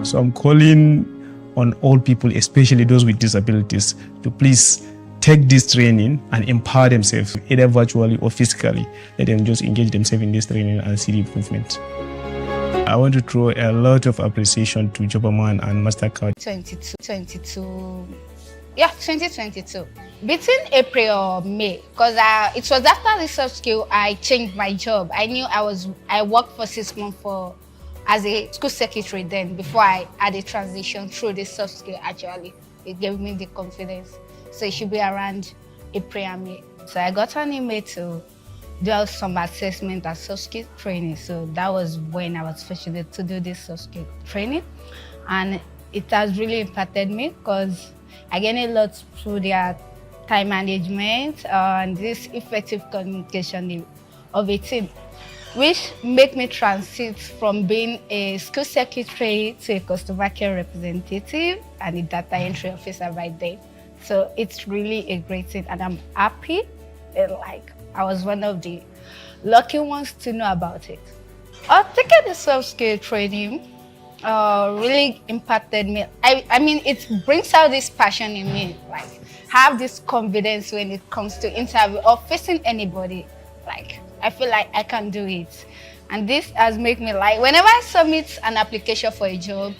So I'm calling on all people, especially those with disabilities, to please take this training and empower themselves, either virtually or physically. Let them just engage themselves in this training and see the improvement. I want to throw a lot of appreciation to Jobberman and MasterCard. 2022. Between April or May, because it was after the soft skill I changed my job. I knew I worked for 6 months as a school secretary then before I had a transition through the soft skill. Actually, it gave me the confidence. So it should be around April and May. So I got an email to do some assessment and soft skill training. So that was when I was fortunate to do this soft skill training, and it has really impacted me because I gained a lot through their time management and this effective communication of a team, which make me transit from being a school secretary to a customer care representative and a data entry officer right there. So it's really a great thing, and I'm happy. And I was one of the lucky ones to know about it. Taking the soft skill training really impacted me. I mean, it brings out this passion in me, have this confidence when it comes to interview or facing anybody. I feel like I can do it. And this has made me whenever I submit an application for a job,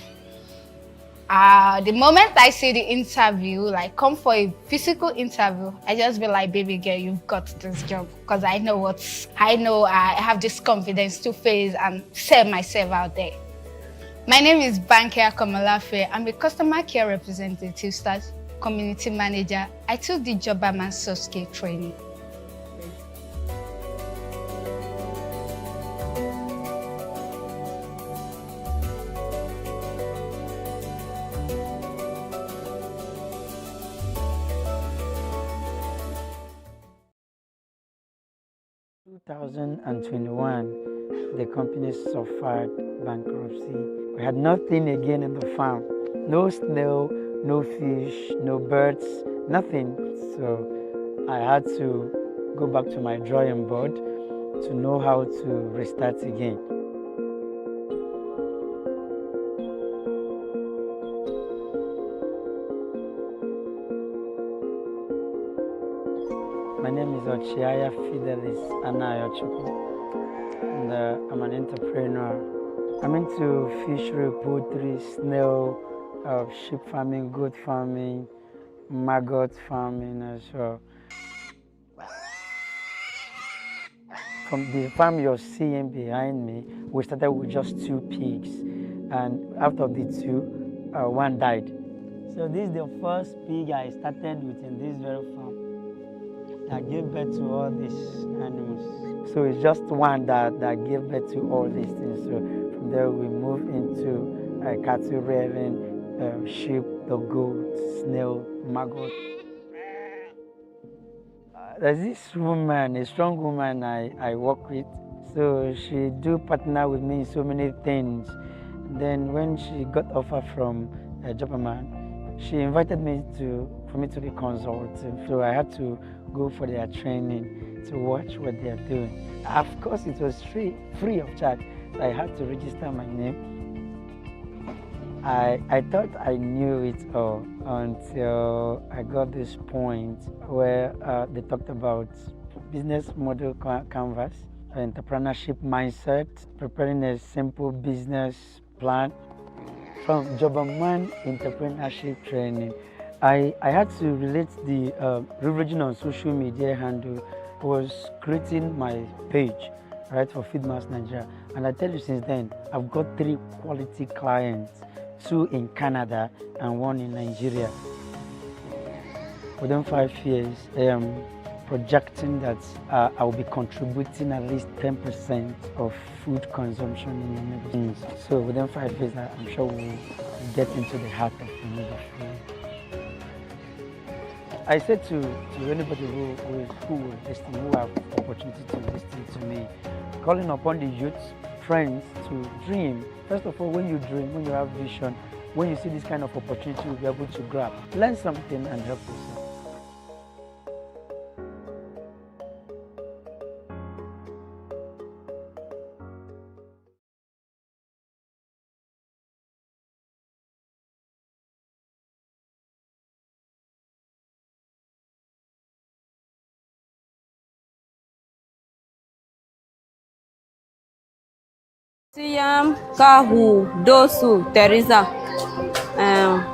the moment I see the interview, come for a physical interview, I just be like, baby girl, you've got this job. Because I know I have this confidence to face and sell myself out there. My name is Bankia Komalafe. I'm a customer care representative / community manager. I took the Jobberman soft skill training. In 2021, the company suffered bankruptcy. We had nothing again in the farm. No snail, no fish, no birds, nothing. So I had to go back to my drawing board to know how to restart again. My name is Ochiaya Fidelis Anayochukwu, and I'm an entrepreneur. I'm into fishery, poultry, snail, sheep farming, goat farming, maggot farming as well. From the farm you're seeing behind me, we started with just 2 pigs, and out of the 2, 1 died. So this is the first pig I started with in this very farm that gave birth to all these animals. So it's just one that gave birth to all these things. So from there we moved into cattle rearing, sheep, the goat, snail, maggot. There's this woman, a strong woman I work with. So she do partner with me in so many things. Then when she got offer from Jobberman, she invited me for me to be consultant. So I had to go for their training to watch what they are doing. Of course, it was free of charge. So I had to register my name. I thought I knew it all until I got this point where they talked about business model canvas, entrepreneurship mindset, preparing a simple business plan. From Jobberman entrepreneurship training, I had to relate the leveraging on social media handle. Was creating my page, right, for Feedmas Nigeria. And I tell you, since then, I've got 3 quality clients, 2 in Canada and 1 in Nigeria. Within 5 years, I am projecting that I will be contributing at least 10% of food consumption in Namibia. So within 5 years, I'm sure we'll get into the heart of Namibia food. I said to anybody who will listen, who have opportunity to listen to me, calling upon the youth, friends to dream. First of all, when you dream, when you have vision, when you see this kind of opportunity, you'll be able to grab. Learn something and help yourself. Siam Kahu Dosu Teresa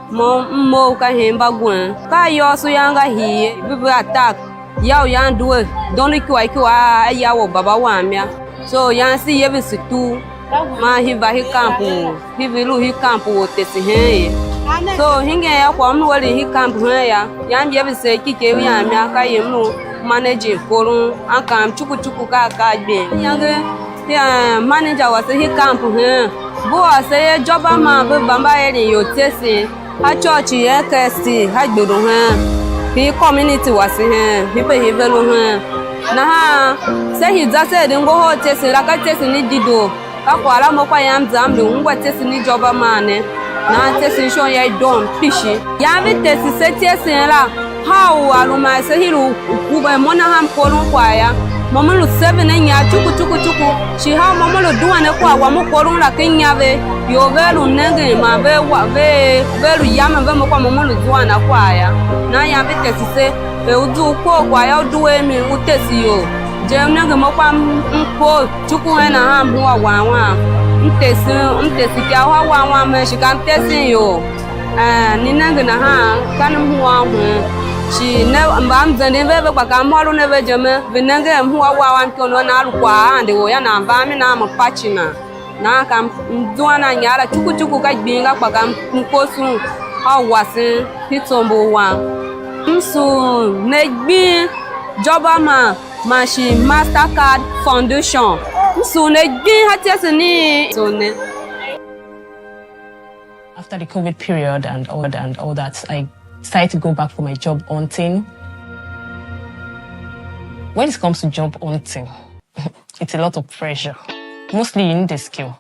Mo Kahemba Gwen Kayo Suyanga he Bibu attack Yao Yan do it don't require Yawo Baba Wamia so Yan see every situ Ma hiva hi campo Hivilu hi campo tesi he so hinga kwam wali hi campo ya Yan every say kike Yamia Kayemu manage Korun Ankam Chuku ka be Yeah, manager was a camp here. Boa say Jobberman, but Bamba in your testing. A church, a casty, had good on her. He community was here, he pay him here. Nah, say he just said, and go testing like a testing it did do. Aquara Mopayam Zambu, what testing the Jobberman. Now testing show ya don't fishy. Yavi testing say testing la. How Aluma say he who by Monaham Koron choir. Mamulu 7 and ya chuku. She how Mamulu do an aqua, Wamokoron la Kenyave, your velu nege, my very yam and Vamoko Mamulu do an acquire. Now ya better to say, they will do quo while do me who test you. Jam Nagamopam, Chuku and a ham who are one. Tessikawa, one, she can't test you. And Ninagana ham, Canam who she never never back never jame vinenge mwa wankono na alukwa ande woyana mbami na mapachina na kam duana nyara chuku ka gbinga paka mkosu awase hitombo wa msu negbi Jobberman mashi Mastercard Foundation msu negbi hatiasini so ne. After the COVID period and all that, I decided to go back for my job hunting. When it comes to job hunting, it's a lot of pressure, mostly in the skill.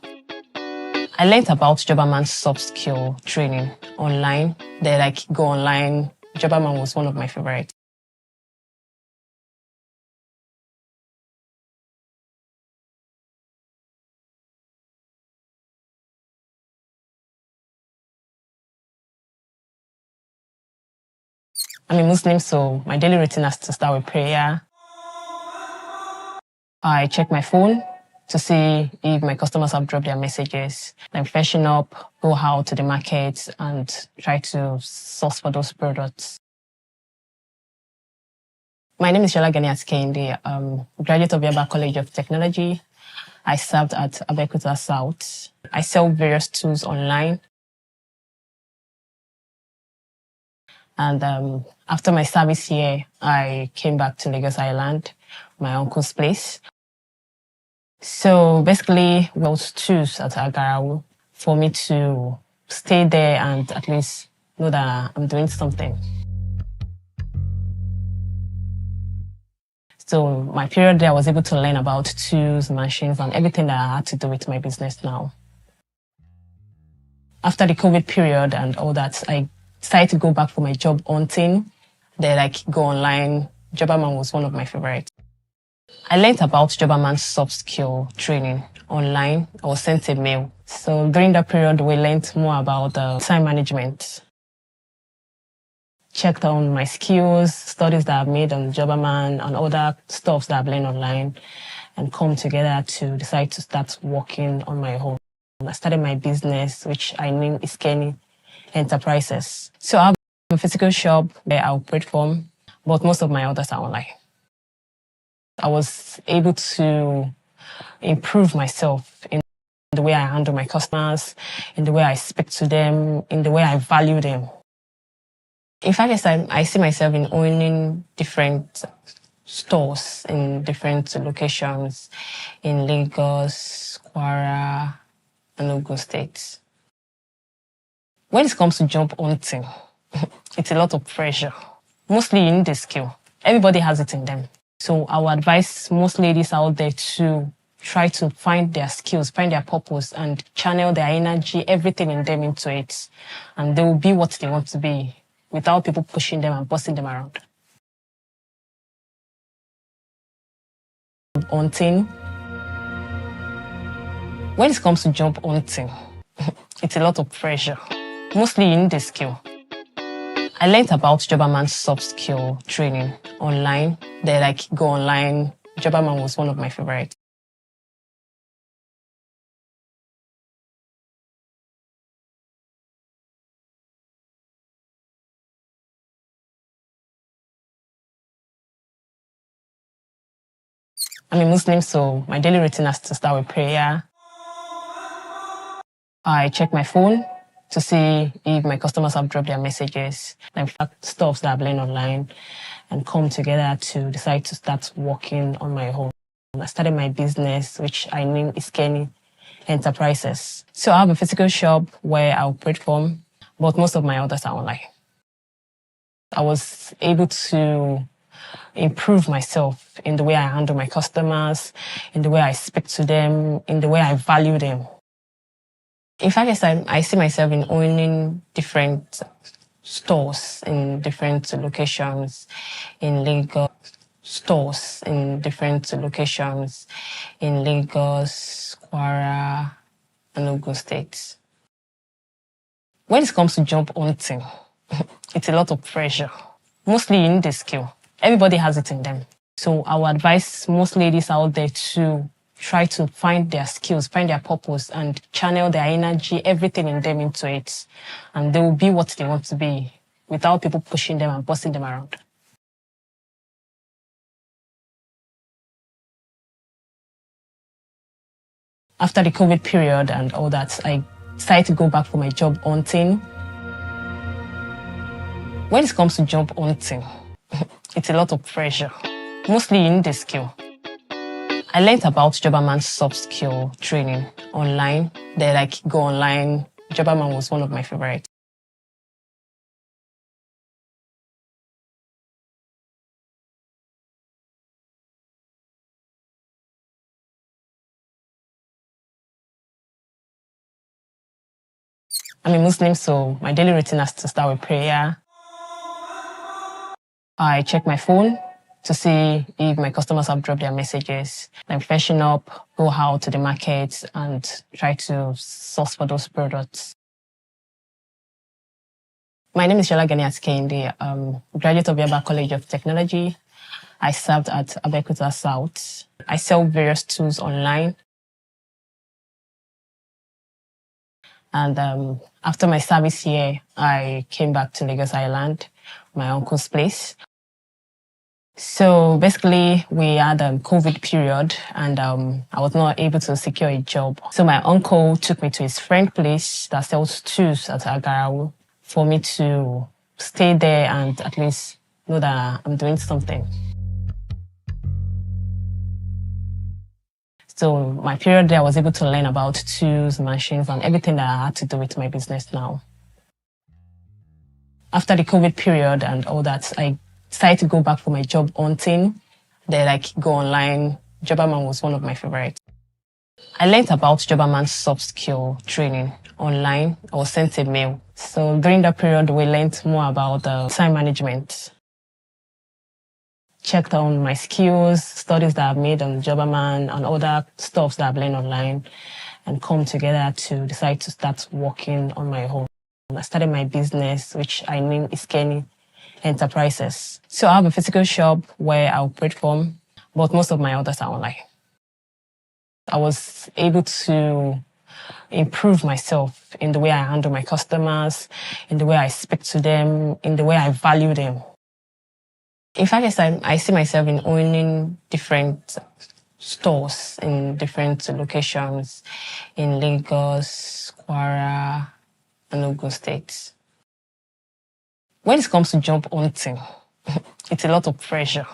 I learned about Jobberman's soft skill training online. They go online. Jobberman was one of my favorites. I'm a Muslim, so my daily routine has to start with prayer. I check my phone to see if my customers have dropped their messages. Then freshen up, go out to the market and try to source for those products. My name is Shola Ganiat Kende, graduate of Yaba College of Technology. I served at Abeokuta South. I sell various tools online. And after my service here, I came back to Lagos Island, my uncle's place. So basically, we was choose at Agarawu for me to stay there and at least know that I'm doing something. So my period there, I was able to learn about tools, machines, and everything that I had to do with my business now. After the COVID period and all that, I decided to go back for my job hunting. They go online. Jobberman was one of my favorites. I learned about Jobberman's soft skill training online. I was sent a mail. So during that period, we learned more about time management. Checked on my skills, studies that I've made on Jobberman and other stuff that I've learned online and come together to decide to start working on my own. I started my business, which I named Iskeni Enterprises. So I have a physical shop where I operate from, but most of my orders are online. I was able to improve myself in the way I handle my customers, in the way I speak to them, in the way I value them. In 5 years' time, I see myself in owning different stores in different locations in Lagos, Kwara, and Ogun State. When it comes to job hunting, it's a lot of pressure, mostly in the skill. Everybody has it in them. So I would advise most ladies out there to try to find their skills, find their purpose, and channel their energy, everything in them into it. And they will be what they want to be without people pushing them and bossing them around. Hunting. When it comes to job hunting, it's a lot of pressure, mostly in the skill. I learned about Jobberman's soft skill training online. They go online. Jobberman was one of my favorites. I'm a Muslim, so my daily routine has to start with prayer. I check my phone to see if my customers have dropped their messages, like stuff that I've learned online, and come together to decide to start working on my own. I started my business, which I named Iskeni Enterprises. So I have a physical shop where I operate from, but most of my orders are online. I was able to improve myself in the way I handle my customers, in the way I speak to them, in the way I value them. In fact, I see myself in owning different stores in different locations in Lagos, Kwara, and Ogun State. When it comes to job hunting, it's a lot of pressure. Mostly you need a skill. Everybody has it in them. So I would advise most ladies out there to try to find their skills, find their purpose, and channel their energy, everything in them into it. And they will be what they want to be without people pushing them and bossing them around. After the COVID period and all that, I decided to go back for my job hunting. When it comes to job hunting, it's a lot of pressure. Mostly you need a skill. I learned about Jobberman soft skill training online. They go online. Jobberman was one of my favorites. I'm a Muslim, so my daily routine has to start with prayer. I check my phone to see if my customers have dropped their messages. Then freshen up, go out to the market and try to source for those products. My name is Shola Ganiat Kende, graduate of Yaba College of Technology. I served at Abeokuta South. I sell various tools online. And after my service here, I came back to Lagos Island, my uncle's place. So basically, we had a COVID period and I was not able to secure a job. So my uncle took me to his friend's place that sells tools at Agarawu for me to stay there and at least know that I'm doing something. So my period there, I was able to learn about tools, machines, and everything that I had to do with my business now. After the COVID period and all that, I decided to go back for my job hunting. They go online. Jobberman was one of my favorites. I learned about Jobberman soft skill training online. I was sent a mail. So during that period, we learned more about time management. Checked on my skills, studies that I've made on Jobberman and other stuff that I've learned online and come together to decide to start working on my own. I started my business, which I named Iskeni Enterprises. So I have a physical shop where I operate from, but most of my orders are online. I was able to improve myself in the way I handle my customers, in the way I speak to them, in the way I value them. In fact, I see myself in owning different stores in different locations in Lagos, Kwara, and Ogun State. When it comes to job hunting, it's a lot of pressure.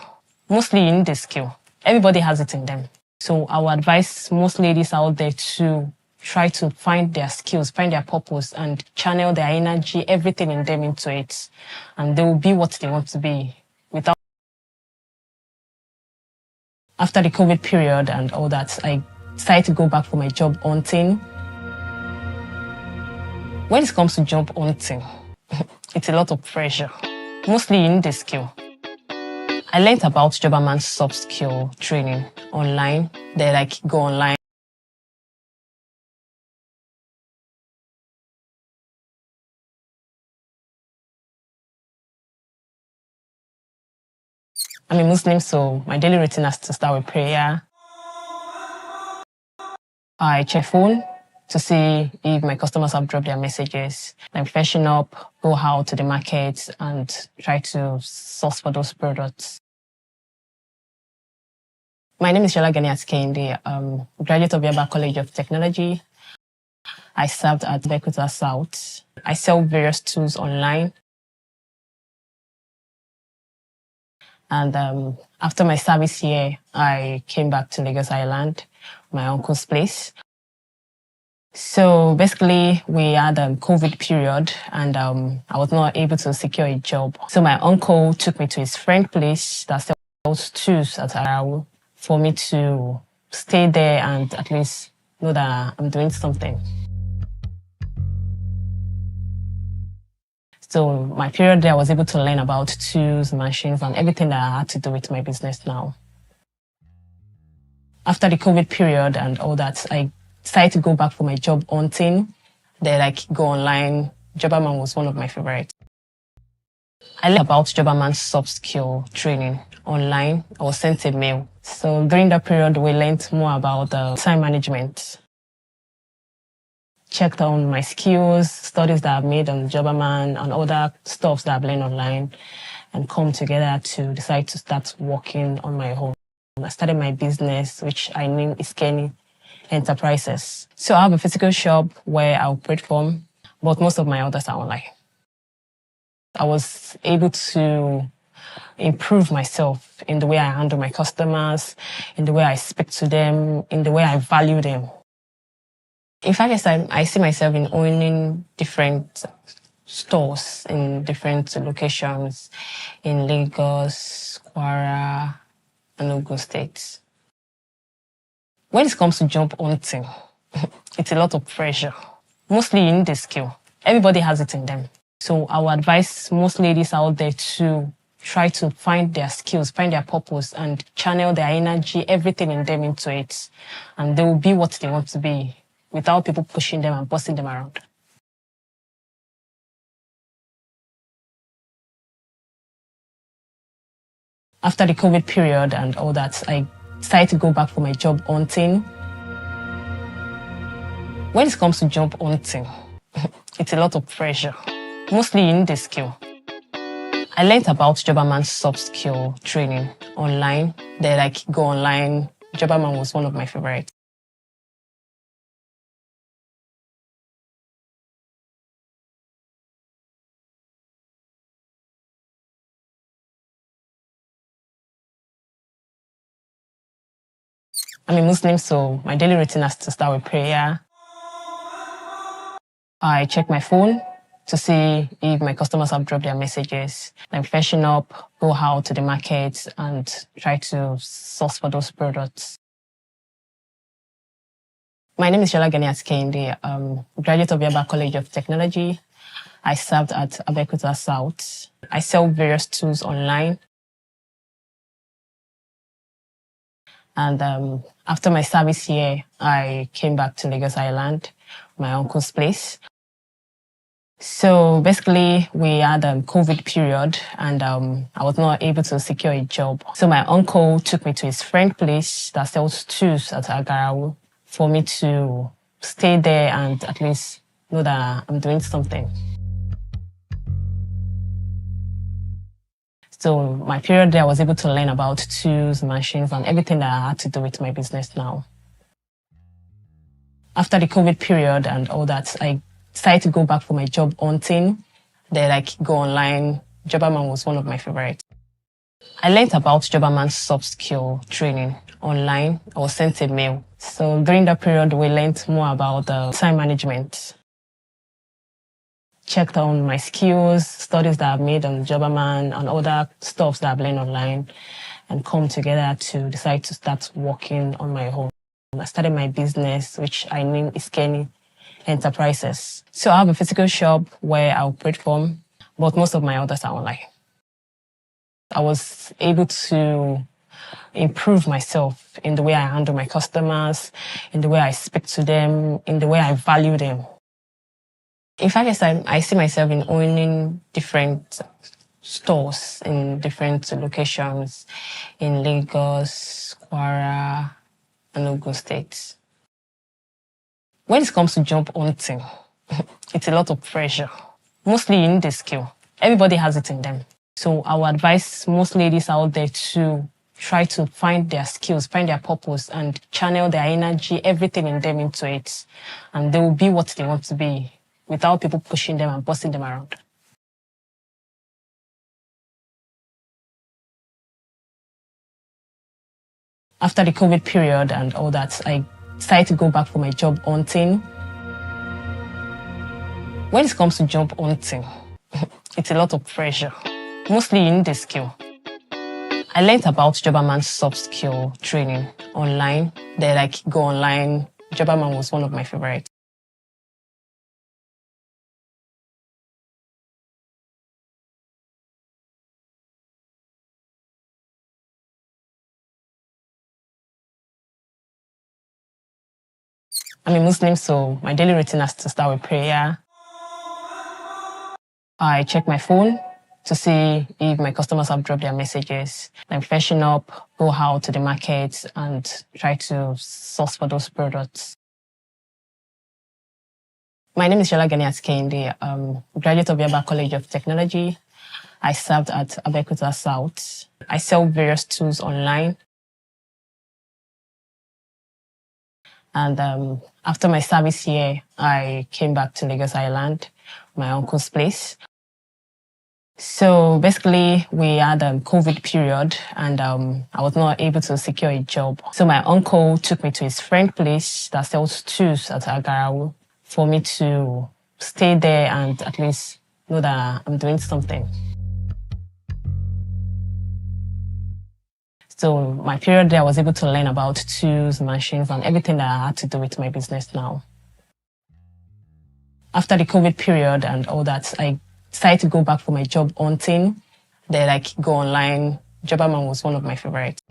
Mostly you need a skill. Everybody has it in them. So I would advise most ladies out there to try to find their skills, find their purpose, and channel their energy, everything in them into it. And they will be what they want to be without. After the COVID period and all that, I decided to go back for my job hunting. When it comes to job hunting, it's a lot of pressure. Mostly you need a skill. I learned about Jobberman soft skill training online. They go online. I'm a Muslim, so my daily routine has to start with prayer. I check phone to see if my customers have dropped their messages. Then freshen up, go out to the market and try to source for those products. My name is Shola Kendi, graduate of Yaba College of Technology. I served at Bekuta South. I sell various tools online. And after my service here, I came back to Lagos Island, my uncle's place. So basically, we had a COVID period and I was not able to secure a job. So my uncle took me to his friend's place that sells tools at Arawu for me to stay there and at least know that I'm doing something. So my period there, I was able to learn about tools, machines, and everything that I had to do with my business now. After the COVID period and all that, I decided to go back for my job hunting. They go online. Jobberman was one of my favorites. I learned about Jobberman's soft skill training online. I was sent a mail. So during that period, we learned more about time management. Checked on my skills, studies that I've made on Jobberman and other stuff that I've learned online, and come together to decide to start working on my own. I started my business, which I named Iskeni Enterprises. So I have a physical shop where I operate from, but most of my orders are online. I was able to improve myself in the way I handle my customers, in the way I speak to them, in the way I value them. In fact, yes, I see myself in owning different stores in different locations in Lagos, Kwara, and Ogun State. When it comes to job hunting, it's a lot of pressure. Mostly you need a skill. Everybody has it in them. So I would advise most ladies out there to try to find their skills, find their purpose, and channel their energy, everything in them into it. And they will be what they want to be, without people pushing them and bossing them around. After the COVID period and all that, I decided to go back for my job hunting. When it comes to job hunting, it's a lot of pressure. Mostly you need a skill. I learned about Jobberman's soft skill training online. They go online. Jobberman was one of my favorites. I'm a Muslim, so my daily routine has to start with prayer. I check my phone to see if my customers have dropped their messages. I'm freshen up, go out to the market and try to source for those products. My name is Shola Kendi, graduate of Yaba College of Technology. I served at Bekuta South. I sell various tools online. And after my service here, I came back to Lagos Island, my uncle's place. So basically, we had a COVID period and I was not able to secure a job. So my uncle took me to his friend's place that sells tools at Agarawu for me to stay there and at least know that I'm doing something. So my period there, I was able to learn about tools, machines, and everything that I had to do with my business now. After the COVID period and all that, I decided to go back for my job hunting. They go online. Jobberman was one of my favorites. I learned about Jobberman's soft skill training online. I was sent a mail. So during that period, we learned more about time management. Checked on my skills, studies that I've made on Jobberman and other stuff that I've learned online, and come together to decide to start working on my own. I started my business, which I named Iskeni Enterprises. So I have a physical shop where I operate from, but most of my orders are online. I was able to improve myself in the way I handle my customers, in the way I speak to them, in the way I value them. In fact, yes, I see myself in owning different stores in different locations in Lagos, Kwara, and Ogun State. When it comes to job hunting, it's a lot of pressure. Mostly you need a skill. Everybody has it in them. So I would advise most ladies out there to try to find their skills, find their purpose, and channel their energy, everything in them into it. And they will be what they want to be without people pushing them and bossing them around. After the COVID period and all that, I decided to go back for my job hunting. When it comes to job hunting, it's a lot of pressure. Mostly you need a skill. I learned about Jobberman's soft skill training online. They go online. Jobberman was one of my favorites. I'm a Muslim, so my daily routine has to start with prayer. I check my phone to see if my customers have dropped their messages. I'm freshen up, go out to the market and try to source for those products. My name is Shola Ganiat Kende. I'm a graduate of Yaba College of Technology. I served at Abeokuta South. I sell various tools online. And after my service here, I came back to Lagos Island, my uncle's place. So basically, we had a COVID period and I was not able to secure a job. So my uncle took me to his friend's place that sells tools at Agarawu for me to stay there and at least know that I'm doing something. So my period there, I was able to learn about tools, machines, and everything that I had to do with my business now. After the COVID period and all that, I decided to go back for my job hunting. They go online. Jobberman was one of my favorites.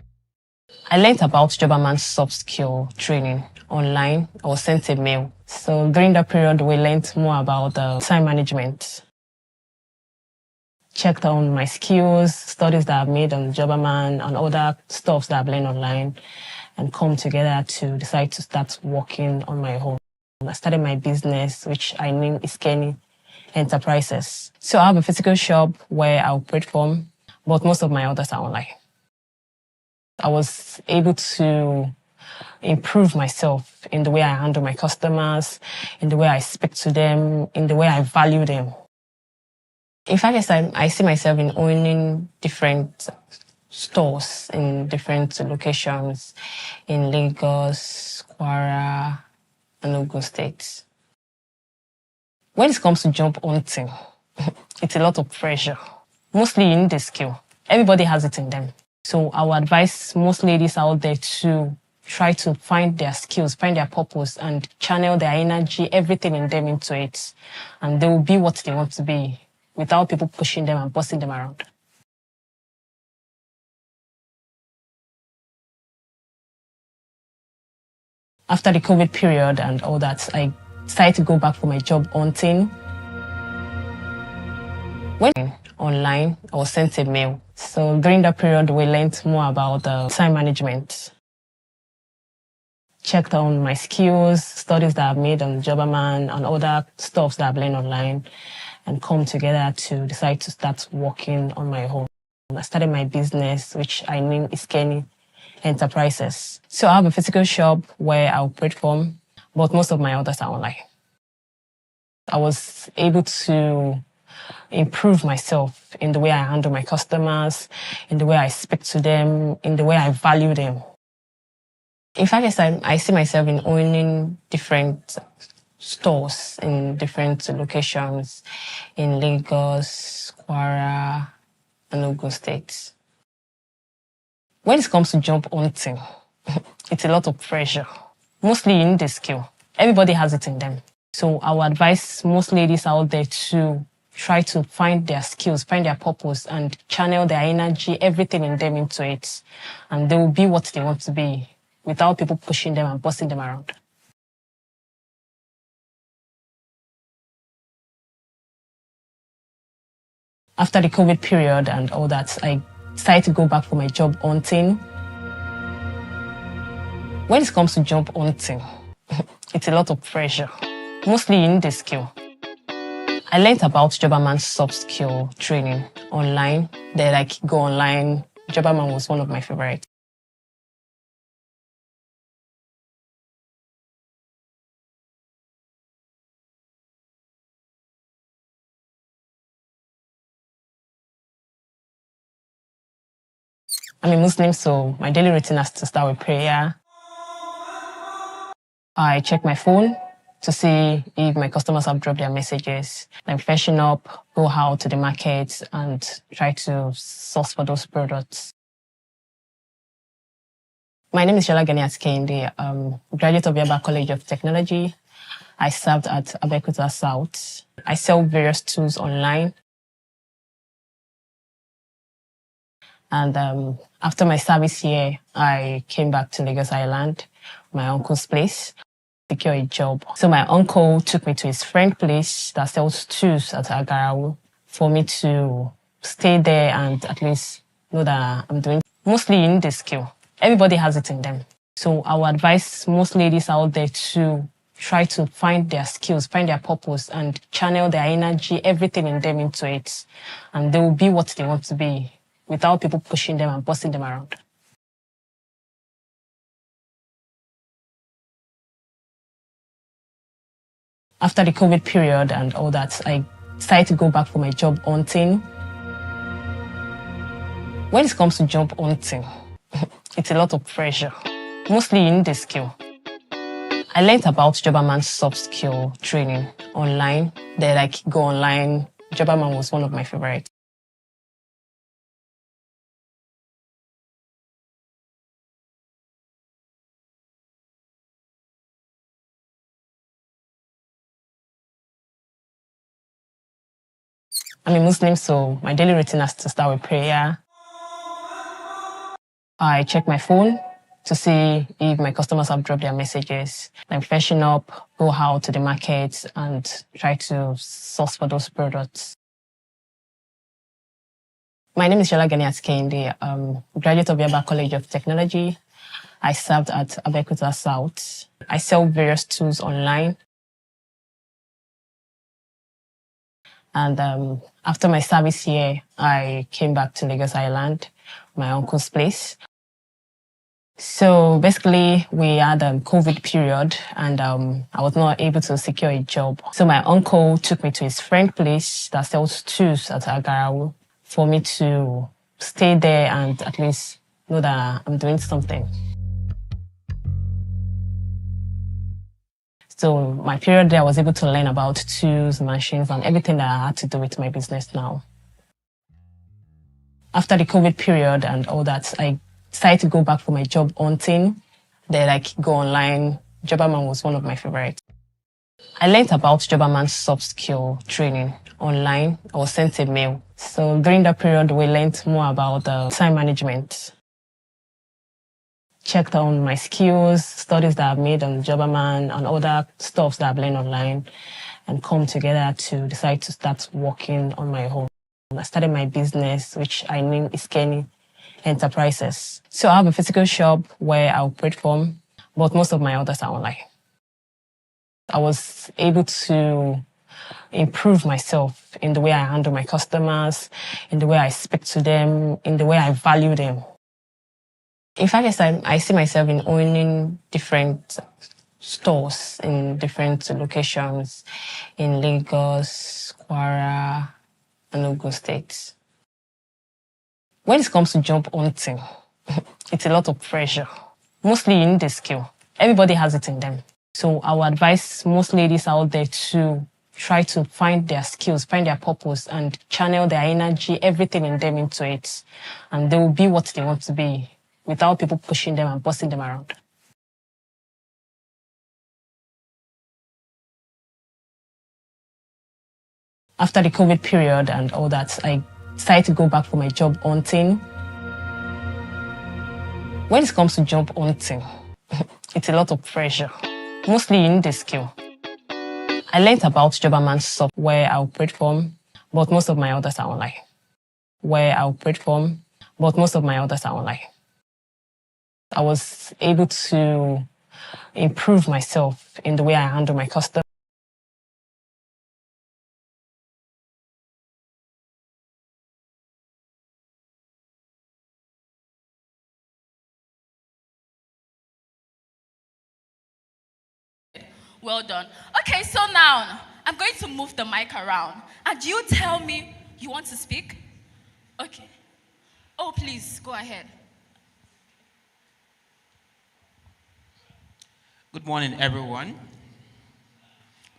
I learned about Jobberman's soft skill training online. I was sent a mail. So during that period, we learned more about time management. Checked on my skills, studies that I've made on Jobberman and other stuff that I've learned online and come together to decide to start working on my own. I started my business, which I named Iskeni Enterprises. So I have a physical shop where I operate from, but most of my orders are online. I was able to improve myself in the way I handle my customers, in the way I speak to them, in the way I value them. In fact, I see myself in owning different stores in different locations in Lagos, Kwara, and Ogun State. When it comes to job hunting, it's a lot of pressure. Mostly you need a skill. Everybody has it in them. So I would advise most ladies out there to try to find their skills, find their purpose, and channel their energy, everything in them into it. And they will be what they want to be without people pushing them and bossing them around. After the COVID period and all that, I decided to go back for my job hunting. When online, I was sent a mail. So during that period, we learned more about time management. Checked on my skills, studies that I've made on Jobberman and other stuff that I've learned online and come together to decide to start working on my own. I started my business, which I named Iskeni Enterprises. So I have a physical shop where I operate from, but most of my orders are online. I was able to improve myself in the way I handle my customers, in the way I speak to them, in the way I value them. In fact, I see myself in owning different stores in different locations in Lagos, Kwara, and Ogun State. When it comes to job hunting, it's a lot of pressure. Mostly you need a skill. Everybody has it in them. So I would advise most ladies out there to try to find their skills, find their purpose, and channel their energy, everything in them into it. And they will be what they want to be without people pushing them and bossing them around. After the COVID period and all that, I decided to go back for my job hunting. When it comes to job hunting, it's a lot of pressure. Mostly you need a skill. I learned about Jobberman's soft skill training online. They go online. Jobberman was one of my favorites. I'm a Muslim, so my daily routine has to start with prayer. I check my phone to see if my customers have dropped their messages. I'm freshen up, go out to the market and try to source for those products. My name is Shola Ganiat Kende, graduate of Yaba College of Technology. I served at Abeokuta South. I sell various tools online. And after my service here, I came back to Lagos Island, my uncle's place, secure a job. So my uncle took me to his friend place that sells tools at Agarawu for me to stay there and at least know that I'm doing. Mostly you need a skill. Everybody has it in them. So I would advise most ladies out there to try to find their skills, find their purpose and channel their energy, everything in them into it. And they will be what they want to be without people pushing them and bossing them around. After the COVID period and all that, I decided to go back for my job hunting. When it comes to job hunting, it's a lot of pressure. Mostly you need a skill. I learned about Jobberman's soft skill training online. They go online. Jobberman was one of my favorites. I'm a Muslim, so my daily routine has to start with prayer. I check my phone to see if my customers have dropped their messages. I'm freshen up, go out to the market and try to source for those products. My name is Shola Ganiat Kende, graduate of Yaba College of Technology. I served at Abeokuta South. I sell various tools online. And after my service here, I came back to Lagos Island, my uncle's place. So basically, we had a COVID period and I was not able to secure a job. So my uncle took me to his friend place that sells tools at Agarawu for me to stay there and at least know that I'm doing something. So my period there, I was able to learn about tools, machines, and everything that I had to do with my business now. After the COVID period and all that, I decided to go back for my job hunting. They go online. Jobberman was one of my favorites. I learned about Jobberman's soft skill training online. I was sent a mail. So during that period, we learned more about time management. Checked on my skills, studies that I've made on Jobberman and other stuff that I've learned online and come together to decide to start working on my own. I started my business, which I named Iskeni Enterprises. So I have a physical shop where I operate from, but most of my orders are online. I was able to improve myself in the way I handle my customers, in the way I speak to them, in the way I value them. In fact, I see myself in owning different stores in different locations in Lagos, Kwara, and Ogun State. When it comes to job hunting, it's a lot of pressure. Mostly you need a skill. Everybody has it in them. So I would advise most ladies out there to try to find their skills, find their purpose and channel their energy, everything in them into it. And they will be what they want to be without people pushing them and bossing them around. After the COVID period and all that, I decided to go back for my job hunting. When it comes to job hunting, it's a lot of pressure. Mostly you need a skill. I learned about Jobberman's software I operate from, but most of my orders are online. I was able to improve myself in the way I handle my customers. Well done. Okay, so now I'm going to move the mic around. And you tell me you want to speak? Okay. Oh, please, go ahead. Good morning, everyone.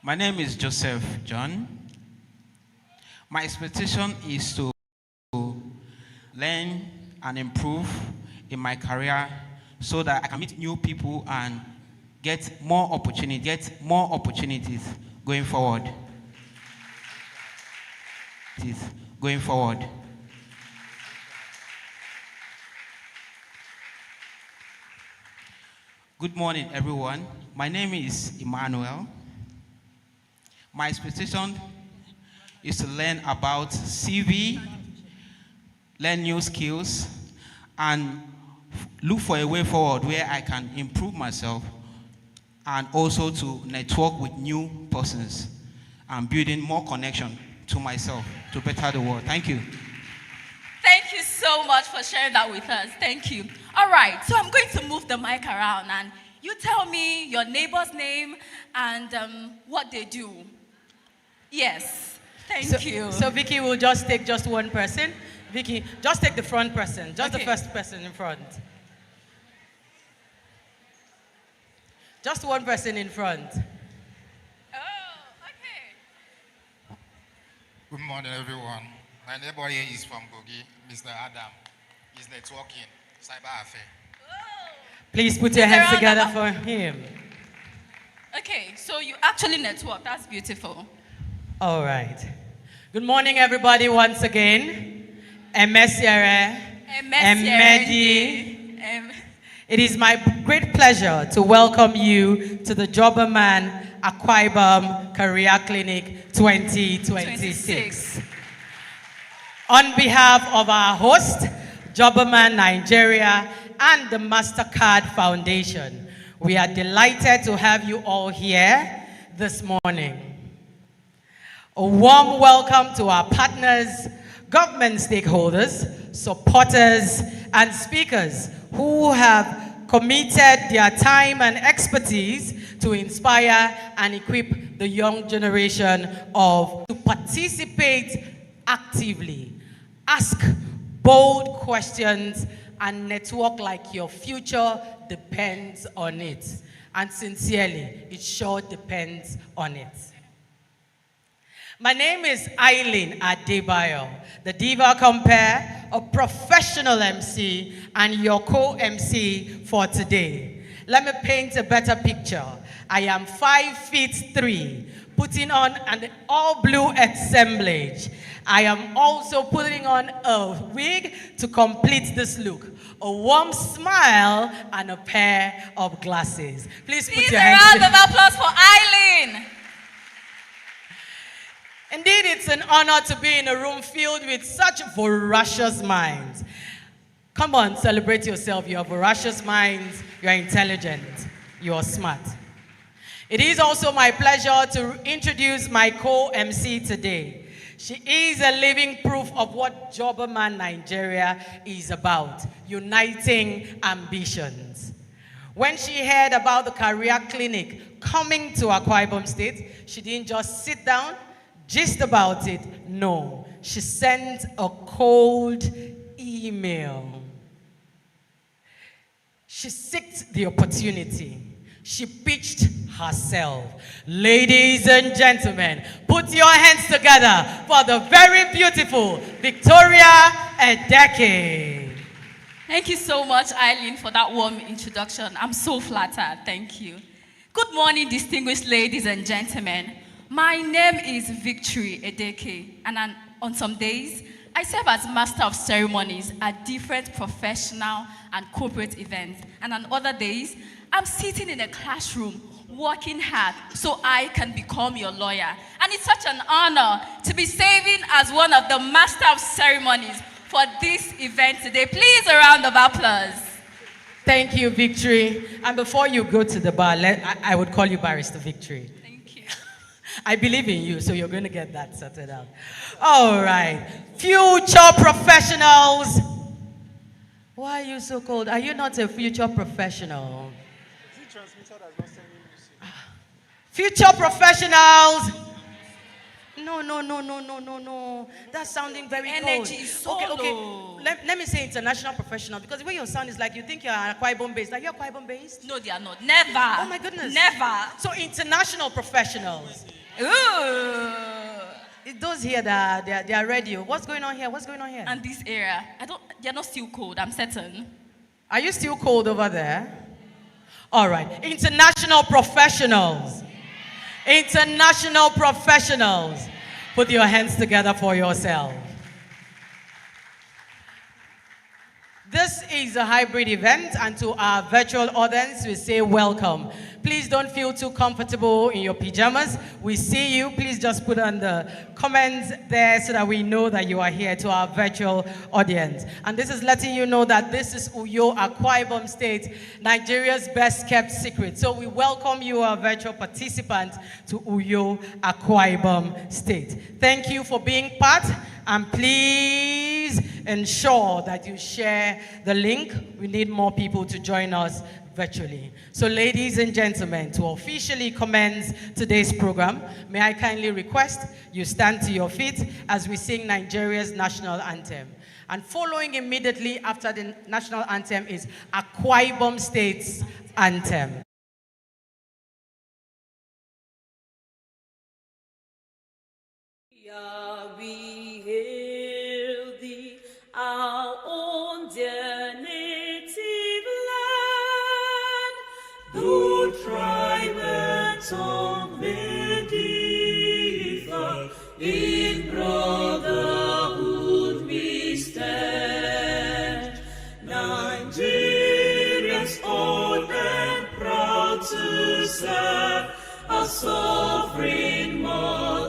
My name is Joseph John. My expectation is to learn and improve in my career so that I can meet new people and get more opportunities going forward. Going forward. Good morning, everyone. My name is Emmanuel. My expectation is to learn about CV, learn new skills, and look for a way forward where I can improve myself and also to network with new persons and building more connection to myself to better the world. Thank you. Thank you so much for sharing that with us. Thank you. All right, so I'm going to move the mic around and you tell me your neighbor's name and what they do. Yes, thank you. So Vicky will just take just one person. Vicky, just take the front person, just the first person in front. Just one person in front. Oh, okay. Good morning, everyone. My neighbor here is from Gogi, Mr. Adam. He's networking, cyber affair. Please put your hands together for him. Okay, so you actually network. That's beautiful. All right. Good morning, everybody, once again. Emesiere. It is my great pleasure to welcome you to the Jobberman Akwa Ibom Career Clinic 2026. On behalf of our host, Jobberman Nigeria, and the MasterCard Foundation, we are delighted to have you all here this morning. A warm welcome to our partners, government stakeholders, supporters, and speakers who have committed their time and expertise to inspire and equip the young generation to participate actively, ask bold questions, and network like your future depends on it. And sincerely, it sure depends on it. My name is Eileen Adebayo, the Diva Compare, a professional MC and your co-MC for today. Let me paint a better picture. I am 5'3", putting on an all-blue assemblage. I am also putting on a wig to complete this look, a warm smile, and a pair of glasses. Please put your hands together. A round of applause for Eileen. Indeed, it's an honor to be in a room filled with such voracious minds. Come on, celebrate yourself. You have voracious minds, you are intelligent, you are smart. It is also my pleasure to introduce my co-MC today. She is a living proof of what Jobberman Nigeria is about, uniting ambitions. When she heard about the career clinic coming to Akwa Ibom State, she didn't just sit down, gist about it. No, she sent a cold email. She sought the opportunity. She pitched herself. Ladies and gentlemen, put your hands together for the very beautiful Victoria Edeke. Thank you so much, Eileen, for that warm introduction. I'm so flattered. Thank you. Good morning, distinguished ladies and gentlemen. My name is Victory Edeke, and on some days, I serve as Master of Ceremonies at different professional and corporate events. And on other days, I'm sitting in a classroom working hard so I can become your lawyer. And it's such an honor to be serving as one of the Master of Ceremonies for this event today. Please, a round of applause. Thank you, Victory. And before you go to the bar, I would call you Barrister Victory. Thank you. I believe in you, so you're going to get that sorted out. All right. Future professionals. Why are you so cold? Are you not a future professional? Future professionals. No. That's sounding very cold. Energy is so okay. low. Let me say international professional, because the way your sound is like you think you're Akwa Ibom based. Like, you're Akwa Ibom based? No, they are not. Never. Oh my goodness. Never. So international professionals. Ooh. Those here that they are ready. What's going on here? And this area, they're not still cold, I'm certain. Are you still cold over there? All right. International professionals. International professionals. Put your hands together for yourself. This is a hybrid event, and to our virtual audience, we say welcome. Please don't feel too comfortable in your pajamas. We see you. Please just put on the comments there so that we know that you are here, to our virtual audience. And this is letting you know that this is Uyo, Akwa Ibom State, Nigeria's best kept secret. So we welcome you, our virtual participant, to Uyo, Akwa Ibom State. Thank you for being part, and please ensure that you share the link. We need more people to join us virtually. So ladies and gentlemen, to officially commence today's program, may I kindly request you stand to your feet as we sing Nigeria's national anthem. And following immediately after the national anthem is Akwa Ibom State's anthem. We hail thee, our own dear native land, though tribe and tongue may differ, in brotherhood we stand. Nigerians old and proud to serve our sovereign motherland.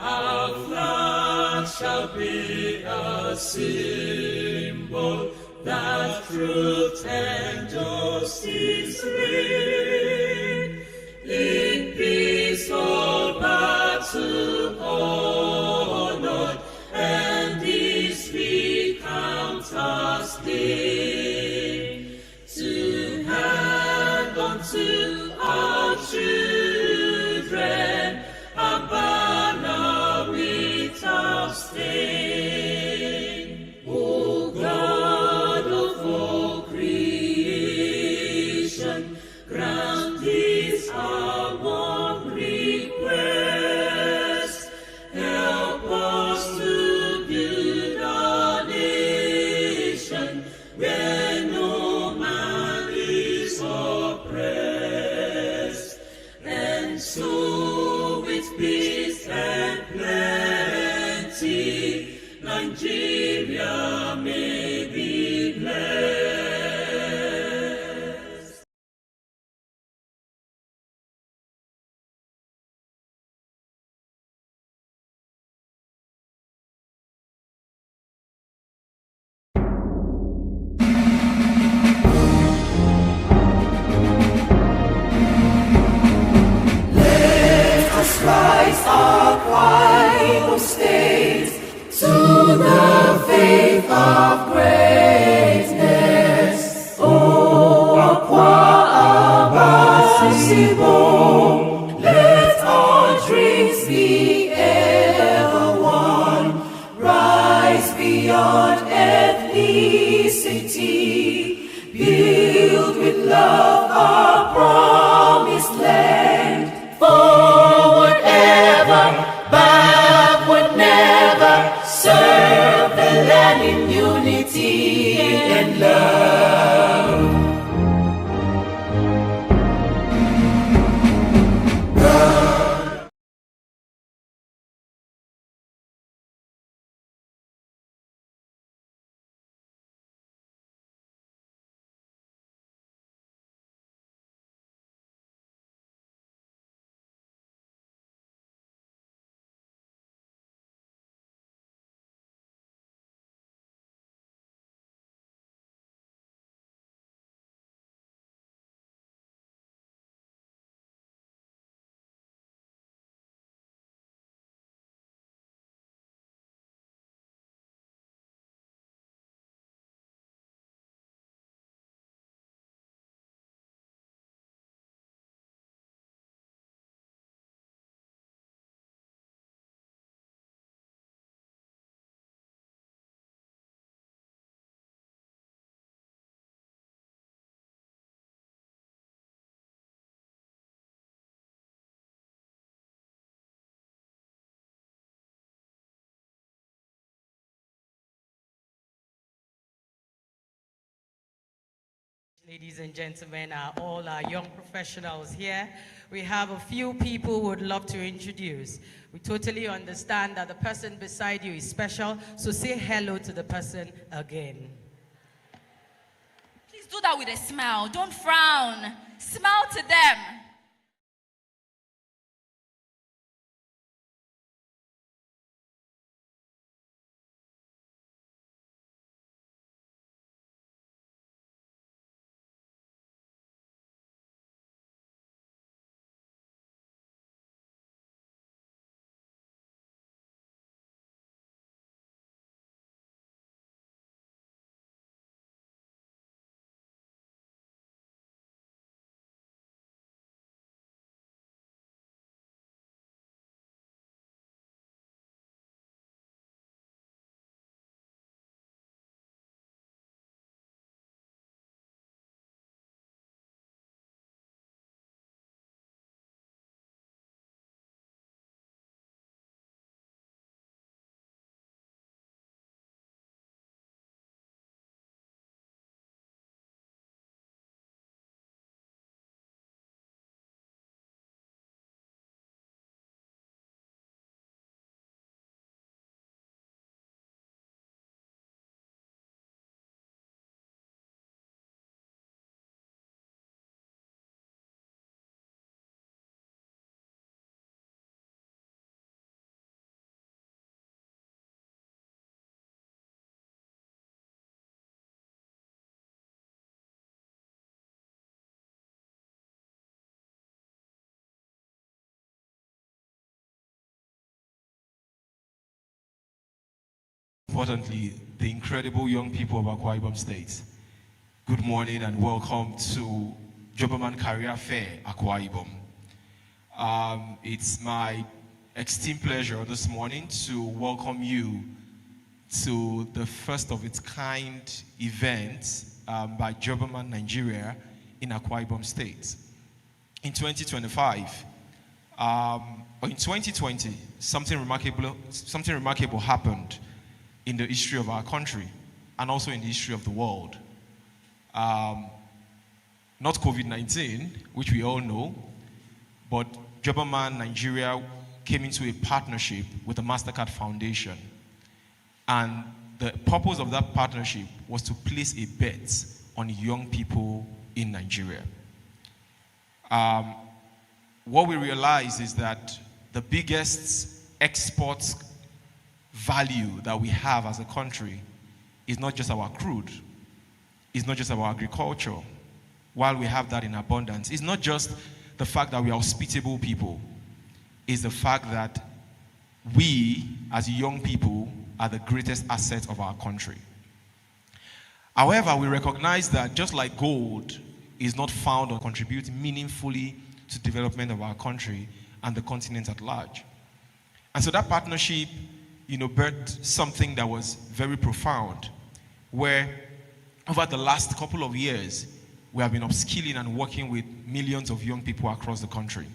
Our flag shall be a symbol that truth and justice reign. In peace all battle honored, and this we count as gain. To hand unto our children a banner without stain. O God of all creation, grant this our one request. Help us to build our nation where no man is oppressed, and so with peace and plenty Nigeria may be blessed. Let us rise up, Akwa State, to the faith of greatness. Oh, Akwa Ibom, let our dreams be ever one. Rise beyond ethnicity, build with love our promised land. Forward ever, backward never, serve the land in unity and love. Ladies and gentlemen, all our young professionals here, we have a few people who would love to introduce. We totally understand that the person beside you is special, so say hello to the person again. Please do that with a smile. Don't frown. Smile to them. Importantly, the incredible young people of Akwa Ibom State. Good morning and welcome to Jobberman Career Fair, Akwa Ibom. It's my esteemed pleasure this morning to welcome you to the first of its kind event by Jobberman Nigeria in Akwa Ibom State. In 2025, or in 2020, something remarkable happened in the history of our country and also in the history of the world. Not COVID-19, which we all know, but Jobberman Nigeria came into a partnership with the MasterCard Foundation. And the purpose of that partnership was to place a bet on young people in Nigeria. What we realize is that the biggest export value that we have as a country is not just our crude, it's not just our agriculture. While we have that in abundance, it's not just the fact that we are hospitable people, it's the fact that we, as young people, are the greatest asset of our country. However, we recognize that just like gold is not found or contribute meaningfully to development of our country and the continent at large. And so that partnership, birthed something that was very profound, where over the last couple of years, we have been upskilling and working with millions of young people across the country.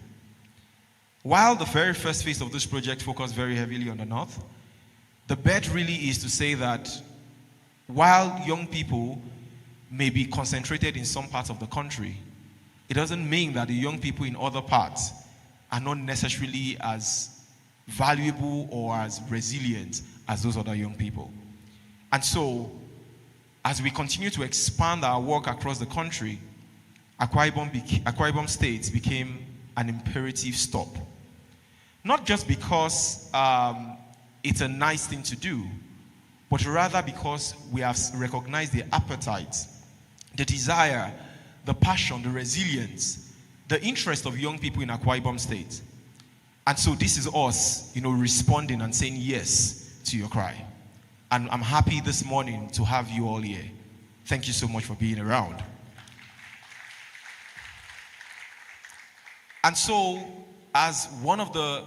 While the very first phase of this project focused very heavily on the North, the bet really is to say that while young people may be concentrated in some parts of the country, it doesn't mean that the young people in other parts are not necessarily as valuable or as resilient as those other young people. And so, as we continue to expand our work across the country, Akwa Ibom State became an imperative stop. Not just because it's a nice thing to do, but rather because we have recognized the appetite, the desire, the passion, the resilience, the interest of young people in Akwa Ibom State. And so this is us, responding and saying yes to your cry. And I'm happy this morning to have you all here. Thank you so much for being around. And so, as one of the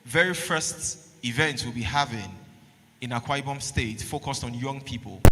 very first events we'll be having in Akwa Ibom State focused on young people,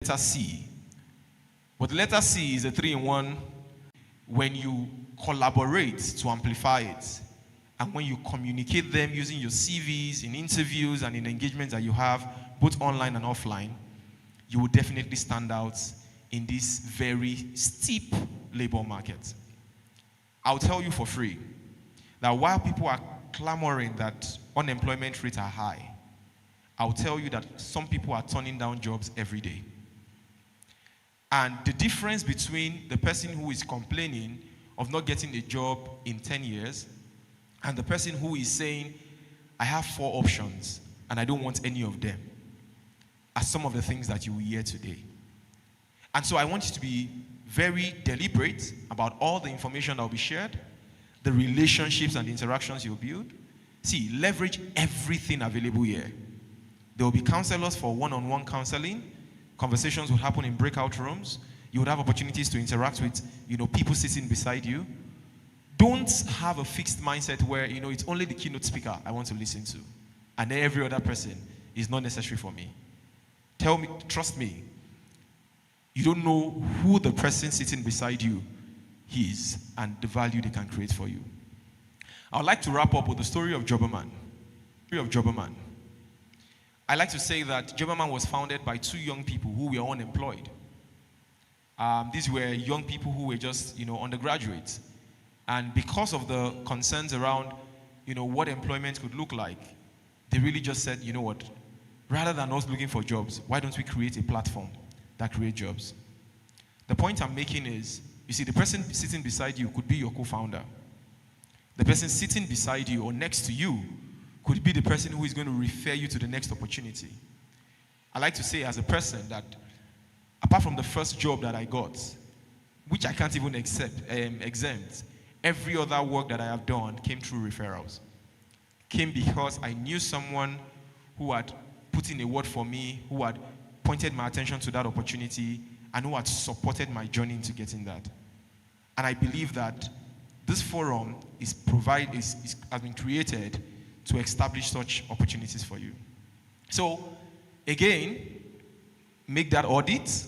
letter C. But the letter C is a 3-in-1 when you collaborate to amplify it. And when you communicate them using your CVs, in interviews, and in engagements that you have, both online and offline, you will definitely stand out in this very steep labor market. I'll tell you for free that while people are clamoring that unemployment rates are high, I'll tell you that some people are turning down jobs every day. And the difference between the person who is complaining of not getting a job in 10 years and the person who is saying, I have 4 options and I don't want any of them, are some of the things that you will hear today. And so I want you to be very deliberate about all the information that will be shared, the relationships and the interactions you'll build. See, leverage everything available here. There will be counselors for one-on-one counseling. Conversations will happen in breakout rooms. You would have opportunities to interact with, people sitting beside you. Don't have a fixed mindset where, it's only the keynote speaker I want to listen to, and every other person is not necessary for me. Tell me, trust me, you don't know who the person sitting beside you is and the value they can create for you. I would like to wrap up with the story of Jobberman. I like to say that Jobberman was founded by 2 young people who were unemployed. These were young people who were just, undergraduates. And because of the concerns around, what employment could look like, they really just said, you know what, rather than us looking for jobs, why don't we create a platform that creates jobs? The point I'm making is, you see, the person sitting beside you could be your co-founder. The person sitting beside you or next to you could be the person who is going to refer you to the next opportunity. I like to say as a person that apart from the first job that I got, which I can't even exempt, every other work that I have done came through referrals. Came because I knew someone who had put in a word for me, who had pointed my attention to that opportunity, and who had supported my journey into getting that. And I believe that this forum has been created to establish such opportunities for you. So, again, make that audit,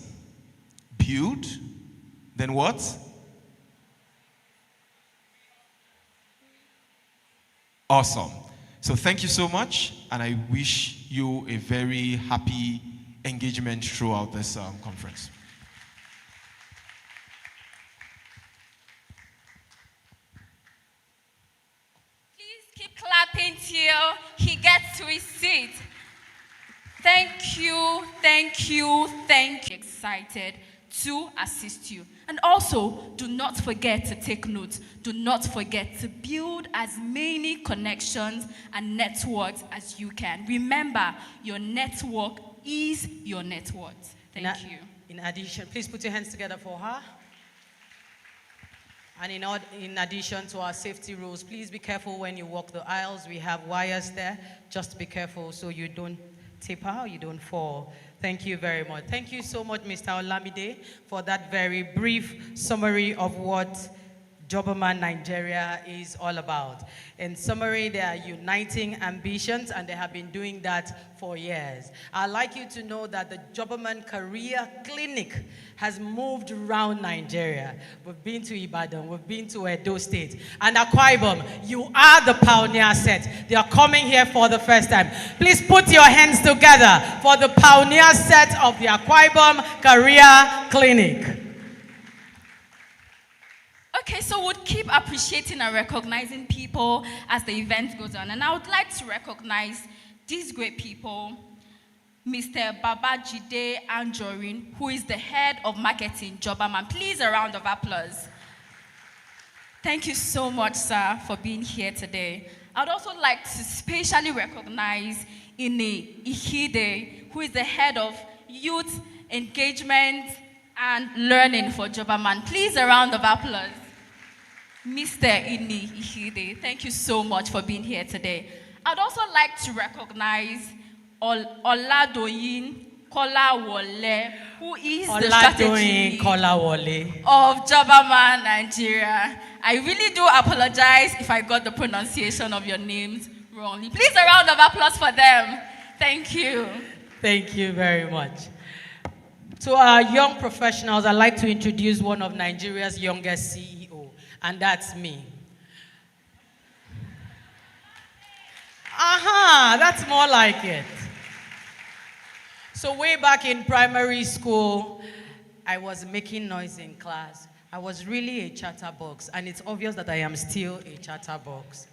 build, then what? Awesome. So thank you so much, and I wish you a very happy engagement throughout this conference. Please keep clapping till he gets to his seat. Thank you, thank you, thank you. Excited to assist you. And also, do not forget to take notes. Do not forget to build as many connections and networks as you can. Remember, your network is your net worth. Thank you. In addition, please put your hands together for her. And in addition to our safety rules, please be careful when you walk the aisles. We have wires there. Just be careful so you don't tip out, you don't fall. Thank you very much. Thank you so much, Mr. Olamide, for that very brief summary of what Jobberman Nigeria is all about. In summary, they are uniting ambitions, and they have been doing that for years. I'd like you to know that the Jobberman Career Clinic has moved around Nigeria. We've been to Ibadan, we've been to Edo State, and Akwa Ibom. You are the pioneer set. They are coming here for the first time. Please put your hands together for the pioneer set of the Akwa Ibom Career Clinic. Okay, so we'll keep appreciating and recognizing people as the event goes on. And I would like to recognize these great people, Mr. Babajide Anjorin, who is the head of marketing, Jobberman. Please, a round of applause. Thank you so much, sir, for being here today. I'd also like to specially recognize Ine Ihide, who is the head of youth engagement and learning for Jobberman. Please, a round of applause. Mr. Ini Ihide, thank you so much for being here today. I'd also like to recognize Oladoyin Kolawole, who is the strategy of Jobberman Nigeria. I really do apologize if I got the pronunciation of your names wrongly. Please, a round of applause for them. Thank you. Thank you very much. To our young professionals, I'd like to introduce one of Nigeria's youngest CEO, and that's me. Aha, that's more like it. So way back in primary school, I was making noise in class. I was really a chatterbox, and it's obvious that I am still a chatterbox.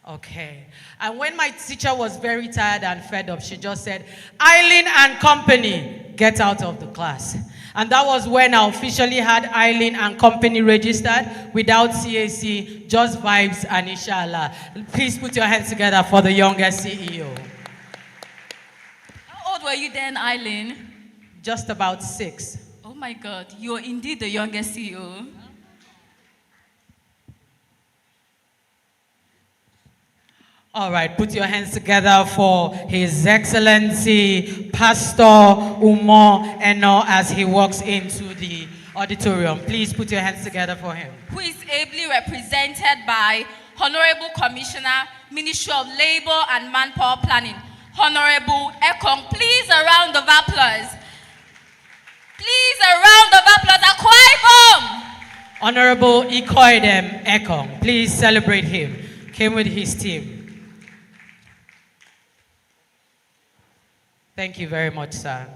Okay. And when my teacher was very tired and fed up, she just said, Eileen and company, get out of the class. And that was when I officially had Eileen and company registered without CAC, just vibes and inshallah. Please put your hands together for the youngest CEO. How old were you then, Eileen? Just about 6. Oh my God, you're indeed the youngest CEO. All right, put your hands together for His Excellency Pastor Umo Eno as he walks into the auditorium. Please put your hands together for him. Who is ably represented by Honorable Commissioner, Ministry of Labor and Manpower Planning, Honorable Ekong. Please a round of applause. Please a round of applause. Akwa Ibom. Honorable Ikoidem Ekong, please celebrate him. Came with his team. Thank you very much, sir.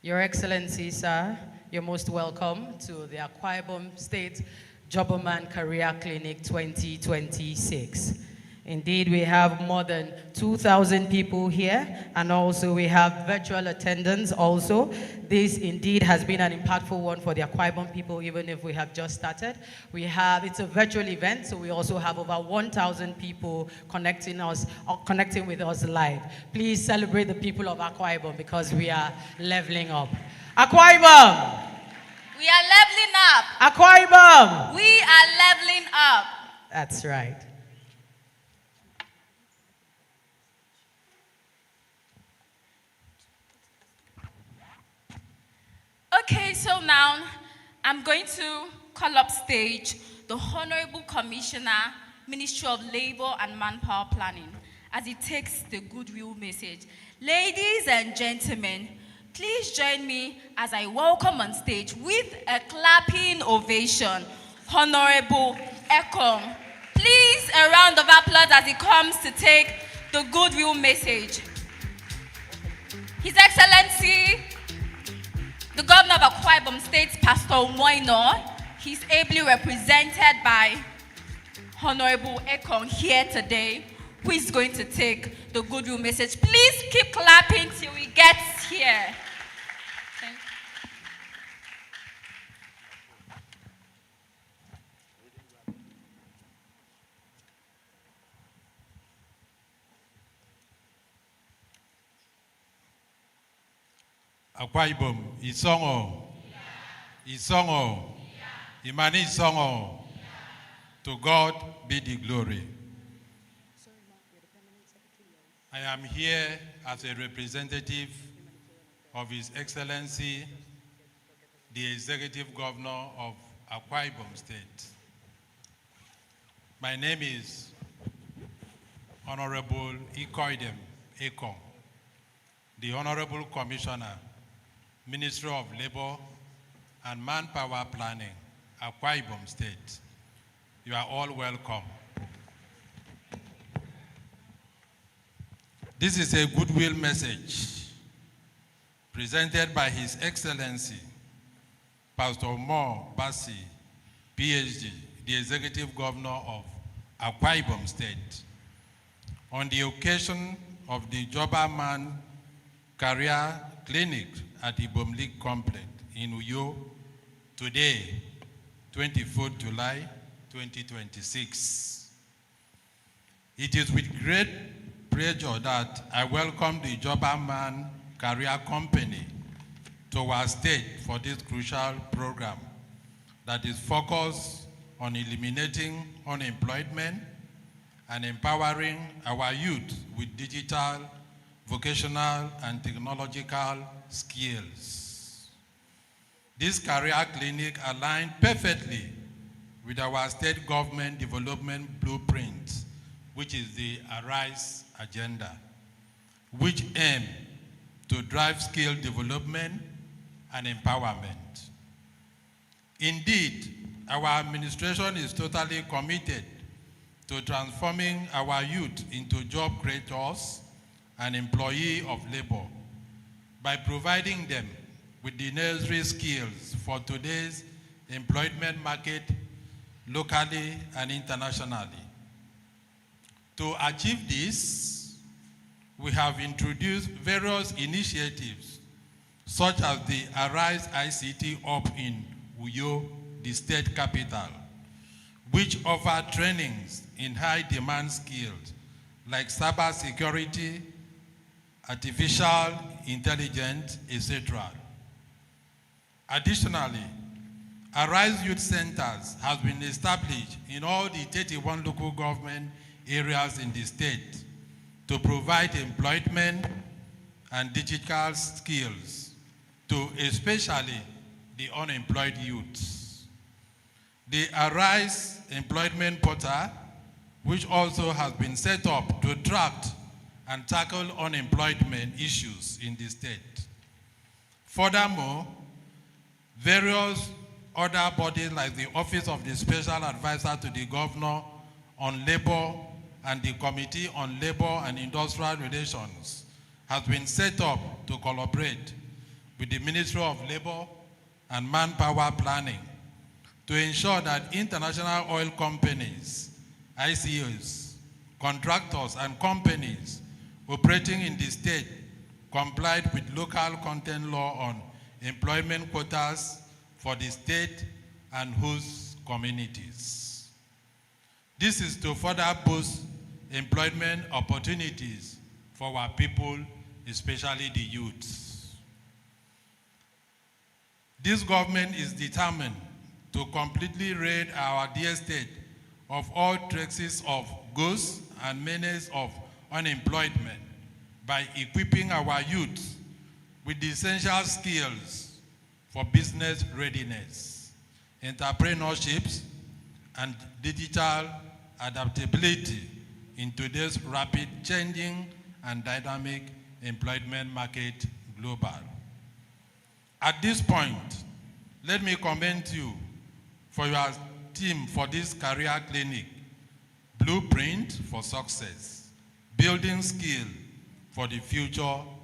Your Excellency, sir, you're most welcome to the Akwa Ibom State Jobberman Career Clinic 2026. Indeed, we have more than 2,000 people here, and also we have virtual attendance also. This indeed has been an impactful one for the Akwa Ibom people, even if we have just started. It's a virtual event, so we also have over 1,000 people connecting with us live. Please celebrate the people of Akwa Ibom because we are leveling up. Akwa Ibom! We are leveling up. Akwa Ibom! We are leveling up. That's right. Okay, so now I'm going to call up stage the Honorable Commissioner, Ministry of Labor and Manpower Planning, as he takes the goodwill message. Ladies and gentlemen, please join me as I welcome on stage with a clapping ovation, Honorable Ekong. Please, a round of applause as he comes to take the goodwill message. His Excellency, the Governor of Akwa Ibom State, Pastor Umoino, he's ably represented by Honorable Ekong here today, who is going to take the goodwill message. Please keep clapping till he gets here. Thank you. Akwa Ibom, Isongo, Isongo, Imani Isongo. To God be the glory. I am here as a representative of His Excellency, the Executive Governor of Akwa Ibom State. My name is Honorable Ikoidem Ekong, the Honorable Commissioner, Ministry of Labor and Manpower Planning, Akwa Ibom State. You are all welcome. This is a goodwill message presented by His Excellency, Pastor Mo Basi, PhD, the Executive Governor of Akwa Ibom State, on the occasion of the Jobberman Career Clinic at Ibomlik Complex in Uyo today, 24th July 2026. It is with great pleasure that I welcome the Jobberman Career Company to our state for this crucial program that is focused on eliminating unemployment and empowering our youth with digital, vocational, and technological skills. This career clinic aligns perfectly with our state government development blueprint, which is the ARISE agenda, which aim to drive skill development and empowerment. Indeed, our administration is totally committed to transforming our youth into job creators and employee of labor by providing them with the necessary skills for today's employment market locally and internationally. To achieve this, we have introduced various initiatives such as the ARISE ICT Hub in Uyo, the state capital, which offer trainings in high-demand skills like cyber security, artificial intelligence, etc. Additionally, ARISE Youth Centers has been established in all the 31 local government areas in the state to provide employment and digital skills to especially the unemployed youths. The ARISE Employment Portal, which also has been set up to track and tackle unemployment issues in the state. Furthermore, various other bodies like the Office of the Special Advisor to the Governor on Labor and the Committee on Labor and Industrial Relations has been set up to collaborate with the Ministry of Labor and Manpower Planning to ensure that international oil companies, ICOs, contractors, and companies operating in the state complied with local content law on employment quotas for the state and host communities. This is to further boost employment opportunities for our people, especially the youths. This government is determined to completely rid our dear state of all traces of ghosts and menace of unemployment by equipping our youth with the essential skills for business readiness, entrepreneurships, and digital adaptability in today's rapid changing and dynamic employment market global. At this point, let me commend you for your team for this career clinic, Blueprint for Success, Building Skill for the Future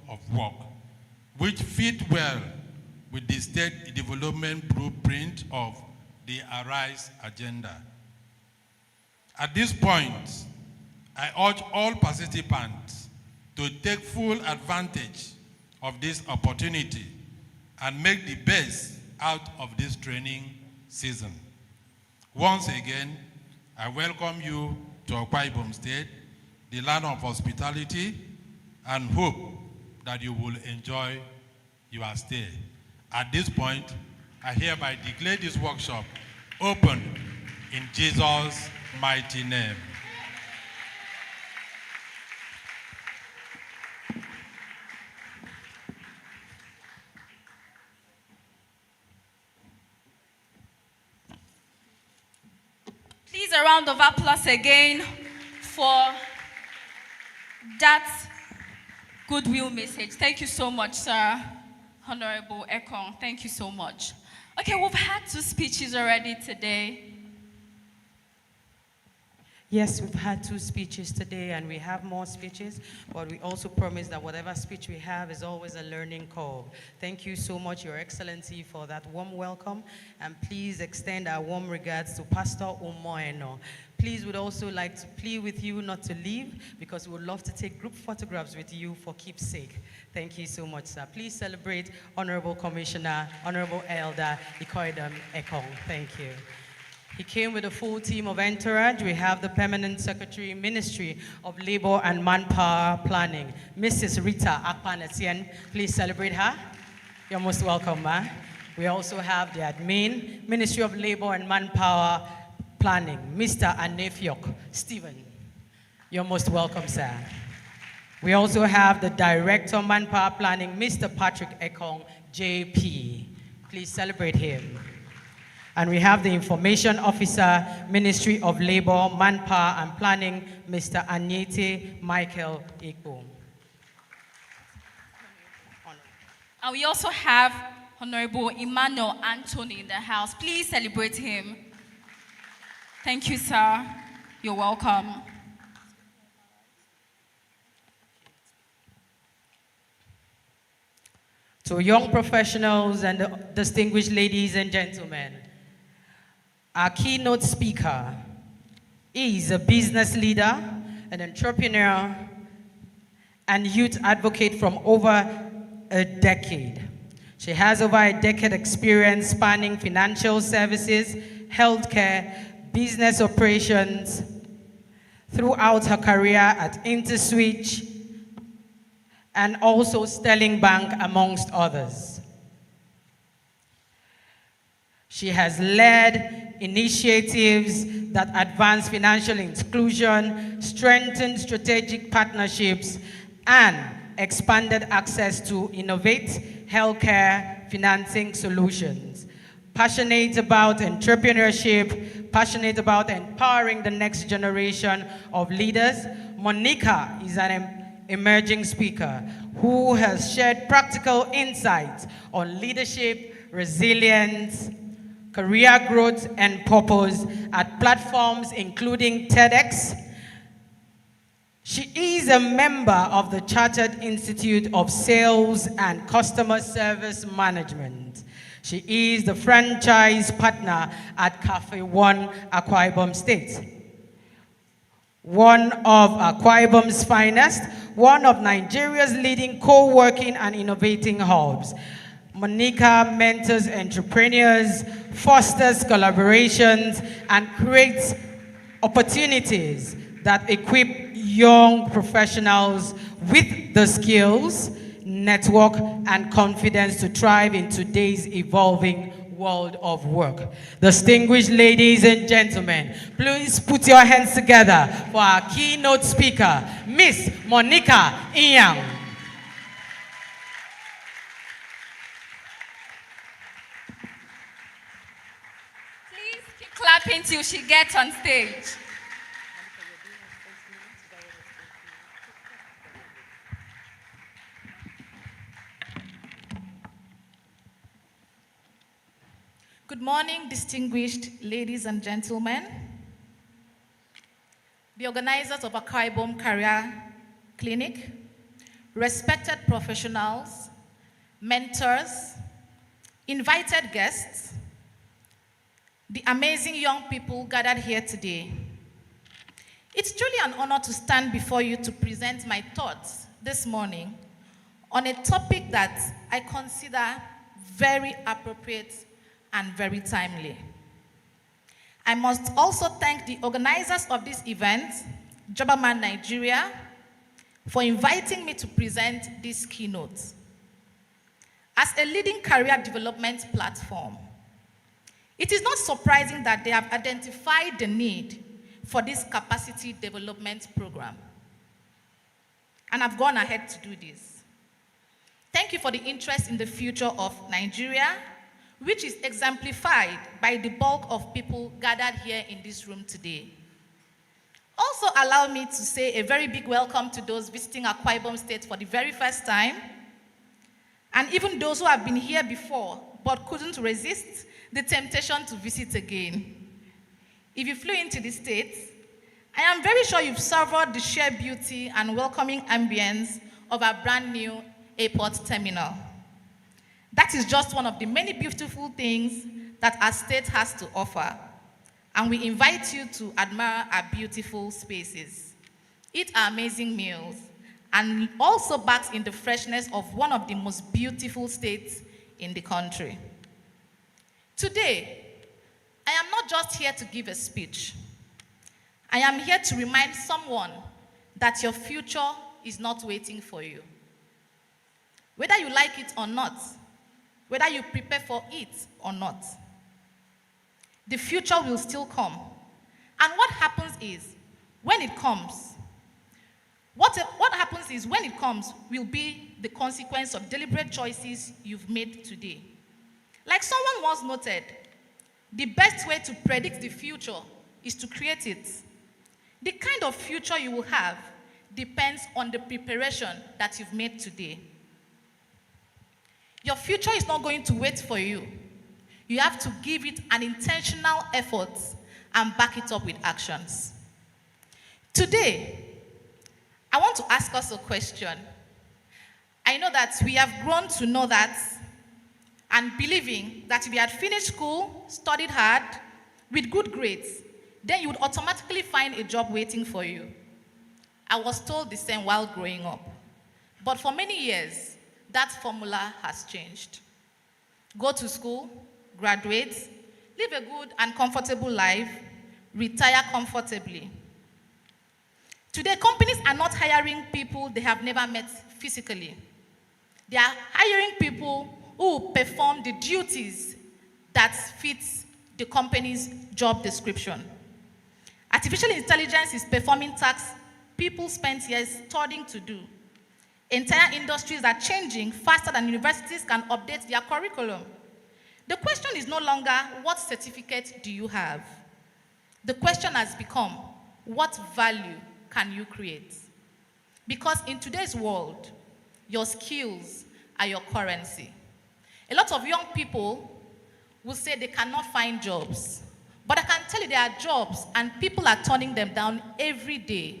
of Work, which fit well with the state development blueprint of the ARISE agenda. At this point, I urge all participants to take full advantage of this opportunity and make the best out of this training season. Once again, I welcome you to Akwa Ibom State, the land of hospitality, and hope that you will enjoy your stay. At this point, I hereby declare this workshop open in Jesus' mighty name. Please, a round of applause again for that goodwill message. Thank you so much, sir. Honorable Ekong, thank you so much. Okay, we've had 2 speeches already today. Yes, we've had 2 speeches today, and we have more speeches, but we also promise that whatever speech we have is always a learning curve. Thank you so much, Your Excellency, for that warm welcome, and please extend our warm regards to Pastor Umoeno. Please, would also like to plead with you not to leave, because we would love to take group photographs with you for keepsake. Thank you so much, sir. Please celebrate Honorable Commissioner, Honorable Elder Akwa Ibom Ekong. Thank you. He came with a full team of entourage. We have the Permanent Secretary, Ministry of Labor and Manpower Planning, Mrs. Rita Akpanetien. Please celebrate her. You're most welcome, ma. We also have the admin, Ministry of Labor and Manpower Planning, Mr. Anefiok Stephen. You're most welcome, sir. We also have the Director of Manpower Planning, Mr. Patrick Ekong, JP. Please celebrate him. And we have the Information Officer, Ministry of Labor, Manpower and Planning, Mr. Anyete Michael Ikpo. And we also have Honorable Emmanuel Anthony in the house. Please celebrate him. Thank you, sir. You're welcome. To young professionals and distinguished ladies and gentlemen, our keynote speaker is a business leader, an entrepreneur, and youth advocate from over a decade. She has over a decade experience spanning financial services, healthcare, business operations throughout her career at InterSwitch and also Sterling Bank, amongst others. She has led initiatives that advance financial inclusion, strengthen strategic partnerships, and expanded access to innovative healthcare financing solutions. Passionate about entrepreneurship, passionate about empowering the next generation of leaders, Monica is an emerging speaker who has shared practical insights on leadership, resilience, career growth, and purpose at platforms including TEDx. She is a member of the Chartered Institute of Sales and Customer Service Management. She is the franchise partner at Cafe One, Akwa Ibom State. One of Akwa Ibom's finest, one of Nigeria's leading co-working and innovating hubs. Monica mentors entrepreneurs, fosters collaborations, and creates opportunities that equip young professionals with the skills, network, and confidence to thrive in today's evolving world of work. Distinguished ladies and gentlemen, please put your hands together for our keynote speaker, Miss Monica Inyang. Please keep clapping till she gets on stage. Good morning, distinguished ladies and gentlemen, the organizers of Akwa Ibom Career Clinic, respected professionals, mentors, invited guests, the amazing young people gathered here today. It's truly an honor to stand before you to present my thoughts this morning on a topic that I consider very appropriate and very timely. I must also thank the organizers of this event, Jobberman Nigeria, for inviting me to present this keynote. As a leading career development platform, it is not surprising that they have identified the need for this capacity development program. And I've gone ahead to do this. Thank you for the interest in the future of Nigeria, which is exemplified by the bulk of people gathered here in this room today. Also allow me to say a very big welcome to those visiting Akwa Ibom State for the very first time, and even those who have been here before but couldn't resist the temptation to visit again. If you flew into the state, I am very sure you've savored the sheer beauty and welcoming ambience of our brand new airport terminal. That is just one of the many beautiful things that our state has to offer. And we invite you to admire our beautiful spaces, eat our amazing meals, and also bask in the freshness of one of the most beautiful states in the country. Today, I am not just here to give a speech. I am here to remind someone that your future is not waiting for you. Whether you like it or not, whether you prepare for it or not, the future will still come. And what happens is, when it comes, will be the consequence of deliberate choices you've made today. Like someone once noted, The best way to predict the future is to create it. The kind of future you will have depends on the preparation that you've made today. Your future is not going to wait for you. You have to give it an intentional effort and back it up with actions. Today, I want to ask us a question. I know that we have grown to know that and believing that if you had finished school, studied hard, with good grades, then you would automatically find a job waiting for you. I was told the same while growing up. But for many years, that formula has changed. Go to school, graduate, live a good and comfortable life, retire comfortably. Today, companies are not hiring people they have never met physically. They are hiring people who perform the duties that fit the company's job description. Artificial intelligence is performing tasks people spent years studying to do. Entire industries are changing faster than universities can update their curriculum. The question is no longer, what certificate do you have? The question has become, what value can you create? Because in today's world, your skills are your currency. A lot of young people will say they cannot find jobs. But I can tell you there are jobs and people are turning them down every day.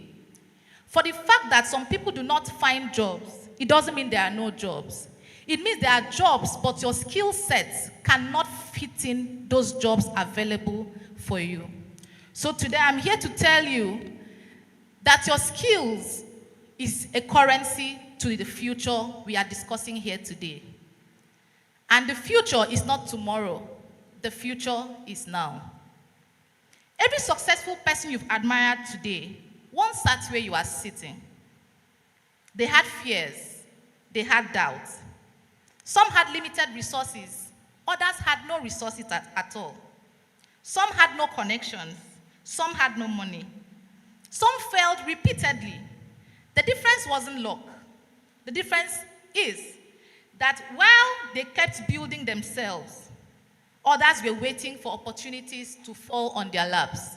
For the fact that some people do not find jobs, it doesn't mean there are no jobs. It means there are jobs, but your skill sets cannot fit in those jobs available for you. So today I'm here to tell you that your skills is a currency to the future we are discussing here today. And the future is not tomorrow. The future is now. Every successful person you've admired today once sat where you are sitting. They had fears. They had doubts. Some had limited resources. Others had no resources at all. Some had no connections. Some had no money. Some failed repeatedly. The difference wasn't luck. The difference is that while they kept building themselves, others were waiting for opportunities to fall on their laps.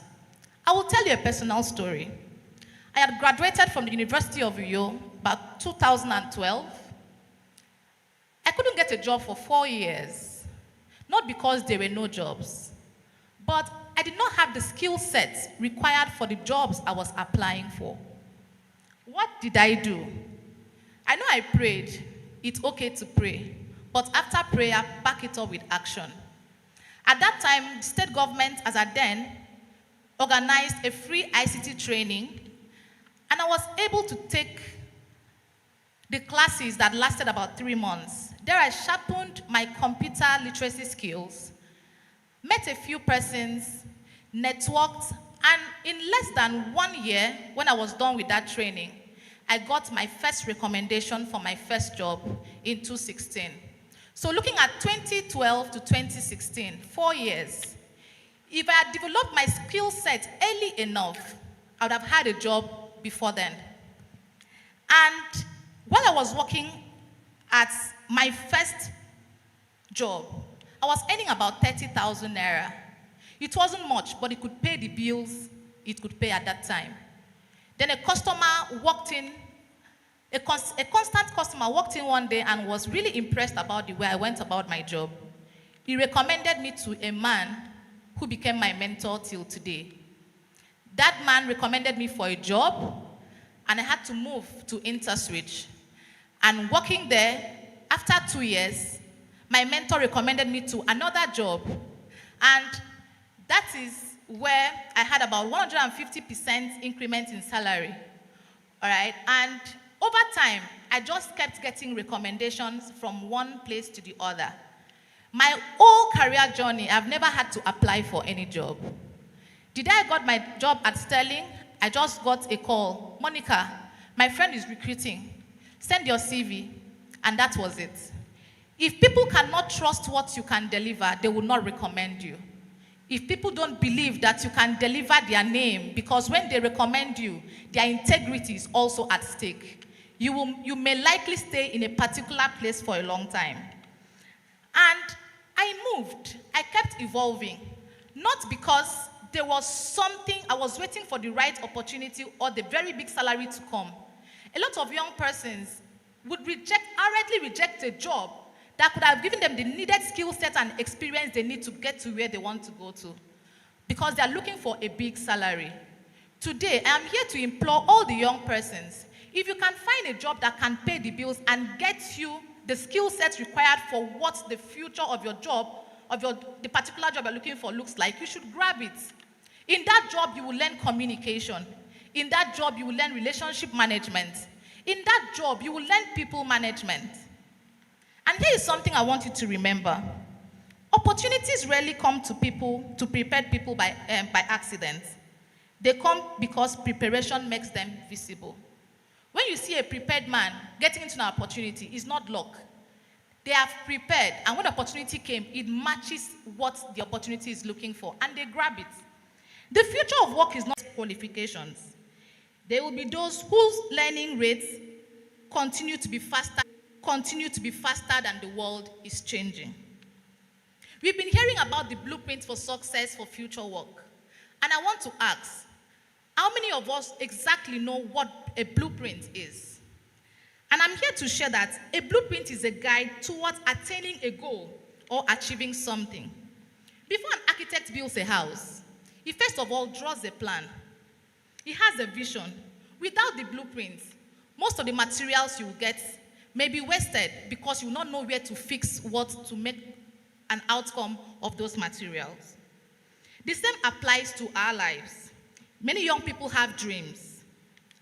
I will tell you a personal story. I had graduated from the University of Uyo about 2012. I couldn't get a job for 4 years, not because there were no jobs, but I did not have the skill sets required for the jobs I was applying for. What did I do? I know I prayed. It's okay to pray, but after prayer, back it up with action. At that time, the state government, as at then, organized a free ICT training, and I was able to take the classes that lasted about 3 months. There I sharpened my computer literacy skills, met a few persons, networked, and in less than 1 year, when I was done with that training, I got my first recommendation for my first job in 2016. So looking at 2012 to 2016, 4 years, if I had developed my skill set early enough, I would have had a job before then. And while I was working at my first job, I was earning about 30,000 naira. It wasn't much, but it could pay the bills it could pay at that time. Then a customer walked in, a constant customer walked in one day and was really impressed about the way I went about my job. He recommended me to a man who became my mentor till today. That man recommended me for a job, and I had to move to InterSwitch. And working there, after 2 years, my mentor recommended me to another job. And that is where I had about 150% increment in salary. All right, and over time, I just kept getting recommendations from one place to the other. My whole career journey, I've never had to apply for any job. The day I got my job at Sterling, I just got a call. Monica, my friend is recruiting. Send your CV. And that was it. If people cannot trust what you can deliver, they will not recommend you. If people don't believe that you can deliver their name, because when they recommend you, their integrity is also at stake, you may likely stay in a particular place for a long time. And I moved. I kept evolving. not because there was something, I was waiting for the right opportunity or the very big salary to come. A lot of young persons would outrightly reject a job that could have given them the needed skill set and experience they need to get to where they want to go to, because they are looking for a big salary. Today, I am here to implore all the young persons, if you can find a job that can pay the bills and get you the skill sets required for what the future of your job, the particular job you're looking for looks like, you should grab it. In that job, you will learn communication. In that job, you will learn relationship management. In that job, you will learn people management. And here is something I want you to remember. Opportunities rarely come to people, to prepared people by accident. They come because preparation makes them visible. When you see a prepared man getting into an opportunity, it's not luck. They have prepared, and when the opportunity came, it matches what the opportunity is looking for, and they grab it. The future of work is not qualifications. There will be those whose learning rates continue to be faster than the world is changing. We've been hearing about the blueprint for success for future work, and I want to ask, how many of us exactly know what a blueprint is? And I'm here to share that a blueprint is a guide towards attaining a goal or achieving something. Before an architect builds a house, he first of all draws a plan. He has a vision. Without the blueprint, most of the materials you will get may be wasted because you will not know where to fix what to make an outcome of those materials. The same applies to our lives. Many young people have dreams.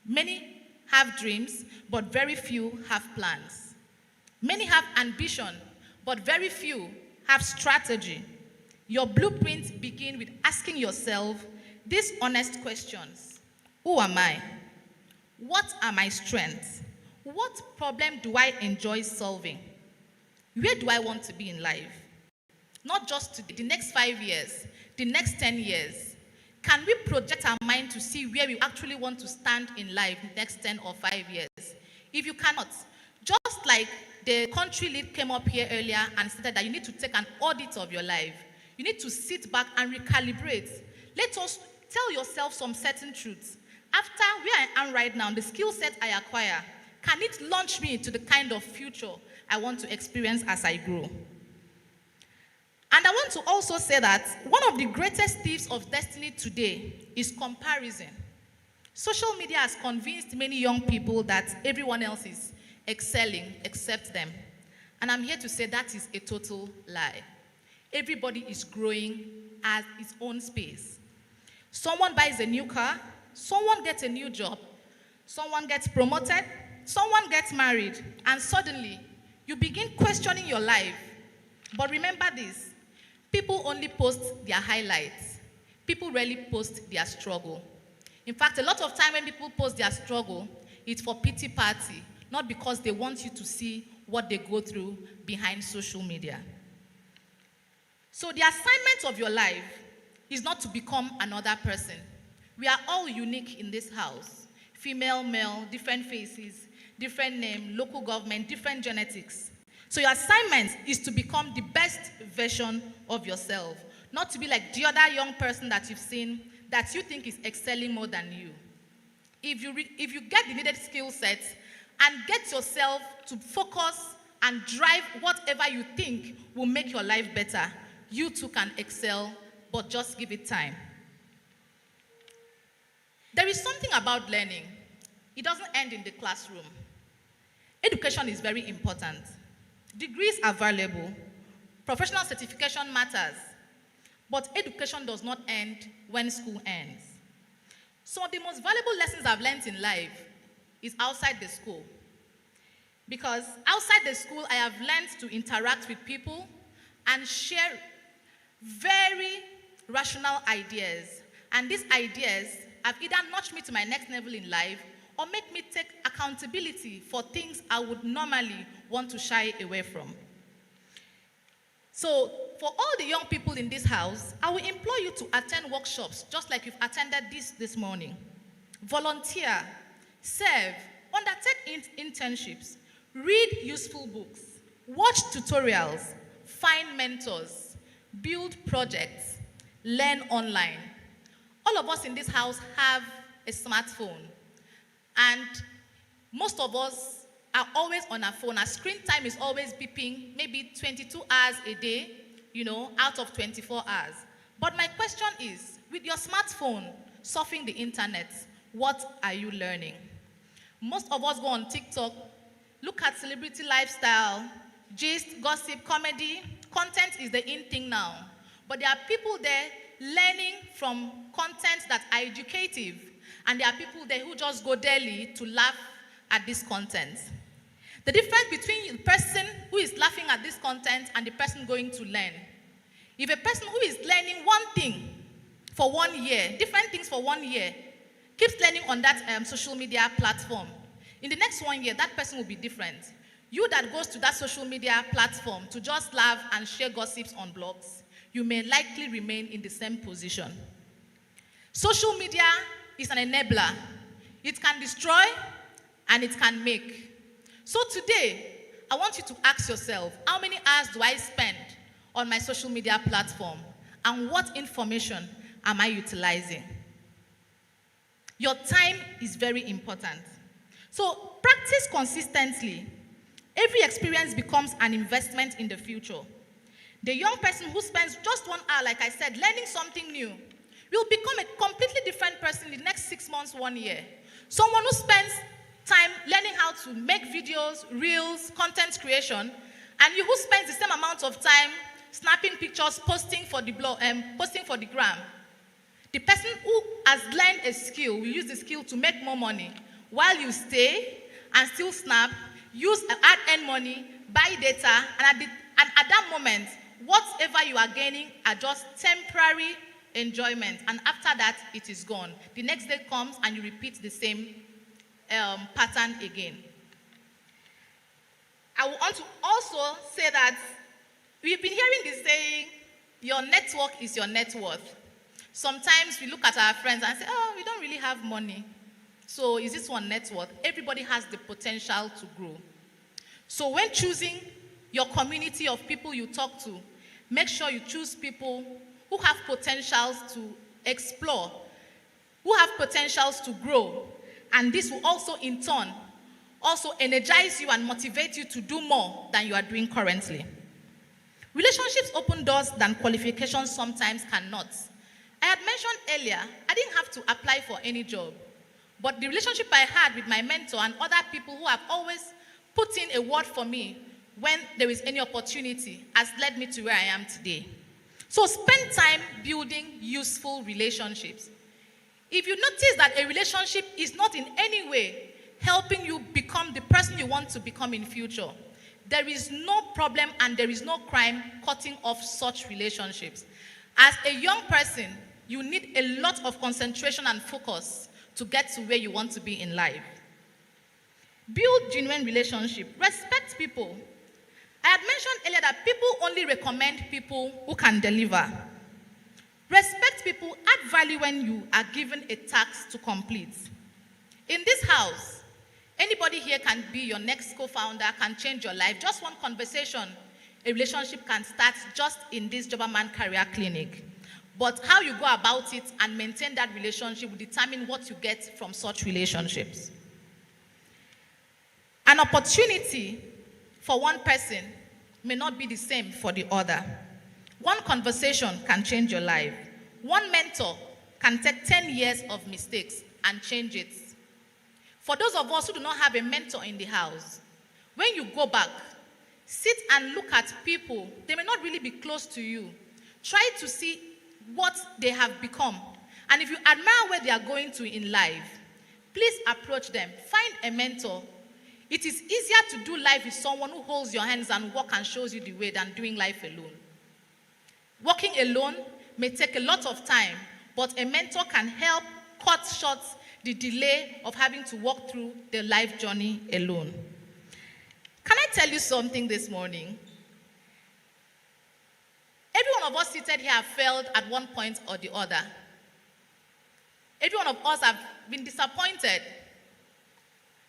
Many have dreams, but very few have plans. Many have ambition, but very few have strategy. Your blueprints begin with asking yourself these honest questions. Who am I? What are my strengths? What problem do I enjoy solving? Where do I want to be in life? Not just today, the next 5 years, the next 10 years. Can we project our mind to see where we actually want to stand in life in the next 10 or 5 years? If you cannot, just like the country lead came up here earlier and said that you need to take an audit of your life. You need to sit back and recalibrate. Let us tell yourself some certain truths. After where I am right now, the skill set I acquire, can it launch me into the kind of future I want to experience as I grow? And I want to also say that one of the greatest thieves of destiny today is comparison. Social media has convinced many young people that everyone else is excelling except them. And I'm here to say that is a total lie. Everybody is growing at its own space. Someone buys a new car, someone gets a new job, someone gets promoted, someone gets married, and suddenly you begin questioning your life. But remember this, people only post their highlights. People rarely post their struggle. In fact, a lot of time when people post their struggle, it's for pity party, not because they want you to see what they go through behind social media. So the assignment of your life is not to become another person. We are all unique in this house. Female, male, different faces, different name, local government, different genetics. So your assignment is to become the best version of yourself, not to be like the other young person that you've seen that you think is excelling more than you. If you get the needed skill sets and get yourself to focus and drive whatever you think will make your life better, you too can excel, but just give it time. There is something about learning. It doesn't end in the classroom. Education is very important. Degrees are valuable. Professional certification matters. But education does not end when school ends. Some of the most valuable lessons I've learned in life is outside the school. Because outside the school, I have learned to interact with people and share very rational ideas. And these ideas have either notched me to my next level in life or make me take accountability for things I would normally want to shy away from. So, for all the young people in this house, I will implore you to attend workshops, just like you've attended this morning. Volunteer, serve, undertake internships, read useful books, watch tutorials, find mentors, build projects, learn online. All of us in this house have a smartphone, and most of us are always on our phone. Our screen time is always beeping, maybe 22 hours a day, out of 24 hours. But my question is, with your smartphone, surfing the internet, what are you learning? Most of us go on TikTok, look at celebrity lifestyle, gist, gossip, comedy. Content is the in thing now. But there are people there learning from content that are educative, and there are people there who just go daily to laugh at this content. The difference between the person who is laughing at this content and the person going to learn. If a person who is learning one thing for 1 year, different things for 1 year, keeps learning on that social media platform, in the next 1 year, that person will be different. You that goes to that social media platform to just laugh and share gossips on blogs, you may likely remain in the same position. Social media is an enabler. It can destroy and it can make. So today, I want you to ask yourself, how many hours do I spend on my social media platform, and what information am I utilizing? Your time is very important. So practice consistently. Every experience becomes an investment in the future. The young person who spends just 1 hour, like I said, learning something new, will become a completely different person in the next 6 months, 1 year. Someone who spends time learning how to make videos, reels, content creation, and you who spends the same amount of time snapping pictures, posting for the blog, posting for the gram. The person who has learned a skill will use the skill to make more money while you stay and still snap, earn money, buy data, and at that moment, whatever you are gaining are just temporary enjoyment, and after that, it is gone. The next day comes and you repeat the same pattern again. I want to also say that we've been hearing this saying, your network is your net worth. Sometimes we look at our friends and say, oh, we don't really have money. So is this one net worth? Everybody has the potential to grow. So when choosing your community of people you talk to, make sure you choose people who have potentials to explore, who have potentials to grow. And this will also, in turn, also energize you and motivate you to do more than you are doing currently. Relationships open doors that qualifications sometimes cannot. I had mentioned earlier, I didn't have to apply for any job, but the relationship I had with my mentor and other people who have always put in a word for me when there is any opportunity has led me to where I am today. So spend time building useful relationships. If you notice that a relationship is not in any way helping you become the person you want to become in future, there is no problem and there is no crime cutting off such relationships. As a young person, you need a lot of concentration and focus to get to where you want to be in life. Build genuine relationship. Respect people. I had mentioned earlier that people only recommend people who can deliver. Respect people, add value when you are given a task to complete. In this house, anybody here can be your next co-founder, can change your life. Just one conversation, a relationship can start just in this Jobberman Career Clinic. But how you go about it and maintain that relationship will determine what you get from such relationships. An opportunity for one person may not be the same for the other. One conversation can change your life. One mentor can take 10 years of mistakes and change it. For those of us who do not have a mentor in the house, when you go back, sit and look at people. They may not really be close to you. Try to see what they have become. And if you admire where they are going to in life, please approach them. Find a mentor. It is easier to do life with someone who holds your hands and walks and shows you the way than doing life alone. Walking alone may take a lot of time, but a mentor can help cut short the delay of having to walk through the life journey alone. Can I tell you something this morning? Every one of us seated here have failed at one point or the other. Every one of us have been disappointed.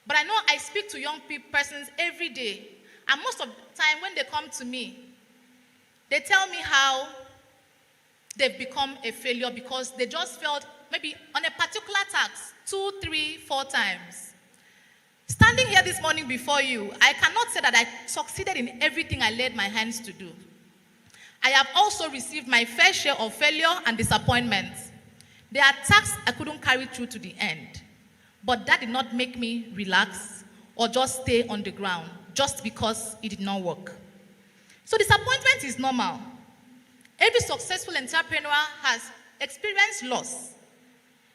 But I know I speak to young persons every day, and most of the time when they come to me, they tell me how they've become a failure because they just failed maybe on a particular task 2, 3, 4 times. Standing here this morning before you, I cannot say that I succeeded in everything I laid my hands to do. I have also received my fair share of failure and disappointment. There are tasks I couldn't carry through to the end, but that did not make me relax or just stay on the ground just because it did not work. So disappointment is normal. Every successful entrepreneur has experienced loss.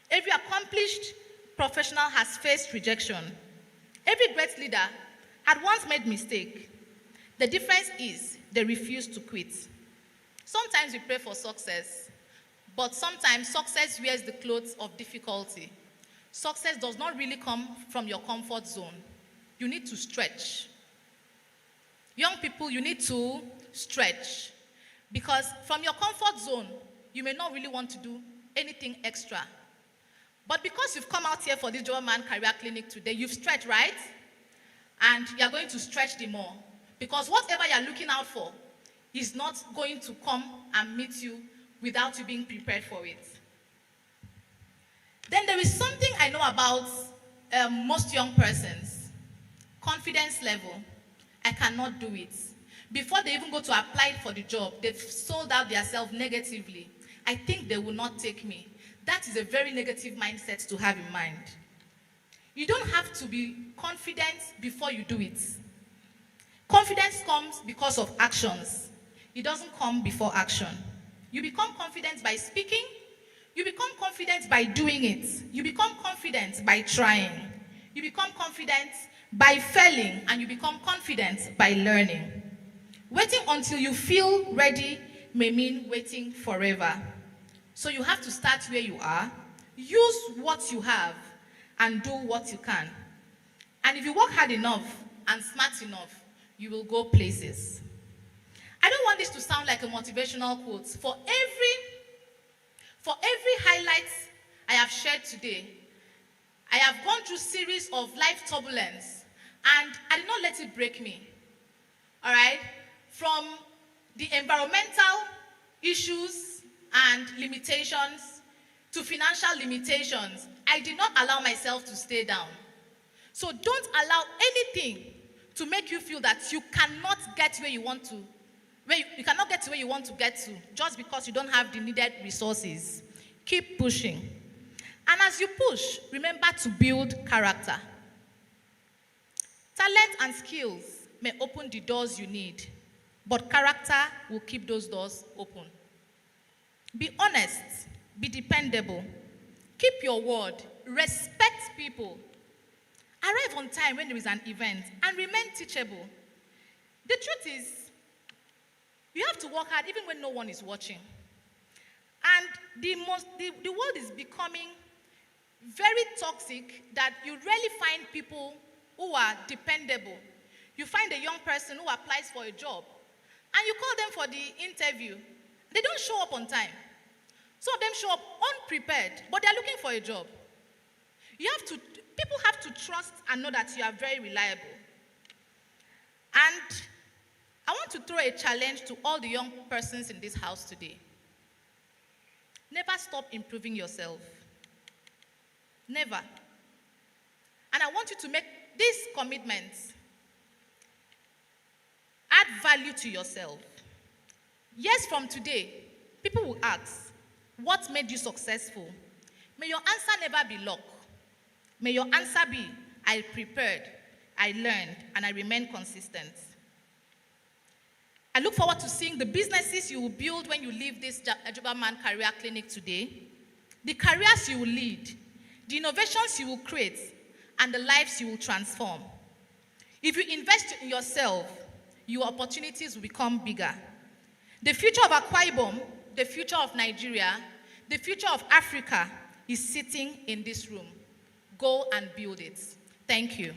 Every accomplished professional has faced rejection. Every great leader had once made mistake. The difference is they refuse to quit. Sometimes we pray for success, but sometimes success wears the clothes of difficulty. Success does not really come from your comfort zone. You need to stretch. Young people, you need to stretch, because from your comfort zone, you may not really want to do anything extra. But because you've come out here for this Jobberman Career Clinic today, you've stretched, right? And you're going to stretch the more. Because whatever you're looking out for is not going to come and meet you without you being prepared for it. Then there is something I know about most young persons. Confidence level. I cannot do it. Before they even go to apply for the job, they've sold out themselves negatively. I think they will not take me. That is a very negative mindset to have in mind. You don't have to be confident before you do it. Confidence comes because of actions. It doesn't come before action. You become confident by speaking. You become confident by doing it. You become confident by trying. You become confident by failing, and you become confident by learning. Waiting until you feel ready may mean waiting forever. So you have to start where you are, use what you have, and do what you can. And if you work hard enough and smart enough, you will go places. I don't want this to sound like a motivational quote. For every highlight I have shared today, I have gone through a series of life turbulence, and I did not let it break me. All right? From the environmental issues and limitations to financial limitations, I did not allow myself to stay down. So don't allow anything to make you feel that you cannot get where you want to, you cannot get to where you want to get to just because you don't have the needed resources. Keep pushing. And as you push, remember to build character. Talent and skills may open the doors you need, but character will keep those doors open. Be honest, be dependable, keep your word, respect people, arrive on time when there is an event, and remain teachable. The truth is, you have to work hard even when no one is watching. And the world is becoming very toxic that you rarely find people who are dependable. You find a young person who applies for a job, and you call them for the interview. They don't show up on time. Some of them show up unprepared, but they're looking for a job. People have to trust and know that you are very reliable. And I want to throw a challenge to all the young persons in this house today. Never stop improving yourself. Never. And I want you to make these commitments. Add value to yourself. Years from today, people will ask, what made you successful? May your answer never be luck. May your answer be, I prepared, I learned, and I remain consistent. I look forward to seeing the businesses you will build when you leave this Jobberman Career Clinic today, the careers you will lead, the innovations you will create, and the lives you will transform. If you invest in yourself, your opportunities will become bigger. The future of Akwa Ibom, the future of Nigeria, the future of Africa is sitting in this room. Go and build it. Thank you.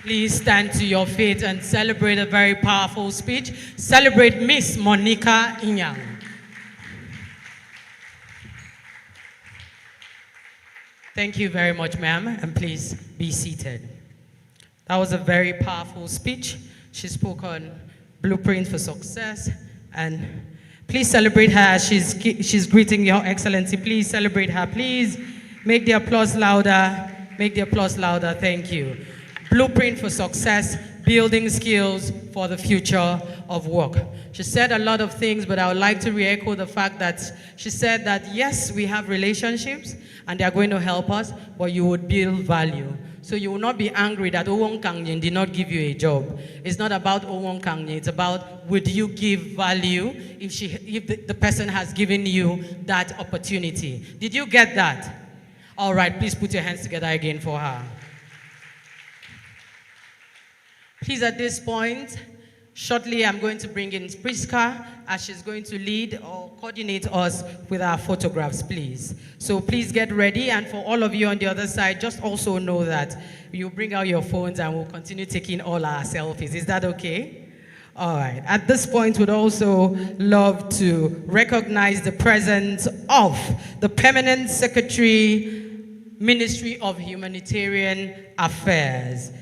Please stand to your feet and celebrate a very powerful speech. Celebrate Miss Monica Inyang. Thank you very much, ma'am, and please be seated. That was a very powerful speech. She spoke on Blueprint for Success. And please celebrate her. She's greeting Your Excellency. Please celebrate her. Please make the applause louder. Make the applause louder. Thank you. Blueprint for Success, building skills for the future of work. She said a lot of things, but I would like to re-echo the fact that she said that yes, we have relationships and they are going to help us, but you would build value. So you will not be angry that Owon Kanyin did not give you a job. It's not about Owon Kanyin, it's about would you give value if the person has given you that opportunity. Did you get that? All right, please put your hands together again for her. Please, at this point, shortly I'm going to bring in Priska as she's going to lead or coordinate us with our photographs, please. So please get ready, and for all of you on the other side, just also know that you bring out your phones and we'll continue taking all our selfies. Is that okay? All right. At this point, we'd also love to recognize the presence of the Permanent Secretary, Ministry of Humanitarian Affairs,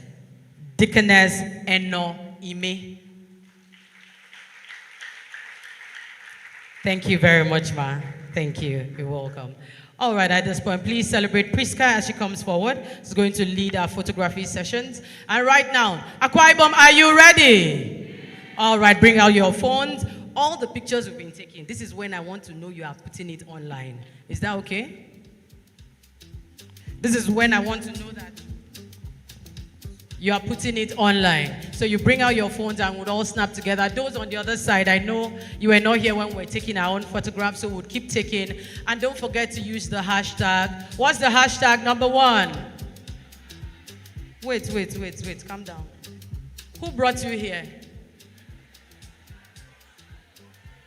Deaconess Eno Ime. Thank you very much, Ma. Thank you. You're welcome. All right, at this point, please celebrate Priska as she comes forward. She's going to lead our photography sessions. And right now, Akwa Ibom, are you ready? All right, bring out your phones. All the pictures we've been taking, this is when I want to know you are putting it online. Is that okay? This is when I want to know that you are putting it online. So you bring out your phones and we'll all snap together. Those on the other side, I know you were not here when we were taking our own photographs, so we'll keep taking. And don't forget to use the hashtag. What's the hashtag number 1? Wait, calm down. Who brought you here?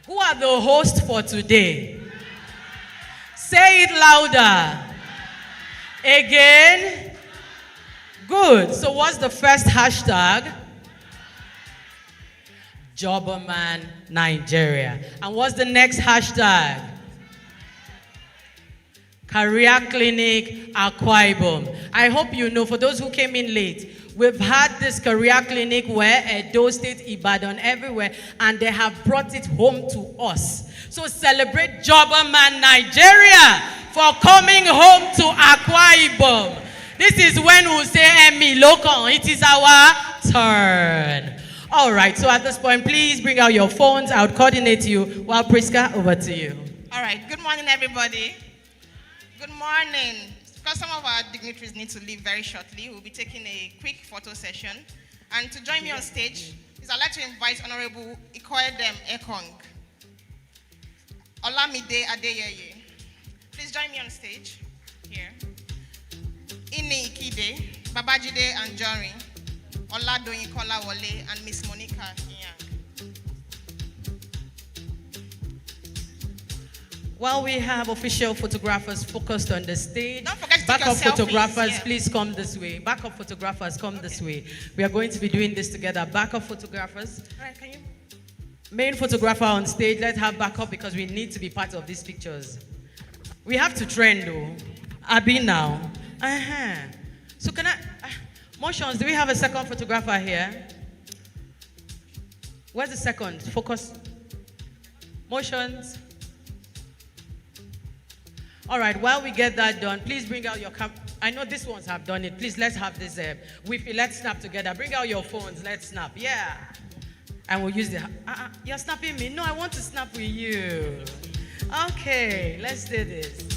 Who are the hosts for today? Say it louder. Again. Good. So what's the first hashtag? Jobberman Nigeria. And what's the next hashtag? Career Clinic Akwa Ibom. I hope you know, for those who came in late, we've had this career clinic where Edo State, Ibadan, everywhere, and they have brought it home to us. So celebrate Jobberman Nigeria for coming home to Akwa Ibom. This is when we'll say, Emi, local, it is our turn. All right, so at this point, please bring out your phones. I would coordinate you. Well, Priska, over to you. All right, good morning, everybody. Good morning. Because some of our dignitaries need to leave very shortly, we'll be taking a quick photo session. And to join me on stage, I'd like to invite Honorable Ikoedem Ekong, Olamide Adeyeye. Please join me on stage here. Ini Ikide, Babajide Anjori, Oladoyin Kolawole, and Miss Monica Inyang. While we have official photographers focused on the stage, don't forget to backup take your photographers, selfies, please come this way. Backup photographers, come this way. We are going to be doing this together. Backup photographers. All right, can you? Main photographer on stage, let's have backup because we need to be part of these pictures. We have to trend though. Abi now. So can I, motions, do we have a second photographer here? Where's the second? Focus. Motions. All right, while we get that done, please bring out your I know these ones have done it. Please, let's have this Wi-Fi. Let's snap together. Bring out your phones. Let's snap. Yeah. And we'll use the, you're snapping me. No, I want to snap with you. Okay, let's do this.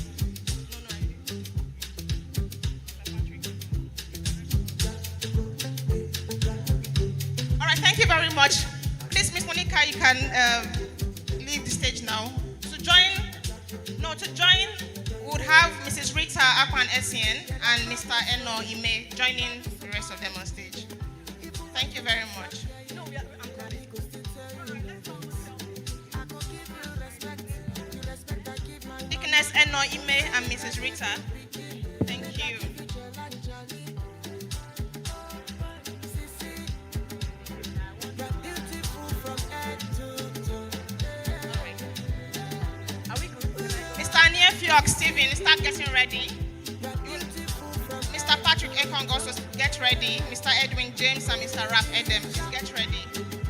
All right, thank you very much. Please, Miss Monica, you can leave the stage now. To join, we would have Mrs. Rita Akwan Essien and Mr. Eno Ime joining the rest of them on stage. Thank you very much. Deaconess Eno Ime and Mrs. Rita. Thank you. Mr. Steven, start getting ready. Mr. Patrick Ekong also get ready. Mr. Edwin James and Mr. Rap Edem, please get ready.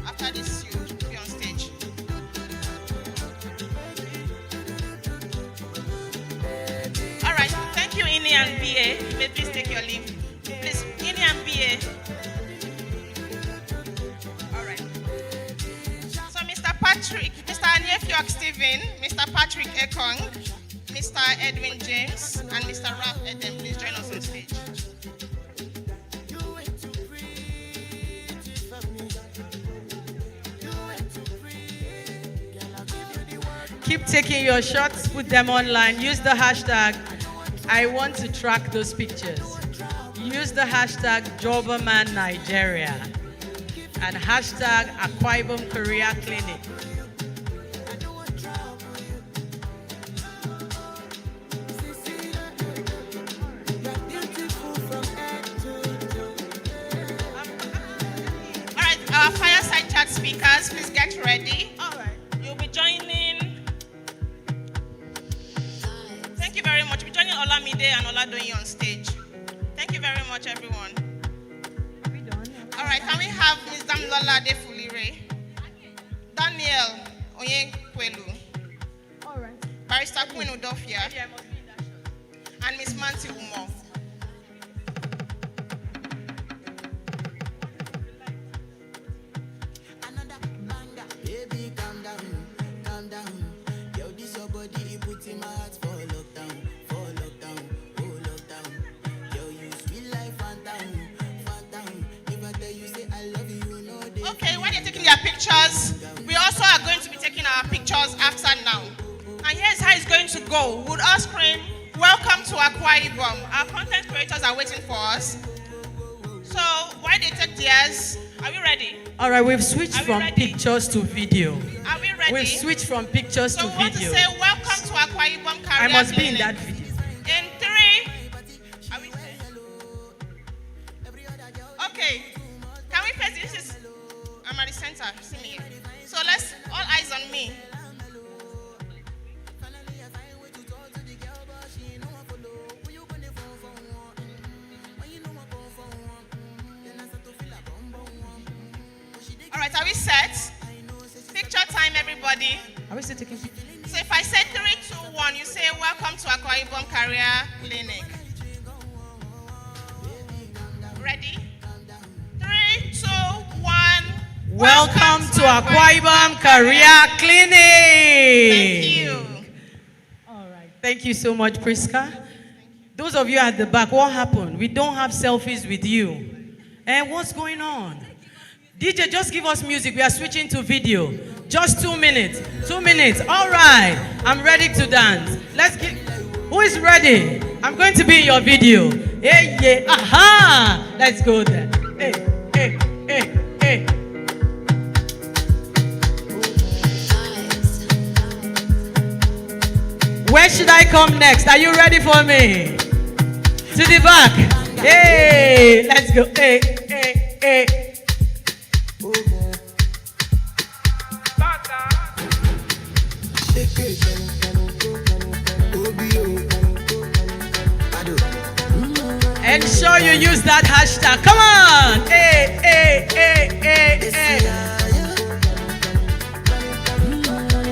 After this, you take your leave. Please, Ini and BA. All right. So Mr. Aniefiok Stephen, Mr. Patrick Ekong, Mr. Edwin James, and Mr. Ralph Eden, please join us on stage. Keep taking your shots, put them online. Use the hashtag, I want to track those pictures. Use the hashtag Jobberman Nigeria and hashtag Akwa Ibom Career Clinic. All right, our fireside chat speakers, please get ready. All right. You'll be joining. Thank you very much. We'll be joining Olamide and Oladoyin on stage. Thank you very much, everyone. Are we done? All right, can we have Ms. Damlola Defulire, Daniel Oyenkwelu, All right. Barrister Queen Udofia, and Ms. Manti Umo. Baby, calm down, calm down. Yo, this your body, it puts in my heart for lockdown, oh lockdown. Yo, you sweet life, phantom, phantom. If I tell you say I love you, you know they. Okay, when they're taking their pictures, we also are going to be taking our pictures after now. And here's how it's going to go. We'll all scream, welcome to Akwa Ibom. Our content creators are waiting for us. So, while they take theirs, are we ready? All right, we've switched from pictures to video. Are we ready? We've switched from pictures to So we want to video. say welcome to Akwa Ibom Career I must be Clinic. in that video. In 3. Are we saying? Okay. Can we face this? I'm at the center. See me. So let's all eyes on me. All right, are we set? Picture time, everybody. Are we still taking pictures? So if I say 3, 2, 1, you say welcome to Akwa Ibom Career Clinic. Ready? 3, 2, 1. Welcome to Akwa Ibom Career Clinic. Thank you. All right. Thank you so much, Priska. Those of you at the back, what happened? We don't have selfies with you. And what's going on? DJ, just give us music. We are switching to video. Just 2 minutes. 2 minutes. All right. I'm ready to dance. Let's get. Who is ready? I'm going to be in your video. Hey, yeah. Aha. Let's go there. Hey, hey, hey, hey. Where should I come next? Are you ready for me? To the back. Hey, let's go. Hey, hey, hey. Ensure you use that hashtag. Come on. Hey, hey, hey, hey, hey.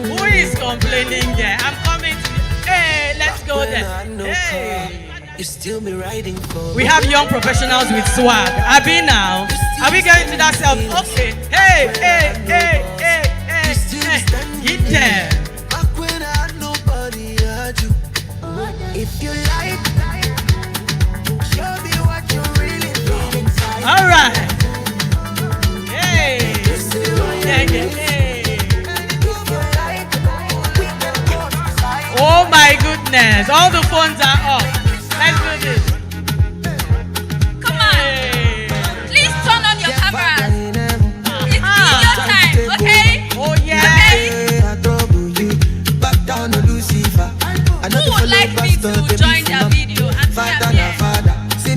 Who is complaining there? I'm coming to you. Hey, let's go there. Hey. You still be riding for. We have young professionals with swag. Abi now. Are we going to that self? Okay. Hey, hey, hey, hey, hey, hey. Get there. Back when I had nobody had you. If you like, show me what you really feel inside. All right. Hey. Yeah, yeah, hey. Oh my goodness. All the phones are off. Let's do this. Come on. Please turn on your cameras. It's your time, okay? Oh yeah. Okay? Who would like me to join their video and see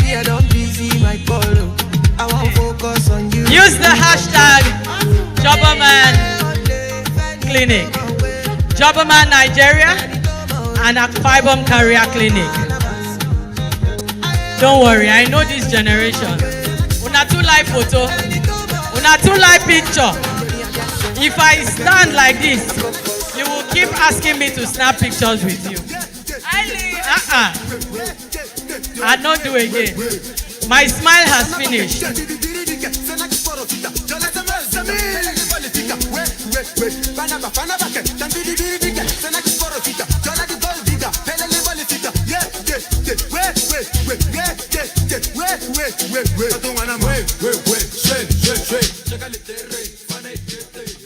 Use the hashtag Jobberman Clinic, Jobberman Nigeria, and Akwa Ibom Career Clinic. Don't worry, I know this generation. Una too like photo, una too like picture. If I stand like this, you will keep asking me to snap pictures with you. I'll not do again. My smile has finished.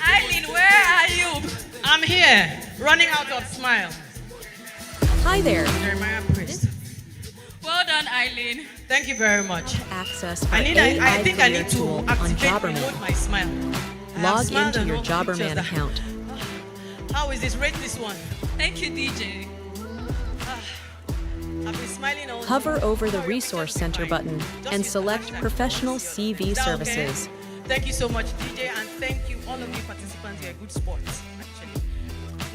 Eileen, where are you? I'm here, running out of smiles. Hi there. Jeremiah Priest. Well done, Eileen. Thank you very much. Access our I think I need to tool on activate Jobberman. promote my smile. Log into your Jobberman account. How is this? Rate this one. Thank you, DJ. I've been smiling all Hover over the Resource Center button and select Professional CV Services. Okay? Thank you so much, DJ, and thank you, all of you participants. You're good sports, actually.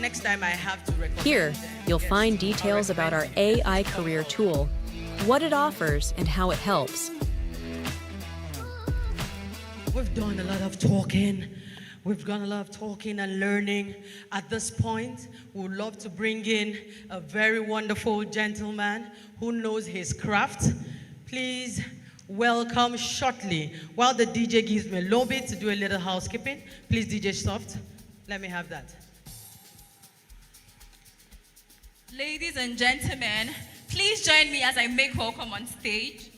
Next time I have to record. Here, you'll find details about our AI career tool, what it offers, and how it helps. We've done a lot of talking. We've done a lot of talking and learning. At this point, we would love to bring in a very wonderful gentleman who knows his craft. Please welcome shortly, while the DJ gives me a little bit to do a little housekeeping. Please, DJ Soft, let me have that. Ladies and gentlemen, please join me as I make welcome on stage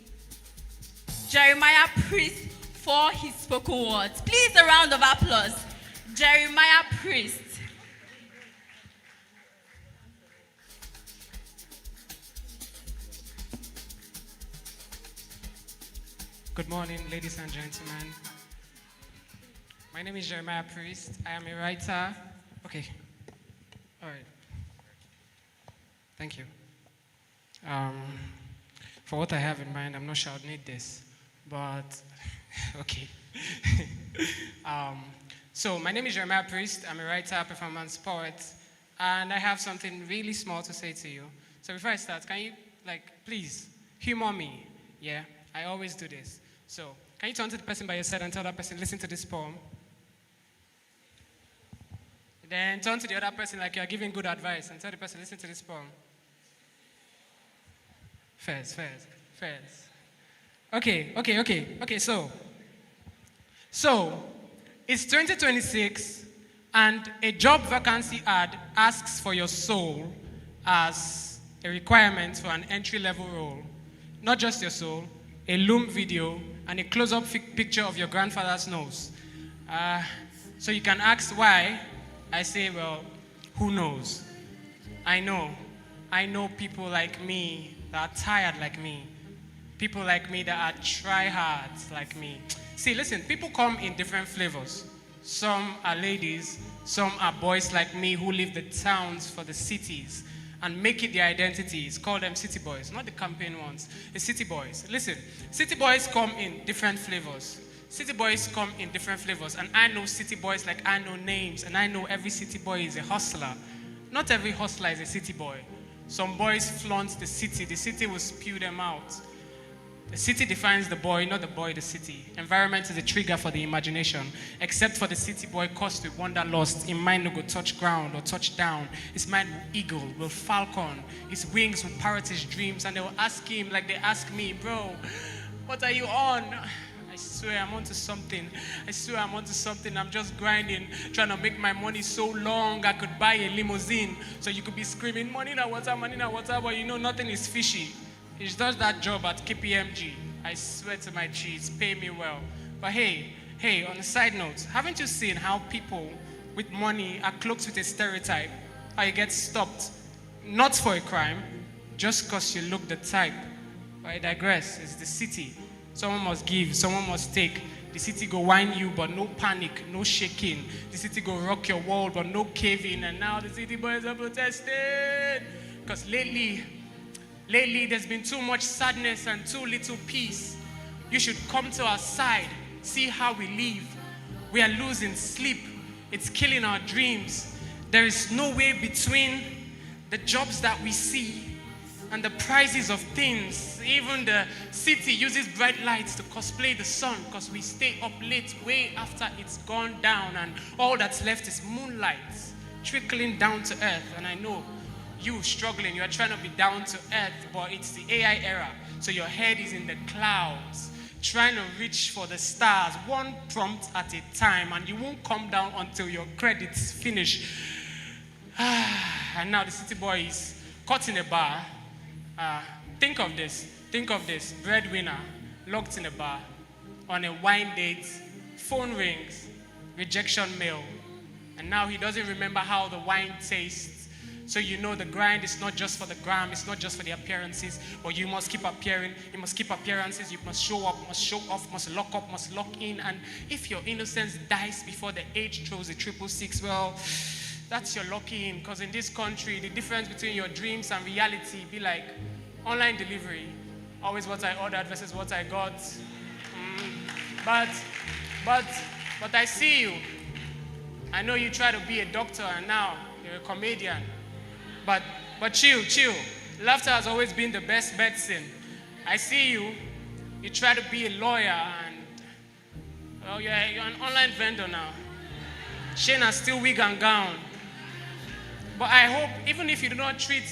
Jeremiah Priest for his spoken words. Please, a round of applause. Jeremiah Priest. Good morning, ladies and gentlemen. My name is Jeremiah Priest. I am a writer. Okay. All right. Thank you. For what I have in mind, I'm not sure I'd need this, but okay. So my name is Jeremiah Priest. I'm a writer, performance poet, and I have something really small to say to you. So before I start, can you, please, humor me? Yeah, I always do this. So can you turn to the person by your side and tell that person, listen to this poem? Then turn to the other person like you're giving good advice and tell the person, listen to this poem. Fairs. Okay, so it's 2026 and a job vacancy ad asks for your soul as a requirement for an entry-level role. Not just your soul, a loom video, and a close-up picture of your grandfather's nose. So you can ask why. I say, well, who knows? I know people like me that are tired like me. People like me that are try-hards like me. See, listen, people come in different flavors. Some are ladies, some are boys like me who leave the towns for the cities and make it their identities. Call them city boys, not the campaign ones. The city boys. Listen, city boys come in different flavors. City boys come in different flavors, and I know city boys like I know names, and I know every city boy is a hustler. Not every hustler is a city boy. Some boys flaunt the city will spew them out. The city defines the boy, not the boy the city. Environment is a trigger for the imagination. Except for the city boy cursed with wanderlust, in mind no go touch ground or touch down. His mind will eagle, will falcon, his wings will parrot his dreams, and they will ask him like they ask me, bro, what are you on? I swear I'm onto something. I'm just grinding, trying to make my money so long I could buy a limousine. So you could be screaming, money na water, but you know nothing is fishy. It's just that job at KPMG. I swear to my cheese, pay me well. But hey, on a side note, haven't you seen how people with money are cloaked with a stereotype? How you get stopped, not for a crime, just because you look the type. But I digress, it's the city. Someone must give, someone must take. The city go whine you, but no panic, no shaking. The city go rock your world, but no caving. And now the city boys are protesting. Because lately, there's been too much sadness and too little peace. You should come to our side, see how we live. We are losing sleep. It's killing our dreams. There is no way between the jobs that we see and the prices of things. Even the city uses bright lights to cosplay the sun because we stay up late way after it's gone down, and all that's left is moonlight trickling down to earth. And I know you struggling, you are trying to be down to earth, but it's the AI era. So your head is in the clouds, trying to reach for the stars, one prompt at a time, and you won't come down until your credits finish. And now the city boy is caught in a bar. Think of this, breadwinner, locked in a bar, on a wine date, phone rings, rejection mail, and now he doesn't remember how the wine tastes. So you know the grind is not just for the gram, it's not just for the appearances, but you must keep appearing, you must keep appearances, you must show up, must show off, must lock up, must lock in, and if your innocence dies before the age throws a 666, well, that's your lucky in, because in this country, the difference between your dreams and reality be like online delivery, always what I ordered versus what I got. But I see you. I know you try to be a doctor and now you're a comedian. But chill. Laughter has always been the best medicine. I see you. You try to be a lawyer and you're an online vendor now. Shayna still wig and gown. But I hope, even if you do not treat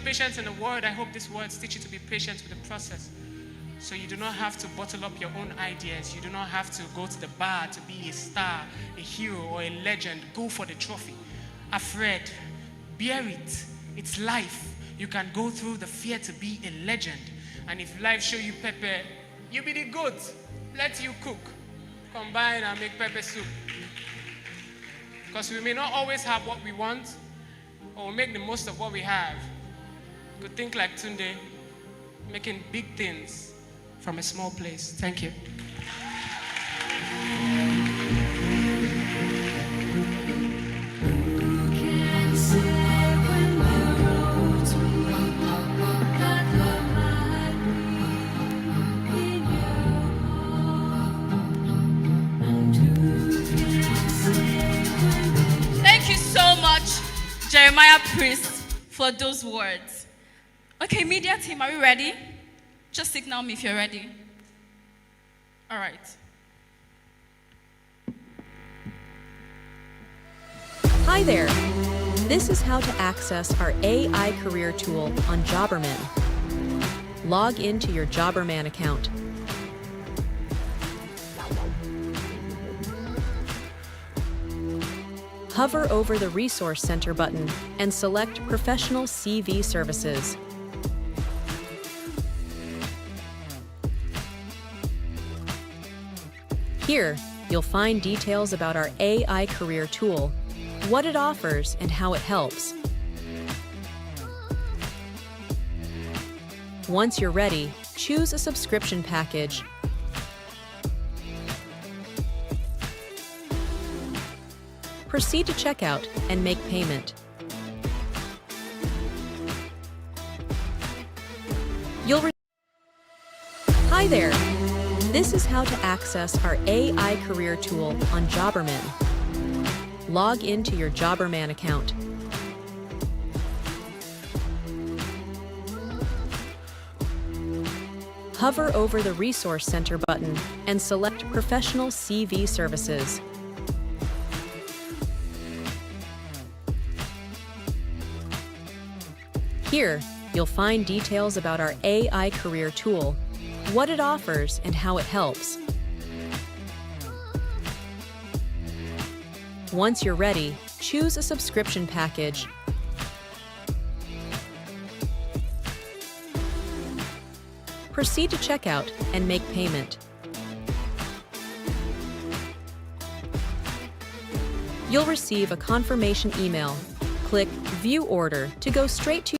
patients in the word, I hope these words teach you to be patient with the process. So you do not have to bottle up your own ideas. You do not have to go to the bar to be a star, a hero, or a legend. Go for the trophy. Afraid, bear it. It's life. You can go through the fear to be a legend. And if life show you pepper, you be the goat. Let you cook. Combine and make pepper soup. Because we may not always have what we want, or we'll make the most of what we have. You could think like Tunde, making big things from a small place. Thank you. Thank you so much, Jeremiah Priest, for those words. Okay, media team, are we ready? Just signal me if you're ready. All right. Hi there. This is how to access our AI career tool on Jobberman. Log into your Jobberman account. Hover over the Resource Center button and select Professional CV Services. Here, you'll find details about our AI career tool, what it offers, and how it helps. Once you're ready, choose a subscription package. Proceed to checkout and make payment. Hi there. This is how to access our AI career tool on Jobberman. Log into your Jobberman account. Hover over the Resource Center button and select Professional CV Services. Here, you'll find details about our AI career tool, what it offers, and how it helps. Once you're ready, choose a subscription package. Proceed to checkout and make payment. You'll receive a confirmation email. Click View Order to go straight to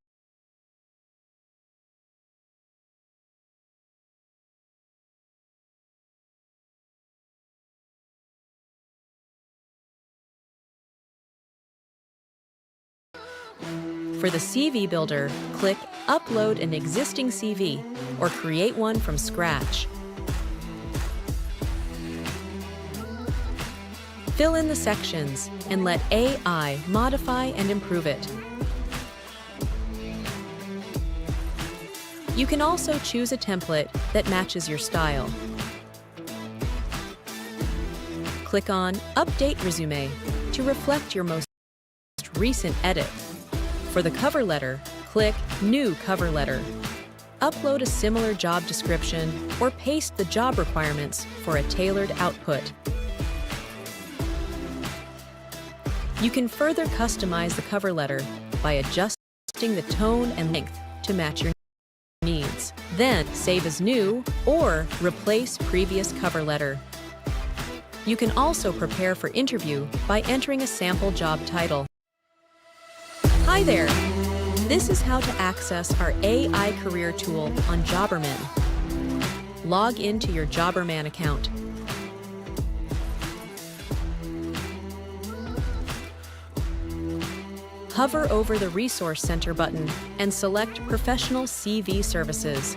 For the CV Builder, click Upload an existing CV or create one from scratch. Fill in the sections and let AI modify and improve it. You can also choose a template that matches your style. Click on Update Resume to reflect your most recent edit. For the cover letter, click New Cover Letter. upload a similar job description, or paste the job requirements for a tailored output. You can further customize the cover letter by adjusting the tone and length to match your needs. Then, save as new or replace previous cover letter. You can also prepare for interview by entering a sample job title. Hi there! This is how to access our AI career tool on Jobberman. Log into your Jobberman account. Hover over the Resource Center button and select Professional CV Services.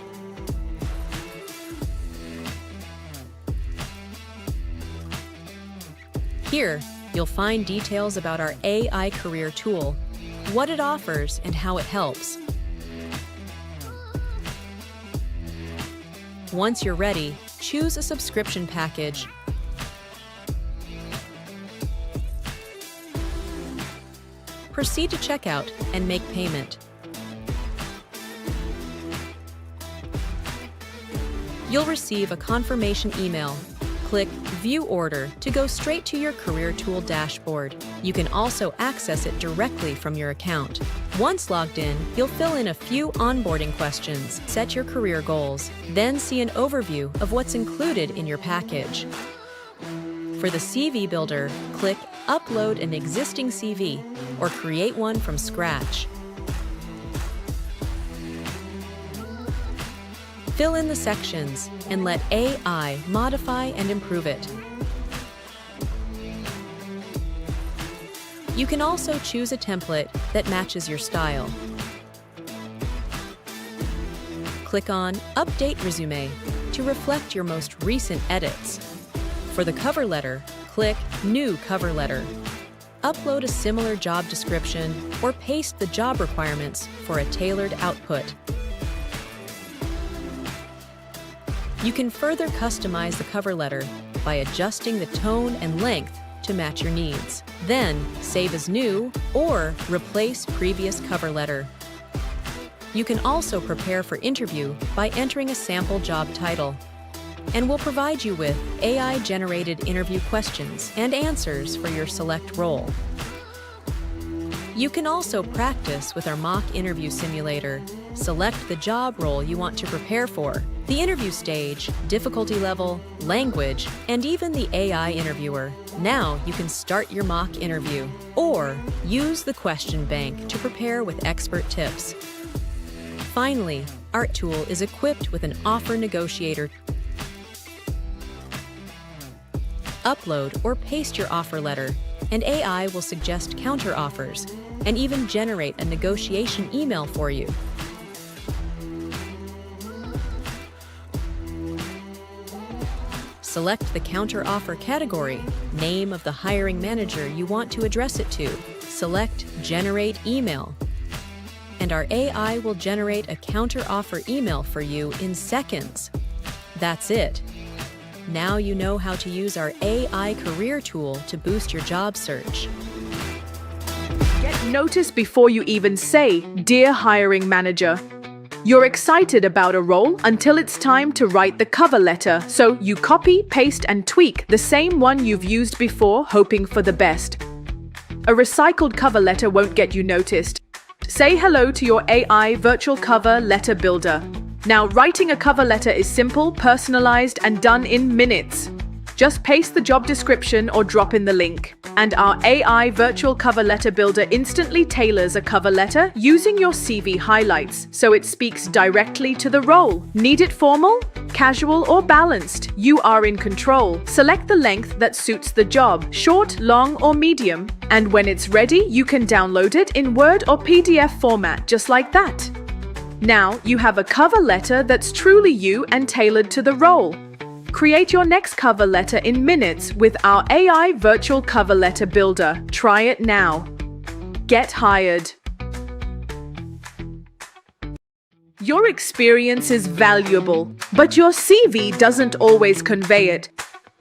Here, you'll find details about our AI career tool, what it offers, and how it helps. Once you're ready, choose a subscription package. Proceed to checkout and make payment. You'll receive a confirmation email. Click View Order to go straight to your Career Tool dashboard. You can also access it directly from your account. Once logged in, you'll fill in a few onboarding questions, set your career goals, then see an overview of what's included in your package. For the CV Builder, click Upload an existing CV or create one from scratch. Fill in the sections and let AI modify and improve it. You can also choose a template that matches your style. Click on Update Resume to reflect your most recent edits. For the cover letter, click New Cover Letter. Upload a similar job description or paste the job requirements for a tailored output. You can further customize the cover letter by adjusting the tone and length to match your needs. Then, save as new or replace previous cover letter. You can also prepare for interview by entering a sample job title. And we'll provide you with AI-generated interview questions and answers for your select role. You can also practice with our mock interview simulator. Select the job role you want to prepare for, the interview stage, difficulty level, language, and even the AI interviewer. Now you can start your mock interview, or use the question bank to prepare with expert tips. Finally, our tool is equipped with an offer negotiator. Upload or paste your offer letter, and AI will suggest counter offers and even generate a negotiation email for you. Select the counter offer category, name of the hiring manager you want to address it to. Select Generate Email, and our AI will generate a counter offer email for you in seconds. That's it. Now you know how to use our AI career tool to boost your job search. Get noticed before you even say, "Dear hiring manager." You're excited about a role until it's time to write the cover letter, so you copy, paste, and tweak the same one you've used before, hoping for the best. A recycled cover letter won't get you noticed. Say hello to your AI virtual cover letter builder. Now, writing a cover letter is simple, personalized, and done in minutes. Just paste the job description or drop in the link, and our AI virtual cover letter builder instantly tailors a cover letter using your CV highlights, so it speaks directly to the role. Need it formal, casual, or balanced? You are in control. Select the length that suits the job, short, long, or medium, and when it's ready, you can download it in Word or PDF format, just like that. Now, you have a cover letter that's truly you and tailored to the role. Create your next cover letter in minutes with our AI virtual cover letter builder. Try it now. Get hired. Your experience is valuable, but your CV doesn't always convey it.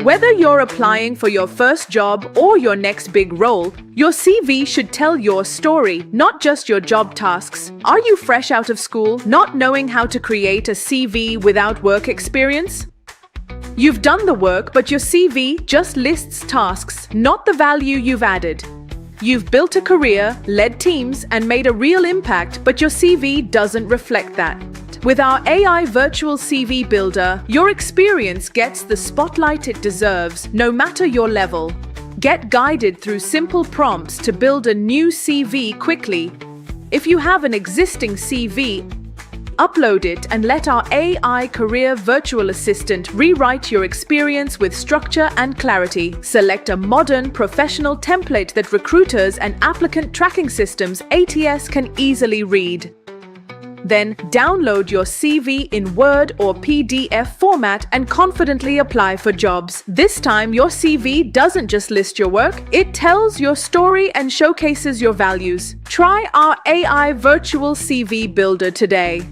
Whether you're applying for your first job or your next big role, your CV should tell your story, not just your job tasks. Are you fresh out of school, not knowing how to create a CV without work experience? You've done the work, but your CV just lists tasks, not the value you've added. You've built a career, led teams, and made a real impact, but your CV doesn't reflect that. With our AI Virtual CV Builder, your experience gets the spotlight it deserves, no matter your level. Get guided through simple prompts to build a new CV quickly. If you have an existing CV, upload it and let our AI Career Virtual Assistant rewrite your experience with structure and clarity. Select a modern, professional template that recruiters and applicant tracking systems ATS can easily read. Then download your CV in Word or PDF format and confidently apply for jobs. This time, your CV doesn't just list your work, it tells your story and showcases your values. Try our AI Virtual CV Builder today.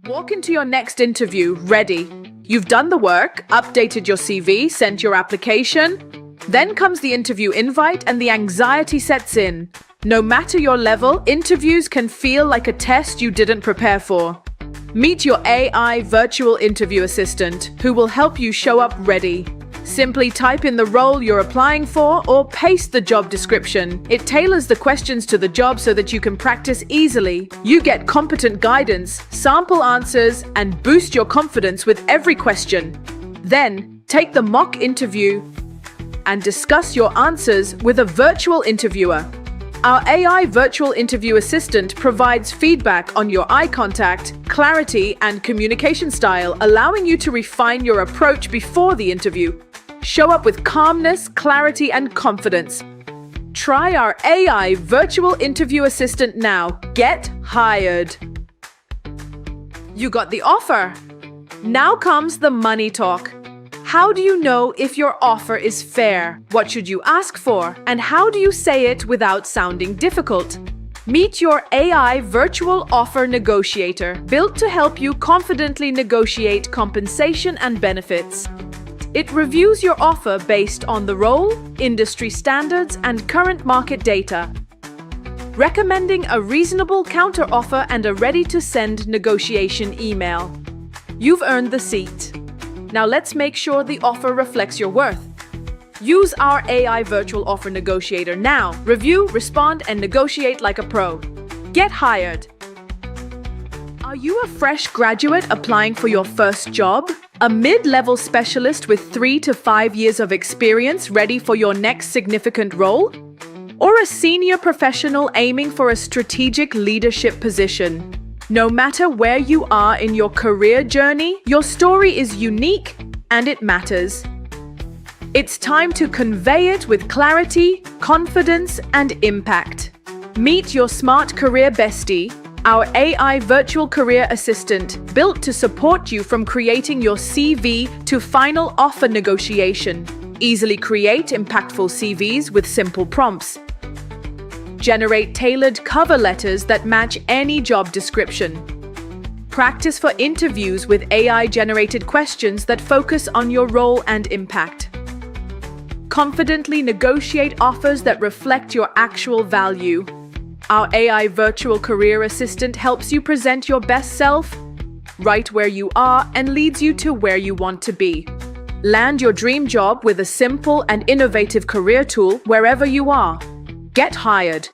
Walk into your next interview ready. You've done the work, updated your CV, sent your application. Then comes the interview invite and the anxiety sets in. No matter your level, interviews can feel like a test you didn't prepare for. Meet your AI virtual interview assistant, who will help you show up ready. Simply type in the role you're applying for or paste the job description. It tailors the questions to the job so that you can practice easily. You get competent guidance, sample answers, and boost your confidence with every question. Then, take the mock interview and discuss your answers with a virtual interviewer. Our AI virtual interview assistant provides feedback on your eye contact, clarity, and communication style, allowing you to refine your approach before the interview. Show up with calmness, clarity, and confidence. Try our AI virtual interview assistant now. Get hired. You got the offer. Now comes the money talk. How do you know if your offer is fair? What should you ask for? And how do you say it without sounding difficult? Meet your AI virtual offer negotiator, built to help you confidently negotiate compensation and benefits. It reviews your offer based on the role, industry standards, and current market data, recommending a reasonable counteroffer and a ready-to-send negotiation email. You've earned the seat. Now let's make sure the offer reflects your worth. Use our AI virtual offer negotiator now. Review, respond, and negotiate like a pro. Get hired. Are you a fresh graduate applying for your first job? A mid-level specialist with 3 to 5 years of experience ready for your next significant role? Or a senior professional aiming for a strategic leadership position? No matter where you are in your career journey, your story is unique and it matters. It's time to convey it with clarity, confidence, and impact. Meet your smart career bestie, our AI virtual career assistant, built to support you from creating your CV to final offer negotiation. Easily create impactful CVs with simple prompts. Generate tailored cover letters that match any job description. Practice for interviews with AI-generated questions that focus on your role and impact. Confidently negotiate offers that reflect your actual value. Our AI virtual career assistant helps you present your best self right where you are and leads you to where you want to be. Land your dream job with a simple and innovative career tool wherever you are. Get hired.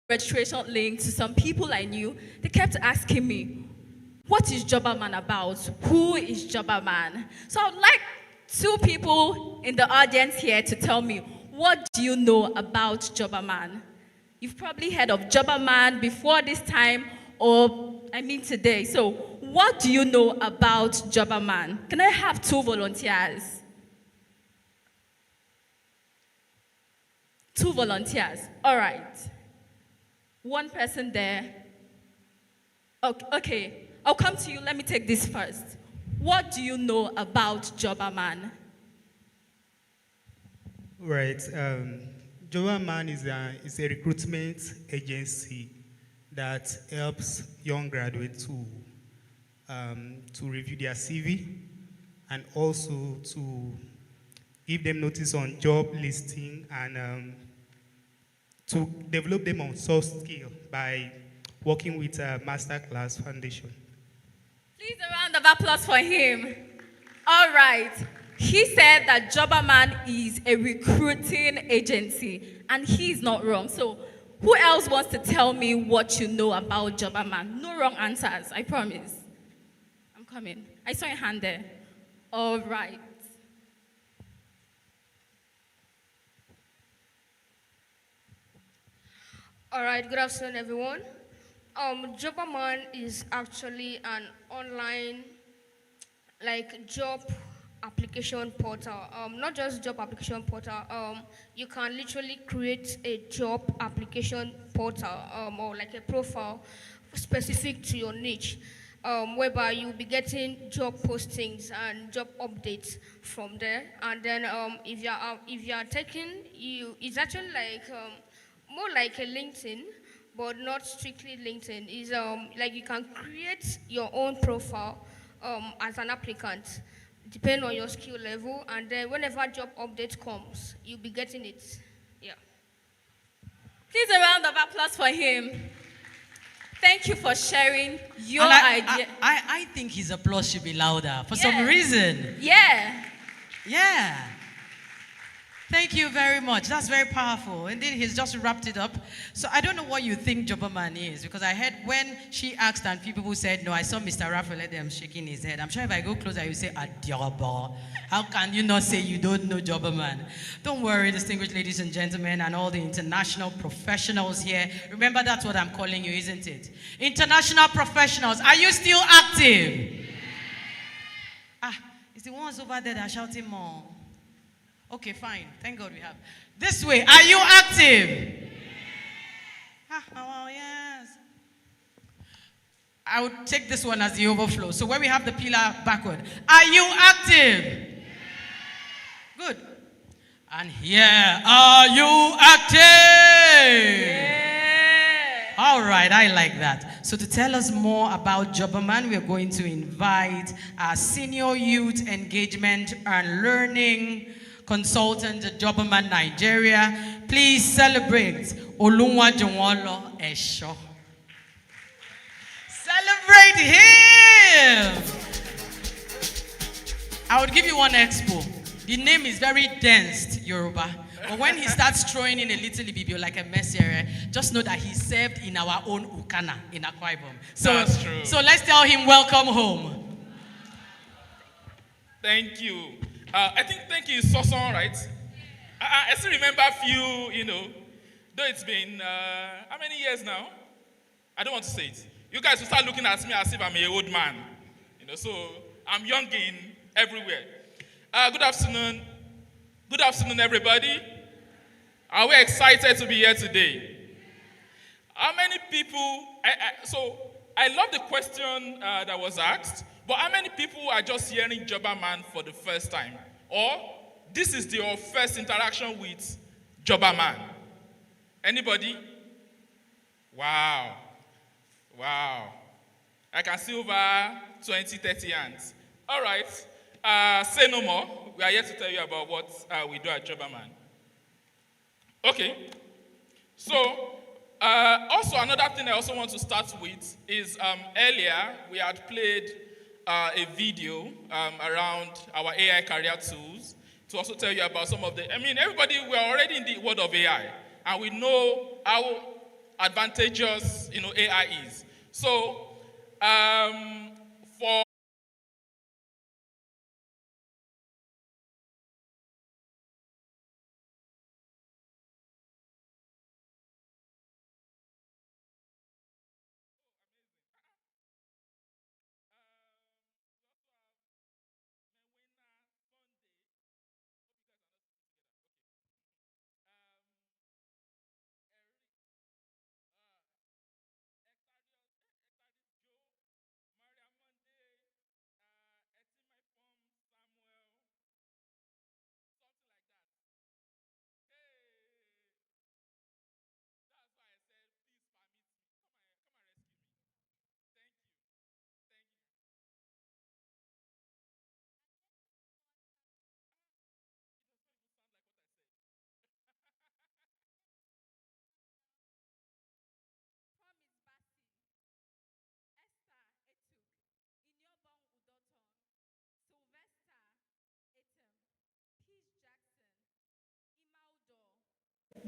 Registration link to some people I knew. They kept asking me, what is Jobberman about? Who is Jobberman? So I would like 2 people in the audience here to tell me, what do you know about Jobberman? You've probably heard of Jobberman before this time, or today. So what do you know about Jobberman? Can I have 2 volunteers? 2 volunteers. All right. 1 person there. Okay, I'll come to you. Let me take this first. What do you know about Jobberman? Right. Jobberman is a recruitment agency that helps young graduates to review their CV and also to give them notice on job listing and to develop them on soft skill by working with a Masterclass Foundation. Please, a round of applause for him. All right. He said that Jobberman is a recruiting agency, and he's not wrong. So, who else wants to tell me what you know about Jobberman? No wrong answers, I promise. I'm coming. I saw your hand there. All right. All right, good afternoon, everyone. Jobberman is actually an online, like, job application portal. Not just job application portal. You can literally create a job application portal or like a profile specific to your niche, whereby you'll be getting job postings and job updates from there. And then if you are taking it's actually like more like a LinkedIn, but not strictly LinkedIn. Is like you can create your own profile as an applicant, depending on your skill level, and then whenever job update comes, you'll be getting it. Yeah. Please, a round of applause for him. Thank you for sharing your And idea. I think his applause should be louder for some reason. Yeah. Yeah. Thank you very much. That's very powerful. Indeed, he's just wrapped it up. So I don't know what you think Jobberman is, because I heard when she asked and people said no, I saw Mr. Raphael them shaking his head. I'm sure if I go closer, you say, Adiobo. How can you not say you don't know Jobberman? Don't worry, distinguished ladies and gentlemen, and all the international professionals here. Remember, that's what I'm calling you, isn't it? International professionals, are you still active? It's the ones over there that are shouting more. Okay, fine. Thank God we have. This way, are you active? Oh, yes. I would take this one as the overflow. So where we have the pillar backward. Are you active? Good. And here, are you active? All right, I like that. So to tell us more about Jobberman, we're going to invite our Senior Youth Engagement and Learning Consultant at Jobberman Nigeria. Please celebrate Olunwa Jonwolo Esho. Celebrate him! I would give you one expo. The name is very dense, Yoruba. But when he starts throwing in a little bibio like a messier, just know that he served in our own Ukana in Akwa Ibom. That's true. So let's tell him welcome home. Thank you. Thank you, Soson, right? I still remember a few, though it's been, how many years now? I don't want to say it. You guys will start looking at me as if I'm an old man. So I'm young in everywhere. Good afternoon. Good afternoon, everybody. Are we excited to be here today? How many people, I love the question that was asked, but how many people are just hearing Jobberman for the first time? Or this is your first interaction with Jobberman? Anybody? Wow. Wow. I can see over 20, 30 hands. All right. Say no more. We are here to tell you about what we do at Jobberman. Okay. So, also another thing I also want to start with is earlier we had played a video around our AI career tools to also tell you about some of the, everybody, we're already in the world of AI, and we know how advantageous, AI is. So, for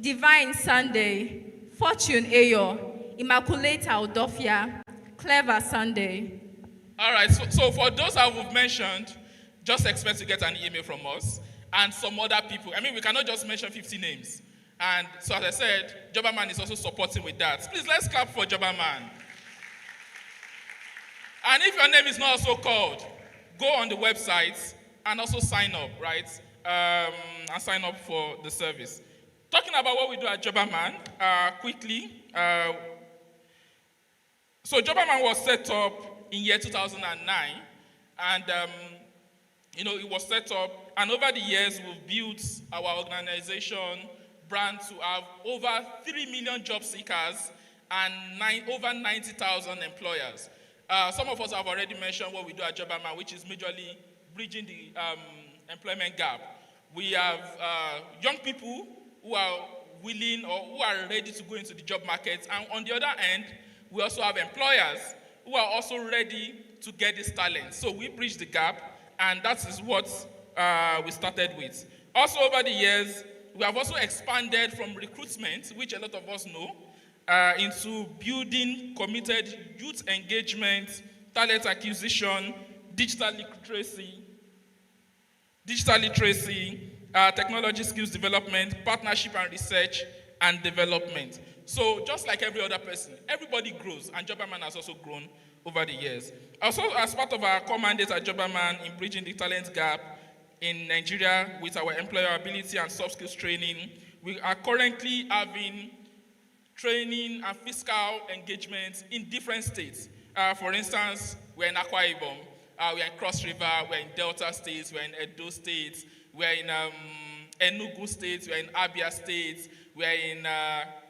Divine Sunday, Fortune Ayo, Immaculate Aldofia, Clever Sunday. All right, so for those that we've mentioned, just expect to get an email from us and some other people. I mean, we cannot just mention 50 names. And so as I said, Jobberman is also supporting with that. Please, let's clap for Jobberman. And if your name is not also called, go on the website and also sign up, right? And sign up for the service. Talking about what we do at Jobberman, quickly. So Jobberman was set up in year 2009, and it was set up, and over the years we've built our organization brand to have over 3 million job seekers and over 90,000 employers. Some of us have already mentioned what we do at Jobberman, which is majorly bridging the employment gap. We have young people who are willing or who are ready to go into the job market, and on the other end, we also have employers who are also ready to get this talent. So we bridge the gap, and that is what we started with. Also, over the years, we have also expanded from recruitment, which a lot of us know, into building committed youth engagement, talent acquisition, digital literacy, technology skills development, partnership and research, and development. So just like every other person, everybody grows, and Jobberman has also grown over the years. Also, as part of our core mandate at Jobberman in bridging the talent gap in Nigeria with our employability and soft skills training, we are currently having training and fiscal engagement in different states. For instance, we're in Akwa Ibom, we're in Cross River, we're in Delta states, we're in Edo states, we're in Enugu states, we're in Abia states, we're in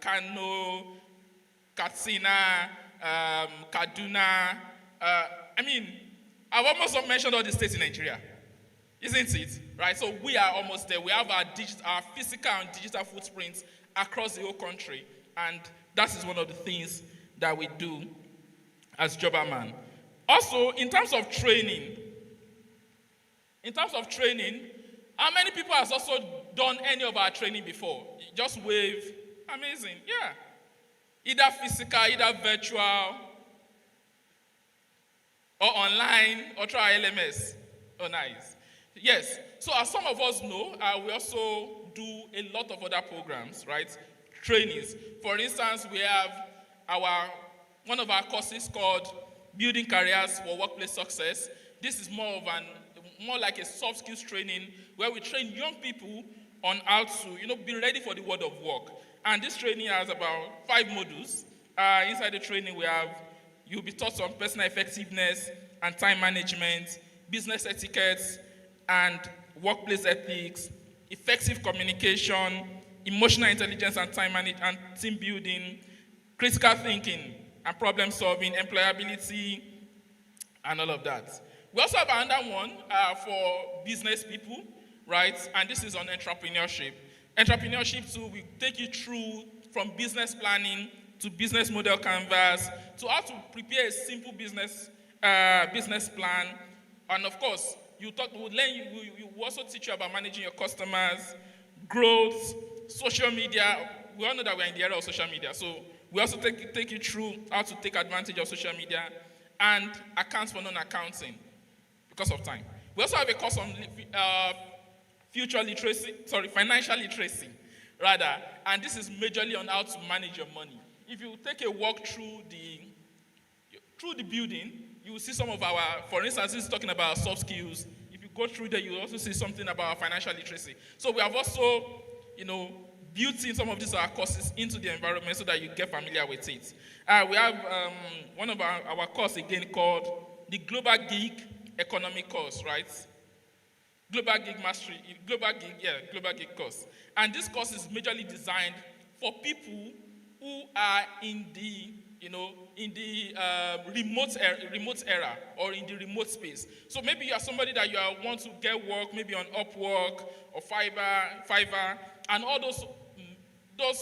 Kano, Katsina, Kaduna. I've almost mentioned all the states in Nigeria, isn't it? Right? So we are almost there. We have our physical and digital footprints across the whole country, and that is one of the things that we do as Jobberman. Also, in terms of training, how many people has also done any of our training before? Just wave. Amazing. Yeah. Either physical, either virtual, or online, or try LMS. Oh, nice. Yes. So as some of us know, we also do a lot of other programs, right? Trainings. For instance, we have one of our courses called Building Careers for Workplace Success. This is more like a soft skills training where we train young people on how to, be ready for the world of work. And this training has about 5 modules. Inside the training, you'll be taught on personal effectiveness and time management, business etiquette and workplace ethics, effective communication, emotional intelligence and time management and team building, critical thinking and problem solving, employability, and all of that. We also have another one for business people, right? And this is on entrepreneurship. Entrepreneurship too, we take you through from business planning to business model canvas to how to prepare a simple business plan. And of course, we also teach you about managing your customers, growth, social media. We all know that we're in the era of social media, so we also take you through how to take advantage of social media and accounts for non-accounting because of time. We also have a course on financial literacy, rather, and this is majorly on how to manage your money. If you take a walk through the building, you will see some of for instance, this is talking about soft skills. If you go through there, you will also see something about financial literacy. So we have also, built in some of these courses into the environment so that you get familiar with it. We have one of our course again called the Global Gig Economy course, right? Global Gig course. And this course is majorly designed for people who are in the remote era or in the remote space. So maybe you are somebody that you want to get work, maybe on Upwork or Fiverr, and all those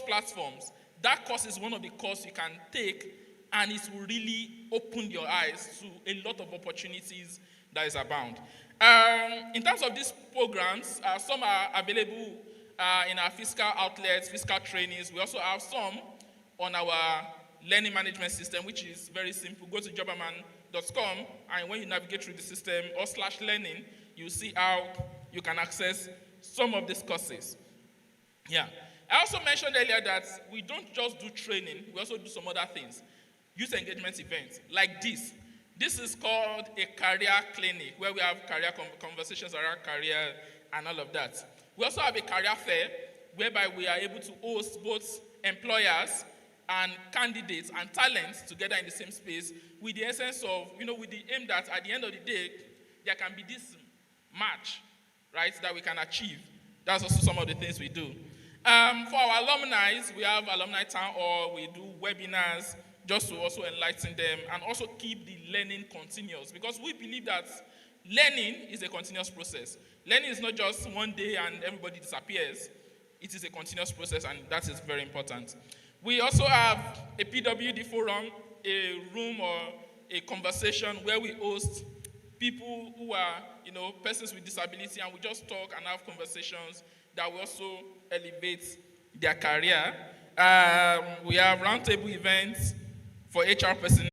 platforms. That course is one of the courses you can take, and it will really open your eyes to a lot of opportunities that is abound. In terms of these programs, some are available in our physical outlets, physical trainings. We also have some on our learning management system, which is very simple. Go to jobberman.com, and when you navigate through the system or /learning, you'll see how you can access some of these courses. Yeah. I also mentioned earlier that we don't just do training, we also do some other things. Youth engagement events like this. This is called a career clinic, where we have career conversations around career and all of that. We also have a career fair, whereby we are able to host both employers and candidates and talents together in the same space, with the essence of, with the aim that at the end of the day, there can be this match, right, that we can achieve. That's also some of the things we do. For our alumni, we have alumni town hall, we do webinars, just to also enlighten them and also keep the learning continuous, because we believe that learning is a continuous process. Learning is not just one day and everybody disappears. It is a continuous process, and that is very important. We also have a PWD forum, a room or a conversation where we host people who are, persons with disability, and we just talk and have conversations that will also elevate their career. We have roundtable events for HR personnel.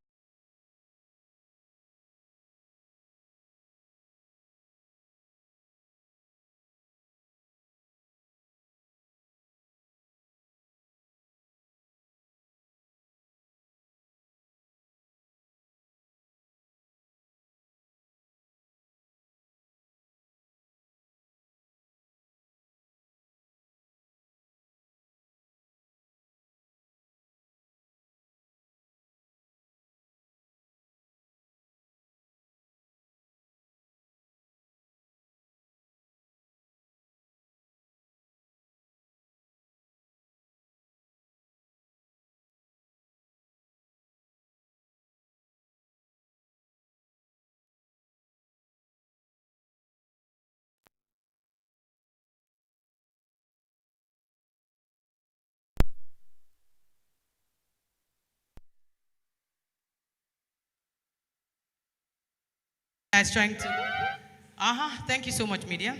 I was trying to. Thank you so much, media.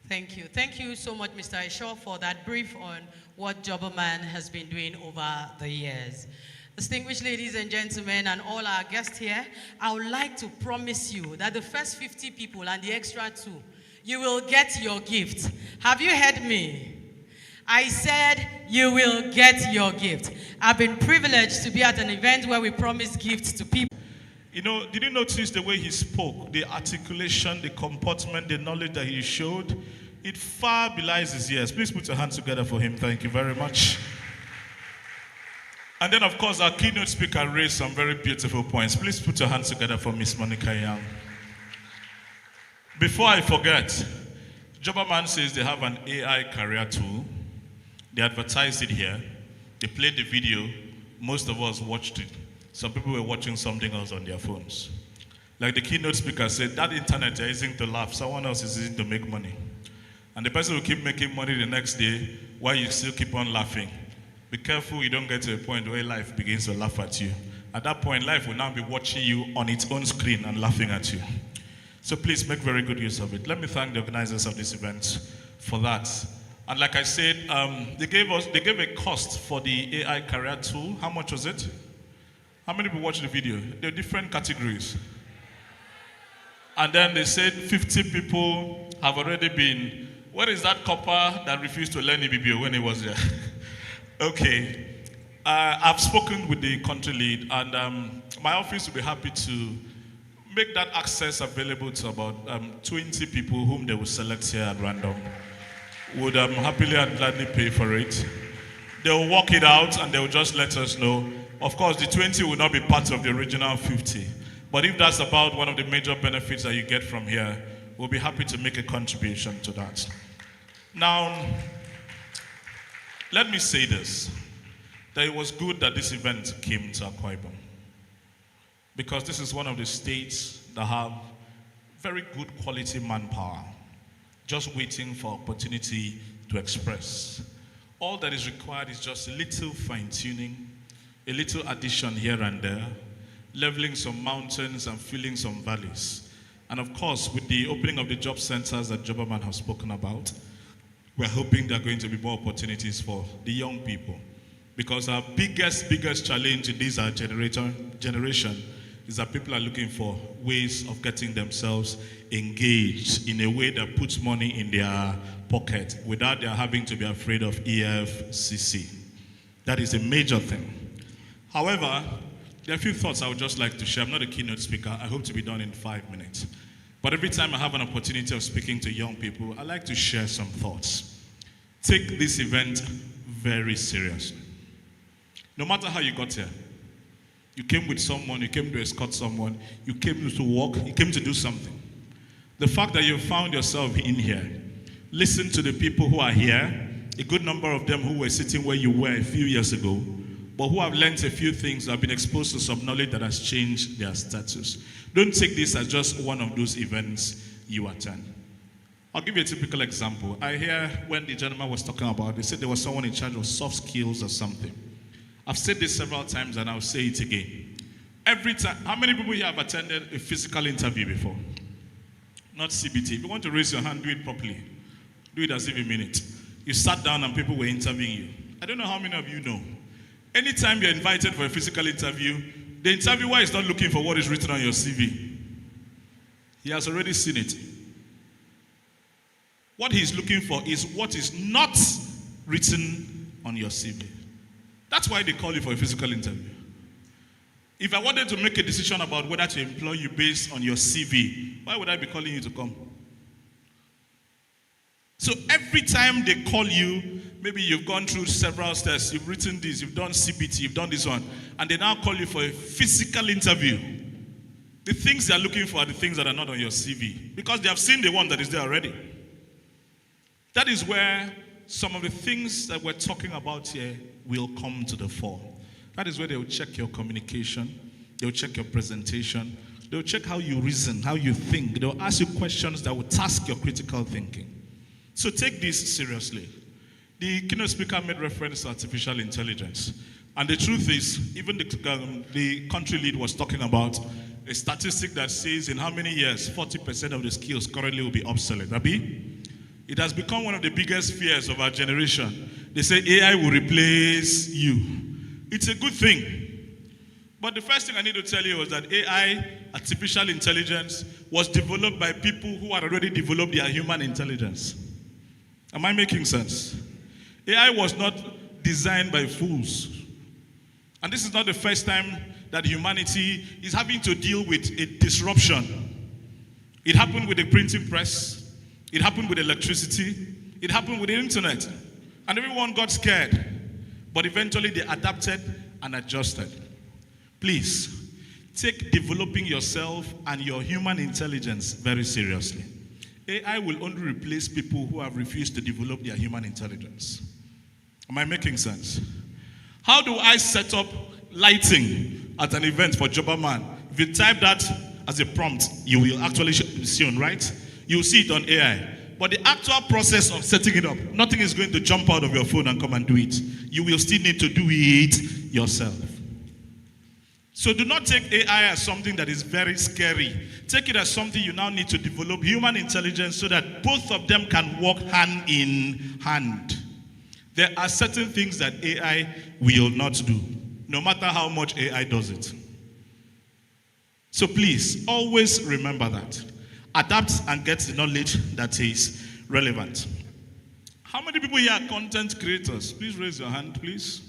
Thank you. Thank you so much, Mr. Aisha, for that brief on what Jobberman has been doing over the years. Distinguished ladies and gentlemen, and all our guests here, I would like to promise you that the first 50 people and the extra 2, you will get your gift. Have you heard me? I said you will get your gift. I've been privileged to be at an event where we promise gifts to people. Did you notice the way he spoke, the articulation, the comportment, the knowledge that he showed? It far belies his years. Please put your hands together for him. Thank you very much. And then, of course, our keynote speaker raised some very beautiful points. Please put your hands together for Miss Monica Young. Before I forget, Jobberman says they have an AI career tool. They advertised it here. They played the video. Most of us watched it. Some people were watching something else on their phones. Like the keynote speaker said, that internet they're using to laugh, someone else is using to make money. And the person will keep making money the next day while you still keep on laughing. Be careful you don't get to a point where life begins to laugh at you. At that point, life will now be watching you on its own screen and laughing at you. So please make very good use of it. Let me thank the organizers of this event for that. And like I said, they gave a cost for the AI career tool. How much was it? How many people watched the video? There are different categories. And then they said 50 people have already been. Where is that copper that refused to learn EBBO when he was there? Okay. I've spoken with the country lead, and my office will be happy to make that access available to about 20 people whom they will select here at random. Would happily and gladly pay for it. They'll work it out and they'll just let us know. Of course, the 20 will not be part of the original 50. But if that's about one of the major benefits that you get from here, we'll be happy to make a contribution to that. Now, let me say this, that it was good that this event came to Akwa Ibom, because this is one of the states that have very good quality manpower, just waiting for opportunity to express. All that is required is just a little fine-tuning, a little addition here and there, leveling some mountains and filling some valleys. And of course, with the opening of the job centers that Jobberman has spoken about, we're hoping there are going to be more opportunities for the young people. Because our biggest challenge in this generation is that people are looking for ways of getting themselves engaged in a way that puts money in their pocket without their having to be afraid of EFCC. That is a major thing. However, there are a few thoughts I would just like to share. I'm not a keynote speaker. I hope to be done in 5 minutes. But every time I have an opportunity of speaking to young people, I like to share some thoughts. Take this event very seriously. No matter how you got here, you came with someone, you came to escort someone, you came to work, you came to do something. The fact that you found yourself in here, listen to the people who are here, a good number of them who were sitting where you were a few years ago, but who have learned a few things, have been exposed to some knowledge that has changed their status. Don't take this as just one of those events you attend. I'll give you a typical example. I hear when the gentleman was talking about, they said there was someone in charge of soft skills or something. I've said this several times and I'll say it again. Every time, how many people here have attended a physical interview before? Not CBT. If you want to raise your hand, do it properly. Do it as if you mean it. You sat down and people were interviewing you. I don't know how many of you know. Anytime you're invited for a physical interview, the interviewer is not looking for what is written on your CV. He has already seen it. What he's looking for is what is not written on your CV. That's why they call you for a physical interview. If I wanted to make a decision about whether to employ you based on your CV, why would I be calling you to come? So every time they call you, maybe you've gone through several steps, you've written this, you've done CBT, you've done this one, and they now call you for a physical interview. The things they're looking for are the things that are not on your CV, because they have seen the one that is there already. That is where some of the things that we're talking about here will come to the fore. That is where they will check your communication, they will check your presentation, they will check how you reason, how you think. They will ask you questions that will task your critical thinking. So take this seriously. The keynote speaker made reference to artificial intelligence. And the truth is, even the country lead was talking about a statistic that says in how many years 40% of the skills currently will be obsolete. Abi? It has become one of the biggest fears of our generation. They say AI will replace you. It's a good thing. But the first thing I need to tell you is that AI, artificial intelligence, was developed by people who had already developed their human intelligence. Am I making sense? AI was not designed by fools. And this is not the first time that humanity is having to deal with a disruption. It happened with the printing press. It happened with electricity. It happened with the internet. And everyone got scared. But eventually they adapted and adjusted. Please, take developing yourself and your human intelligence very seriously. AI will only replace people who have refused to develop their human intelligence. Am I making sense? How do I set up lighting at an event for Jobberman? If you type that as a prompt, you will actually see it, right? You'll see it on AI. But the actual process of setting it up, nothing is going to jump out of your phone and come and do it. You will still need to do it yourself. So do not take AI as something that is very scary. Take it as something you now need to develop human intelligence so that both of them can work hand in hand. There are certain things that AI will not do, no matter how much AI does it. So please, always remember that. Adapt and get the knowledge that is relevant. How many people here are content creators? Please raise your hand, please.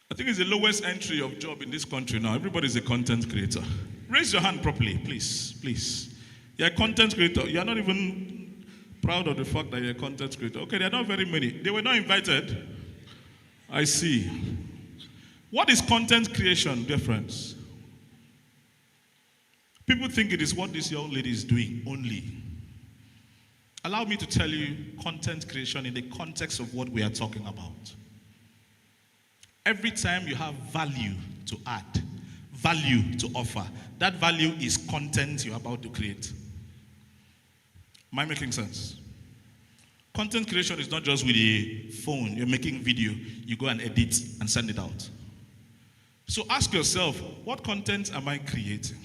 I think it's the lowest entry of job in this country now. Everybody's a content creator. Raise your hand properly, please, please. You're a content creator. You're not even proud of the fact that you're a content creator. Okay, there are not very many. They were not invited. I see. What is content creation difference? People think it is what this young lady is doing only. Allow me to tell you content creation in the context of what we are talking about. Every time you have value to add, value to offer, that value is content you're about to create. Am I making sense? Content creation is not just with a phone. You're making video, you go and edit and send it out. So ask yourself, what content am I creating?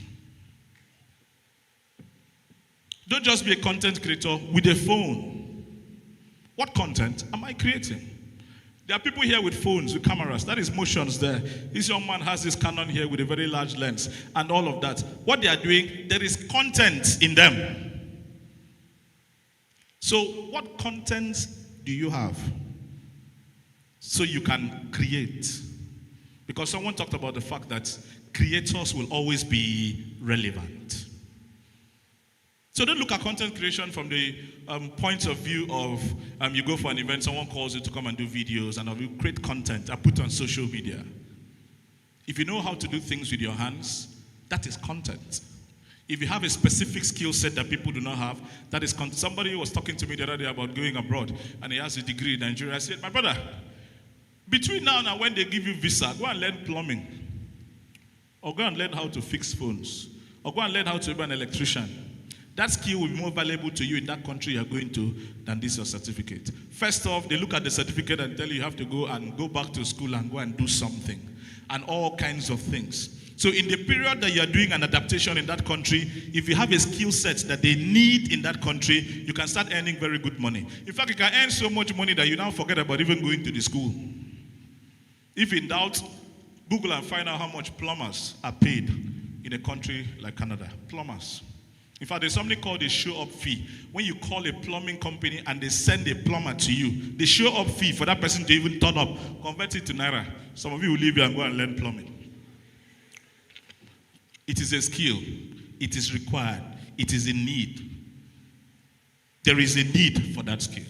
Don't just be a content creator with a phone. What content am I creating? There are people here with phones, with cameras. That is motions there. This young man has this Canon here with a very large lens and all of that. What they are doing, there is content in them. So what content do you have so you can create? Because someone talked about the fact that creators will always be relevant. So don't look at content creation from the point of view of you go for an event, someone calls you to come and do videos, and you create content and put on social media. If you know how to do things with your hands, that is content. If you have a specific skill set that people do not have, that is content. Somebody was talking to me the other day about going abroad, and he has a degree in Nigeria. I said, my brother, between now and when they give you visa, go and learn plumbing, or go and learn how to fix phones, or go and learn how to be an electrician. That skill will be more valuable to you in that country you are going to than this your certificate. First off, they look at the certificate and tell you have to go back to school and go and do something, and all kinds of things. So in the period that you are doing an adaptation in that country, if you have a skill set that they need in that country, you can start earning very good money. In fact, you can earn so much money that you now forget about even going to the school. If in doubt, Google and find out how much plumbers are paid in a country like Canada. Plumbers. In fact, there's something called a show-up fee. When you call a plumbing company and they send a plumber to you, the show-up fee for that person to even turn up, convert it to Naira. Some of you will leave here and go and learn plumbing. It is a skill. It is required. It is a need. There is a need for that skill.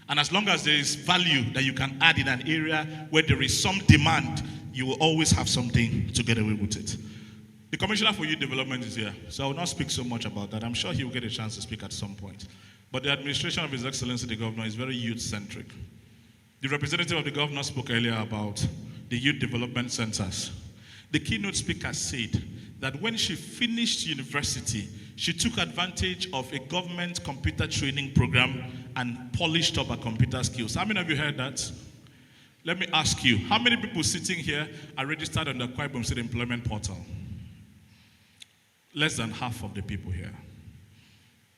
And as long as there is value that you can add in an area where there is some demand, you will always have something to get away with it. The Commissioner for Youth Development is here, so I will not speak so much about that. I'm sure he will get a chance to speak at some point. But the administration of His Excellency the Governor is very youth-centric. The representative of the Governor spoke earlier about the youth development centers. The keynote speaker said that when she finished university, she took advantage of a government computer training program and polished up her computer skills. How many of you heard that? Let me ask you, how many people sitting here are registered on the Akwa Ibom State Employment Portal? Less than half of the people here.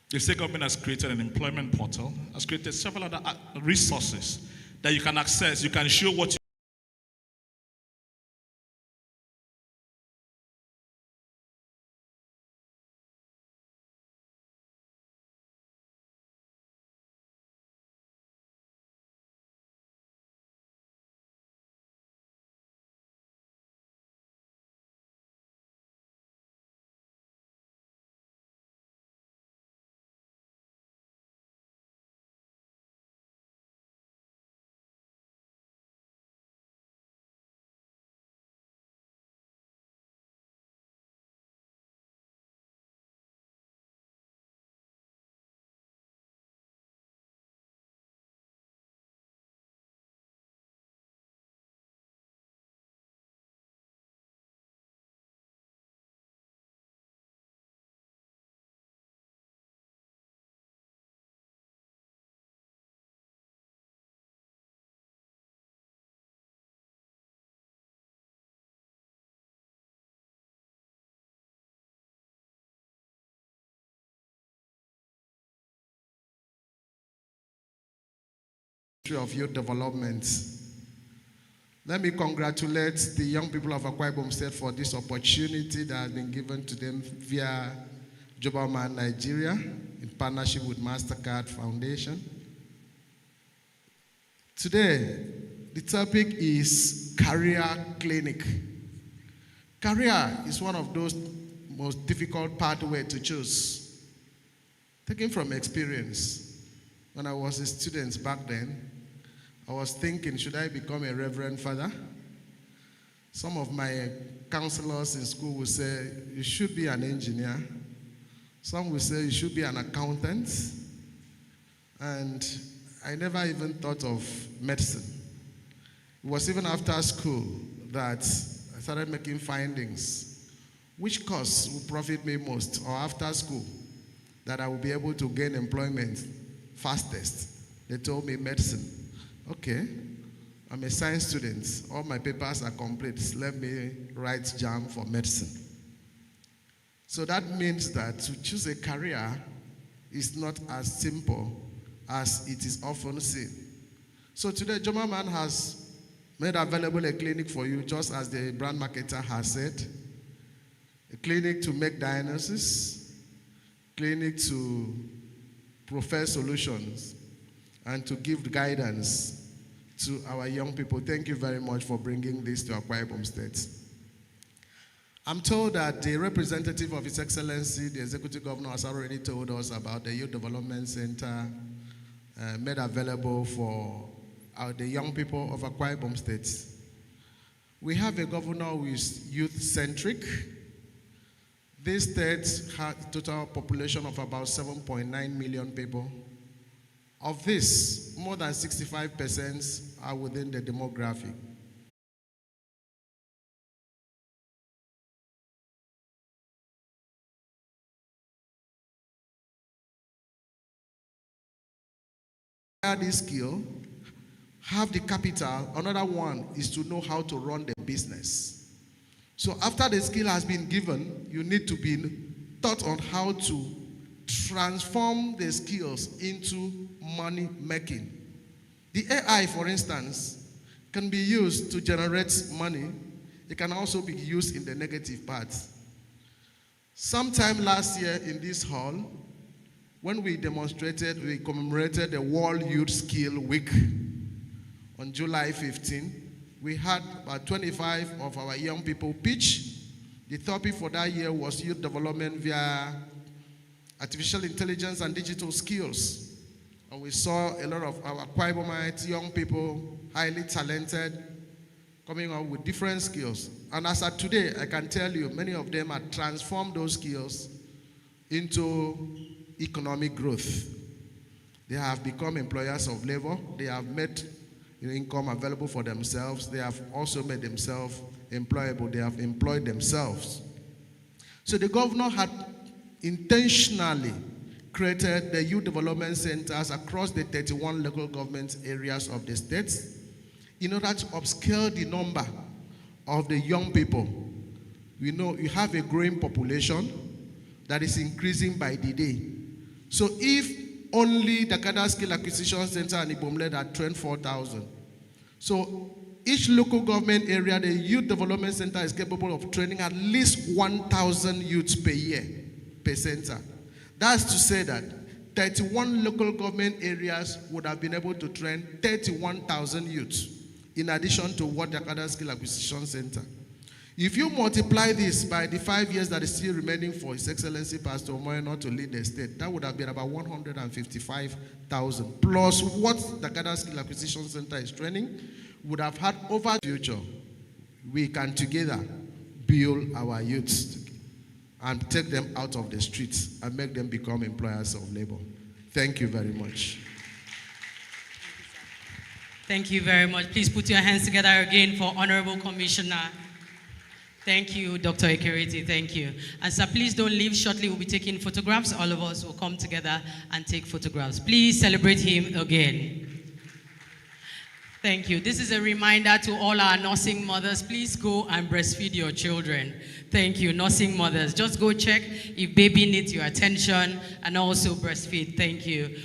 The state government has created an employment portal, has created several other resources that you can access. You can show what you of Youth Development. Let me congratulate the young people of Akwa Ibom State for this opportunity that has been given to them via Jobberman Nigeria in partnership with MasterCard Foundation. Today, the topic is Career Clinic. Career is one of those most difficult pathways to choose. Taking from experience, when I was a student back then, I was thinking, should I become a reverend father? Some of my counselors in school would say, you should be an engineer. Some would say, you should be an accountant. And I never even thought of medicine. It was even after school that I started making findings. Which course would profit me most, or after school, that I would be able to gain employment fastest? They told me medicine. Okay, I'm a science student. All my papers are complete. Let me write JAM for medicine. So that means that to choose a career is not as simple as it is often seen. So today, Jobberman has made available a clinic for you, just as the brand marketer has said. A clinic to make diagnosis, clinic to profess solutions, and to give guidance to our young people. Thank you very much for bringing this to Akwa Ibom State. I'm told that the representative of His Excellency, the Executive Governor, has already told us about the Youth Development Center made available for the young people of Akwa Ibom State. We have a governor who is youth-centric. This state has a total population of about 7.9 million people. Of this, more than 65% are within the demographic. This skill, have the capital. Another one is to know how to run the business. So after the skill has been given, you need to be taught on how to transform the skills into money making. The AI, for instance, can be used to generate money. It can also be used in the negative part. Sometime last year in this hall, when we commemorated the World Youth Skill Week on July 15, we had about 25 of our young people pitch. The topic for that year was youth development via artificial intelligence and digital skills. And we saw a lot of our Akwa Ibomite young people, highly talented, coming up with different skills. And as of today, I can tell you, many of them have transformed those skills into economic growth. They have become employers of labor. They have made income available for themselves. They have also made themselves employable. They have employed themselves. So the governor had intentionally created the youth development centers across the 31 local government areas of the state in order to upscale the number of the young people. We know you have a growing population that is increasing by the day. So if only the Dakada Skill Acquisition Center and Ibomled are trained 4,000. So each local government area, the Youth Development Center is capable of training at least 1,000 youths per year, per center. That's to say that 31 local government areas would have been able to train 31,000 youths, in addition to what the Dakada Skill Acquisition Center. If you multiply this by the 5 years that is still remaining for His Excellency Pastor Omoyeno to lead the state, that would have been about 155,000. Plus what the Dakada Skill Acquisition Center is training, would have had over the future. We can together build our youths and take them out of the streets and make them become employers of labor. Thank you very much. Thank you very much. Please put your hands together again for Honorable Commissioner. Thank you, Dr. Ekeriti. Thank you. And sir, please don't leave. Shortly, we'll be taking photographs. All of us will come together and take photographs. Please celebrate him again. Thank you. This is a reminder to all our nursing mothers. Please go and breastfeed your children. Thank you, nursing mothers. Just go check if baby needs your attention and also breastfeed. Thank you.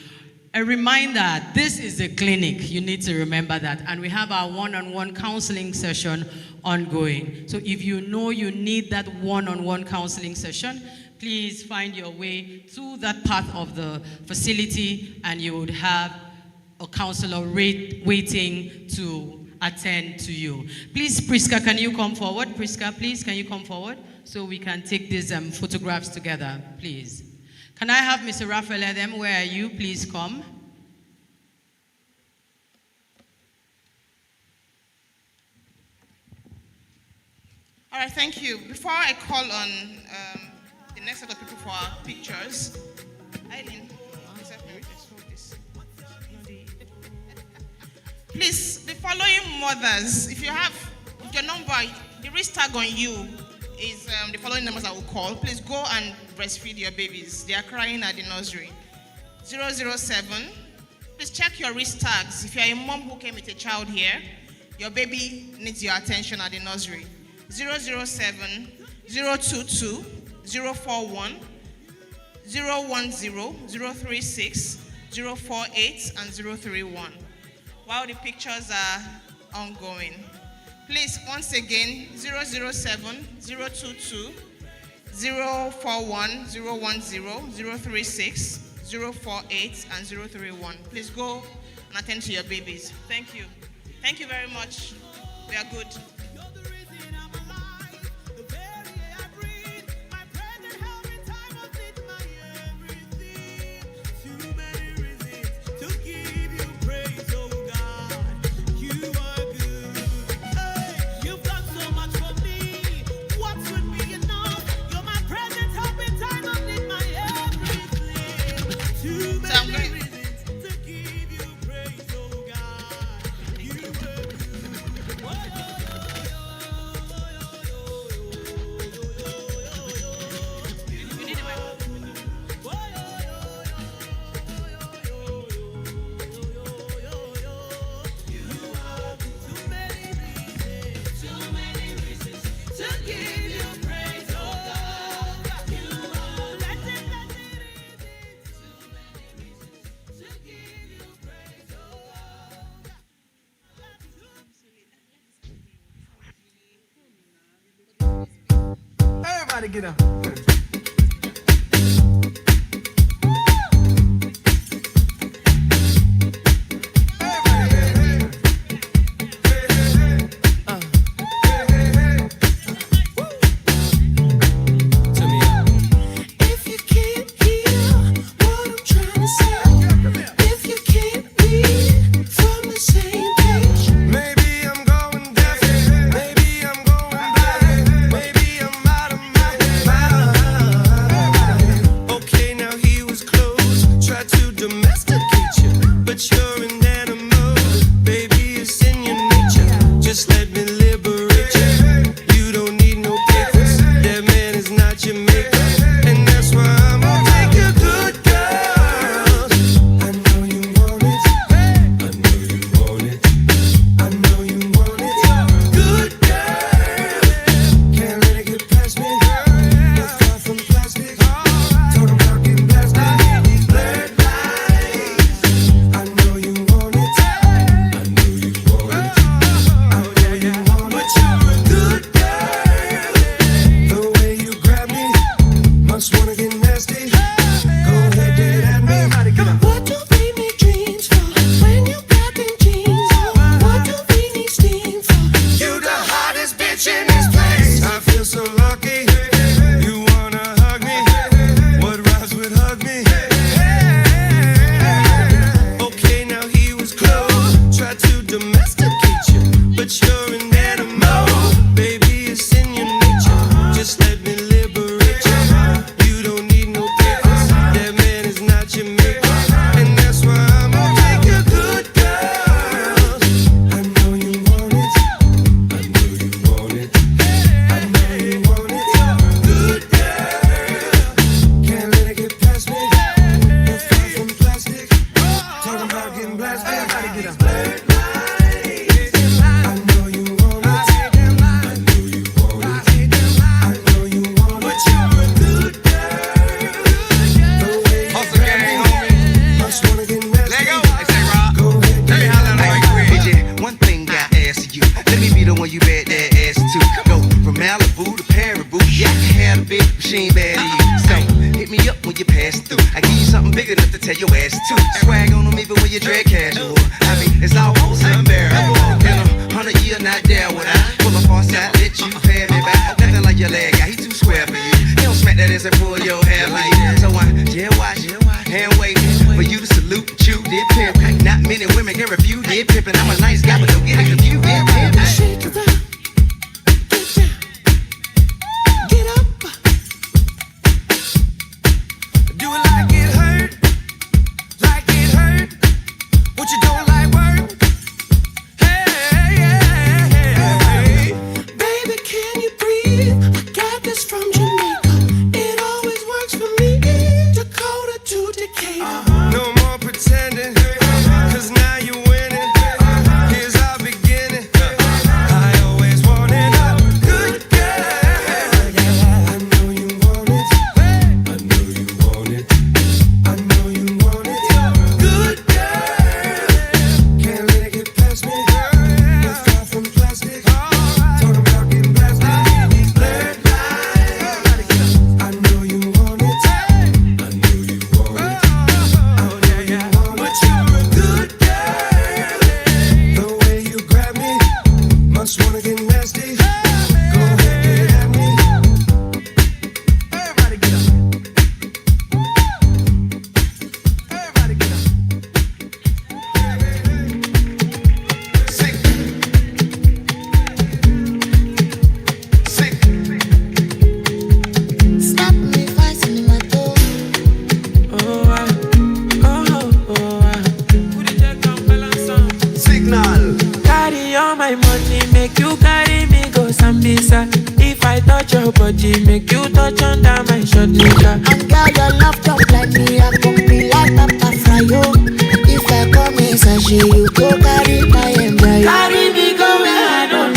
A reminder, this is a clinic. You need to remember that. And we have our one-on-one counseling session ongoing. So if you know you need that one-on-one counseling session, please find your way to that part of the facility and you would have a counselor waiting to attend to you. Please, Priska, can you come forward? Priska, please, can you come forward so we can take these photographs together, please? Can I have Mr. Raphael Edem? Where are you? Please come. All right, thank you. Before I call on the next set of people for our pictures, Eileen, please, the following mothers, if your number, the risk tag on you is the following numbers I will call. Please go and breastfeed your babies. They are crying at the nursery. 007. Please check your risk tags. If you are a mom who came with a child here, your baby needs your attention at the nursery. 007, 022, 041, 010, 036, 048 and 031. While the pictures are ongoing, please, once again, 007, 022, 041, 010, 036, 048, and 031. Please go and attend to your babies. Thank you. Thank you very much. We are good. Everybody get up. Baby, can you breathe? I got this from Jamaica. It always touch your body, make you touch under my shirt, nigga. And girl, your love don't like me, I come be like Papa Fryo. If I come in sachet, you go carry my embryo. Carry me go where I don't.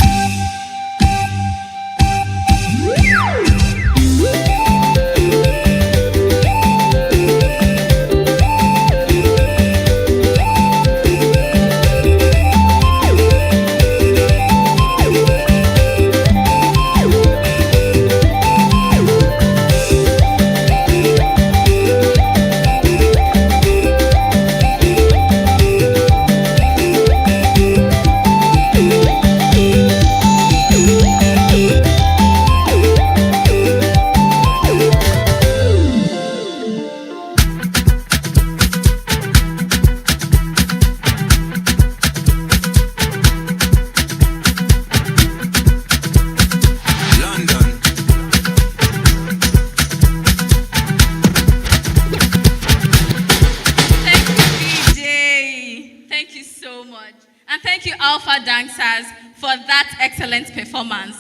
For that excellent performance.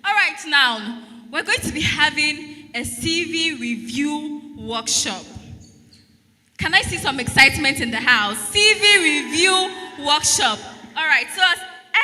All right, now, we're going to be having a CV review workshop. Can I see some excitement in the house? CV review workshop. All right, so as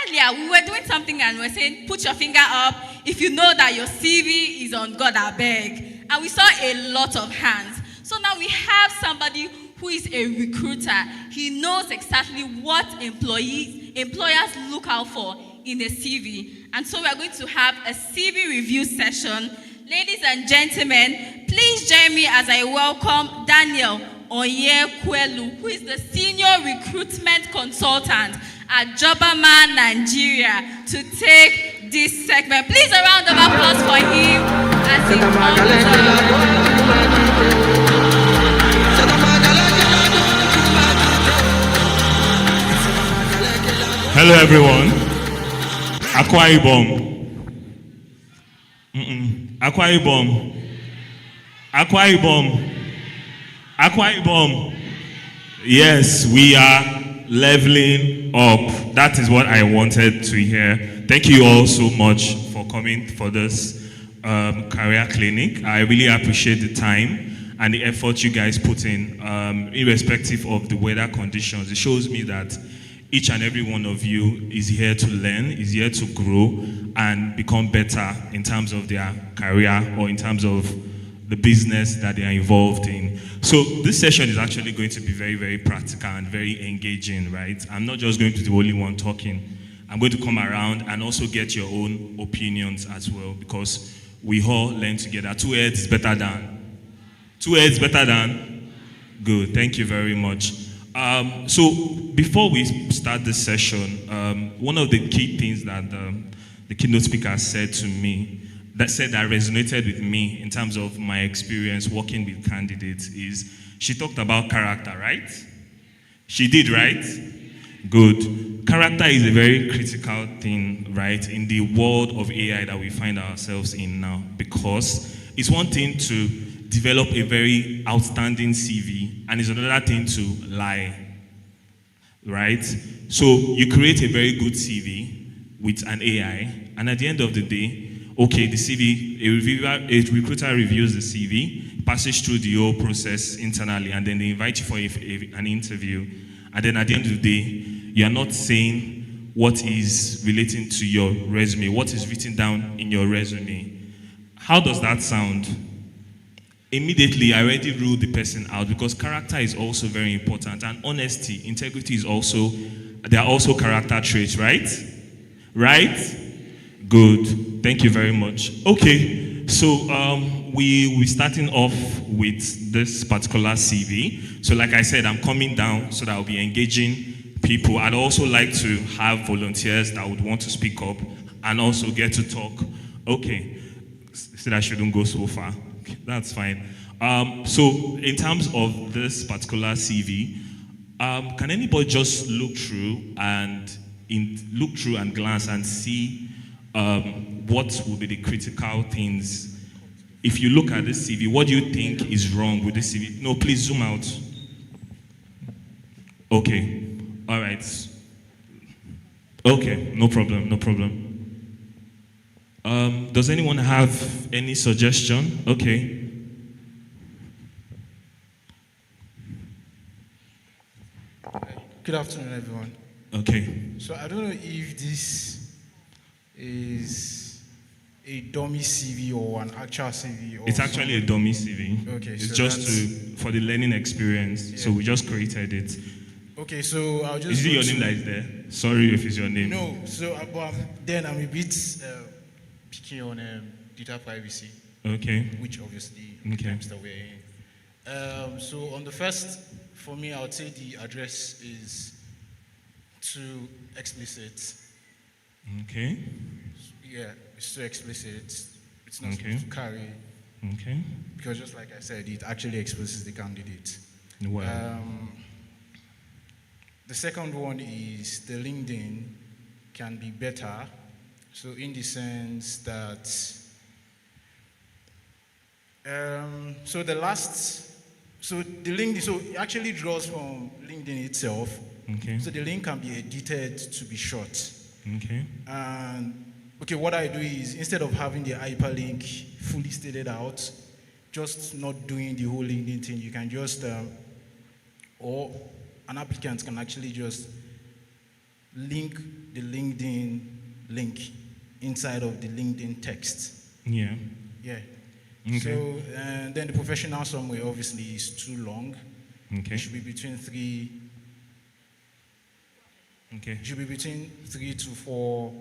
earlier, we were doing something and we were saying, put your finger up if you know that your CV is on God, I beg. And we saw a lot of hands. So now we have somebody who is a recruiter. He knows exactly what employers look out for in a CV. And so we are going to have a CV review session. Ladies and gentlemen, please join me as I welcome Daniel Onyekwelu, who is the Senior Recruitment Consultant at Jobberman, Nigeria, to take this segment. Please a round of applause for him as he comes Hello, everyone. Akwa Ibom. Akwa Ibom. Akwa Ibom. Akwa Ibom. Yes, we are leveling up. That is what I wanted to hear. Thank you all so much for coming for this career clinic. I really appreciate the time and the effort you guys put in, irrespective of the weather conditions. It shows me that each and every one of you is here to learn, is here to grow and become better in terms of their career or in terms of the business that they are involved in. So this session is actually going to be very, very practical and very engaging, right? I'm not just going to be the only one talking. I'm going to come around and also get your own opinions as well, because we all learn together. 2 heads better than. 2 heads better than. Good, thank you very much. So before we start this session, one of the key things that the keynote speaker said to me, that resonated with me in terms of my experience working with candidates is, she talked about character, right? She did, right? Good. Character is a very critical thing, right, in the world of AI that we find ourselves in now, because it's one thing to develop a very outstanding CV, and it's another thing to lie, right? So you create a very good CV with an AI, and at the end of the day, okay, the CV, a recruiter reviews the CV, passes through the whole process internally, and then they invite you for an interview, and then at the end of the day, you are not saying what is relating to your resume, what is written down in your resume. How does that sound? Immediately, I already ruled the person out, because character is also very important, and honesty, integrity is also, they are also character traits, right? Right? Good. Thank you very much. Okay, so we're starting off with this particular CV. So like I said, I'm coming down so that I'll be engaging people. I'd also like to have volunteers that would want to speak up and also get to talk. Okay, said I shouldn't go so far. Okay, that's fine. So in terms of this particular CV, can anybody just look through and glance and see what will be the critical things? If you look at this CV, what do you think is wrong with this CV? No, please zoom out. Okay, all right. Okay, no problem, no problem. Does anyone have any suggestion? Okay. Good afternoon, everyone. Okay. So I don't know if this is a dummy CV or an actual CV. Or It's actually a dummy CV. Okay, It's so just that's- for the learning experience. So we just created it. Okay, so I'll just. Is it go your to- name that is there? Sorry if it's your name. No, so but then I'm a bit picky on data privacy. Okay. Which obviously Okay. times that we're in. So on the first, for me, I would say the address is too explicit. Okay. Yeah, it's too explicit. It's not Okay. supposed to carry. Okay. Because just like I said, it actually exposes the candidate. Wow. The second one is the LinkedIn can be better. So in the sense that, so the LinkedIn, so it actually draws from LinkedIn itself. Okay. So the link can be edited to be short. Okay. And okay, what I do is instead of having the hyperlink fully stated out, just not doing the whole LinkedIn thing, you can just, or an applicant can actually just link the LinkedIn link inside of the LinkedIn text. Yeah. Yeah. Okay. So, and then the professional summary obviously is too long. Okay. It should be between three. Okay. It should be between 3 to 4,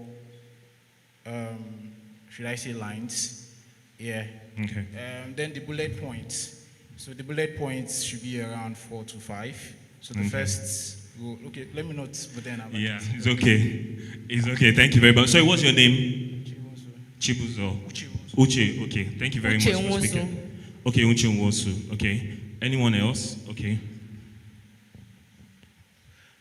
should I say lines? Yeah. Okay. Then the bullet points. So the bullet points should be around 4 to 5. So the Okay. first, okay, let me not, but then I'll Yeah, it's okay. It's okay. Thank you very much. So, what's your name? Chibuzo. Uche. Okay. Thank you very Uche much for Nwosu. speaking. Okay, Uche Nwosu. Okay. Anyone else? Okay.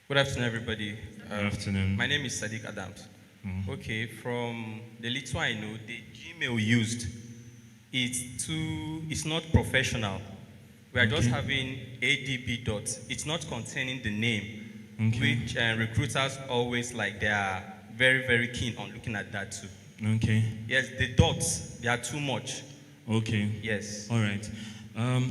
Good afternoon, everybody. Good afternoon. My name is Sadiq Adams. Mhm. Okay, from the little I know, the Gmail used, it's not professional. We are just Okay. having ADB dot. It's not containing the name, Okay. which recruiters always like. They are very, very keen on looking at that too. Okay. Yes, the dots, they are too much. Okay. Yes. All right.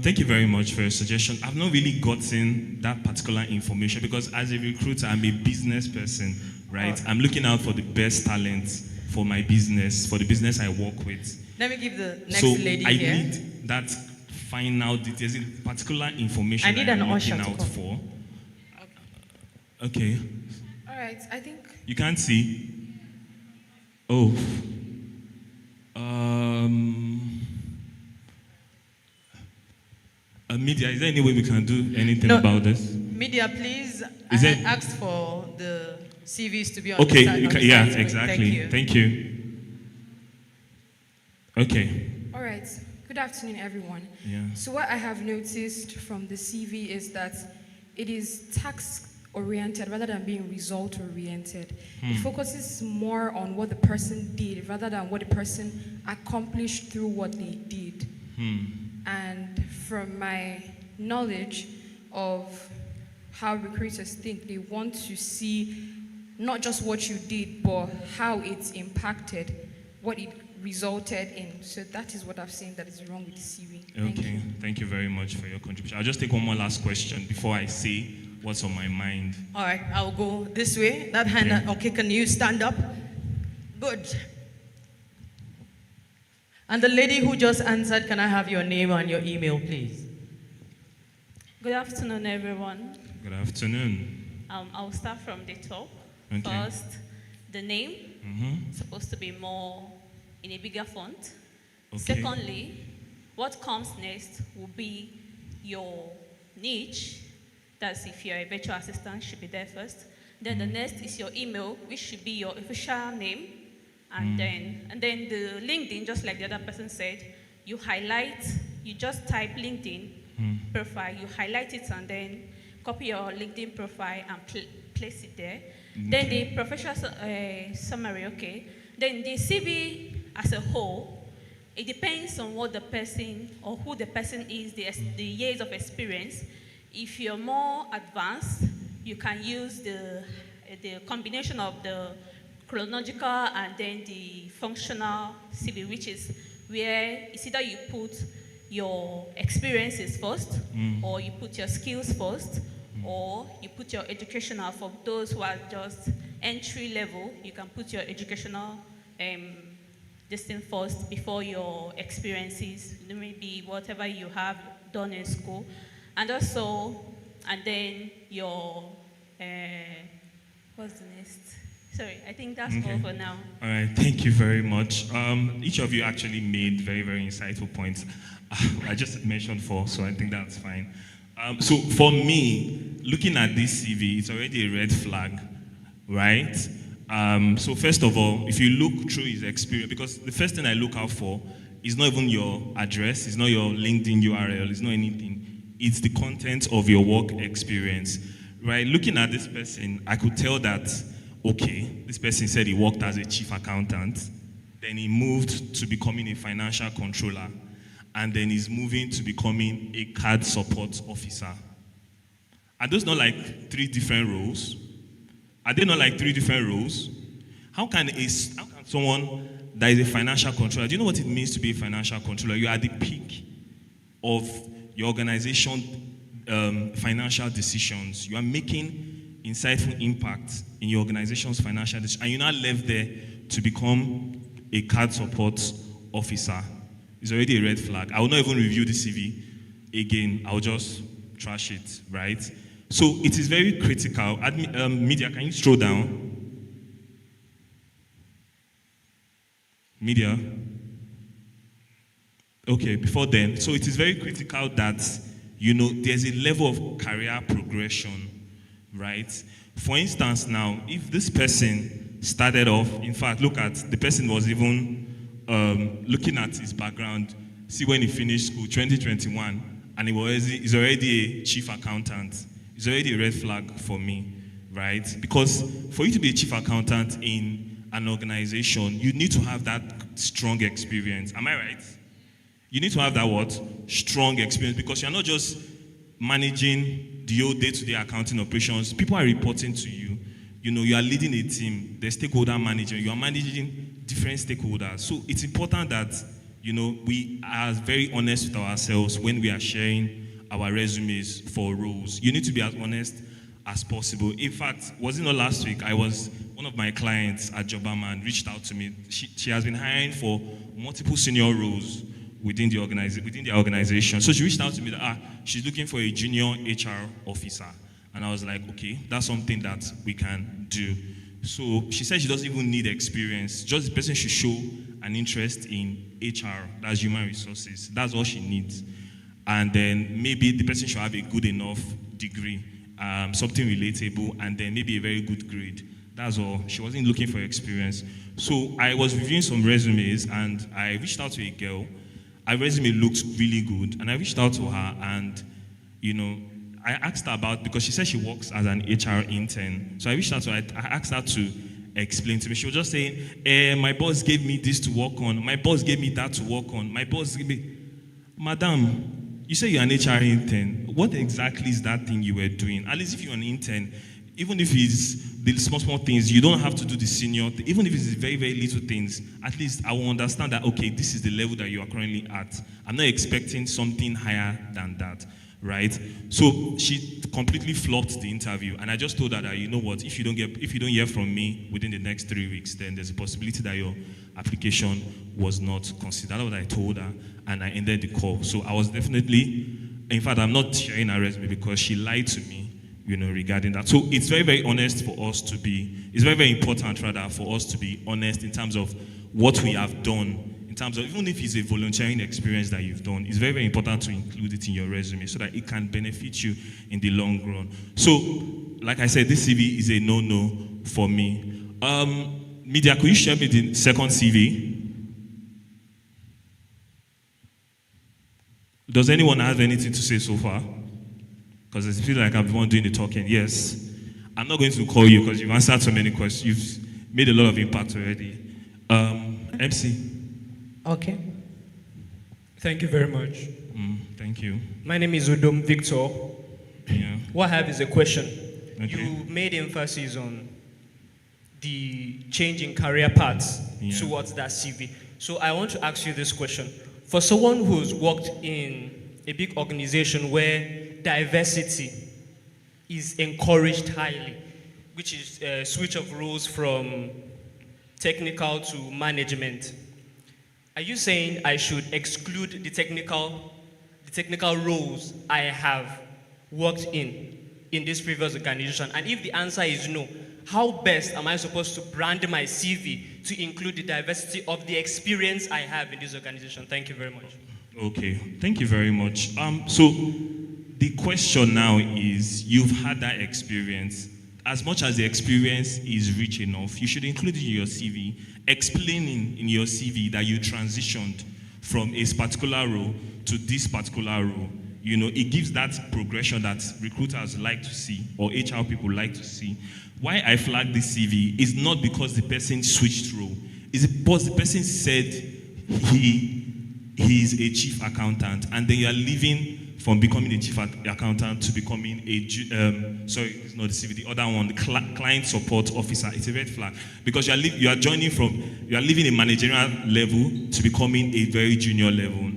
Thank you very much for your suggestion. I've not really gotten that particular information because as a recruiter, I'm a business person, right? I'm looking out for the best talent for my business, for the business I work with. Let me give the next So lady I here. need that final details, particular information I need I'm an usher looking to out come. for. Okay. All right, I think. You can't see? Oh. Media, is there any way we can do anything No, about this? Media, please. Is I it- had asked for the CVs to be on Okay, the side. you on can, the yeah, side screen. exactly. Thank you. Okay. All right. Good afternoon, everyone. Yeah. So what I have noticed from the CV is that it is task-oriented rather than being result-oriented. It focuses more on what the person did rather than what the person accomplished through what they did. And from my knowledge of how recruiters think, they want to see not just what you did, but how it's impacted, what it resulted in. So that is what I've seen that is wrong with the CV. Thank Okay. you. Thank you very much for your contribution. I'll just take one more last question before I say what's on my mind. All right, I'll go this way. That hand, okay, can you stand up? Good. And the lady who just answered, can I have your name and your email, please? Good afternoon, everyone. Good afternoon. I'll start from the top. Okay. First, the name Mm-hmm. supposed to be more in a bigger font. Okay. Secondly, what comes next will be your niche. That's if you're a virtual assistant, should be there first. Then the next is your email, which should be your official name. And then the LinkedIn, just like the other person said, you highlight, you just type LinkedIn profile, you highlight it and then copy your LinkedIn profile and place it there. Then the professional summary, okay. Then the CV as a whole, it depends on what the person or who the person is, the years of experience. If you're more advanced, you can use the combination of the chronological and then the functional CV, which is where it's either you put your experiences first, or you put your skills first, or you put your educational. For those who are just entry level, you can put your educational this thing first before your experiences, maybe whatever you have done in school. And also, and then your, what's the next? Sorry, I think that's all for now. All right, thank you very much. Each of you actually made very, very insightful points. I just mentioned 4, so I think that's fine. So for me, looking at this CV, it's already a red flag, right? So first of all, if you look through his experience, because the first thing I look out for is not even your address, it's not your LinkedIn URL, it's not anything. It's the content of your work experience, right? Looking at this person, I could tell that, okay, this person said he worked as a chief accountant, then he moved to becoming a financial controller, and then he's moving to becoming a card support officer. Are those not like 3 different roles? Are they not like 3 different roles? How can someone that is a financial controller, do you know what it means to be a financial controller? You are the peak of your organization financial decisions. You are making insightful impact in your organization's financial decisions, and you're not left there to become a card support officer. It's already a red flag. I will not even review the CV again. I'll just trash it, right? So it is very critical. Media, can you scroll down? Media. Okay, before then. So it is very critical that, there's a level of career progression, right? For instance, now, if this person started off, in fact, look at, the person was even looking at his background, see when he finished school, 2021, and he's already a chief accountant. It's already a red flag for me, right? Because for you to be a chief accountant in an organization, you need to have that strong experience. Am I right? You need to have that what? Strong experience, because you're not just managing the whole day-to-day accounting operations. People are reporting to you. You are leading a team, the stakeholder manager, you are managing different stakeholders. So it's important that, we are very honest with ourselves when we are sharing our resumes for roles. You need to be as honest as possible. In fact, was it not last week, one of my clients at Jobberman reached out to me. She has been hiring for multiple senior roles within their organization. So she reached out to me that she's looking for a junior HR officer. And I was like, okay, that's something that we can do. So she said she doesn't even need experience. Just the person should show an interest in HR, that's human resources. That's all she needs. And then maybe the person should have a good enough degree, something relatable, and then maybe a very good grade. That's all. She wasn't looking for experience. So I was reviewing some resumes, and I reached out to a girl. Her resume looked really good, and I reached out to her, and I asked her about, because she said she works as an HR intern. So I reached out to her, I asked her to explain to me. She was just saying, my boss gave me this to work on, my boss gave me that to work on, my boss gave me, Madam, you say you're an HR intern. What exactly is that thing you were doing? At least if you're an intern, even if it's the small things, you don't have to do the senior thing. Even if it's very, very little things, at least I will understand that, okay, this is the level that you are currently at. I'm not expecting something higher than that, right? So she completely flopped the interview, and I just told her that, you know what, if you don't hear from me within the next 3 weeks, then there's a possibility that your application was not considered. That's what I told her, and I ended the call. So I was definitely, in fact, I'm not sharing her resume because she lied to me, regarding that. So it's very, very honest for us to be, it's very, very important rather for us to be honest in terms of what we have done, in terms of, even if it's a volunteering experience that you've done, it's very, very important to include it in your resume so that it can benefit you in the long run. So, like I said, this CV is a no-no for me. Media, could you share me the second CV? Does anyone have anything to say so far? Because it feels like I'm the one doing the talking. Yes. I'm not going to call you because you've answered so many questions. You've made a lot of impact already. MC. Okay. Thank you very much. Thank you. My name is Udom Victor. Yeah. What I have is a question. Okay. You made emphasis on the change in career paths Yeah. towards that CV. So I want to ask you this question. For someone who's worked in a big organization where diversity is encouraged highly, which is a switch of roles from technical to management, are you saying I should exclude the technical roles I have worked in this previous organization? And if the answer is no, how best am I supposed to brand my CV to include the diversity of the experience I have in this organization? Thank you very much. Okay, thank you very much. So the question now is, you've had that experience. As much as the experience is rich enough, you should include it in your CV, explaining in your CV that you transitioned from a particular role to this particular role. You know, it gives that progression that recruiters like to see, or HR people like to see. Why I flag this CV is not because the person switched role. It's because the person said he is a chief accountant, and then you are leaving from becoming a chief accountant to becoming sorry, it's not the CV, the other one, the client support officer. It's a red flag, because you are leaving a managerial level to becoming a very junior level.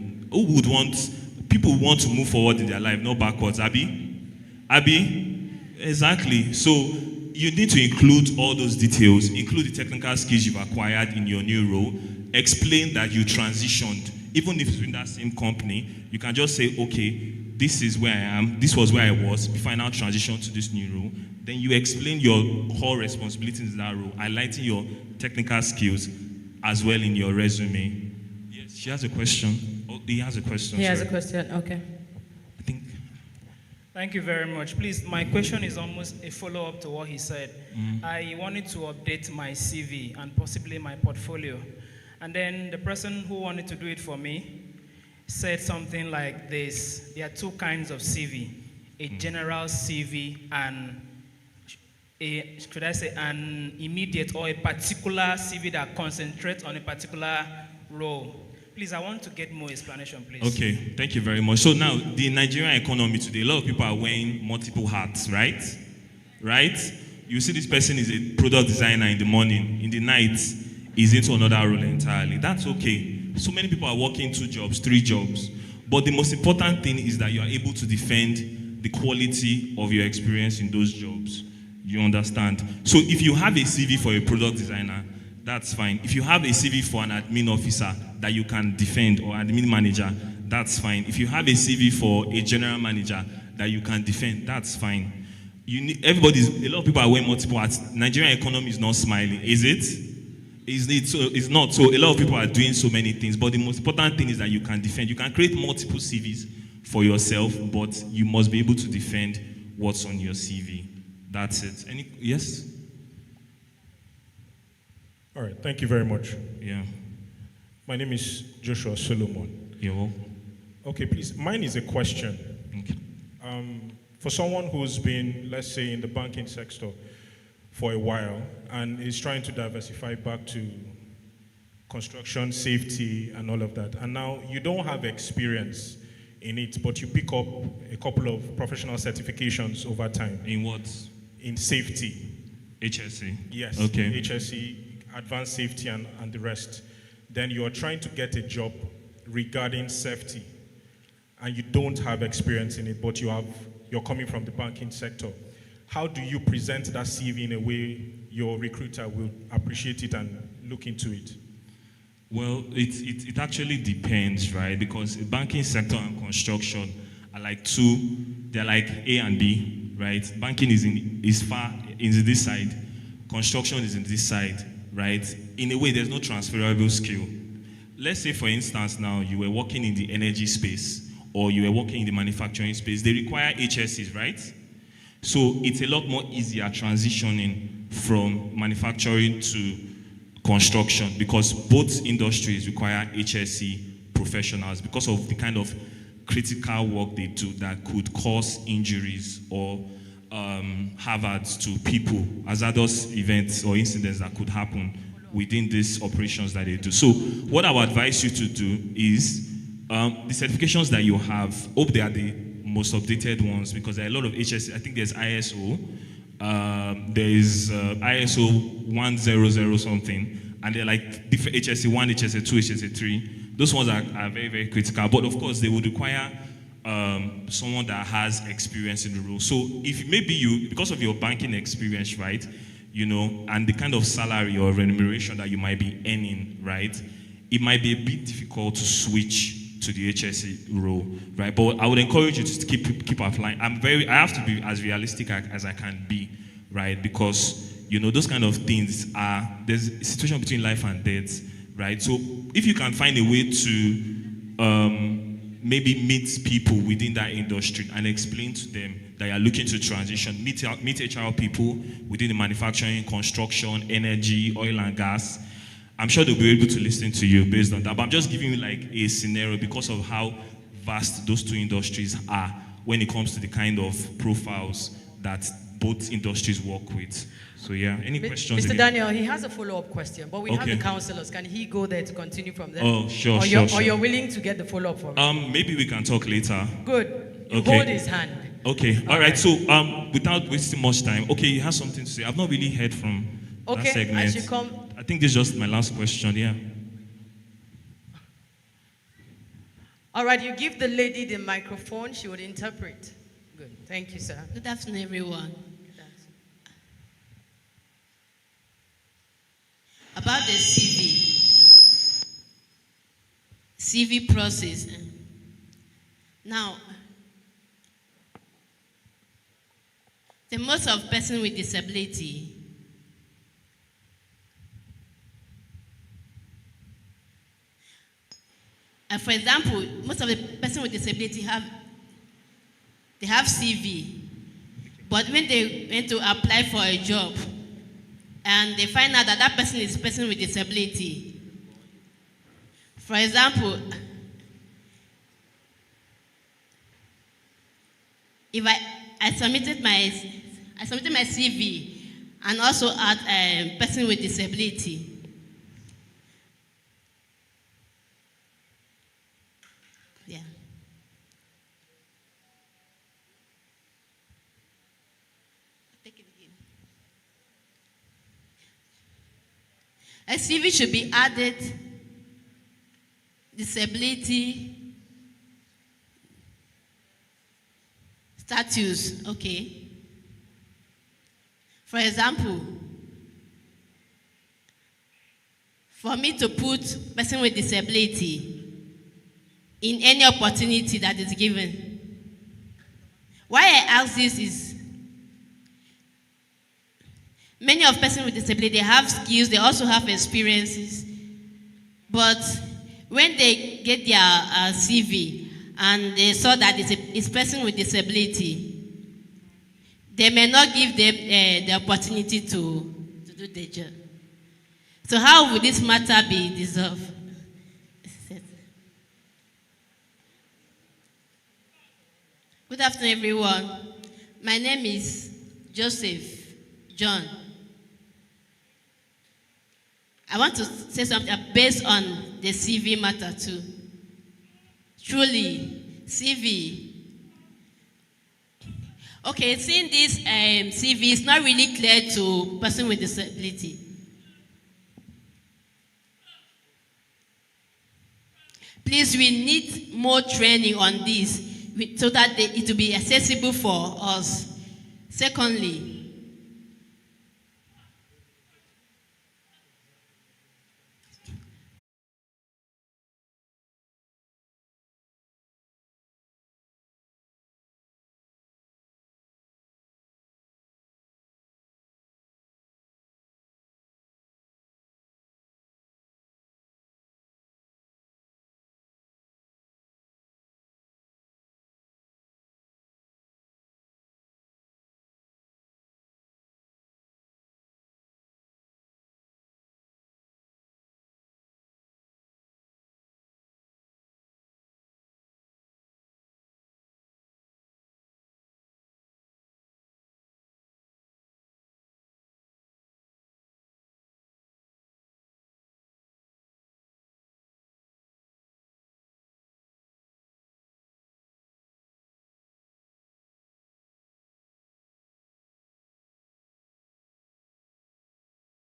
People want to move forward in their life, not backwards. Abby? Exactly. So you need to include all those details, include the technical skills you've acquired in your new role, explain that you transitioned. Even if it's in that same company, you can just say, okay, this is where I am, this was where I was before I now transitioned to this new role. Then you explain your core responsibilities in that role, highlighting your technical skills as well in your resume. Yes, she has a question. Oh, he has a question. He has a sorry. question, okay. Thank you very much. Please, my question is almost a follow-up to what he said. Mm. I wanted to update my CV and possibly my portfolio. And then the person who wanted to do it for me said something like this: there are two kinds of CV, a general CV and an immediate or a particular CV that concentrates on a particular role. Please, I want to get more explanation, please. Okay, thank you very much. So now, the Nigerian economy today, a lot of people are wearing multiple hats, right? Right? You see this person is a product designer in the morning, in the night, is into another role entirely. That's okay. So many people are working 2 jobs, 3 jobs. But the most important thing is that you are able to defend the quality of your experience in those jobs. You understand? So if you have a CV for a product designer, that's fine. If you have a CV for an admin officer that you can defend, or admin manager, that's fine. If you have a CV for a general manager that you can defend, that's fine. A lot of people are wearing multiple hats. Nigerian economy is not smiling, is it? So it's not. So a lot of people are doing so many things, but the most important thing is that you can defend. You can create multiple CVs for yourself, but you must be able to defend what's on your CV. That's it. Yes? All right, thank you very much. Yeah. My name is Joshua Solomon. You're welcome. Okay, please, mine is a question. Okay. For someone who's been, let's say, in the banking sector for a while and is trying to diversify back to construction, safety, and all of that, and now you don't have experience in it, but you pick up a couple of professional certifications over time. In what? In safety. HSE? Yes. Okay. HSE, advanced safety, and the rest. Then you are trying to get a job regarding safety, and you don't have experience in it, but you're coming from the banking sector. How do you present that CV in a way your recruiter will appreciate it and look into it? Well, it actually depends, right? Because the banking sector and construction are like they're like A and B, right? Banking is in this side, construction is in this side, right? In a way, there's no transferable skill. Let's say, for instance, now you were working in the energy space or you were working in the manufacturing space. They require HSCs, right? So it's a lot more easier transitioning from manufacturing to construction because both industries require HSC professionals because of the kind of critical work they do that could cause injuries or hazards to people, hazardous events or incidents that could happen within these operations that they do. So what I would advise you to do is the certifications that you have, hope they are the most updated ones because there are a lot of HSC. I think there's ISO, There is ISO 100 something, and they're like different HSA 1, HSA 2, HSA 3. Those ones are very, very critical. But of course, they would require someone that has experience in the role. So if maybe you, because of your banking experience, right, you know, and the kind of salary or remuneration that you might be earning, right, it might be a bit difficult to switch to the HSE role, right? But I would encourage you to keep applying. I have to be as realistic as I can be, right? Because you know those kind of things there's a situation between life and death, right? So if you can find a way to maybe meet people within that industry and explain to them that you're looking to transition, meet HR people within the manufacturing, construction, energy, oil and gas, I'm sure they'll be able to listen to you based on that. But I'm just giving you like a scenario because of how vast those two industries are when it comes to the kind of profiles that both industries work with. So yeah, any questions? Mr. Daniel, he has a follow-up question, but we have Okay. the counselors. Can he go there to continue from there? Oh, sure, or sure, Or sure. you're willing to get the follow-up for me? Maybe we can talk later. Good. You Okay. hold his hand. Okay, all right. So without wasting much time, okay, he has something to say. I've not really heard from Okay, that segment. I should come. I think this is just my last question, yeah. All right, you give the lady the microphone, she would interpret. Good. Thank you, sir. Good afternoon, everyone. About the CV process. Now, the most of person with disability for example, most of the person with disability have CV, but when they went to apply for a job and they find out that that person is a person with disability, for example, if I submitted my CV and also add a person with disability. Yeah. Take it again. A CV should be added disability status, okay. For example, for me to put person with disability in any opportunity that is given. Why I ask this is, many of person with disability, they have skills, they also have experiences, but when they get their CV and they saw that it's person with disability, they may not give them the opportunity to do the job. So how would this matter be dissolved? Good afternoon, everyone. My name is Joseph John. I want to say something based on the CV matter too. Truly, CV. Okay, seeing this CV is not really clear to person with disability. Please, we need more training on this so that it will be accessible for us. Secondly,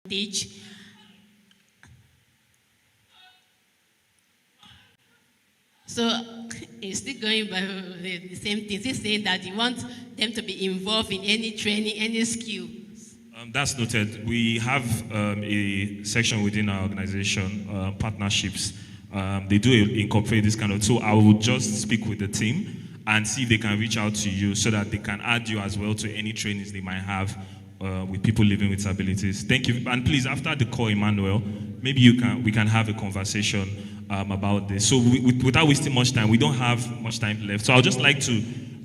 teach. So he's still going by the same thing. He's saying that he wants them to be involved in any training, any skill. That's noted. We have a section within our organization, partnerships. They do incorporate this kind of. So I will just speak with the team and see if they can reach out to you so that they can add you as well to any trainings they might have with people living with disabilities. Thank you. And please, after the call, Emmanuel, maybe we can have a conversation about this. So without wasting much time, we don't have much time left. So I'd just like to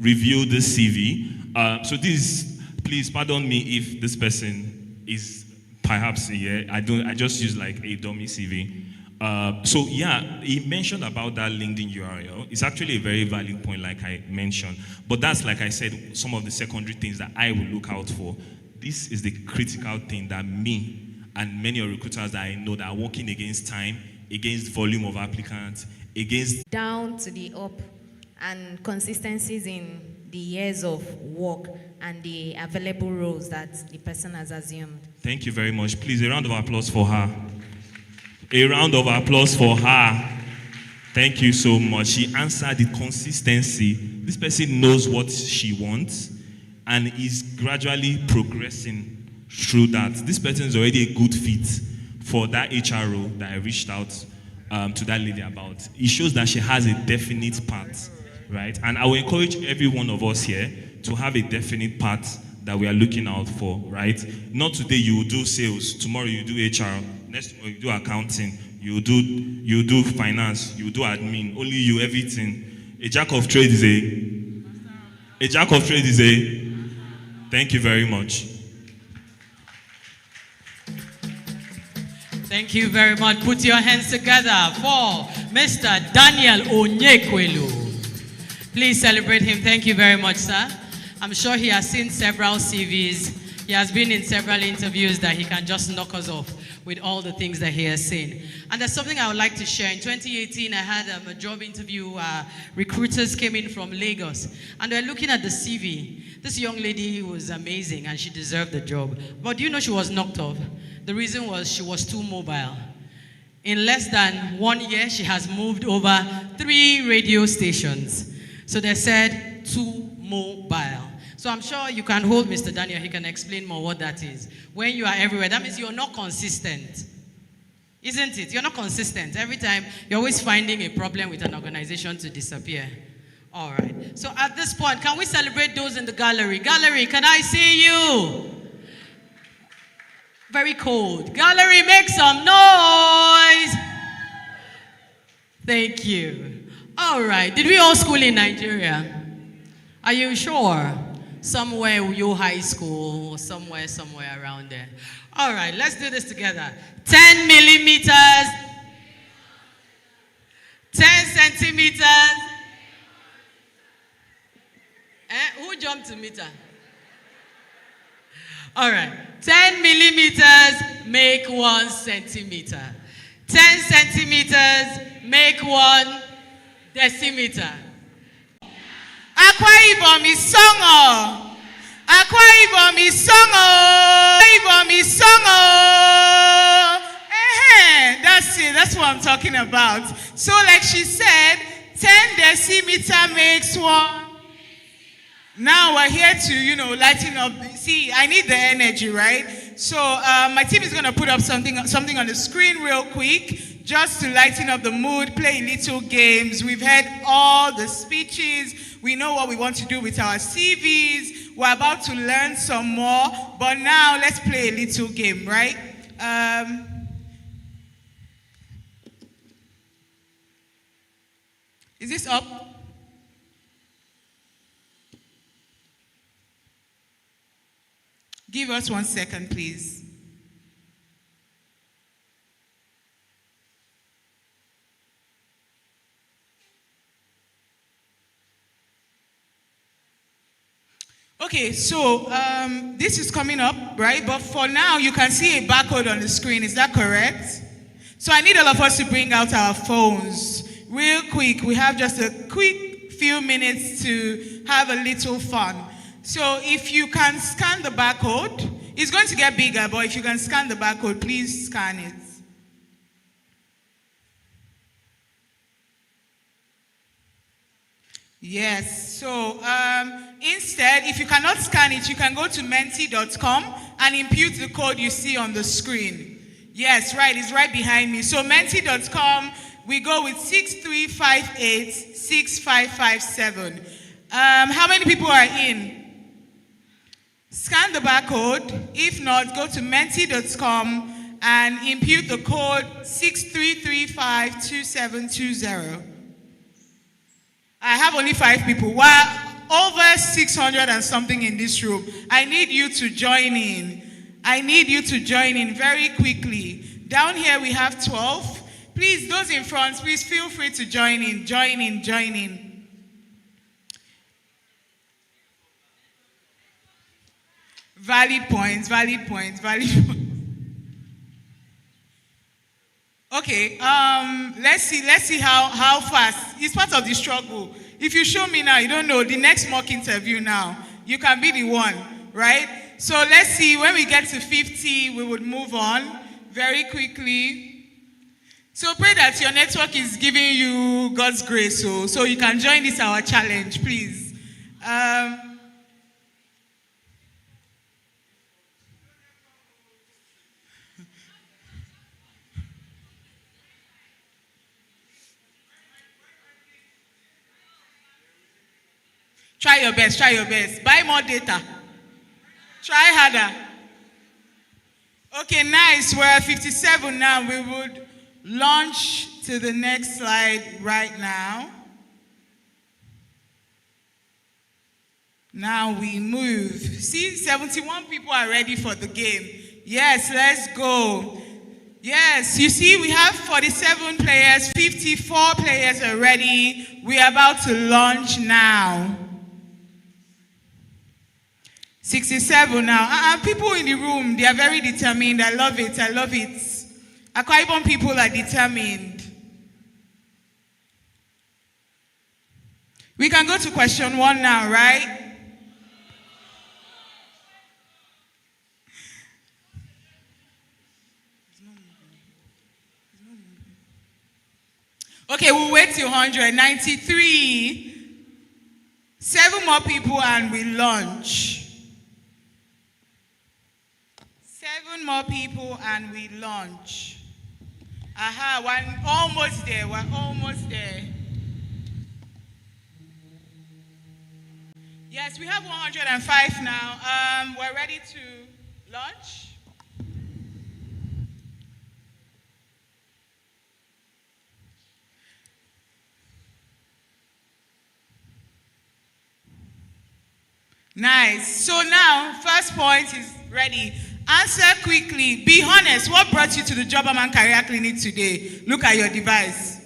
review the CV. So this, please pardon me if this person is perhaps here. I just use like a dummy CV. So yeah, he mentioned about that LinkedIn URL. It's actually a very valid point, like I mentioned. But that's, like I said, some of the secondary things that I will look out for. This is the critical thing that me and many of recruiters that I know that are working against time, against volume of applicants, against down to the up, and consistencies in the years of work and the available roles that the person has assumed. Thank you very much. Please, a round of applause for her. A round of applause for her. Thank you so much. She answered the consistency. This person knows what she wants and is gradually progressing through that. This person is already a good fit for that HR role that I reached out to that lady about. It shows that she has a definite path, right? And I will encourage every one of us here to have a definite path that we are looking out for, right? Not today you will do sales, tomorrow you do HR, next tomorrow you do accounting, you do finance, you do admin, only you, everything. A jack of trade is a jack of trade is a. Thank you very much. Thank you very much. Put your hands together for Mr. Daniel Onyekwelu. Please celebrate him. Thank you very much, sir. I'm sure he has seen several CVs. He has been in several interviews that he can just knock us off with all the things that he has seen. And there's something I would like to share. In 2018, I had a job interview. Recruiters came in from Lagos, and they're looking at the CV. This young lady was amazing, and she deserved the job. But do you know she was knocked off? The reason was she was too mobile. In less than 1 year, she has moved over 3 radio stations. So they said too mobile. So I'm sure you can hold Mr. Daniel. He can explain more what that is. When you are everywhere, that means you're not consistent. Isn't it? You're not consistent. Every time, you're always finding a problem with an organization to disappear. All right. So at this point, can we celebrate those in the gallery? Gallery, can I see you? Very cold. Gallery, make some noise. Thank you. All right. Did we all school in Nigeria? Are you sure? Somewhere Uyo High School, or somewhere around there. All right, let's do this together. 10 millimeters, 10 centimeters. Who jumped to meter? All right, 10 millimeters make 1 centimeter. 10 centimeters make 1 decimeter. Akwa Ibom is songo. Akwa Ibom is songo. Akwa Ibom is songo. That's it. That's what I'm talking about. So, like she said, 10 decimeter makes 1. Now we're here to, lighten up. See, I need the energy, right? So my team is going to put up something on the screen real quick, just to lighten up the mood, play little games. We've heard all the speeches. We know what we want to do with our CVs. We're about to learn some more. But now let's play a little game, right? Is this up? Give us 1 second, please. Okay, so this is coming up, right? But for now, you can see a barcode on the screen. Is that correct? So I need all of us to bring out our phones real quick. We have just a quick few minutes to have a little fun. So if you can scan the barcode, It's going to get bigger, but if you can scan the barcode, please scan it. Yes, so instead, if you cannot scan it, you can go to menti.com and input the code you see on the screen. Yes, right, it's right behind me. So menti.com, we go with 6358-6557. How many people are in? Scan the barcode. If not, go to menti.com and input the code 63352720. I have only 5 people. We're over 600 and something in this room. I need you to join in. I need you to join in very quickly. Down here we have 12. Please, those in front, please feel free to join in. Join in, join in. Valid points, valid points, valid points. Okay, let's see how fast. It's part of the struggle. If you show me now, you don't know, the next mock interview now, you can be the one, right? So let's see, when we get to 50, we would move on very quickly. So pray that your network is giving you God's grace, so you can join this our challenge, please. Try your best, try your best. Buy more data. Try harder. Okay, nice. We're at 57 now. We would launch to the next slide right now. Now we move. See, 71 people are ready for the game. Yes, let's go. Yes, you see, we have 47 players, 54 players are ready. We are about to launch now. 67 now. People in the room, they are very determined. I love it. I love it. Akwa Ibom people are determined. We can go to question 1 now, right? Okay, we'll wait till 193. 7 more people and we launch. 7 more people and we launch. Aha, we're almost there. We're almost there. Yes, we have 105 now. We're ready to launch. Nice. So now, first point is ready. Answer quickly. Be honest. What brought you to the Jobberman Career Clinic today? Look at your device.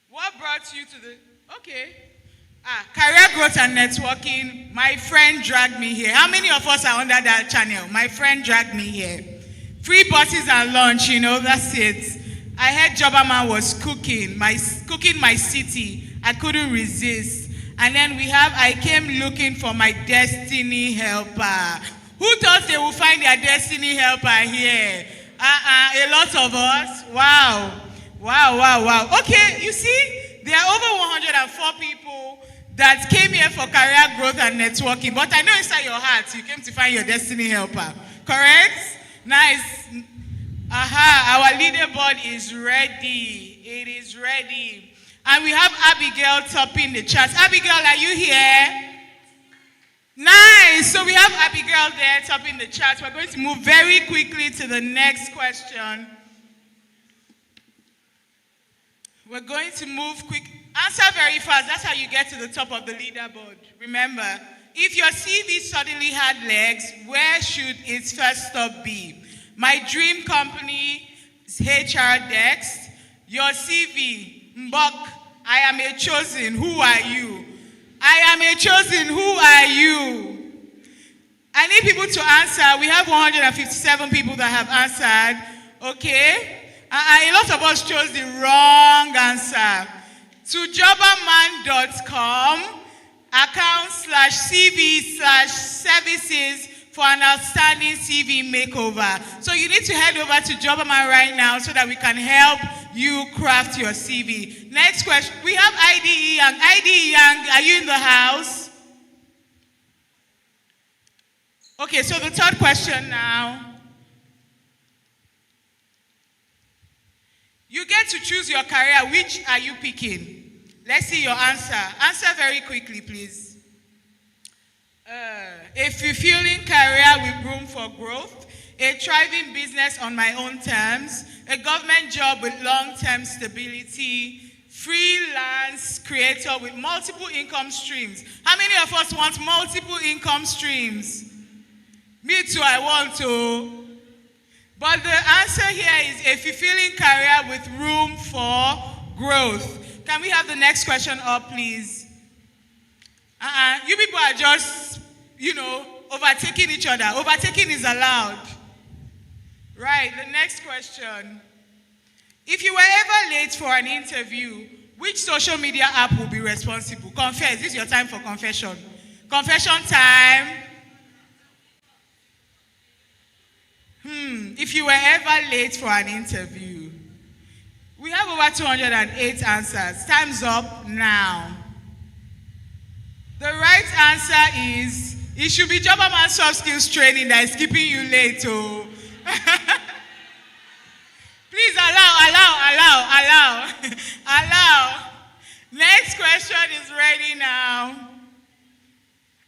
What brought you to the... Okay. Career growth and networking. My friend dragged me here. How many of us are under that channel? My friend dragged me here. Free buses and lunch, that's it. I heard Jobberman was cooking my city. I couldn't resist. And then we have, I came looking for my destiny helper. Who thought they would find their destiny helper here? A lot of us. Wow. Okay, you see, there are over 104 people that came here for career growth and networking. But I know inside your heart, you came to find your destiny helper. Correct? Nice. Our leaderboard is ready. It is ready. And we have Abigail topping the charts. Abigail, are you here? Nice. So we have Abigail there topping the charts. We're going to move very quickly to the next question. We're going to move quick. Answer very fast. That's how you get to the top of the leaderboard. Remember, if your CV suddenly had legs, where should its first stop be? My dream company's HR desk, your CV, Mbok, I am a chosen. Who are you? I am a chosen. Who are you? I need people to answer. We have 157 people that have answered. Okay? A lot of us chose the wrong answer. To jobberman.com account/CV/services for an outstanding CV makeover. So you need to head over to Jobberman right now so that we can help you craft your CV. Next question. We have IDE Young. IDE Young, are you in the house? Okay, so the third question now. You get to choose your career. Which are you picking? Let's see your answer. Answer very quickly, please. A fulfilling career with room for growth, a thriving business on my own terms, a government job with long-term stability, freelance creator with multiple income streams. How many of us want multiple income streams? Me too, I want to. But the answer here is a fulfilling career with room for growth. Can we have the next question up, please? You people are just, overtaking each other. Overtaking is allowed. Right, the next question. If you were ever late for an interview, which social media app will be responsible? Confess, this is your time for confession. Confession time. If you were ever late for an interview, we have over 208 answers. Time's up now. The right answer is, it should be Jobberman soft skills training that is keeping you late. Oh. Please allow. Next question is ready now.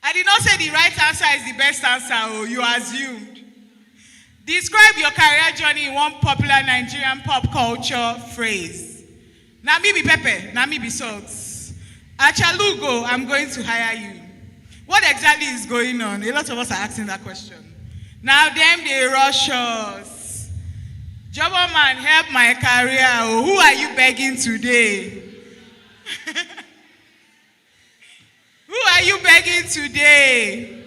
I did not say the right answer is the best answer. Oh, you assumed. Describe your career journey in one popular Nigerian pop culture phrase. Nami be pepper, nami be salt. Achalugo, I'm going to hire you. What exactly is going on? A lot of us are asking that question. Now them they rush us. Jobberman, help my career. Oh, who are you begging today? Who are you begging today?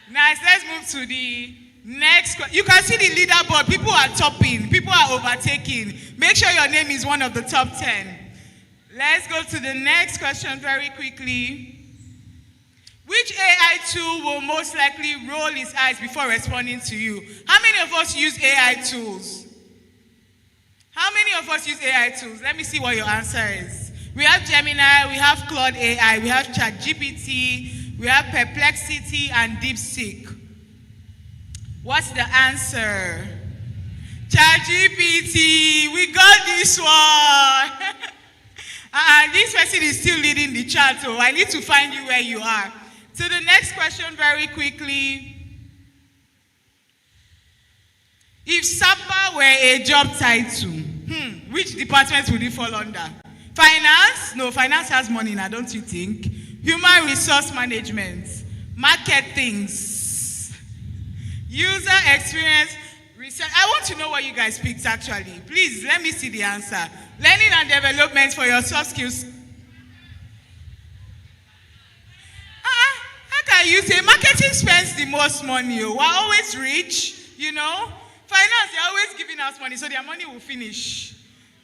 Nice, let's move to the next. You can see the leaderboard. People are topping. People are overtaking. Make sure your name is one of the top 10. Let's go to the next question very quickly. Which AI tool will most likely roll its eyes before responding to you? How many of us use AI tools? How many of us use AI tools? Let me see what your answer is. We have Gemini, we have Claude AI, we have ChatGPT, we have Perplexity and DeepSeek. What's the answer? ChatGPT, we got this one. This person is still leading the chart, so I need to find you where you are. To the next question very quickly. If SAPA were a job title, which department would it fall under? Finance? No, finance has money now, don't you think? Human resource management, marketing, user experience, research. I want to know what you guys picked actually. Please, let me see the answer. Learning and development for your soft skills. How can you say marketing spends the most money? We're always rich, Finance, they're always giving us money, so their money will finish.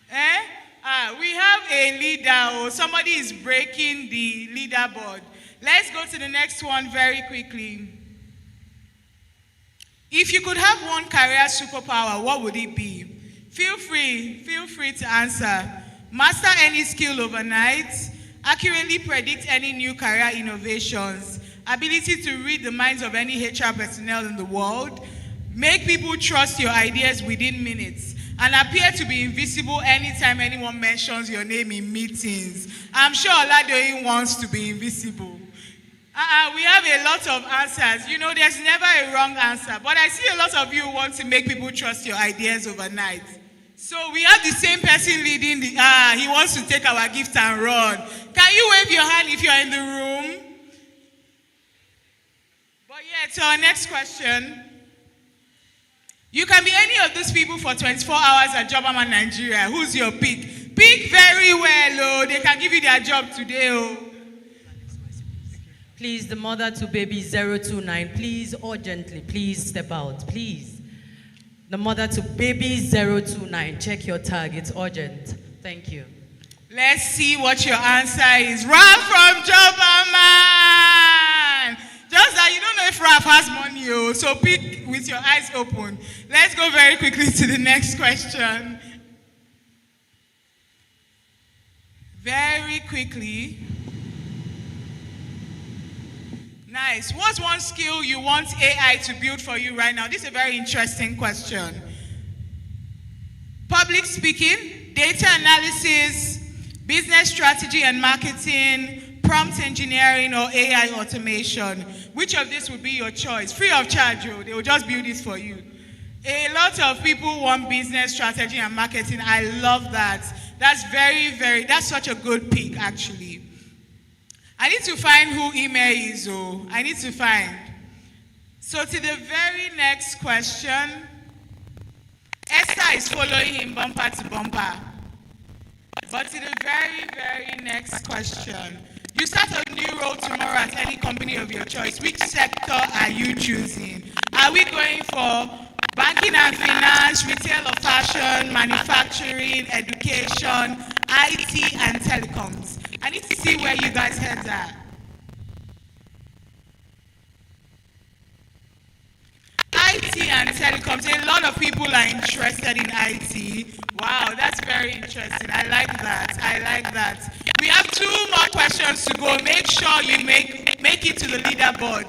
We have a leader, or somebody is breaking the leaderboard. Let's go to the next one very quickly. If you could have one career superpower, what would it be? Feel free to answer. Master any skill overnight, accurately predict any new career innovations, ability to read the minds of any HR personnel in the world, make people trust your ideas within minutes, and appear to be invisible anytime anyone mentions your name in meetings. I'm sure Oladoyin wants to be invisible. We have a lot of answers. There's never a wrong answer, but I see a lot of you want to make people trust your ideas overnight. So we have the same person leading the, he wants to take our gift and run. Can you wave your hand if you're in the room? But yeah, to our next question. You can be any of these people for 24 hours at Jobberman Nigeria. Who's your pick? Pick very well, oh. They can give you their job today, oh. Please, the mother to baby 029, please, urgently, please step out, please. The mother to baby 029, check your tag, it's urgent. Thank you. Let's see what your answer is. Ralph from Jobberman. Just that you don't know if Ralph has money, so pick with your eyes open. Let's go very quickly to the next question. Very quickly. Nice. What's one skill you want AI to build for you right now? This is a very interesting question. Public speaking, data analysis, business strategy and marketing, prompt engineering, or AI automation. Which of this would be your choice? Free of charge, they will just build this for you. A lot of people want business strategy and marketing. I love that. That's that's such a good pick, actually. I need to find who Ime is, I need to find. So to the very next question, Esther is following him bumper to bumper. But to the very next question, you start a new role tomorrow at any company of your choice. Which sector are you choosing? Are we going for banking and finance, retail or fashion, manufacturing, education, IT, and telecoms? I need to see where you guys' heads are. IT and telecoms. A lot of people are interested in IT. Wow, that's very interesting. I like that. I like that. We have 2 more questions to go. Make sure you make it to the leaderboard.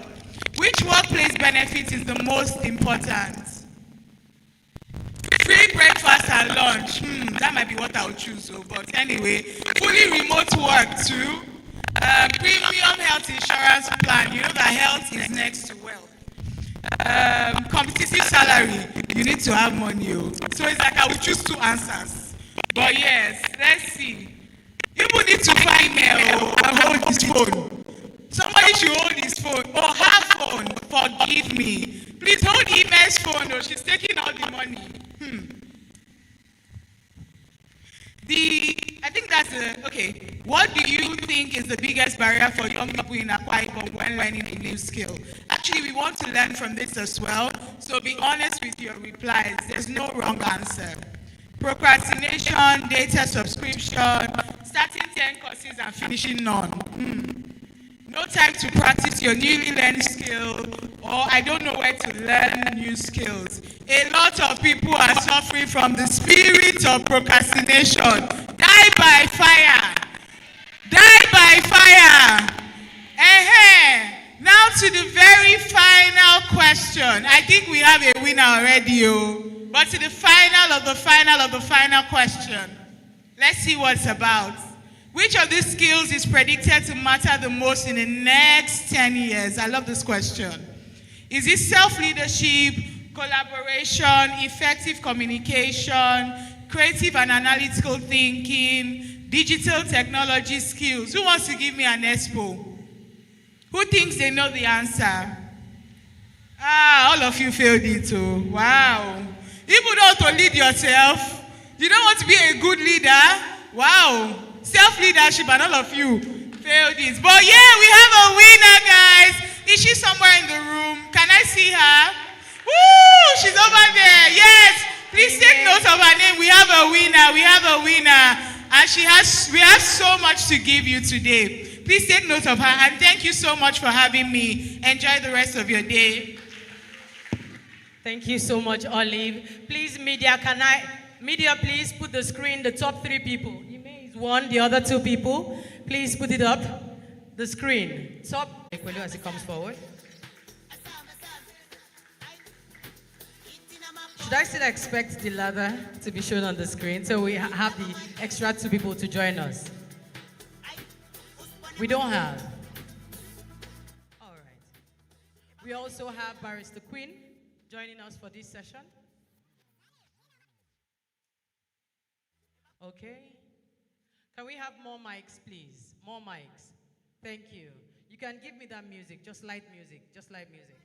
Which workplace benefit is the most important? Free breakfast and lunch. That might be what I would choose. But anyway, fully remote work too. Premium health insurance plan. You know that health is next to wealth. Competitive salary. You need to have money. So it's like I would choose 2 answers. But yes, let's see. People need to find mail and hold his phone. Somebody should hold his phone or her phone. Forgive me. Please hold Ime's phone. She's taking all the money. I think that's okay. What do you think is the biggest barrier for young people in Akwa Ibom when learning a new skill? Actually, we want to learn from this as well. So be honest with your replies. There's no wrong answer. Procrastination, data subscription, starting 10 courses and finishing none. No time to practice your newly learned skill, or I don't know where to learn new skills. A lot of people are suffering from the spirit of procrastination. Die by fire. Die by fire. Now to the very final question. I think we have a winner already, but to the final of the final question. Let's see what it's about. Which of these skills is predicted to matter the most in the next 10 years? I love this question. Is it self-leadership, collaboration, effective communication, creative and analytical thinking, digital technology skills? Who wants to give me an expo? Who thinks they know the answer? All of you failed it too. Wow. You don't want to lead yourself. You don't want to be a good leader. Wow. Self-leadership, and all of you failed it. But yeah, we have a winner, guys. Is she somewhere in the room? Can I see her? Woo! She's over there. Yes. Please take note of her name. We have a winner. We have a winner. And we have so much to give you today. Please take note of her. And thank you so much for having me. Enjoy the rest of your day. Thank you so much, Olive. Please, media, please put the screen, the top 3 people. One, the other 2 people, please put it up. The screen. Top. As it comes forward. Should I still expect the ladder to be shown on the screen so we have the extra 2 people to join us? We don't have. All right. We also have Barrister Queen joining us for this session. Okay. Can we have more mics, please? More mics. Thank you. You can give me that music, just light music, just light music.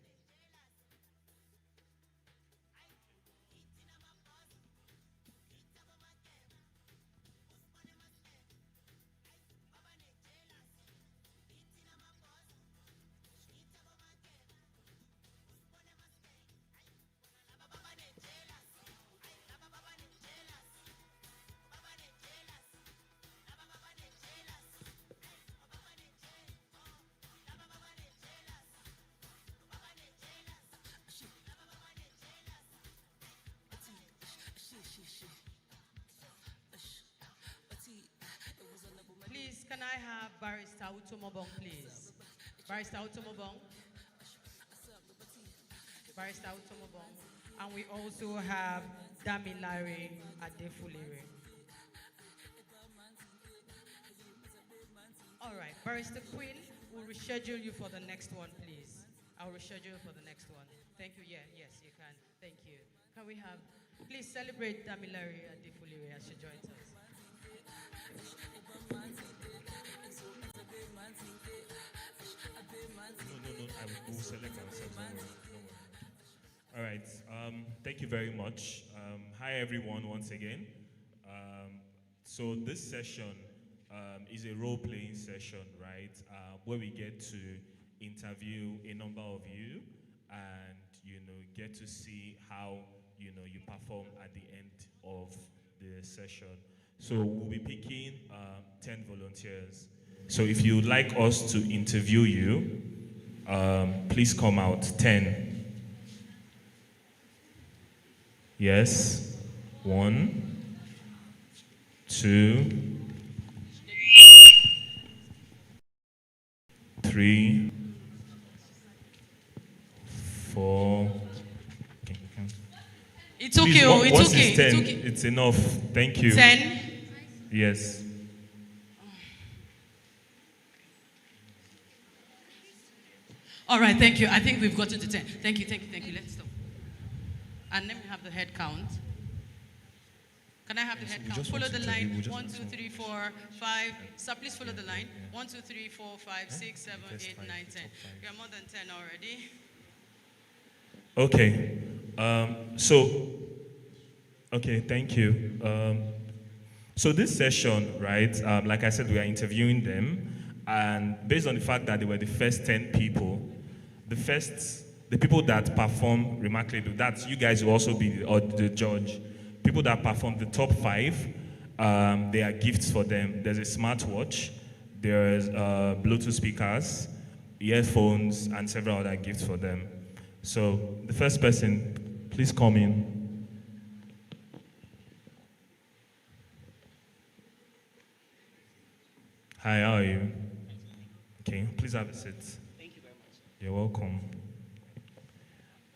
Please, can I have Barrister Utomobong, please? Barrister Utomobong. Barrister Utomobong. And we also have Damilare Adefulere. All right, Barrister Queen, we'll reschedule you for the next one, please. I'll reschedule you for the next one. Thank you. Yeah, yes, you can. Thank you. Can we have, please celebrate Damilare Adefulere as she joins us. No, I will select ourselves. Don't worry. All right, thank you very much. Hi, everyone, once again. So this session is a role-playing session, right, where we get to interview a number of you and, get to see how, you perform at the end of the session. So we'll be picking 10 volunteers. So if you'd like us to interview you, please come out. 10. Yes. 1, 2, 3, 4. It's okay. Please, It's once okay. it's 10, It's okay. it's enough. Thank you. 10. Yes. All right, thank you. I think we've gotten to 10. Thank you. Let's stop. And let me have the head count. Can I have the head count? Follow the line. 1, 2, 3, 4, 5. Sir, please follow the line. 1, 2, 3, 4, 5, 6, 7, 8, 9, 10. We are more than 10 already. Okay. Okay, thank you. So this session, right, like I said, we are interviewing them, and based on the fact that they were the first 10 people, the people that perform remarkably, that you guys will also be the judge. People that perform the top 5, there are gifts for them. There's a smartwatch, there's Bluetooth speakers, earphones, and several other gifts for them. So the first person, please come in. Hi, how are you? Okay, please have a seat. Thank you very much. You're welcome.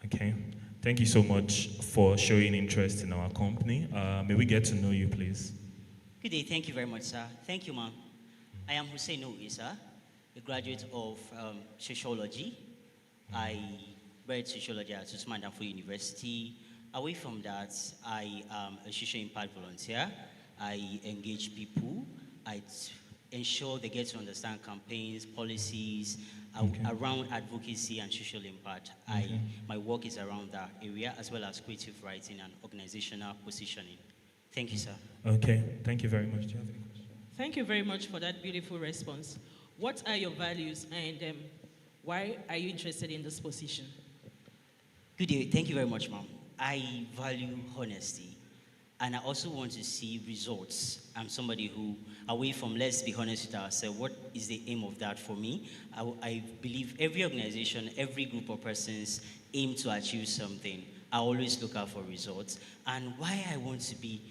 Okay, thank you so much for showing interest in our company. May we get to know you, please? Good day. Thank you very much, sir. Thank you, ma'am. I am Hussein Isa, a graduate of sociology. I read sociology at Usman Danfo University. Away from that, I am a social impact volunteer. I engage people. I ensure they get to understand campaigns, policies, around advocacy and social impact. My work is around that area, as well as creative writing and organizational positioning. Thank you, sir. Okay, thank you very much. Do you have any questions? Thank you very much for that beautiful response. What are your values and why are you interested in this position? Good day. Thank you very much, ma'am. I value honesty, and I also want to see results. I'm somebody who, away from let's be honest with ourselves, what is the aim of that for me? I believe every organization, every group of persons aim to achieve something. I always look out for results. And why I want to be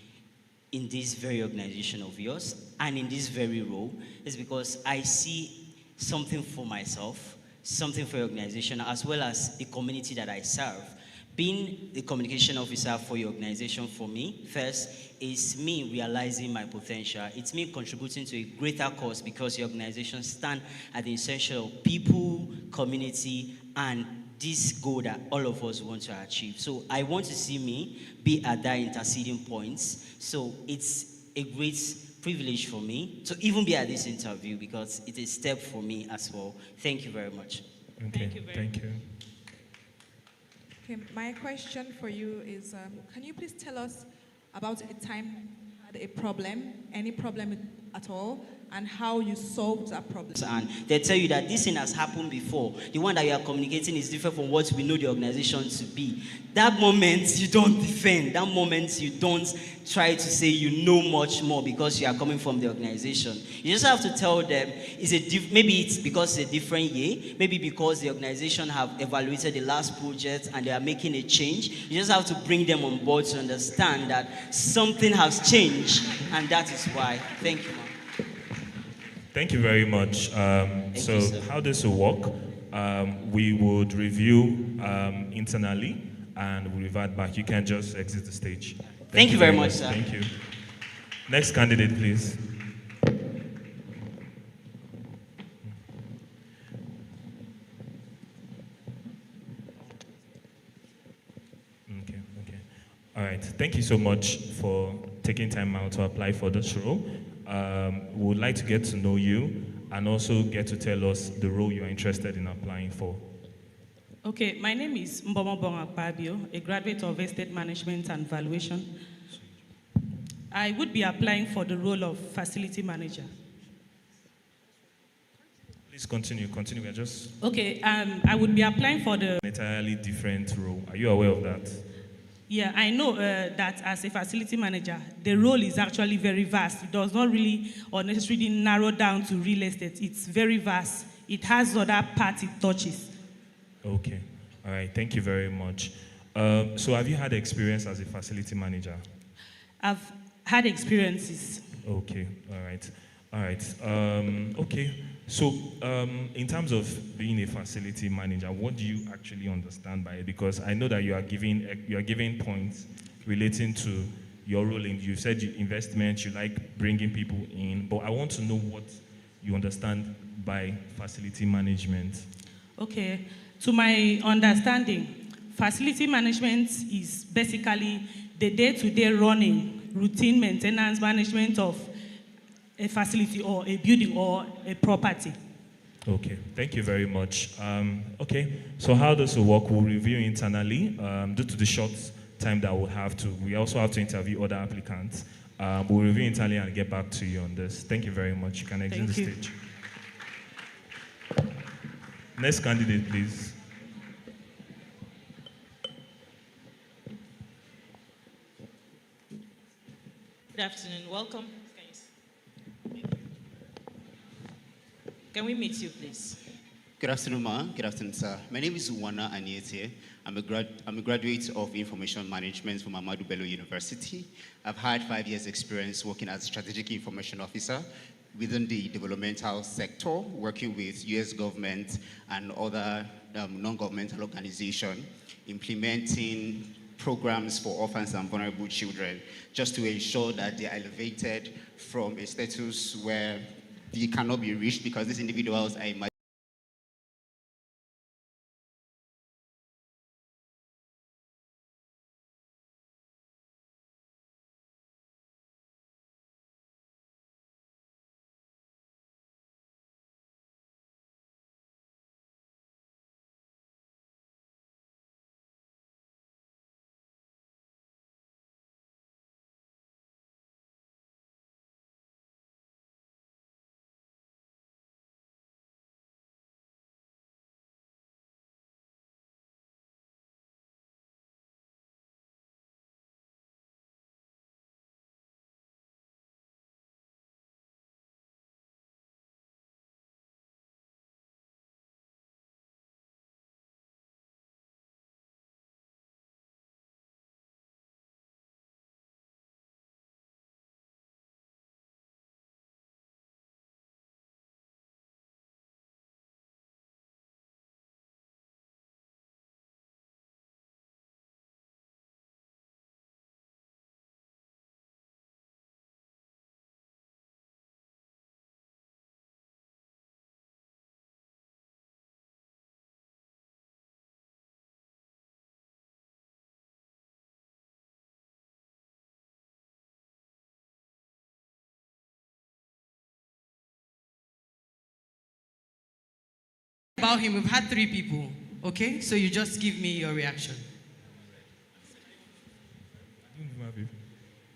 in this very organization of yours and in this very role is because I see something for myself, something for your organization, as well as the community that I serve. Being the communication officer for your organization for me, first, is me realizing my potential. It's me contributing to a greater cause because your organization stands at the essential of people, community, and this goal that all of us want to achieve. So I want to see me be at that interceding points. So it's a great privilege for me to even be at this interview because it's a step for me as well. Thank you very much. Okay, thank you. Okay, my question for you is, can you please tell us about a time you had a problem, any problem at all, and how you solved that problem. And they tell you that this thing has happened before. The one that you are communicating is different from what we know the organization to be. That moment you don't defend. That moment you don't try to say you know much more because you are coming from the organization. You just have to tell them maybe it's because it's a different year, maybe because the organization have evaluated the last project and they are making a change. You just have to bring them on board to understand that something has changed, and that is why. Thank you, ma'am. Thank you very much. So how this will work, we would review internally and we'll revert back. You can just exit the stage. Thank you very much, sir. Thank you. Next candidate, please. Okay. All right. Thank you so much for taking time out to apply for this role. We would like to get to know you and also get to tell us the role you are interested in applying for. Okay, my name is Mbomo Akwa, a graduate of Estate Management and Valuation. I would be applying for the role of facility manager. Please continue. We are just... Okay, I would be applying for the... entirely different role. Are you aware of that? Yeah, I know that as a facility manager, the role is actually very vast. It does not really or necessarily narrow down to real estate. It's very vast. It has other parts it touches. Okay. All right. Thank you very much. So have you had experience as a facility manager? I've had experiences. Okay. All right. Okay. So in terms of being a facility manager, what do you actually understand by it? Because I know that you are giving points relating to your role in, you said investment, you like bringing people in, but I want to know what you understand by facility management. Okay. To my understanding, facility management is basically the day-to-day running, routine maintenance management of a facility or a building or a property. Okay, thank you very much. Okay, so how this will work, we'll review internally. Due to the short time that we also have to interview other applicants. We'll review internally and get back to you on this. Thank you very much. You can exit the stage. Next candidate, please. Good afternoon. Welcome. Can we meet you, please? Good afternoon, Ma. Good afternoon, sir. My name is Uwana Aniete. I'm a graduate of Information Management from Ahmadu Bello University. I've had 5 years experience working as Strategic Information Officer within the developmental sector, working with US government and other non-governmental organizations, implementing programs for orphans and vulnerable children, just to ensure that they are elevated from a status where they cannot be reached because these individuals are About him, we've had 3 people, okay? So you just give me your reaction.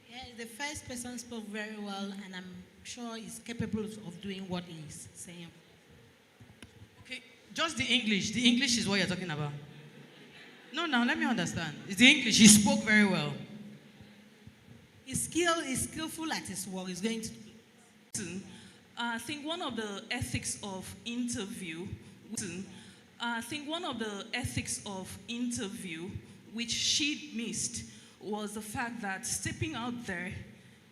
Yes, the first person spoke very well, and I'm sure he's capable of doing what he's saying. Okay, just the English. The English is what you're talking about. No, now let me understand. It's the English. He spoke very well. He's skillful at his work. He's going to. I think one of the ethics of interview, which she missed, was the fact that stepping out there,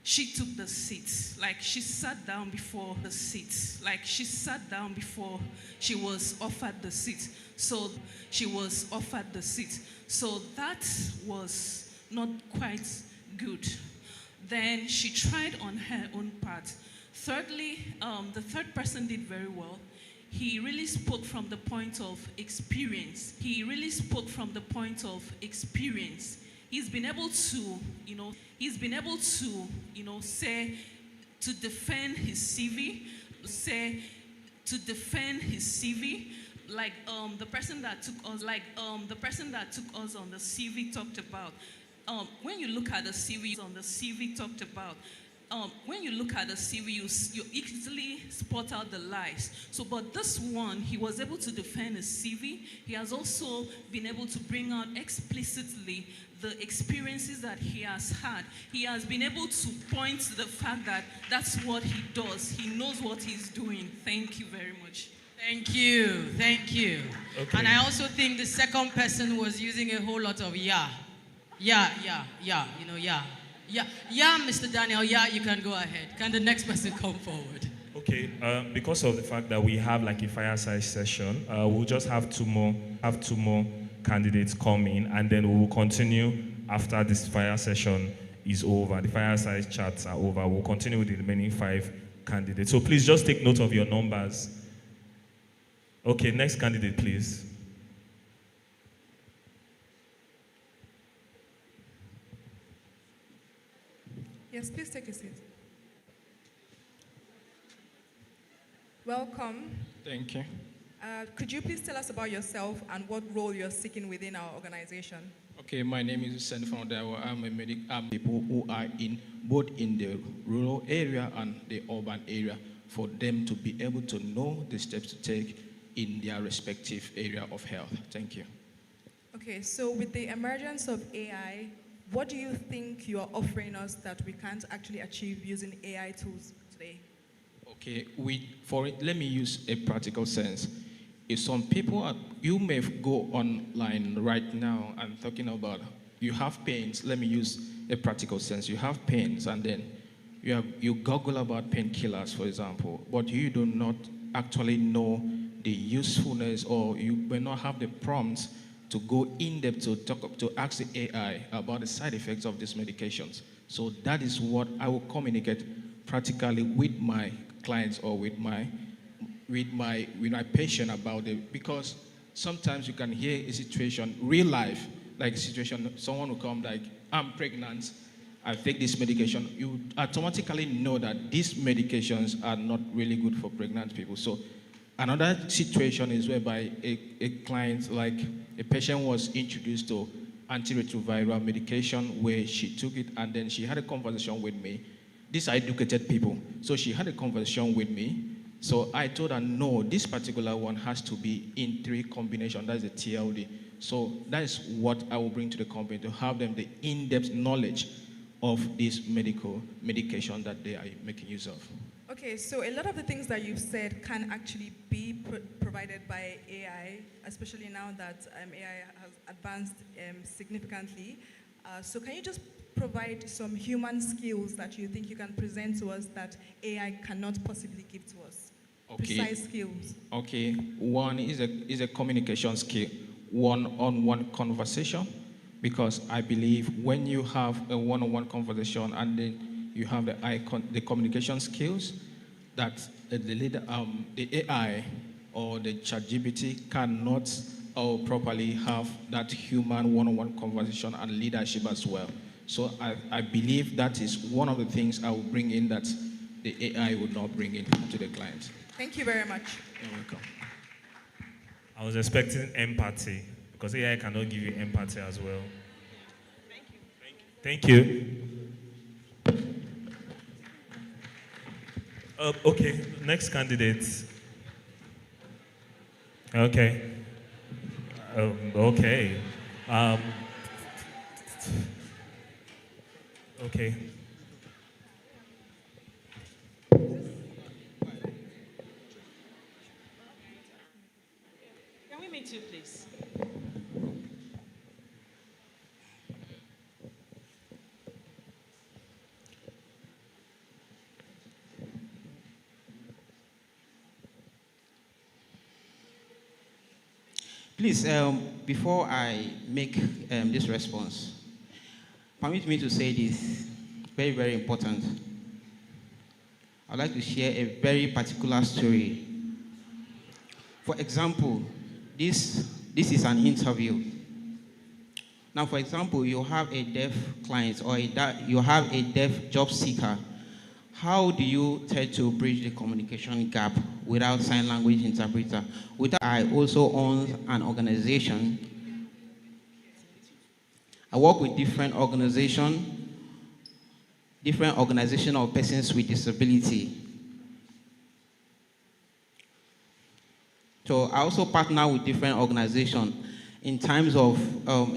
she took the seats. Like she sat down before the seats. Like she sat down before she was offered the seat. So she was offered the seat. So that was not quite good. Then she tried on her own part. Thirdly, the third person did very well. He really spoke from the point of experience. He's been able to, say, to defend his CV, like the person that took us, on the CV talked about. When you look at the CV you easily spot out the lies. So, but this one, he was able to defend his CV. He has also been able to bring out explicitly the experiences that he has had. He has been able to point to the fact that that's what he does. He knows what he's doing. Thank you very much. Thank you. Okay. And I also think the second person was using a whole lot of yeah. Yeah, Mr. Daniel, you can go ahead. Can the next person come forward? Okay, because of the fact that we have like a fireside session, we'll just have two more candidates come in, and then we will continue after this fire session is over. The fireside chats are over. We'll continue with the remaining 5 candidates. So please just take note of your numbers. Okay, next candidate, please. Yes, please take a seat. Welcome. Thank you. Could you please tell us about yourself and what role you're seeking within our organization? Okay, my name is Sen Fondawa. I'm a medic. I'm people who are in both in the rural area and the urban area, for them to be able to know the steps to take in their respective area of health. Thank you. Okay, so with the emergence of AI, what do you think you are offering us that we can't actually achieve using AI tools today? Okay, let me use a practical sense. If some people you may go online right now and talking about you have pains. Let me use a practical sense. You have pains, and then you Google about painkillers, for example, but you do not actually know the usefulness, or you may not have the prompts to go in depth to ask the AI about the side effects of these medications. So that is what I will communicate practically with my clients or with my patient about it, because sometimes you can hear a situation, real life, like a situation, someone will come like, I'm pregnant, I take this medication. You automatically know that these medications are not really good for pregnant people. So another situation is whereby a client, like a patient was introduced to antiretroviral medication where she took it and then she had a conversation with me. These are educated people. So she had a conversation with me. So I told her, no, this particular one has to be in 3 combination. That's the TLD. So that is what I will bring to the company, to have them the in-depth knowledge of this medication that they are making use of. Okay, so a lot of the things that you've said can actually be provided by AI, especially now that AI has advanced significantly. So can you just provide some human skills that you think you can present to us that AI cannot possibly give to us? Okay. Precise skills. Okay, one is a communication skill, one-on-one conversation, because I believe when you have a one-on-one conversation and then you have the communication skills, that the AI or the ChatGPT cannot properly have that human one-on-one conversation and leadership as well. So I believe that is one of the things I will bring in that the AI would not bring in to the client. Thank you very much. You're welcome. I was expecting empathy, because AI cannot give you empathy as well. Thank you. Okay, next candidate. Okay. Okay. Okay. Can we meet you, please? Please, before I make this response, permit me to say this, very, very important. I'd like to share a very particular story. For example, this is an interview. Now, for example, you have a deaf client or you have a deaf job seeker. How do you try to bridge the communication gap without sign language interpreter? I also own an organization. I work with different organizations of persons with disability. So I also partner with different organizations in terms of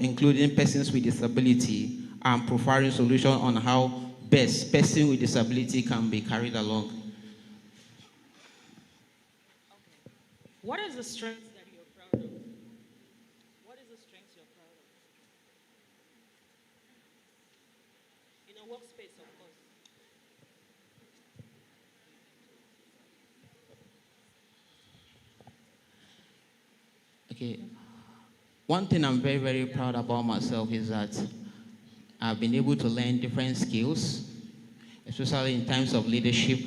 including persons with disability and providing solutions on how best person with disability can be carried along. What is the strength that you're proud of? What is the strength you're proud of? In a workspace, of course. Okay. One thing I'm very, very proud about myself is that I've been able to learn different skills, especially in terms of leadership.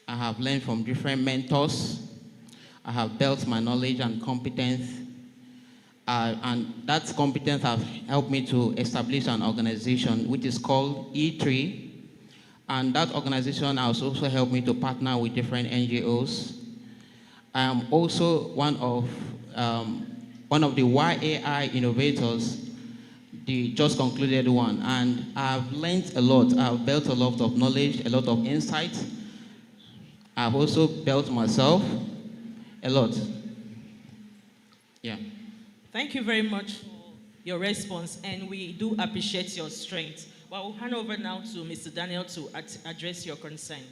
I have learned from different mentors. I have built my knowledge and competence. And that competence has helped me to establish an organization which is called E3. And that organization has also helped me to partner with different NGOs. I am also one of the YAI innovators, the just concluded one, and I've learned a lot. I've built a lot of knowledge, a lot of insight. I've also built myself a lot. Yeah. Thank you very much for your response, and we do appreciate your strength. Well, we'll hand over now to Mr. Daniel to address your concern.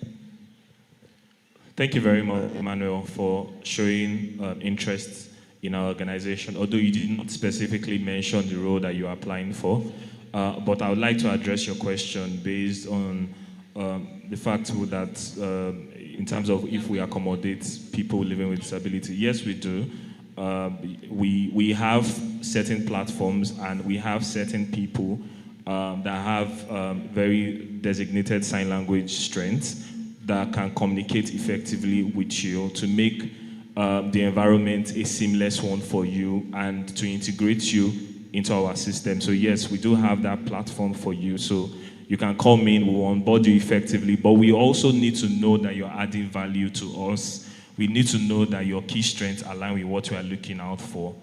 Thank you very much, Emmanuel, for showing interest in our organization, although you did not specifically mention the role that you are applying for. But I would like to address your question based on the fact that in terms of if we accommodate people living with disability, yes, we do. We have certain platforms and we have certain people that have very designated sign language strengths that can communicate effectively with you to make the environment a seamless one for you and to integrate you into our system. So yes, we do have that platform for you. So you can come in, we will onboard you effectively, but we also need to know that you're adding value to us. We need to know that your key strengths align with what we are looking out for.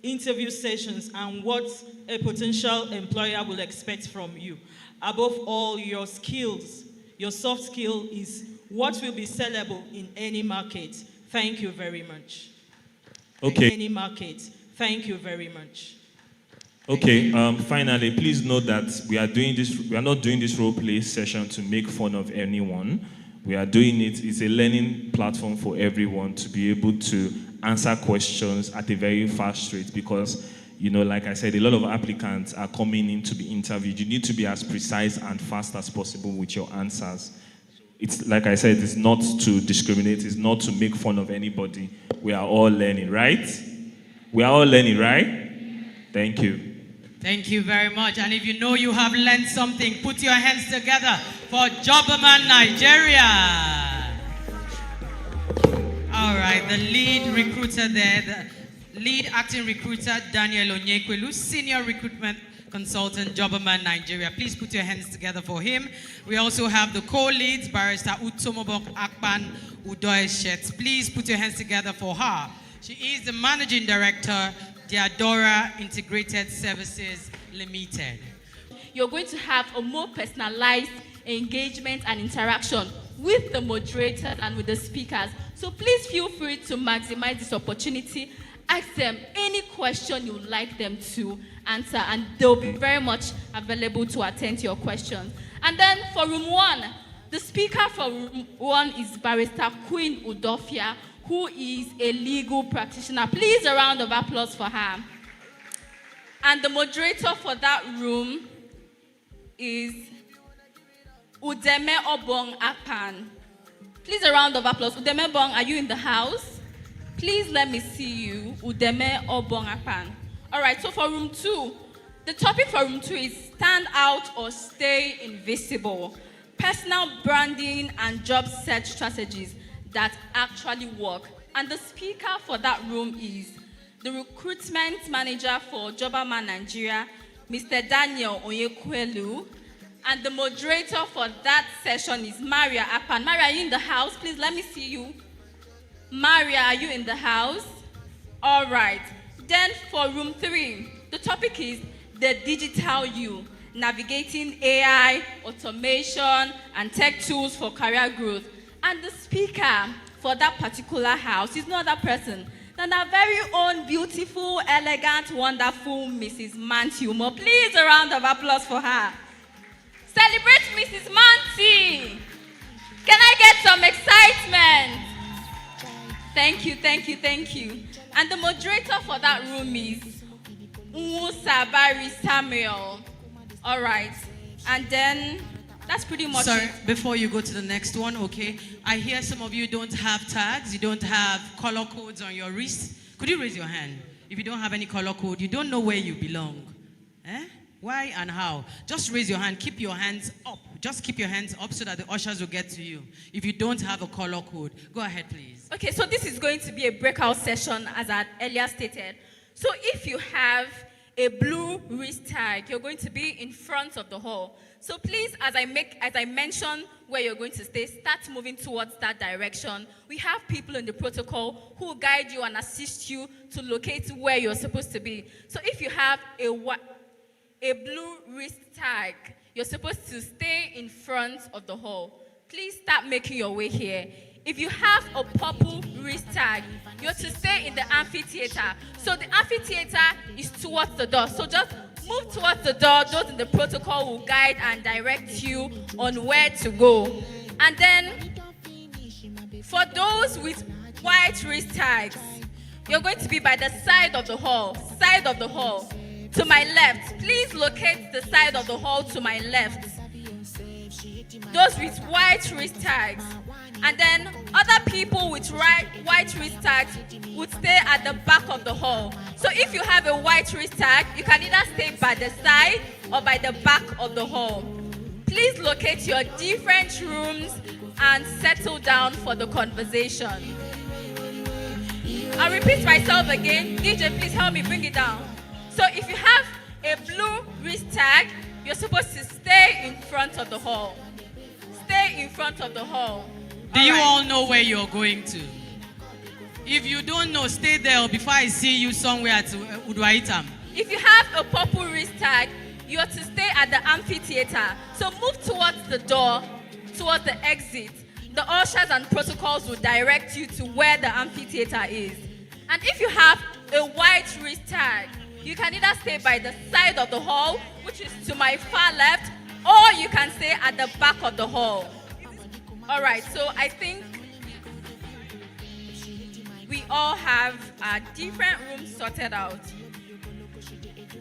Interview sessions and what a potential employer will expect from you. Above all, your skills, your soft skill is what will be sellable in any market. Thank you very much. Okay. In any market. Thank you very much. Okay, finally, please note that we are not doing this role play session to make fun of anyone. We are doing it's a learning platform for everyone to be able to answer questions at a very fast rate because, like I said, a lot of applicants are coming in to be interviewed. You need to be as precise and fast as possible with your answers. It's like I said, it's not to discriminate, it's not to make fun of anybody. We are all learning, right? We are all learning, right? Thank you. Thank you very much. And if you know you have learned something, put your hands together for Jobberman Nigeria. All right, the lead recruiter there, the lead acting recruiter, Daniel Onyekwelu, senior recruitment consultant, Jobberman Nigeria. Please put your hands together for him. We also have the co-leads, Barrister Utomobok Akpan Udoeshet. Please put your hands together for her. She is the managing director, Diadora Integrated Services Limited. You're going to have a more personalized engagement and interaction with the moderators and with the speakers. So please feel free to maximize this opportunity. Ask them any question you would like them to answer, and they'll be very much available to attend to your questions. And then for room 1, the speaker for room 1 is Barrister Queen Udofia, who is a legal practitioner. Please, a round of applause for her. And the moderator for that room is Udeme Obong Apan. Please, a round of applause. Udeme Obong, are you in the house? Please let me see you. Udeme Obong Apan. All right, so for room 2, the topic for room 2 is stand out or stay invisible. Personal branding and job search strategies that actually work. And the speaker for that room is the recruitment manager for Jobberman Nigeria, Mr. Daniel Onyekwelu. And the moderator for that session is Maria Apan. Maria, are you in the house? Please let me see you. Maria, are you in the house? All right. Then for room 3, the topic is the digital you, navigating AI, automation, and tech tools for career growth. And the speaker for that particular house is no other person than our very own beautiful, elegant, wonderful Mrs. Mantiumo. Please, a round of applause for her. Celebrate Mrs. Manti. Can I get some excitement? Thank you, thank you, thank you. And the moderator for that room is Sabari Samuel. All right. And then that's pretty much Sorry, it. before you go to the next one, okay? I hear some of you don't have tags, you don't have color codes on your wrist. Could you raise your hand? If you don't have any color code, you don't know where you belong. Why and how? Just raise your hand. Keep your hands up. Just keep your hands up so that the ushers will get to you. If you don't have a color code, go ahead, please. Okay, so this is going to be a breakout session, as I earlier stated. So if you have a blue wrist tag, you're going to be in front of the hall. So please, as I mention where you're going to stay, start moving towards that direction. We have people in the protocol who will guide you and assist you to locate where you're supposed to be. So if you have a blue wrist tag, you're supposed to stay in front of the hall. Please start making your way here. If you have a purple wrist tag, you're to stay in the amphitheater. So the amphitheater is towards the door. So just move towards the door. Those in the protocol will guide and direct you on where to go. And then, for those with white wrist tags, you're going to be by the side of the hall. To my left. Please locate the side of the hall to my left. Those with white wrist tags. And then other people with white wrist tags would stay at the back of the hall. So if you have a white wrist tag, you can either stay by the side or by the back of the hall. Please locate your different rooms and settle down for the conversation. I'll repeat myself again. DJ, please help me bring it down. So if you have a blue wrist tag, you're supposed to stay in front of the hall. Stay in front of the hall. Do you all know where you're going to? If you don't know, stay there before I see you somewhere at Udwaitam. If you have a purple wrist tag, you are to stay at the amphitheater. So move towards the door, towards the exit. The ushers and protocols will direct you to where the amphitheater is. And if you have a white wrist tag, you can either stay by the side of the hall, which is to my far left, or you can stay at the back of the hall. All right, so I think we all have our different rooms sorted out.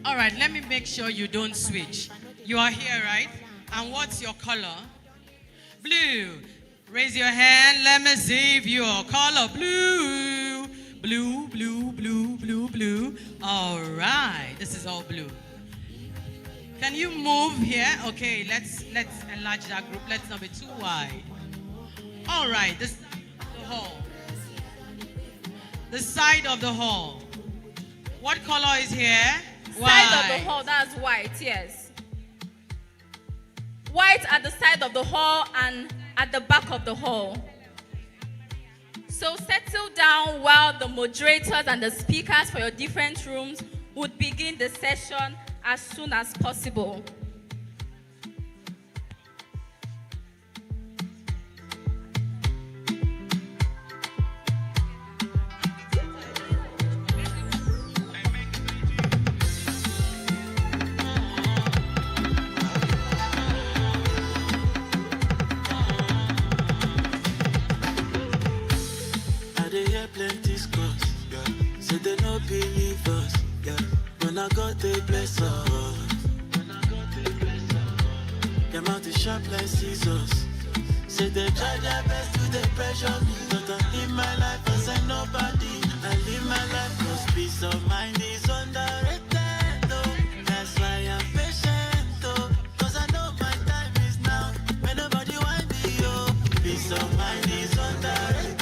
All right, let me make sure you don't switch. You are here, right? And what's your color? Blue. Raise your hand. Let me see if your color blue. Blue, blue, blue, blue, blue. All right, this is all blue. Can you move here? Okay, let's enlarge that group. Let's not be too wide. All right, this side of the hall. The side of the hall. What color is here? Side of the hall, that's white, yes. White at the side of the hall and at the back of the hall. So settle down while the moderators and the speakers for your different rooms would begin the session as soon as possible. God they bless us. Them out the sharp like scissors. Say they try their best to they pressure me, but I live my life as I nobody. I live my life cause peace of mind is underrated, though. That's why I'm patient, though. Cause I know my time is now. When nobody want me, oh. Peace of mind is underrated,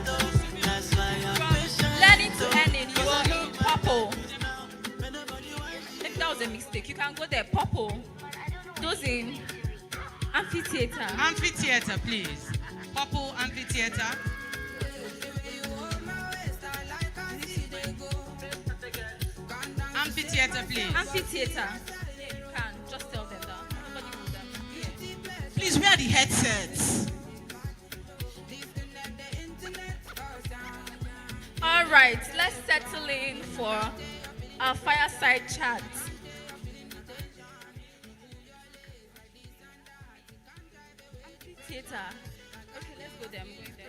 though. That's why I'm patient. Learning to earn it, you are in purple. If that was a mistake, you can go there, purple. Those in amphitheater. Amphitheater, please. Purple amphitheater. Amphitheater, please. Amphitheater. You can just tell them that. Nobody will them. Please, where are the headsets? All right, let's settle in for our fireside chat. Theater. Okay, let's go there. I'm going there.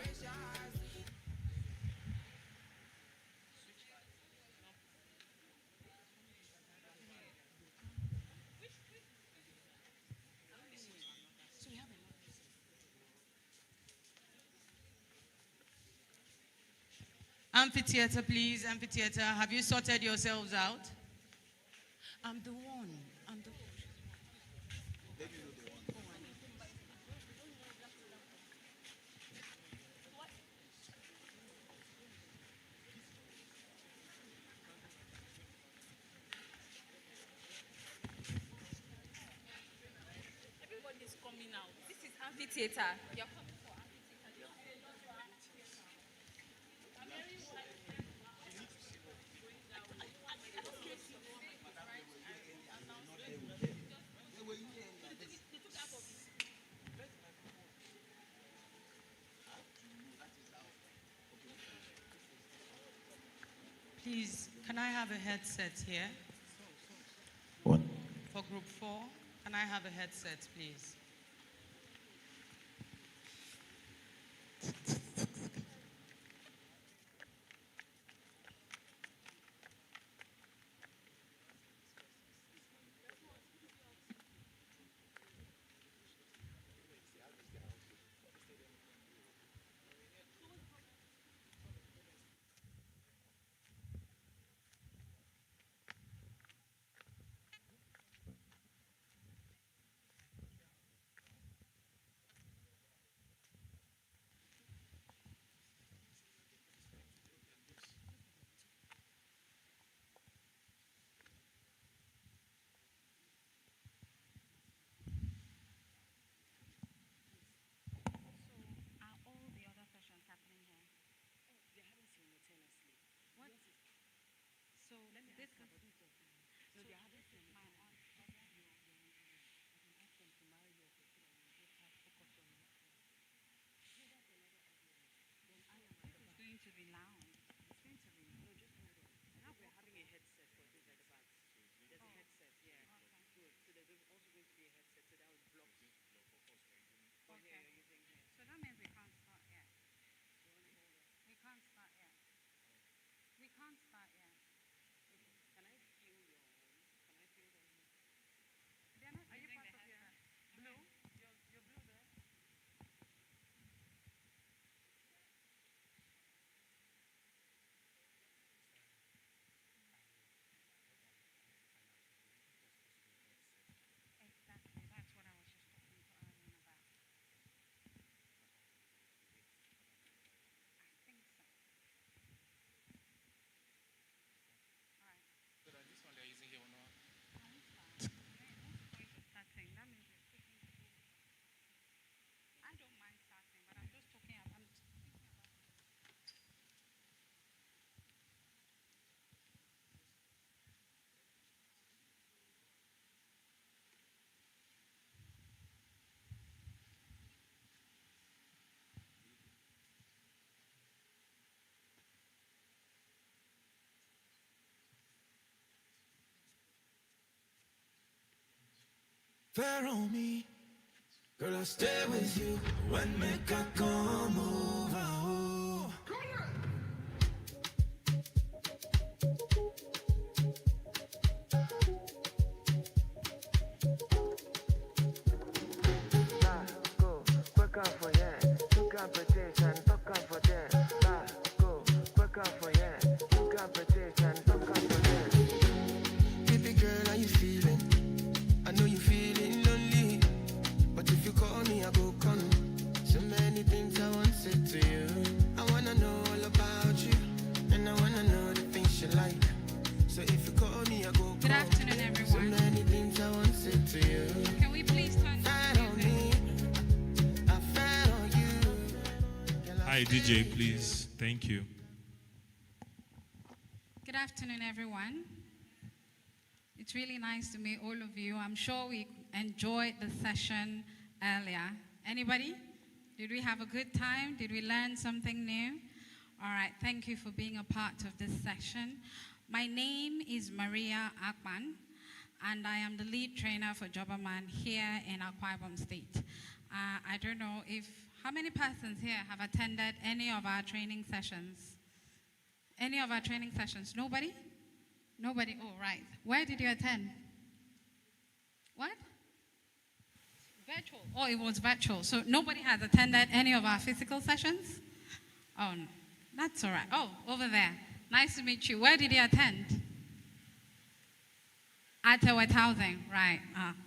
Amphitheater, please. Amphitheater. Have you sorted yourselves out? I'm the one. I'm the Everybody's coming out. This is amphitheater. You're coming for Please, can I have a headset here? What? For group 4, can I have a headset, please? Fair on me, girl, I stay with you when make I come over. Oh. Hi, DJ, please. Thank you. Good afternoon, everyone. It's really nice to meet all of you. I'm sure we enjoyed the session earlier. Anybody? Did we have a good time? Did we learn something new? All right, thank you for being a part of this session. My name is Maria Akman, and I am the lead trainer for Jobberman here in Akwa Ibom State. I don't know how many persons here have attended any of our training sessions? Any of our training sessions? Nobody? Nobody? Oh, right. Where did you attend? What? Virtual. Oh, it was virtual. So nobody has attended any of our physical sessions? Oh, no. That's all right. Oh, over there. Nice to meet you. Where did you attend? At Wet Housing. Right.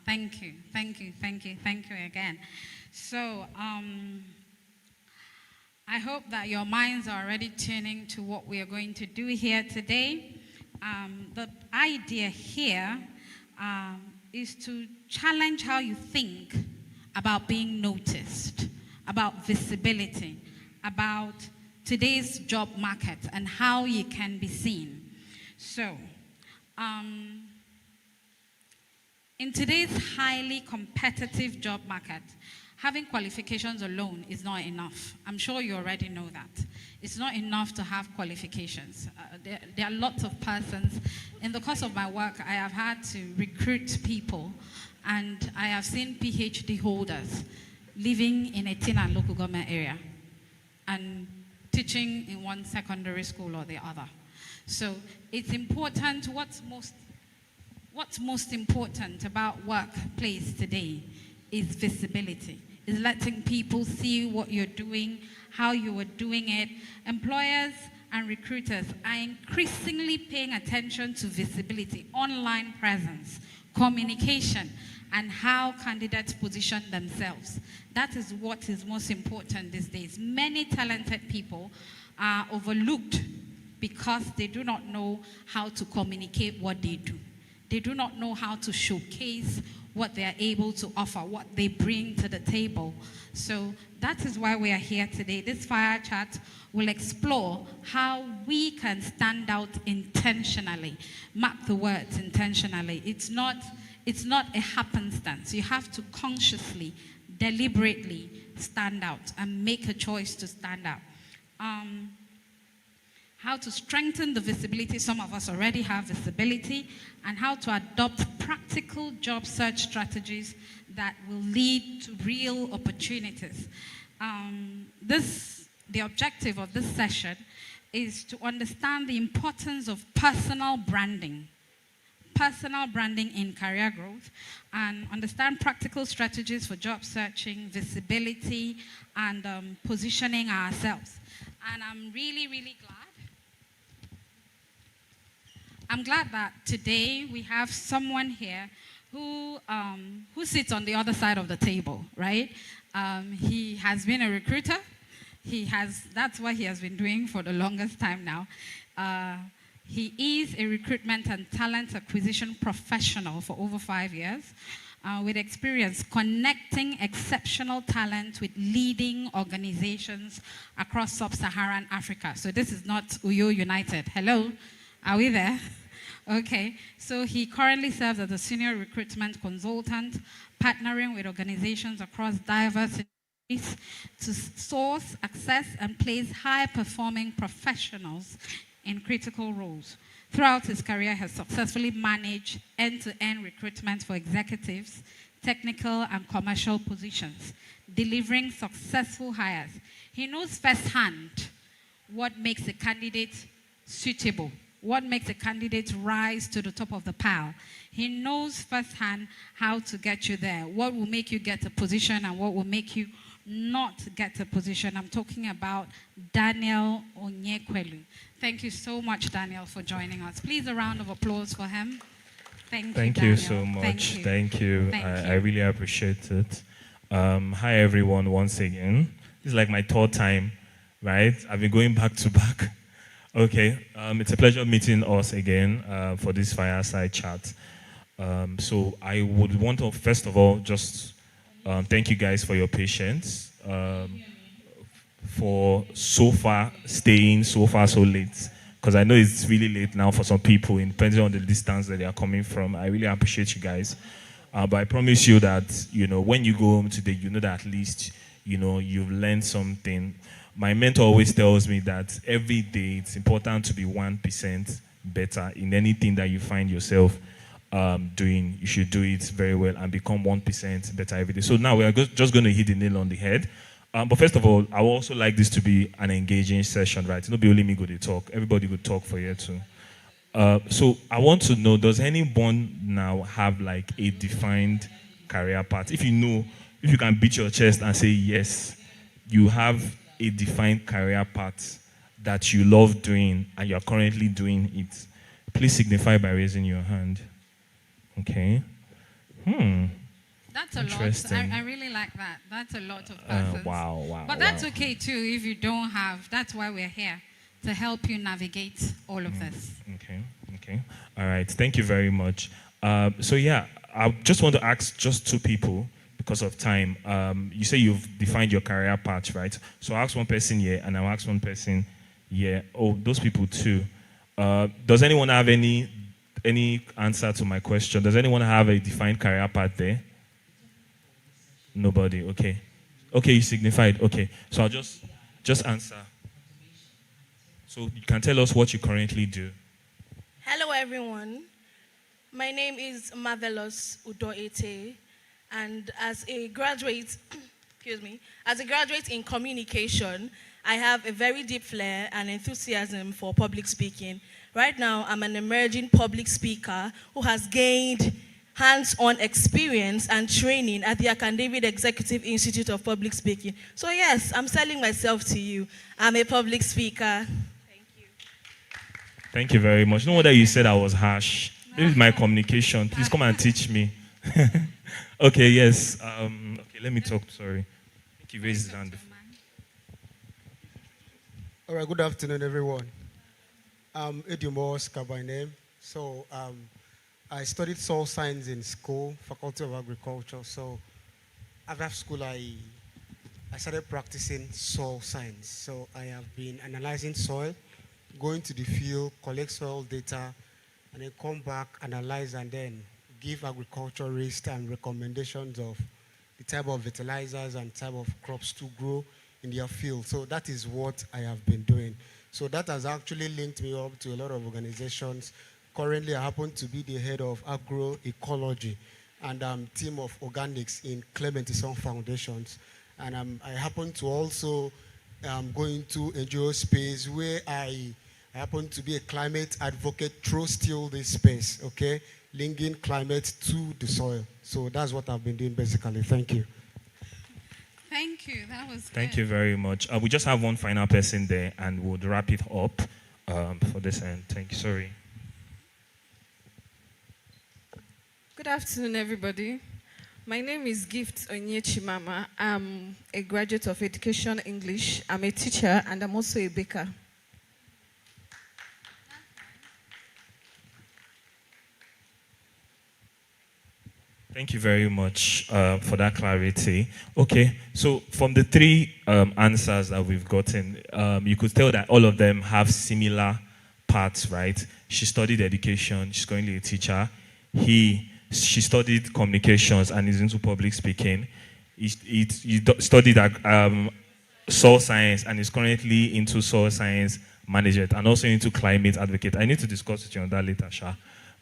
Thank you. Thank you. Thank you. Thank you again. So, I hope that your minds are already tuning to what we are going to do here today. The idea here is to challenge how you think about being noticed, about visibility, about today's job market and how you can be seen. So, in today's highly competitive job market, having qualifications alone is not enough. I'm sure you already know that. It's not enough to have qualifications. There are lots of persons. In the course of my work, I have had to recruit people, and I have seen PhD holders living in a Tina local government area and teaching in one secondary school or the other. So it's important. What's most important about workplace today is visibility. Is letting people see what you're doing, how you are doing it. Employers and recruiters are increasingly paying attention to visibility, online presence, communication, and how candidates position themselves. That is what is most important these days. Many talented people are overlooked because they do not know how to communicate what they do. They do not know how to showcase what they are able to offer, what they bring to the table. So that is why we are here today. This fire chat will explore how we can stand out intentionally. Mark the words, intentionally. It's not a happenstance. You have to consciously, deliberately stand out and make a choice to stand out. How to strengthen the visibility. Some of us already have visibility, and how to adopt practical job search strategies that will lead to real opportunities. The objective of this session is to understand the importance of personal branding in career growth, and understand practical strategies for job searching, visibility, and positioning ourselves. And I'm really, really glad. I'm glad that today we have someone here who sits on the other side of the table, right? He has been a recruiter. That's what he has been doing for the longest time now. He is a recruitment and talent acquisition professional for over 5 years, with experience connecting exceptional talent with leading organizations across sub-Saharan Africa. So this is not Uyo United. Hello, are we there? Okay, so he currently serves as a senior recruitment consultant, partnering with organizations across diverse industries to source, access, and place high-performing professionals in critical roles. Throughout his career, he has successfully managed end-to-end recruitment for executives, technical and commercial positions, delivering successful hires. He knows firsthand what makes a candidate suitable, what makes a candidate rise to the top of the pile. He knows firsthand how to get you there, what will make you get a position and what will make you not get a position. I'm talking about Daniel Onyekwelu. Thank you so much, Daniel, for joining us. Please, a round of applause for him. Thank you so much. Thank you. I really appreciate it. Hi, everyone, once again. This is like my third time, right? I've been going back to back. Okay, it's a pleasure meeting us again for this fireside chat. So I would want to, first of all, just thank you guys for your patience. for so far staying so far so late. Because I know it's really late now for some people, depending on the distance that they are coming from. I really appreciate you guys. But I promise you that, when you go home today, you know that at least, you've learned something. My mentor always tells me that every day it's important to be 1% better in anything that you find yourself doing. You should do it very well and become 1% better every day. So now we are just going to hit the nail on the head. But first of all, I would also like this to be an engaging session, right? Not be only me go to talk. Everybody could talk for you too. So I want to know, does anyone now have like a defined career path? If you can beat your chest and say, yes, you have a defined career path that you love doing and you're currently doing it, please signify by raising your hand. Okay. That's a lot. I really like that. That's a lot of persons. Wow. But that's okay too if you don't have. That's why we're here, to help you navigate all of this. Okay. All right. Thank you very much. So yeah, I just want to ask just two people because of time. You say you've defined your career path, right? So I'll ask one person here and I'll ask one person here. Oh, those people too. Does anyone have any answer to my question? Does anyone have a defined career path there? Nobody. Okay, you signified. Okay, so I'll just answer. So you can tell us what you currently do. Hello, everyone. My name is Marvelous Udoete, and as a graduate, as a graduate in communication, I have a very deep flair and enthusiasm for public speaking. Right now, I'm an emerging public speaker who has gained hands-on experience and training at the Akandevit Executive Institute of Public Speaking. So yes, I'm selling myself to you. I'm a public speaker. Thank you very much. No wonder you said I was harsh. This is my communication. Please come and teach me. Okay, yes. Okay, let me talk. Sorry. I think you raised his hand before. All right, good afternoon, everyone. I'm Edumo Oscar by name. So I studied soil science in school, Faculty of Agriculture. So after school, I started practicing soil science. So I have been analyzing soil, going to the field, collect soil data, and then come back, analyze, and then give agriculturists and recommendations of the type of fertilizers and type of crops to grow in their field. So that is what I have been doing. So that has actually linked me up to a lot of organizations. Currently, I happen to be the head of agroecology and team of organics in Clement Isong Foundations. And I happen to also go into NGO space where I happen to be a climate advocate through still this space, okay? Linking climate to the soil. So that's what I've been doing basically. Thank you. Thank you. That was Thank you very much. We just have one final person there and we'll wrap it up for this end. Thank you. Sorry. Good afternoon, everybody. My name is Gift Onyechimama. I'm a graduate of Education English. I'm a teacher and I'm also a baker. Thank you very much for that clarity. Okay, so from the three answers that we've gotten, you could tell that all of them have similar parts, right? She studied education, she's currently a teacher. She studied communications and is into public speaking. He studied soil science and is currently into soil science management and also into climate advocate. I need to discuss with you on that later, Sha.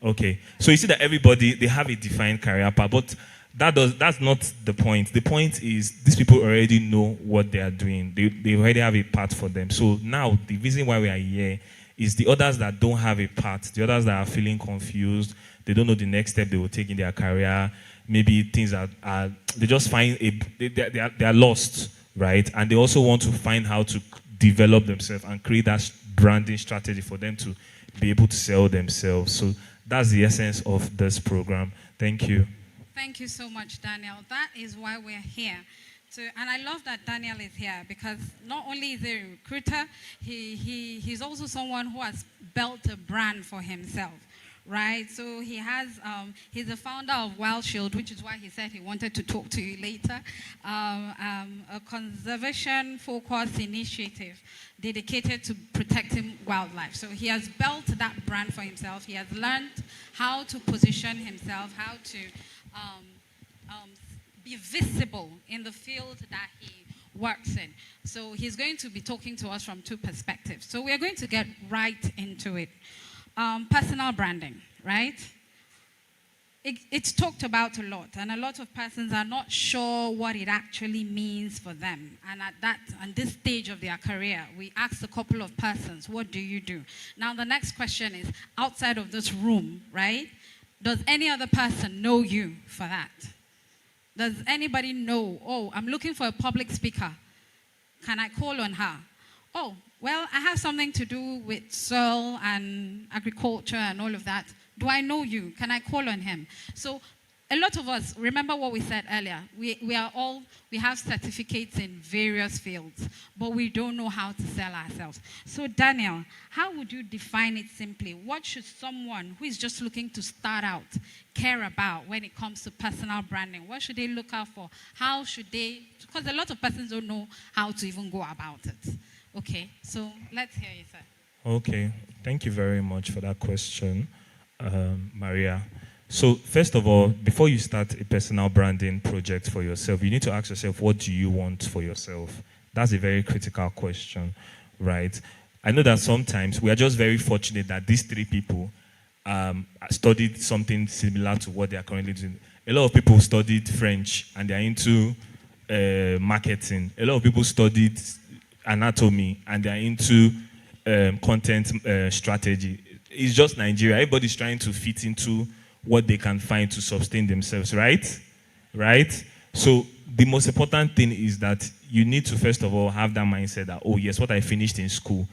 Okay, so you see that everybody, they have a defined career path, but that's not the point. The point is these people already know what they are doing. They already have a path for them. So now the reason why we are here is the others that don't have a path, the others that are feeling confused, they don't know the next step they will take in their career. Maybe things are they just find they are lost, right? And they also want to find how to develop themselves and create that branding strategy for them to be able to sell themselves. So that's the essence of this program. Thank you. Thank you so much, Daniel. That is why we're here. And I love that Daniel is here because not only is he a recruiter, he's also someone who has built a brand for himself. right? So he has, he's the founder of Wild Shield, which is why he said he wanted to talk to you later. A conservation-focused initiative dedicated to protecting wildlife. So he has built that brand for himself. He has learned how to position himself, how to be visible in the field that he works in. So he's going to be talking to us from two perspectives. So we're going to get right into it. Personal branding, right? It's talked about a lot, and a lot of persons are not sure what it actually means for them. And at this stage of their career, we asked a couple of persons, what do you do? Now the next question is, outside of this room, right? Does any other person know you for that? Does anybody know, oh, I'm looking for a public speaker. Can I call on her? Oh, well, I have something to do with soil and agriculture and all of that. Do I know you? Can I call on him? So a lot of us, remember what we said earlier, we have certificates in various fields, but we don't know how to sell ourselves. So Daniel, how would you define it simply? What should someone who is just looking to start out care about when it comes to personal branding? What should they look out for? How should they, because a lot of persons don't know how to even go about it. Okay, so let's hear you, sir. Okay, thank you very much for that question, Maria. So first of all, before you start a personal branding project for yourself, you need to ask yourself, what do you want for yourself? That's a very critical question, right? I know that sometimes we are just very fortunate that these three people studied something similar to what they are currently doing. A lot of people studied French and they're into marketing. A lot of people studied anatomy and they're into content strategy. It's just Nigeria. Everybody's trying to fit into what they can find to sustain themselves, right? Right? So the most important thing is that you need to first of all have that mindset that, oh yes, what I finished in school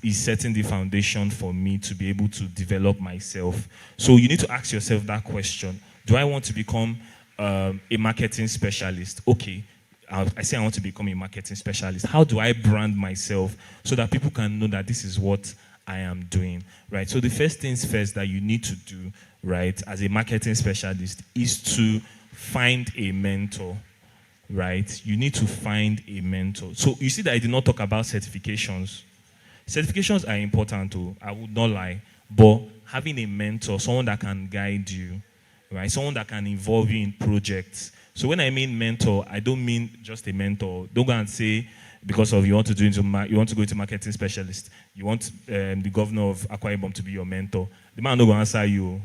is setting the foundation for me to be able to develop myself. So you need to ask yourself that question. Do I want to become a marketing specialist? Okay. I say I want to become a marketing specialist. How do I brand myself so that people can know that this is what I am doing, right? So the first things first that you need to do, right, as a marketing specialist is to find a mentor, right? You need to find a mentor. So you see that I did not talk about certifications. Certifications are important too, I would not lie, but having a mentor, someone that can guide you, right? Someone that can involve you in projects. So when I mean mentor, I don't mean just a mentor. Don't go and say, because of you want to go into marketing specialist, you want the governor of Akwa Ibom to be your mentor. The man not going to answer you.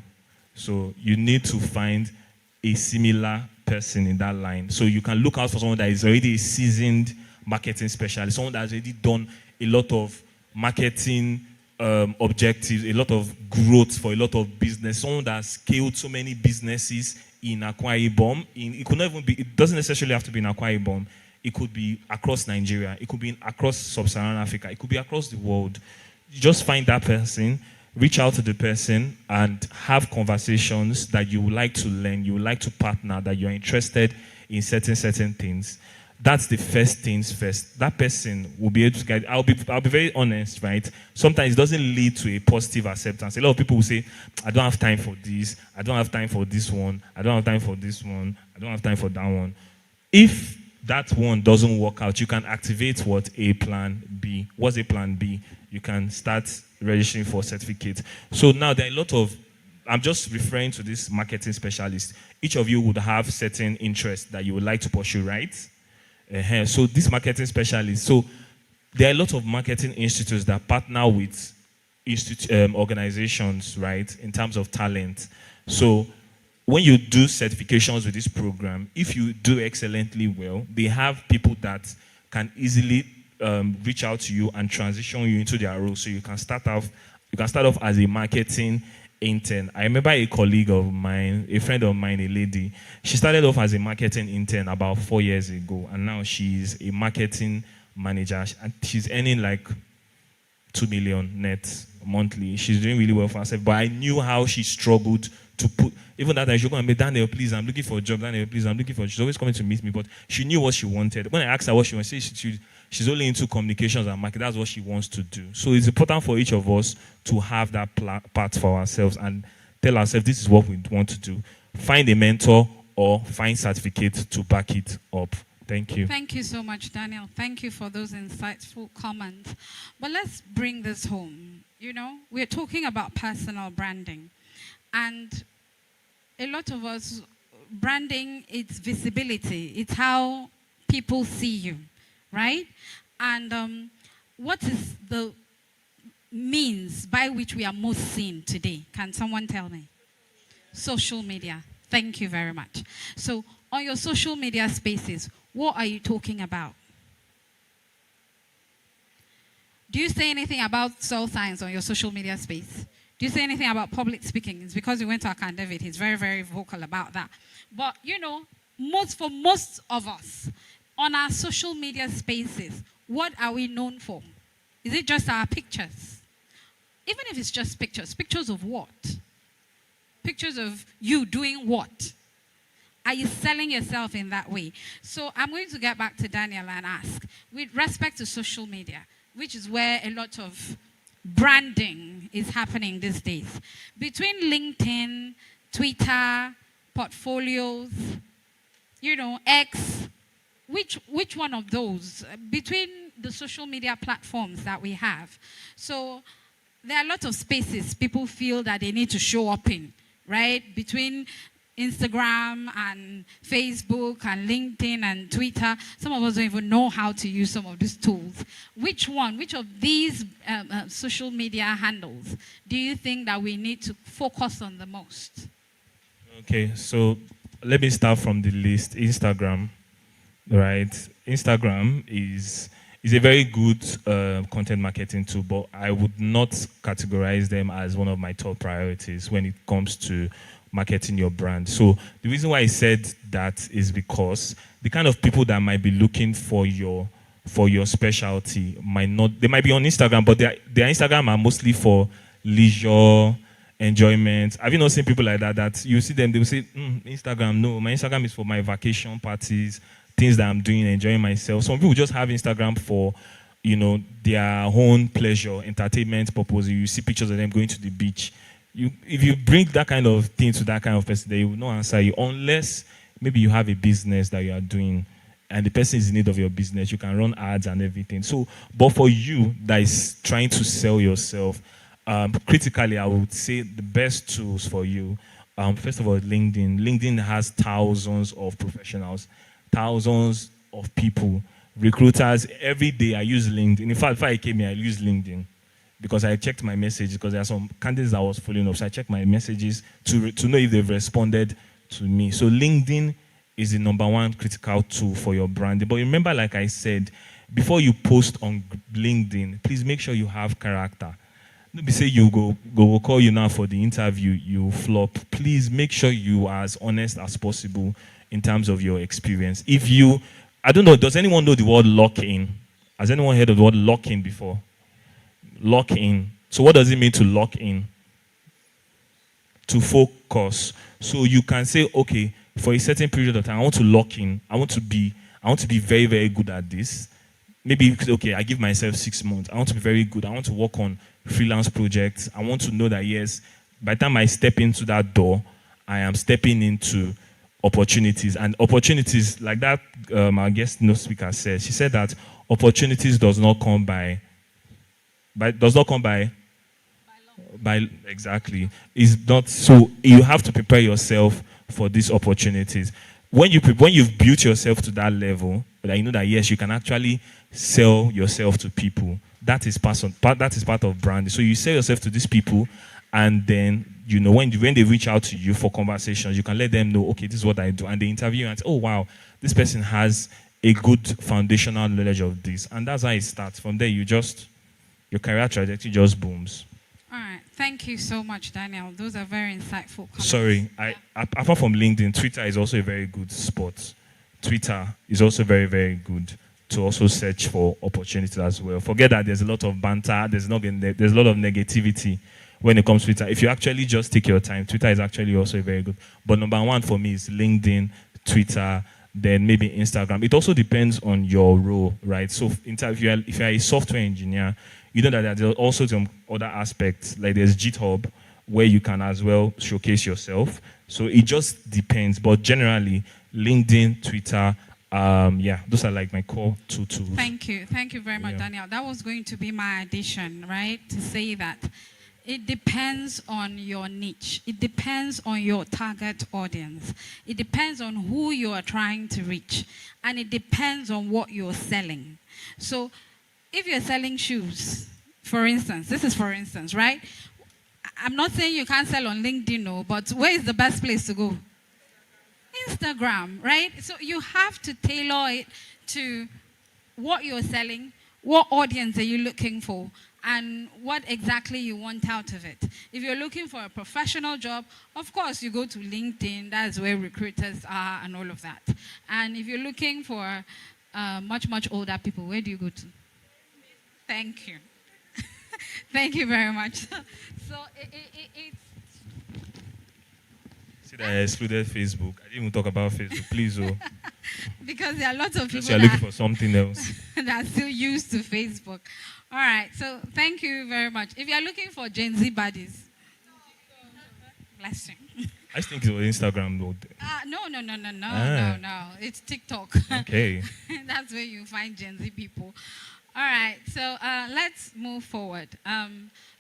So you need to find a similar person in that line. So you can look out for someone that is already a seasoned marketing specialist, someone that has already done a lot of marketing objectives, a lot of growth for a lot of business, someone that has scaled so many businesses in Akwa Ibom. It could not even be, it doesn't necessarily have to be in Akwa Ibom. It could be across Nigeria. It could be across sub-Saharan Africa. It could be across the world. You just find that person, reach out to the person, and have conversations that you would like to learn, you would like to partner, that you're interested in certain things. That's the first things first. That person will be able to guide. I'll be very honest, right? Sometimes it doesn't lead to a positive acceptance. A lot of people will say, I don't have time for this. I don't have time for this one. I don't have time for this one. I don't have time for that one. If that one doesn't work out, you can activate what? A plan B. What's a plan B? You can start registering for certificate. So now there are a lot of, I'm just referring to this marketing specialist. Each of you would have certain interests that you would like to pursue, right? So this marketing specialist, so there are a lot of marketing institutes that partner with organizations, right, in terms of talent. So when you do certifications with this program, if you do excellently well, they have people that can easily reach out to you and transition you into their role. So you can start off as a marketing intern. I remember a colleague of mine, a friend of mine, a lady. She started off as a marketing intern about 4 years ago, and now she's a marketing manager, and she's earning like 2 million net monthly. She's doing really well for herself. But I knew how she struggled to put, even that I should go and be, Daniel, please, I'm looking for a job. Daniel, please, I'm looking for, she's always coming to meet me, but she knew what she wanted. When I asked her what she wanted, she's only into communications and marketing. That's what she wants to do. So it's important for each of us to have that part for ourselves and tell ourselves this is what we want to do. Find a mentor or find certificate to back it up. Thank you. Thank you so much, Daniel. Thank you for those insightful comments. But let's bring this home. You know, we're talking about personal branding. And a lot of us, branding, it's visibility. It's how people see you, right? And what is the means by which we are most seen today? Can someone tell me? Social media. Thank you very much. So on your social media spaces, what are you talking about? Do you say anything about soil science on your social media space? Do you say anything about public speaking? It's because you went to Akwa David. He's very, very vocal about that. But, you know, for most of us, on our social media spaces, what are we known for? Is it just our pictures? Even if it's just pictures, pictures of what? Pictures of you doing what? Are you selling yourself in that way? So I'm going to get back to Daniel and ask, with respect to social media, which is where a lot of branding is happening these days, between LinkedIn, Twitter, portfolios, you know, X, which one of those, between the social media platforms that we have? So there are a lot of spaces people feel that they need to show up in, right? Between Instagram and Facebook and LinkedIn and Twitter. Some of us don't even know how to use some of these tools. Which of these social media handles do you think that we need to focus on the most? Okay, so let me start from the list. Instagram, right? Instagram is a very good content marketing tool, but I would not categorize them as one of my top priorities when it comes to marketing your brand. So the reason why I said that is because the kind of people that might be looking for your specialty might not, they might be on Instagram, but their Instagram are mostly for leisure, enjoyment. Have you not seen people like that you see them, they will say, Instagram, no, my Instagram is for my vacation parties, things that I'm doing, enjoying myself. Some people just have Instagram for, you know, their own pleasure, entertainment purpose. You see pictures of them going to the beach. If you bring that kind of thing to that kind of person, they will not answer you unless maybe you have a business that you are doing and the person is in need of your business. You can run ads and everything. So, but for you that is trying to sell yourself, critically, I would say the best tools for you, first of all, LinkedIn. LinkedIn has thousands of professionals, thousands of people, recruiters. Every day I use LinkedIn. In fact, before I came here, I used LinkedIn because I checked my messages because there are some candidates I was following up. So I checked my messages to know if they've responded to me. So LinkedIn is the number one critical tool for your brand. But remember, like I said, before you post on LinkedIn, please make sure you have character. Don't be say you go call you now for the interview, you flop. Please make sure you are as honest as possible in terms of your experience. I don't know, does anyone know the word lock-in? Has anyone heard of the word lock-in before? Lock-in. So what does it mean to lock in? To focus. So you can say, okay, for a certain period of time, I want to lock in. I want to be very, very good at this. Maybe, okay, I give myself 6 months. I want to be very good. I want to work on freelance projects. I want to know that, yes, by the time I step into that door, I am stepping into opportunities. And opportunities, like that, our guest speaker said, she said that opportunities does not come by exactly. It's not, so you have to prepare yourself for these opportunities. When you've built yourself to that level, that you know that yes, you can actually sell yourself to people. That is part of branding. So you sell yourself to these people, and then you know when they reach out to you for conversations, you can let them know, okay, this is what I do, and they interview you and say, oh wow, this person has a good foundational knowledge of this, and that's how it starts. From there, your career trajectory just booms. All right. Thank you so much, Daniel. Those are very insightful comments. Sorry, apart from LinkedIn, Twitter is also a very good spot. Twitter is also very, very good. to also search for opportunities as well. Forget that there's a lot of banter, there's a lot of negativity when it comes to Twitter. If you actually just take your time, Twitter is actually also very good. But number one for me is LinkedIn, Twitter, then maybe Instagram. It also depends on your role, right? So if you're a software engineer, you know that there are also some other aspects, like there's GitHub, where you can as well showcase yourself. So it just depends. But generally, LinkedIn, Twitter, those are like my core two tools. Thank you. Thank you very much, Yeah. Daniel. That was going to be my addition, right? To say that it depends on your niche. It depends on your target audience. It depends on who you are trying to reach. And it depends on what you're selling. So if you're selling shoes, for instance, this is for instance, right? I'm not saying you can't sell on LinkedIn, no, but where is the best place to go? Instagram, right? So you have to tailor it to what you're selling, what audience are you looking for, and what exactly you want out of it. If you're looking for a professional job, of course you go to LinkedIn, that's where recruiters are and all of that. And if you're looking for much older people, where do you go to? Thank you. Thank you very much. So it's... See that I excluded Facebook. I didn't even talk about Facebook. Please, because there are lots of people you're looking for something else. that are still used to Facebook. All right, so thank you very much. If you're looking for Gen Z buddies, bless you. I think it was Instagram though. No. It's TikTok. Okay. That's where you find Gen Z people. All right, so let's move forward.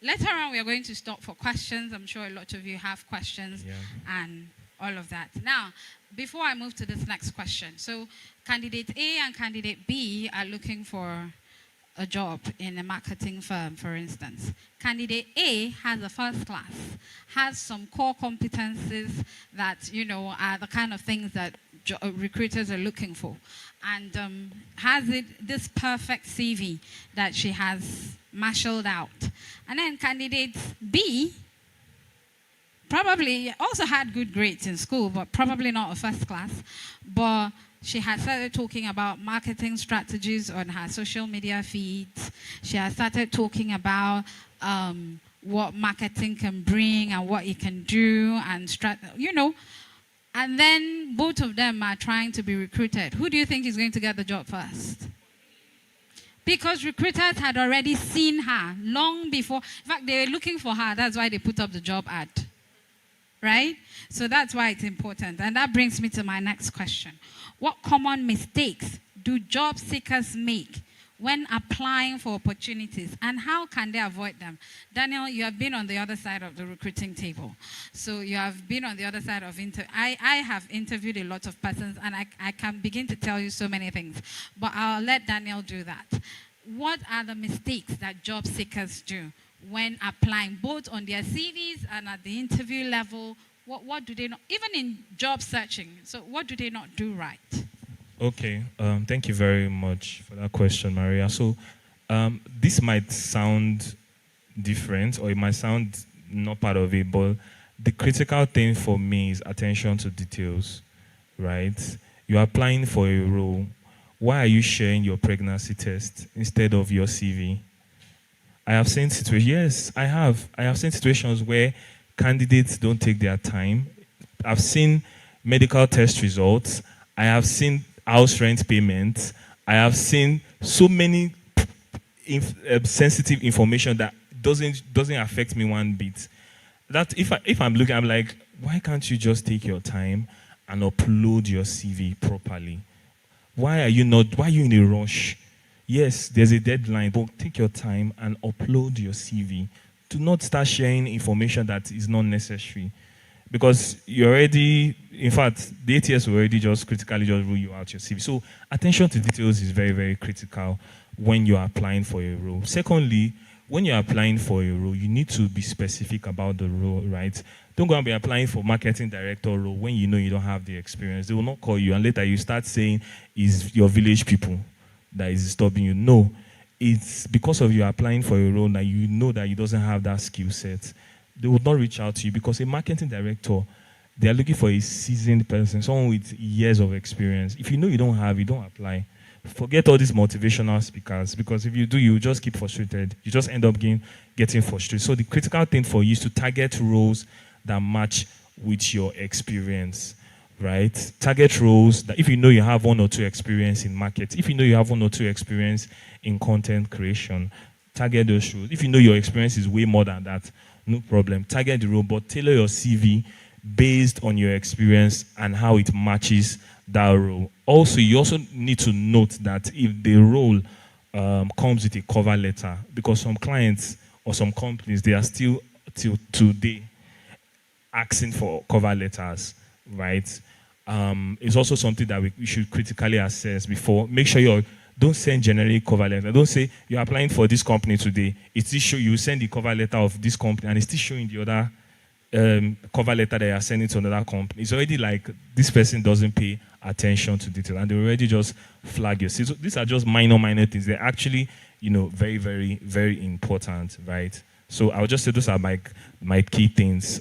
Later on, we are going to stop for questions. I'm sure a lot of you have questions and all of that. Now, before I move to this next question, so candidate A and candidate B are looking for a job in a marketing firm, for instance. Candidate A has a first class, has some core competencies that, are the kind of things that recruiters are looking for, and has this perfect CV that she has marshaled out. And then candidate B probably also had good grades in school, but probably not a first class, but she has started talking about marketing strategies on her social media feeds. She has started talking about what marketing can bring and what it can do, and and then both of them are trying to be recruited. Who do you think is going to get the job first? Because recruiters had already seen her long before. In fact, they were looking for her. That's why they put up the job ad. Right? So that's why it's important. And that brings me to my next question. What common mistakes do job seekers make when applying for opportunities, and how can they avoid them? Daniel, you have been on the other side of the recruiting table. So you have been on the other side of I have interviewed a lot of persons, and I can begin to tell you so many things. But I'll let Daniel do that. What are the mistakes that job seekers do when applying, both on their CVs and at the interview level? What do they not, even in job searching, so what do they not do right? Okay, thank you very much for that question, Maria. So this might sound different, or it might sound not part of it, but the critical thing for me is attention to details, right? You're applying for a role. Why are you sharing your pregnancy test instead of your CV? I have seen situations, yes, I have seen situations where candidates don't take their time. I've seen medical test results. I have seen house rent payments. I have seen so many sensitive information that doesn't affect me one bit. That if I'm looking, I'm like, why can't you just take your time and upload your CV properly? Why are you in a rush? Yes, there's a deadline, but take your time and upload your CV. Do not start sharing information that is not necessary. Because you already, in fact, the ATS will already just critically rule you out your CV. So attention to details is very, very critical when you're applying for a role. Secondly, when you're applying for a role, you need to be specific about the role, right? Don't go and be applying for marketing director role when you know you don't have the experience. They will not call you, and later you start saying it's your village people that is stopping you. No, it's because of you applying for a role that you know that you doesn't have that skill set. They would not reach out to you, because a marketing director, they are looking for a seasoned person, someone with years of experience. If you know you don't have, you don't apply. Forget all these motivational speakers, because if you do, you just keep frustrated. You just end up getting frustrated. So the critical thing for you is to target roles that match with your experience, right? Target roles that if you know you have 1 or 2 experience in market, if you know you have 1 or 2 experience in content creation, target those roles. If you know your experience is way more than that, no problem. Target the role, but tailor your CV based on your experience and how it matches that role. Also, you also need to note that if the role comes with a cover letter, because some clients or some companies, they are still till today asking for cover letters, right? It's also something that we should critically assess before. Make sure don't send generic cover letter. Don't say you're applying for this company today. It still show you send the cover letter of this company and it's still showing the other cover letter that you are sending to another company. It's already like this person doesn't pay attention to detail and they already just flag you. So these are just minor things. They're actually, very, very, very important, right? So I'll just say those are my key things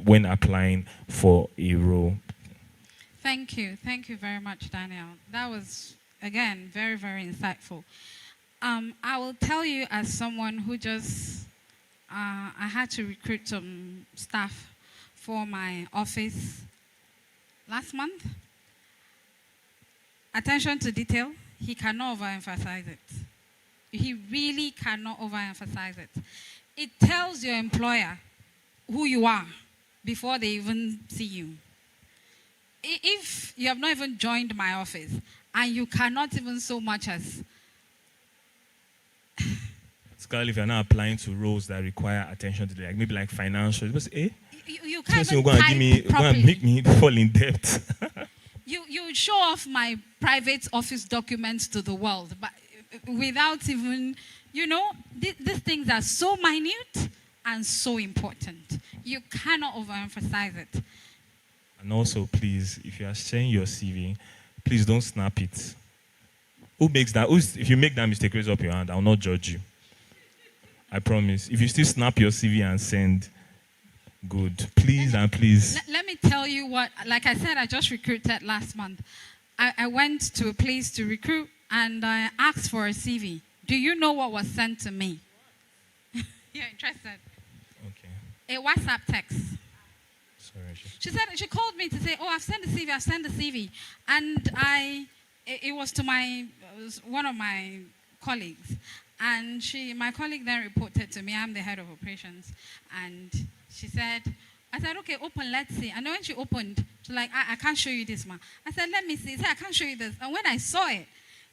when applying for a role. Thank you. Thank you very much, Daniel. That was, again, very, very insightful. I will tell you as someone who just, I had to recruit some staff for my office last month. Attention to detail, he cannot overemphasize it. He really cannot overemphasize it. It tells your employer who you are before they even see you. If you have not even joined my office and you cannot even so much as... Particularly if you're not applying to roles that require attention to maybe like financial. You can't even go and make me fall in debt. You show off my private office documents to the world, but without even, these things are so minute and so important. You cannot overemphasize it. And also, please, if you are sharing your CV, please don't snap it. Who makes that? If you make that mistake, raise up your hand. I will not judge you. I promise. If you still snap your CV and send, good. Please and please. Let me tell you what, like I said, I just recruited last month. I went to a place to recruit and I asked for a CV. Do you know what was sent to me? You're interested? Okay. A WhatsApp text. Sorry. She said, she called me to say, oh, I've sent the CV. And it was to one of my colleagues. And my colleague then reported to me, I'm the head of operations. And she said, I said, okay, open, let's see. And when she opened, she's like, I can't show you this, ma. I said, let me see. She said, I can't show you this. And when I saw it,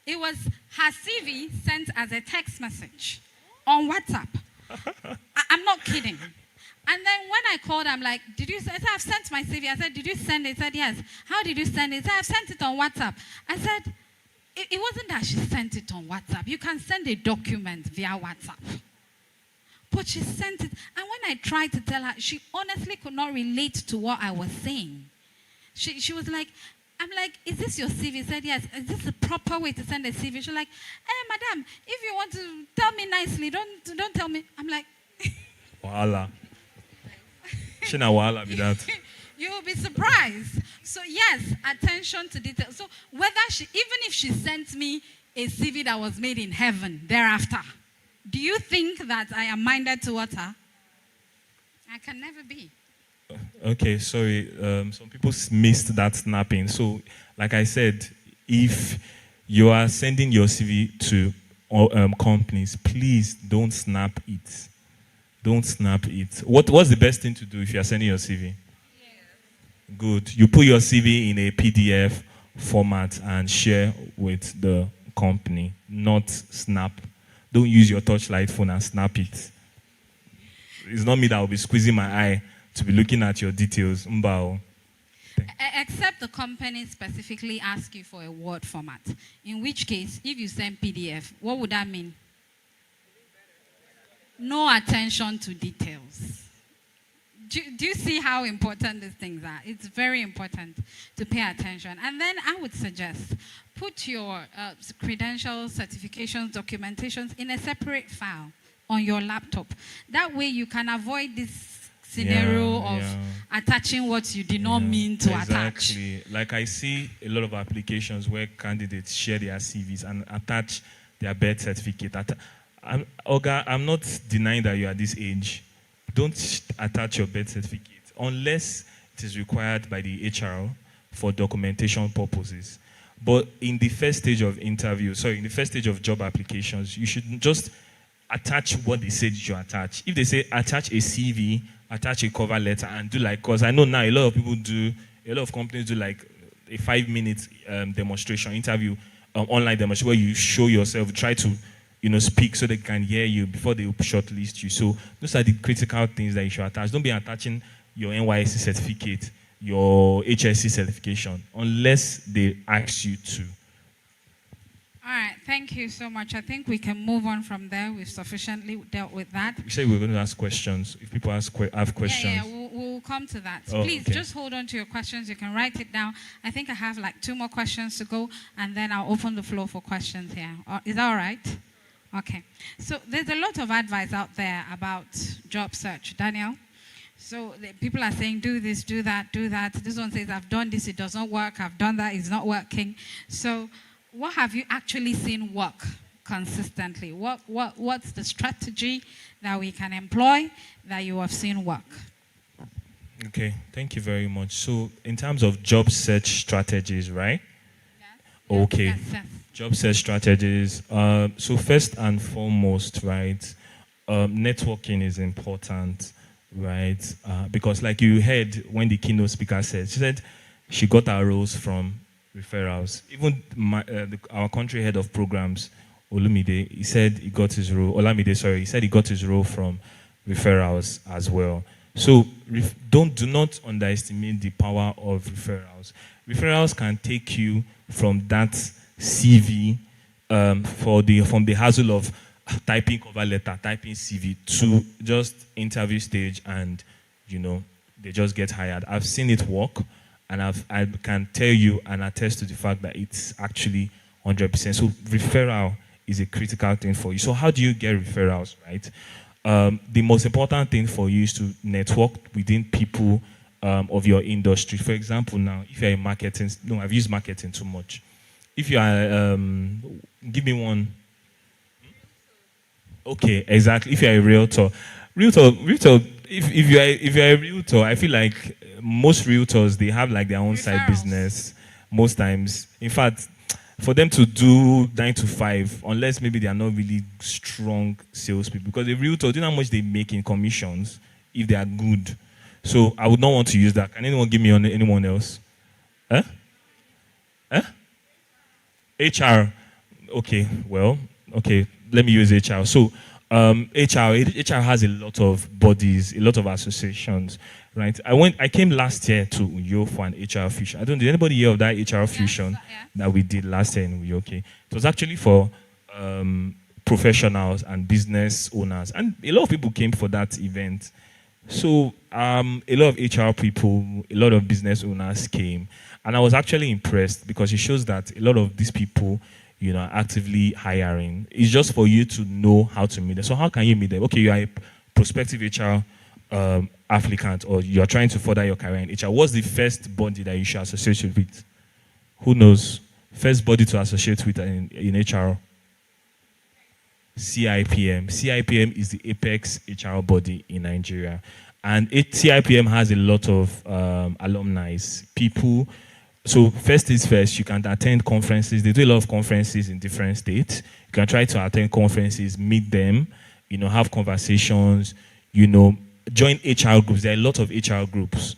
it was her CV sent as a text message on WhatsApp. I'm not kidding. And then when I called, I'm like, did you send it? I've sent my CV. I said, did you send it? He said, yes. How did you send it? He said, I've sent it on WhatsApp. I said, it wasn't that she sent it on WhatsApp. You can send a document via WhatsApp. But she sent it. And when I tried to tell her, she honestly could not relate to what I was saying. She was like, I'm like, is this your CV? She said, yes. Is this the proper way to send a CV? She's like, madam, if you want to tell me nicely, don't tell me. I'm like, Wahala. Shina wahala be that. You will be surprised. So yes, attention to detail. So even if she sent me a CV that was made in heaven thereafter, do you think that I am minded towards her? I can never be. Okay, sorry. Some people missed that snapping. So, like I said, if you are sending your CV to companies, please don't snap it. Don't snap it. What's the best thing to do if you are sending your CV? Good. You put your CV in a PDF format and share with the company, not snap. Don't use your touchlight phone and snap it. It's not me that will be squeezing my eye to be looking at your details. Except the company specifically ask you for a Word format. In which case, if you send PDF, what would that mean? No attention to details. Do you see how important these things are? It's very important to pay attention. And then I would suggest put your credentials, certifications, documentations in a separate file on your laptop. That way you can avoid this scenario of attaching what you did not mean to attach. Exactly. Like I see a lot of applications where candidates share their CVs and attach their birth certificate. Oga, I'm not denying that you're at this age. Don't attach your birth certificate unless it is required by the HR for documentation purposes. But in the first stage of in the first stage of job applications, you should just attach what they said you should attach. If they say attach a CV, attach a cover letter, and do like, because I know now a lot of companies do like a 5-minute demonstration interview, online demonstration where you show yourself, try to speak so they can hear you before they shortlist you. So those are the critical things that you should attach. Don't be attaching your NYSC certificate, your HSC certification, unless they ask you to. All right, thank you so much. I think we can move on from there. We've sufficiently dealt with that. We said we were going to ask questions. If people have questions. Yeah, we'll come to that. Oh, Please, okay. just hold on to your questions. You can write it down. I think I have like 2 more questions to go, and then I'll open the floor for questions here. Is that all right? Okay. So there's a lot of advice out there about job search. Daniel? So people are saying, do this, do that, do that. This one says, I've done this, it does not work. I've done that, it's not working. So what have you actually seen work consistently? What's the strategy that we can employ that you have seen work? Okay, thank you very much. So in terms of job search strategies, right? Yes. Okay. Yes. Job search strategies. So first and foremost, right, networking is important, right? Because like you heard when the keynote speaker said, she said she got her roles from referrals. Even our country head of programs, Olumide, he said he got his role. Olamide, sorry, he said he got his role from referrals as well. So do not underestimate the power of referrals. Referrals can take you from that CV from the hassle of typing cover letter, typing CV to just interview stage, and they just get hired. I've seen it work, and I can tell you and attest to the fact that it's actually 100%. So referral is a critical thing for you. So how do you get referrals, right? The most important thing for you is to network within people of your industry. For example, now, if you're in marketing, I've used marketing too much. If you are, give me one. Okay, exactly. If you're a realtor, if you're a realtor, I feel like most realtors, they have like their own side business most times. In fact, for them to do 9 to 5, unless maybe they are not really strong salespeople, because a realtor, do you know how much they make in commissions if they are good? So I would not want to use that. Can anyone give me on anyone else? HR. Okay, well, okay, let me use HR. So HR has a lot of bodies, a lot of associations, right? I came last year to Uyo for an HR fusion. Did anybody hear of that HR fusion that we did last year in Uyo? Okay. It was actually for professionals and business owners, and a lot of people came for that event. So a lot of HR people, a lot of business owners came, and I was actually impressed because it shows that a lot of these people, are actively hiring. It's just for you to know how to meet them. So how can you meet them? Okay, you are a prospective HR applicant, or you are trying to further your career in HR. What's the first body that you should associate with? Who knows? First body to associate with in HR? CIPM. CIPM is the apex HR body in Nigeria. And CIPM has a lot of alumni, people. So first things first, you can attend conferences. They do a lot of conferences in different states. You can try to attend conferences, meet them, have conversations, join HR groups. There are a lot of HR groups.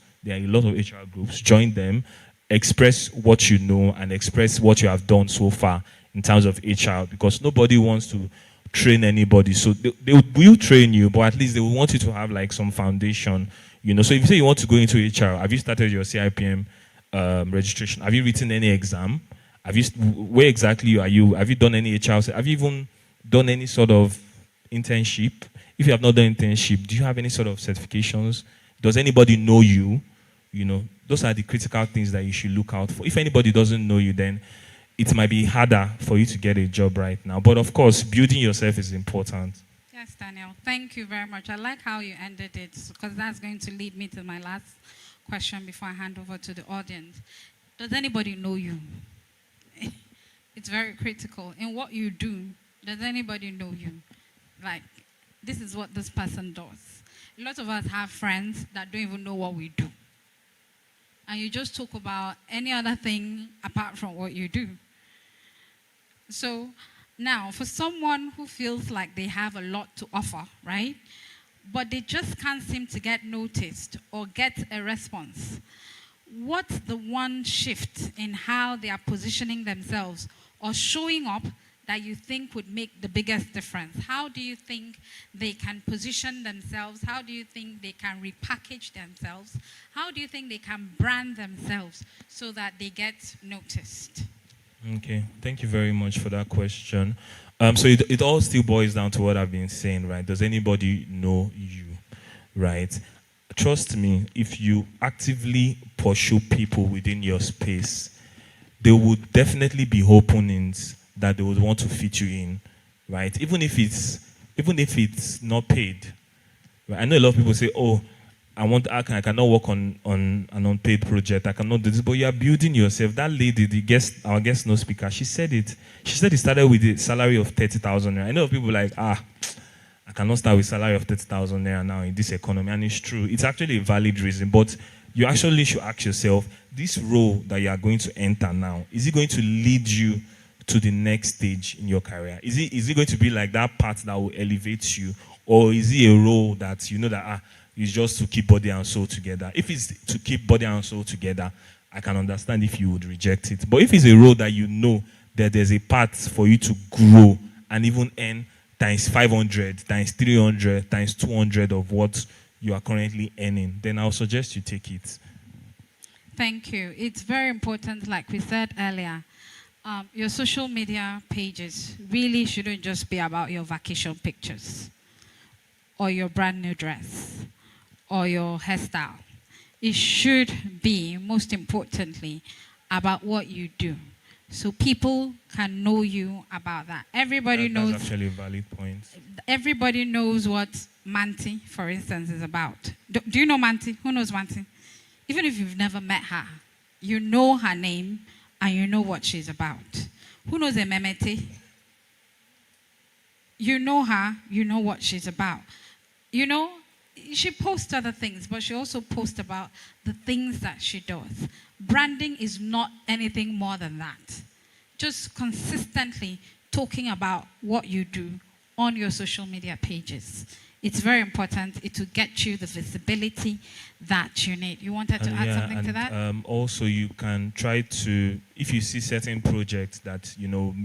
Join them, express what you know, and express what you have done so far in terms of HR, because nobody wants to train anybody. So they will train you, but at least they will want you to have like some foundation. So if you say you want to go into HR, have you started your CIPM registration? Have you written any exam? Where exactly are you? Have you done any HR? Have you even done any sort of internship? If you have not done internship, do you have any sort of certifications? Does anybody know you? Those are the critical things that you should look out for. If anybody doesn't know you, then it might be harder for you to get a job right now. But of course, building yourself is important. Yeah, Yes, Daniel. Thank you very much. I like how you ended it because that's going to lead me to my last question before I hand over to the audience. Does anybody know you? It's very critical. In what you do, does anybody know you? Like, this is what this person does. A lot of us have friends that don't even know what we do. And you just talk about any other thing apart from what you do. So now, for someone who feels like they have a lot to offer, right? But they just can't seem to get noticed or get a response. What's the one shift in how they are positioning themselves or showing up that you think would make the biggest difference? How do you think they can position themselves? How do you think they can repackage themselves? How do you think they can brand themselves so that they get noticed? Okay, thank you very much for that question. So it all still boils down to what I've been saying, right? Does anybody know you, right? Trust me, if you actively pursue people within your space, there would definitely be openings that they would want to fit you in, right? Even if it's not paid. Right? I know a lot of people say, "Oh, I cannot work on an unpaid project. I cannot do this." But you are building yourself. That lady, our guest no speaker, she said it. She said it started with a salary of 30,000 naira. I know people like, I cannot start with salary of 30,000 naira now in this economy, and it's true. It's actually a valid reason, but you actually should ask yourself, this role that you are going to enter now, is it going to lead you to the next stage in your career? Is it going to be like that part that will elevate you, or is it a role that you know that it's just to keep body and soul together? If it's to keep body and soul together, I can understand if you would reject it. But if it's a role that you know that there's a path for you to grow and even earn times 500, times 300, times 200 of what you are currently earning, then I'll suggest you take it. Thank you. It's very important, like we said earlier, your social media pages really shouldn't just be about your vacation pictures or your brand new dress or your hairstyle. It should be, most importantly, about what you do. So people can know you about that. Everybody knows. That's actually a valid point. Everybody knows what Manti, for instance, is about. Do you know Manti? Who knows Manti? Even if you've never met her, you know her name and you know what she's about. Who knows Ememete? You know her, you know what she's about. You know, she posts other things, but she also posts about the things that she does. Branding is not anything more than that. Just consistently talking about what you do on your social media pages. It's very important. It will get you the visibility that you need. You wanted to add something to that? Also, you can try to, if you see certain projects that,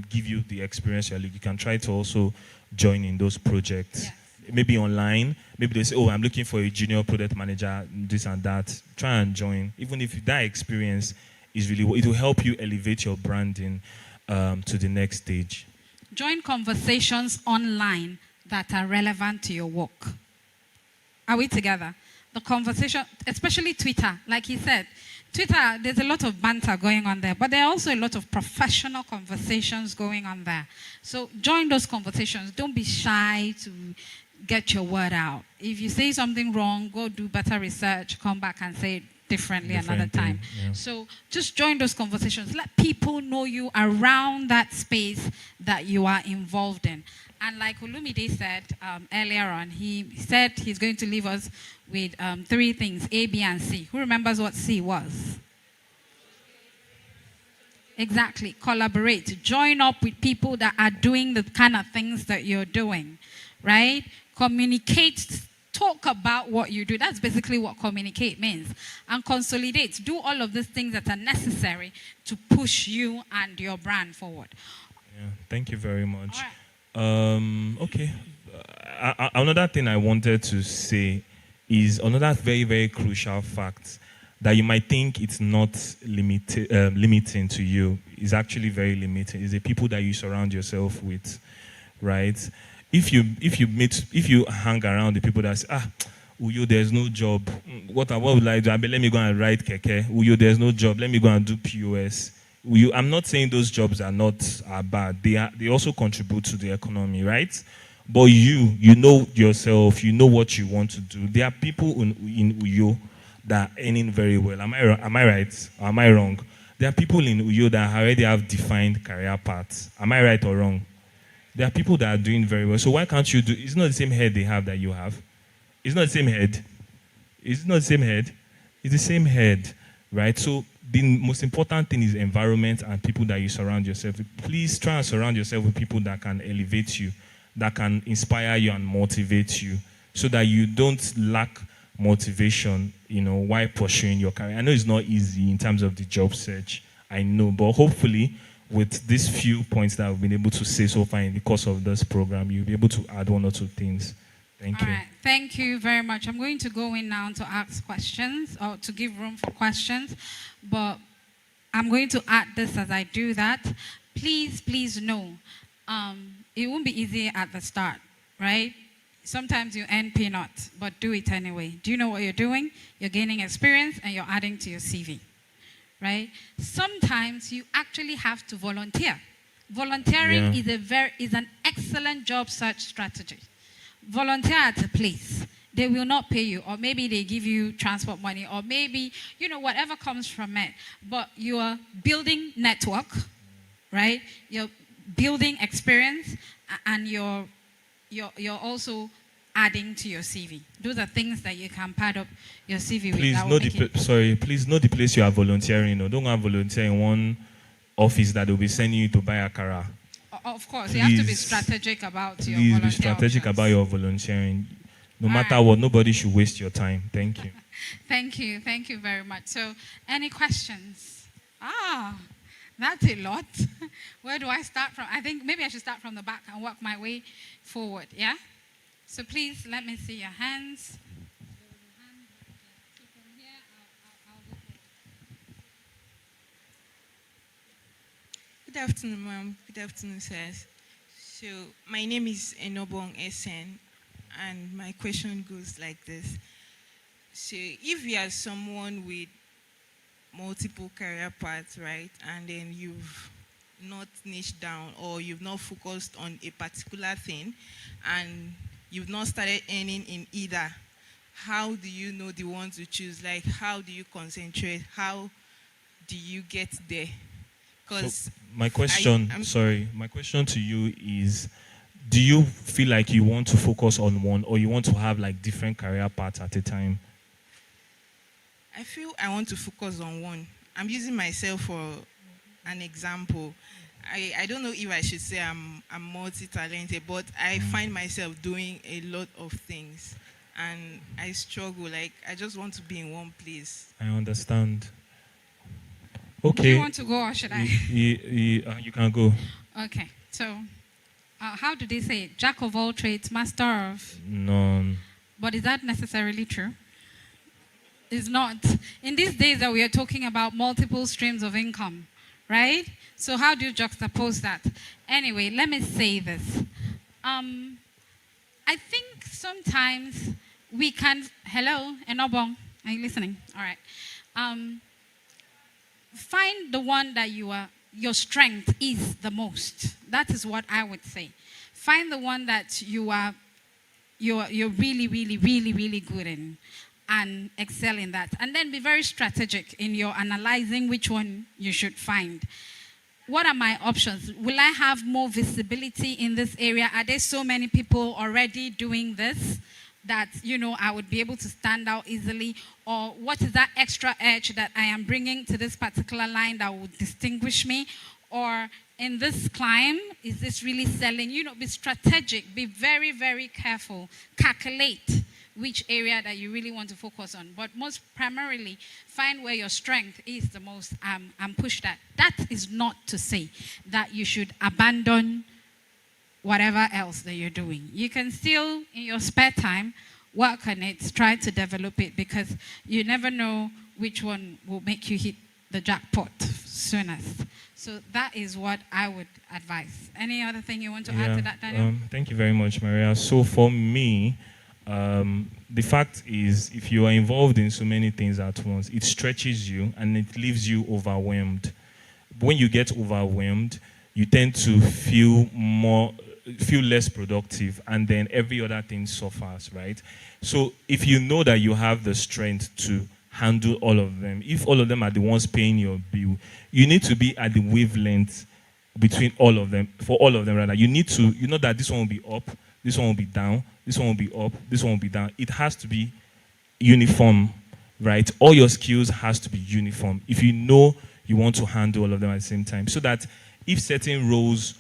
give you the experience you're looking, you can try to also join in those projects. Yes. Maybe online. Maybe they say, "Oh, I'm looking for a junior product manager, this and that." Try and join. Even if that experience is really, it will help you elevate your branding to the next stage. Join conversations online that are relevant to your work. Are we together? The conversation, especially Twitter, like he said, Twitter, there's a lot of banter going on there, but there are also a lot of professional conversations going on there. So join those conversations. Don't be shy to get your word out. If you say something wrong, go do better research, come back and say it differently another time. Yeah. So just join those conversations. Let people know you around that space that you are involved in. And like Olumide said earlier on, he said he's going to leave us with 3 things, A, B, and C. Who remembers what C was? Exactly. Collaborate. Join up with people that are doing the kind of things that you're doing, right? Communicate. Talk about what you do. That's basically what communicate means. And consolidate. Do all of these things that are necessary to push you and your brand forward. Yeah, thank you very much. Okay. Another thing I wanted to say is another very, very crucial fact that you might think it's not limiting to you is actually very limiting. It's the people that you surround yourself with, right? If you hang around the people that say, Uyo, there's no job. What will I do? Let me go and ride keke. Uyo, there's no job. Let me go and do POS. I'm not saying those jobs are bad. They also contribute to the economy, right? But you know yourself, you know what you want to do. There are people in Uyo that are earning very well. Am I right? Or am I wrong? There are people in Uyo that already have defined career paths. Am I right or wrong? There are people that are doing very well. So why can't you do? It's not the same head they have that you have. It's not the same head. It's not the same head. It's the same head, right? So the most important thing is environment and people that you surround yourself with. Please try and surround yourself with people that can elevate you, that can inspire you and motivate you, so that you don't lack motivation, while pursuing your career. I know it's not easy in terms of the job search. I know, but hopefully with these few points that I've been able to say so far in the course of this program, you'll be able to add one or two things. Thank you. All right. Thank you very much. I'm going to go in now to ask questions or to give room for questions, but I'm going to add this as I do that. Please know, it won't be easy at the start, right? Sometimes you earn peanuts, but do it anyway. Do you know what you're doing? You're gaining experience and you're adding to your CV, right? Sometimes you actually have to volunteer. Volunteering is an excellent job search strategy. Volunteer at a place. They will not pay you, or maybe they give you transport money, or maybe, whatever comes from it. But you are building network, right? You're building experience, and you're also adding to your CV. Those are things that you can pad up your CV with. Please know the place you are volunteering. Don't go and volunteer in one office that will be sending you to buy a car. Of course, you have to be strategic about your volunteer. Please be strategic about your volunteering. No matter what, nobody should waste your time. Thank you. Thank you very much. So, any questions? That's a lot. Where do I start from? I think maybe I should start from the back and work my way forward, yeah? So please, let me see your hands. Good afternoon, ma'am. Good afternoon, sirs. So, my name is Enobong Esen, and my question goes like this. So, if you are someone with multiple career paths, right, and then you've not niched down or you've not focused on a particular thing and you've not started earning in either, how do you know the one to choose? Like, how do you concentrate? How do you get there? Because my question to you is, do you feel like you want to focus on one, or you want to have like different career paths at a time? I feel I want to focus on one. I'm using myself for an example. I don't know if I should say I'm multi-talented, but I find myself doing a lot of things, and I struggle. Like, I just want to be in one place. I understand. Okay. Do you want to go or should I? You can go. Okay. So, how do they say it? Jack of all trades, master of none. But is that necessarily true? It's not. In these days that we are talking about multiple streams of income, right? So how do you juxtapose that? Anyway, let me say this. I think sometimes we can... Hello, Enobong, are you listening? All right. Find the one that your strength is the most. That is what I would say. Find the one that you're really, really, really, really good in, and excel in that. And then be very strategic in your analyzing which one you should find. What are my options? Will I have more visibility in this area? Are there so many people already doing this that, I would be able to stand out easily? Or what is that extra edge that I am bringing to this particular line that would distinguish me? Or in this climb, is this really selling? Be strategic, be very, very careful, calculate which area that you really want to focus on. But most primarily, find where your strength is the most and push that. That is not to say that you should abandon whatever else that you're doing. You can still, in your spare time, work on it, try to develop it, because you never know which one will make you hit the jackpot soonest. So that is what I would advise. Any other thing you want to add to that, Daniel? Thank you very much, Maria. So for me, the fact is, if you are involved in so many things at once, it stretches you and it leaves you overwhelmed. When you get overwhelmed, you tend to feel more feel less productive, and then every other thing suffers, right? So if you know that you have the strength to handle all of them, if all of them are the ones paying your bill, you need to be at the wavelength between all of them, for all of them rather. You need to, you know that this one will be up, this one will be down, this one will be up, this one will be down. It has to be uniform, right? All your skills has to be uniform. If you know you want to handle all of them at the same time, so that if certain roles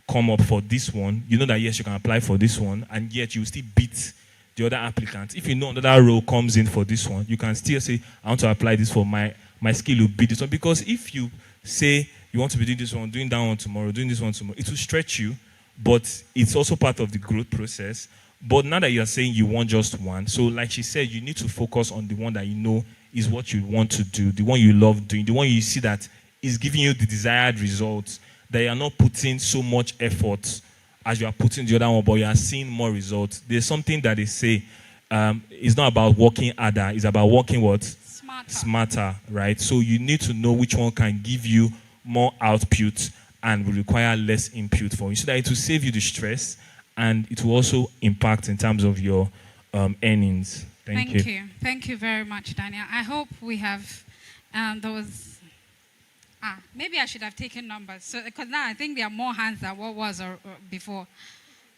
come up for this one, you know that yes, you can apply for this one, and yet you still beat the other applicants. If you know another role comes in for this one, you can still say, I want to apply this for my skill will beat this one. Because if you say you want to be doing this one, doing that one tomorrow, doing this one tomorrow, it will stretch you, but it's also part of the growth process. But now that you're saying you want just one, so like she said, you need to focus on the one that you know is what you want to do, the one you love doing, the one you see that is giving you the desired results, that you are not putting so much effort as you are putting the other one, but you are seeing more results. There's something that they say, it's not about working harder, it's about working what? Smarter, right? So you need to know which one can give you more output and will require less input for you, so that it will save you the stress and it will also impact in terms of your earnings. Thank you. Thank you very much, Daniel. I hope we have, maybe I should have taken numbers. So, because now I think there are more hands than what was before.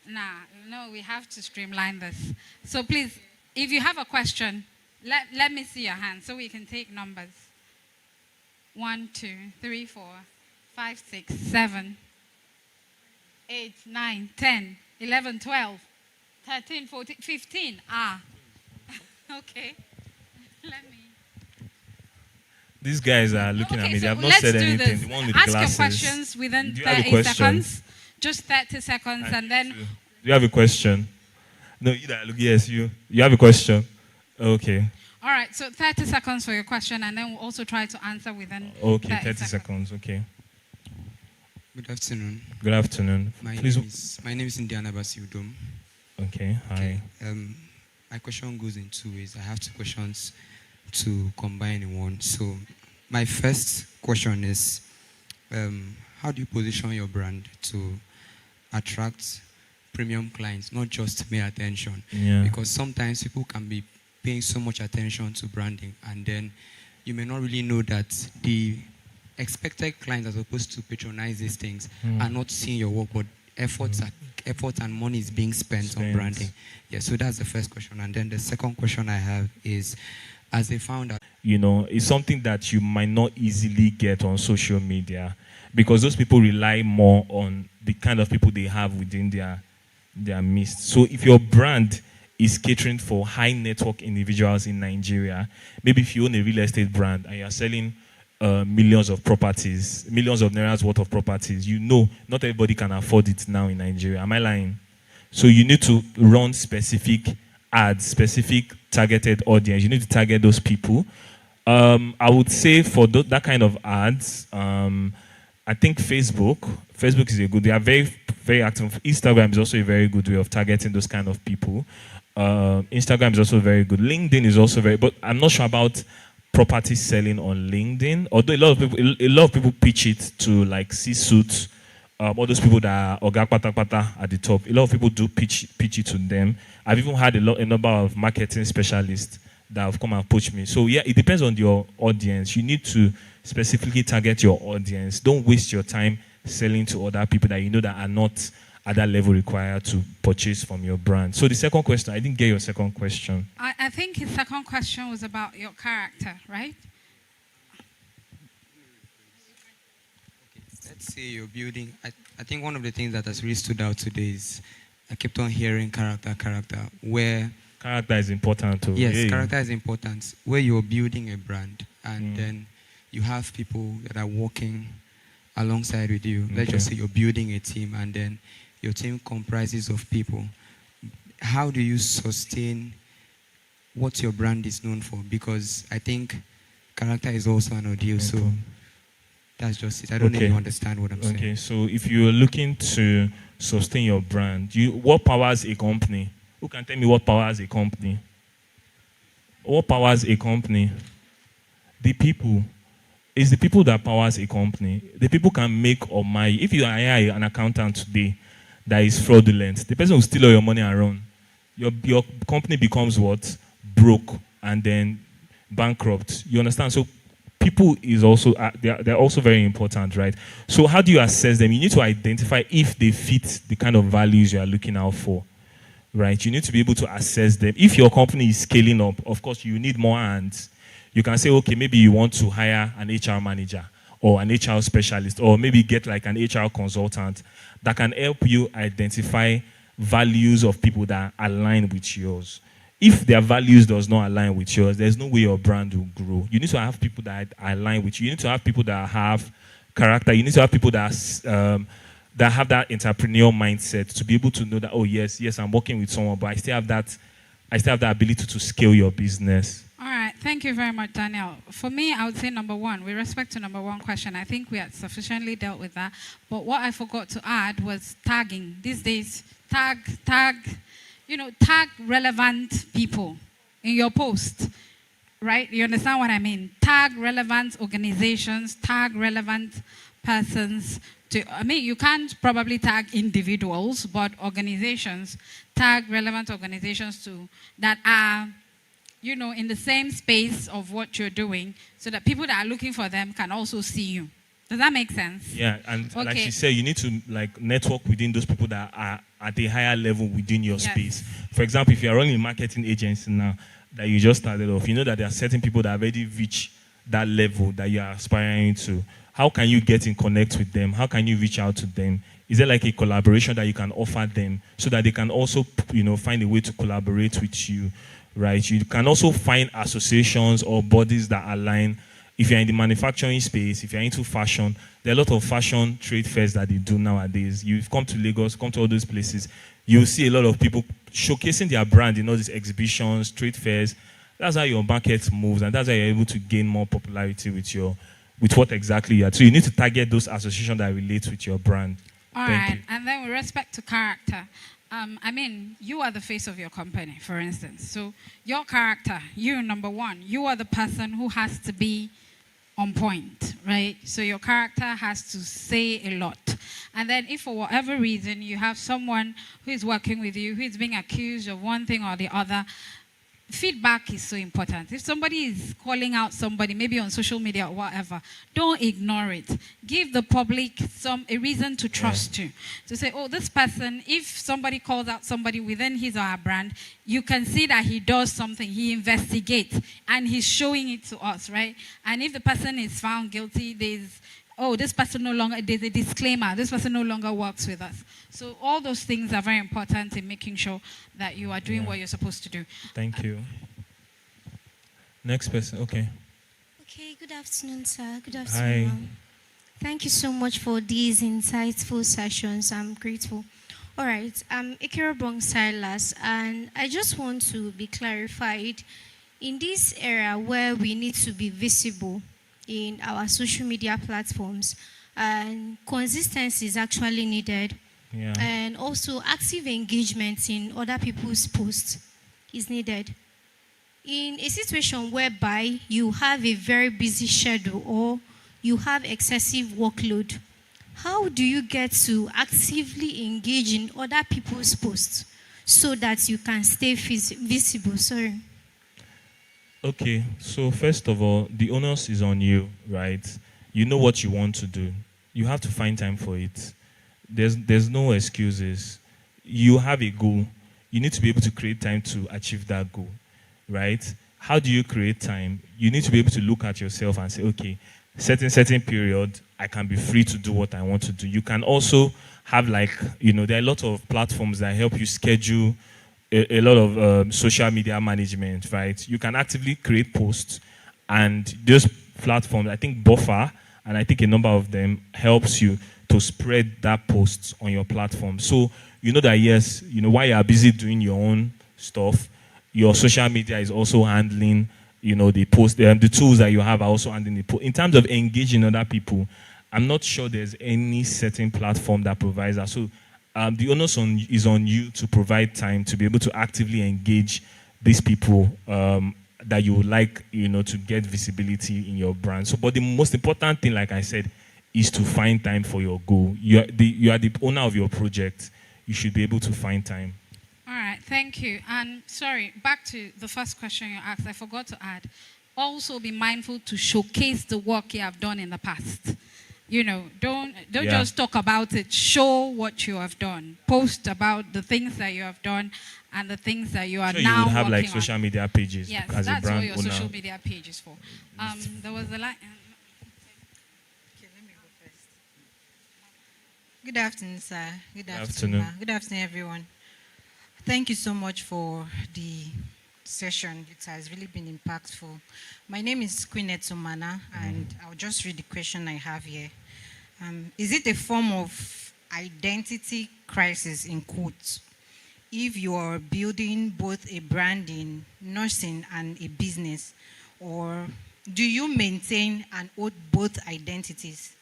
No, we have to streamline this. So please, if you have a question, let me see your hand so we can take numbers. 1, 2, 3, 4, 5, 6, 7, 8, 9, 10, 11, 12, 13, 14, 15. Okay. Let me. These guys are looking at me. They have not let's said do anything. this. The one with Ask the glasses. your questions within Do you have a 30 question? seconds. Just 30 seconds, and then. Do you have a question? No, yes, you have a question. Okay. All right, so 30 seconds for your question, and then we'll also try to answer within. Okay, 30 seconds. Okay. Good afternoon. Good afternoon. My name is Indiana Basiudom. Okay, hi. My question goes in two ways. I have two questions to combine in one. So my first question is, how do you position your brand to attract premium clients, not just mere attention? Yeah. Because sometimes people can be paying so much attention to branding, and then you may not really know that the expected clients are supposed to patronize these things are not seeing your work, but effort and money is being spent on branding. Yeah, so that's the first question. And then the second question I have is, as a founder, it's something that you might not easily get on social media, because those people rely more on the kind of people they have within their midst. So if your brand is catering for high network individuals in Nigeria, maybe if you own a real estate brand and you're selling millions of properties, millions of nairas worth of properties, not everybody can afford it now in Nigeria. Am I lying? So you need to run specific ads, specific targeted audience. You need to target those people. I would say for that kind of ads, I think Facebook is a good, they are very, very active. Instagram is also a very good way of targeting those kind of people. Instagram is also very good. LinkedIn is also but I'm not sure about property selling on LinkedIn. Although a lot of people pitch it to like C-suits, all those people that are Oga Pata Pata at the top. A lot of people do pitch it to them. I've even had a number of marketing specialists that have come and approach me. So yeah, it depends on your audience. You need to specifically target your audience. Don't waste your time selling to other people that you know that are not at that level required to purchase from your brand. So the second question, I didn't get your second question. I think his second question was about your character, right? Let's say you're building, I think one of the things that has really stood out today is I kept on hearing character, where... Character is important too. Yes, character is important. Where you're building a brand and then you have people that are working alongside with you. Let's just say you're building a team and then your team comprises of people. How do you sustain what your brand is known for? Because I think character is also an ordeal. So that's just it. I don't know if you understand what I'm saying. Okay, so if you're looking to sustain your brand, what powers a company? Who can tell me what powers a company? What powers a company? The people. It's the people that powers a company. The people can make or buy. If you hire an accountant today, that is fraudulent, the person will steal all your money and run. Your company becomes what? Broke and then bankrupt. You understand? So people is also they're also very important, right? So how do you assess them? You need to identify if they fit the kind of values you are looking out for, right? You need to be able to assess them. If your company is scaling up, of course you need more hands. You can say, okay, maybe you want to hire an HR manager or an HR specialist, or maybe get like an HR consultant that can help you identify values of people that align with yours. If their values does not align with yours, there's no way your brand will grow. You need to have people that align with you. You need to have people that have character. You need to have people that have that entrepreneurial mindset to be able to know that, oh yes, I'm working with someone, but I still have that ability to scale your business. All right, thank you very much, Daniel. For me, I would say number one, with respect to number one question, I think we had sufficiently dealt with that. But what I forgot to add was tagging. These days, tag relevant people in your post, right? You understand what I mean? Tag relevant organizations, tag relevant persons. You can't probably tag individuals, but organizations, tag relevant organizations that are in the same space of what you're doing, so that people that are looking for them can also see you. Does that make sense? Yeah, and okay. Like she said, you need to network within those people that are at a higher level within your space. For example, if you're running a marketing agency now that you just started off, you know that there are certain people that have already reached that level that you are aspiring to. How can you get in connect with them? How can you reach out to them? Is there like a collaboration that you can offer them so that they can also, find a way to collaborate with you, right? You can also find associations or bodies that align. If you're in the manufacturing space, if you're into fashion, there are a lot of fashion trade fairs that they do nowadays. You've come to Lagos, come to all those places, you'll see a lot of people showcasing their brand in all these exhibitions, trade fairs. That's how your market moves, and that's how you're able to gain more popularity with what exactly you are. So you need to target those associations that relate with your brand. All right, and then with respect to character, you are the face of your company, for instance. So your character, number one, you are the person who has to be on point, right? So your character has to say a lot. And then if for whatever reason you have someone who is working with you, who is being accused of one thing or the other, feedback is so important. If somebody is calling out somebody, maybe on social media or whatever, don't ignore it. Give the public a reason to trust you. To say, oh, this person, if somebody calls out somebody within his or her brand, you can see that he does something, he investigates, and he's showing it to us, right? And if the person is found guilty, there's a disclaimer, this person no longer works with us. So all those things are very important in making sure that you are doing what you're supposed to do. Thank you. Next person, okay. Okay, good afternoon, sir. Good afternoon, Hi. ma'am. Thank you so much for these insightful sessions. I'm grateful. All right, I'm Ikirobong Silas, and I just want to be clarified. In this era where we need to be visible in our social media platforms, and consistency is actually needed. Yeah. And also active engagement in other people's posts is needed. In a situation whereby you have a very busy schedule or you have excessive workload, how do you get to actively engage in other people's posts so that you can stay visible? Sorry. Okay, so first of all, the onus is on you, right? You know what you want to do. You have to find time for it. There's no excuses. You have a goal. You need to be able to create time to achieve that goal, right? How do you create time? You need to be able to look at yourself and say, okay, certain period, I can be free to do what I want to do. You can also have there are a lot of platforms that help you schedule a lot of social media management, right? You can actively create posts, and those platforms, I think Buffer, and I think a number of them helps you to spread that post on your platform. So you know that yes, while you are busy doing your own stuff, your social media is also handling, the post, the tools that you have are also handling the post. In terms of engaging other people, I'm not sure there's any certain platform that provides that. So the onus is on you to provide time to be able to actively engage these people that you would like, to get visibility in your brand. So, but the most important thing, like I said, is to find time for your goal. You are the owner of your project. you should be able to find time. All right, thank you. And sorry, back to the first question you asked, I forgot to add. Also be mindful to showcase the work you have done in the past. You know, don't just talk about it. Show what you have done. Post about the things that you have done and the things that you are So now you would have like working on. social media pages Yes, as a that's brand what your owner. social media page is for. There was a line. Good afternoon, sir. Good afternoon. afternoon. Good afternoon, everyone. Thank you so much for the session. It has really been impactful. My name is Queen Etsumana, and I'll just read the question I have here. Is it a form of identity crisis, in quotes, if you are building both a brand in nursing and a business, or do you maintain and hold both identities?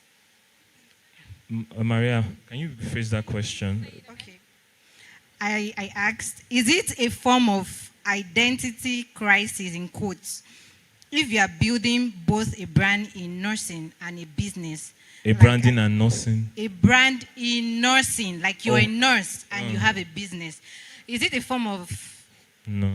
Maria, can you rephrase that question? Okay. I asked, is it a form of identity crisis, in quotes, if you are building both a brand in nursing and a business? A branding and nursing. A brand in nursing, like you're a nurse and you have a business. Is it a form of... No,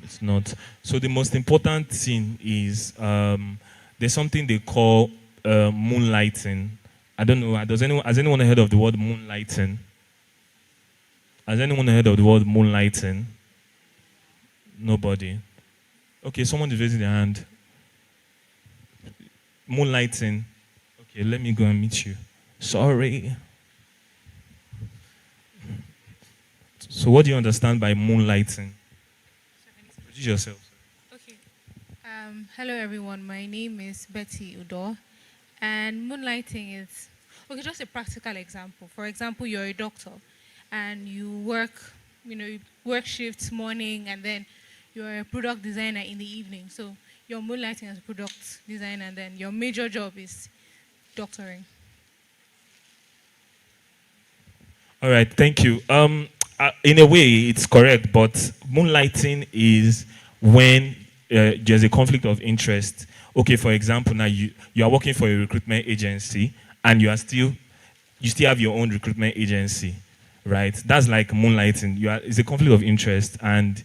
it's not. So the most important thing is there's something they call moonlighting. I don't know. Has anyone heard of the word moonlighting? Has anyone heard of the word moonlighting? Nobody. Okay, someone is raising their hand. Moonlighting. Okay, let me go and meet you. Sorry. So what do you understand by moonlighting? Introduce yourself. Okay. Hello, everyone. My name is Betty Udo. And moonlighting is, okay, just a practical example. For example, you're a doctor and you work shifts morning, and then you're a product designer in the evening. So you're moonlighting as a product designer, and then your major job is doctoring. All right, thank you. In a way, it's correct, but moonlighting is when there's a conflict of interest. Okay, for example, now you are working for a recruitment agency and you still have your own recruitment agency, right? That's like moonlighting. It's a conflict of interest, and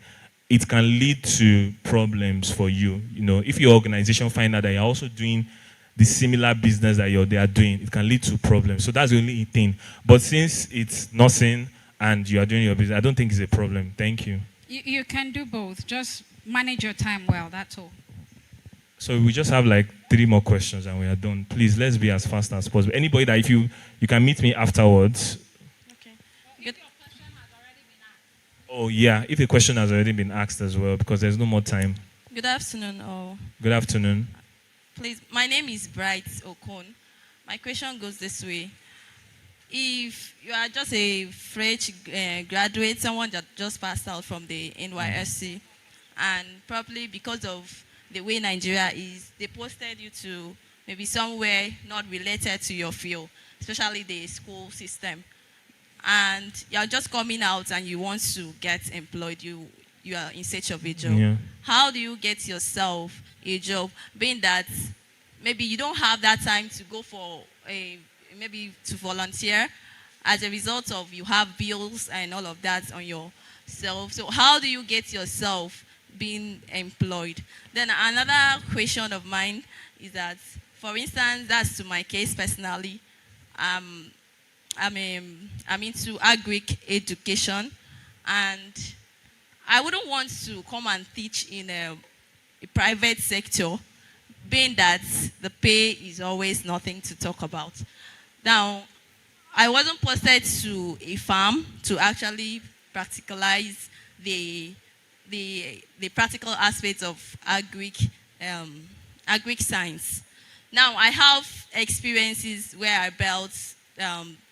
it can lead to problems for you. You know, if your organization find out that you're also doing the similar business that they are doing, it can lead to problems. So that's the only thing. But since it's nursing and you are doing your business, I don't think it's a problem. Thank you. You can do both. Just manage your time well, that's all. So we just have like 3 more questions and we are done. Please, let's be as fast as possible. Anybody that if you can meet me afterwards. Okay. Good. Oh yeah, if a question has already been asked as well, because there's no more time. Good afternoon. Oh. Good afternoon. Please, my name is Bright Okon. My question goes this way. If you are just a fresh graduate, someone that just passed out from the NYSC, and probably because of the way Nigeria is, they posted you to maybe somewhere not related to your field, especially the school system. And you're just coming out and you want to get employed, you are in search of a job. Yeah. How do you get yourself a job, being that maybe you don't have that time to go for maybe to volunteer, as a result of you have bills and all of that on yourself. So how do you get yourself being employed? Then another question of mine is that, for instance, that's to my case personally. I'm into agric education, and I wouldn't want to come and teach in a private sector, being that the pay is always nothing to talk about. Now, I wasn't posted to a farm to actually practicalize the practical aspects of agric science. Now, I have experiences where I built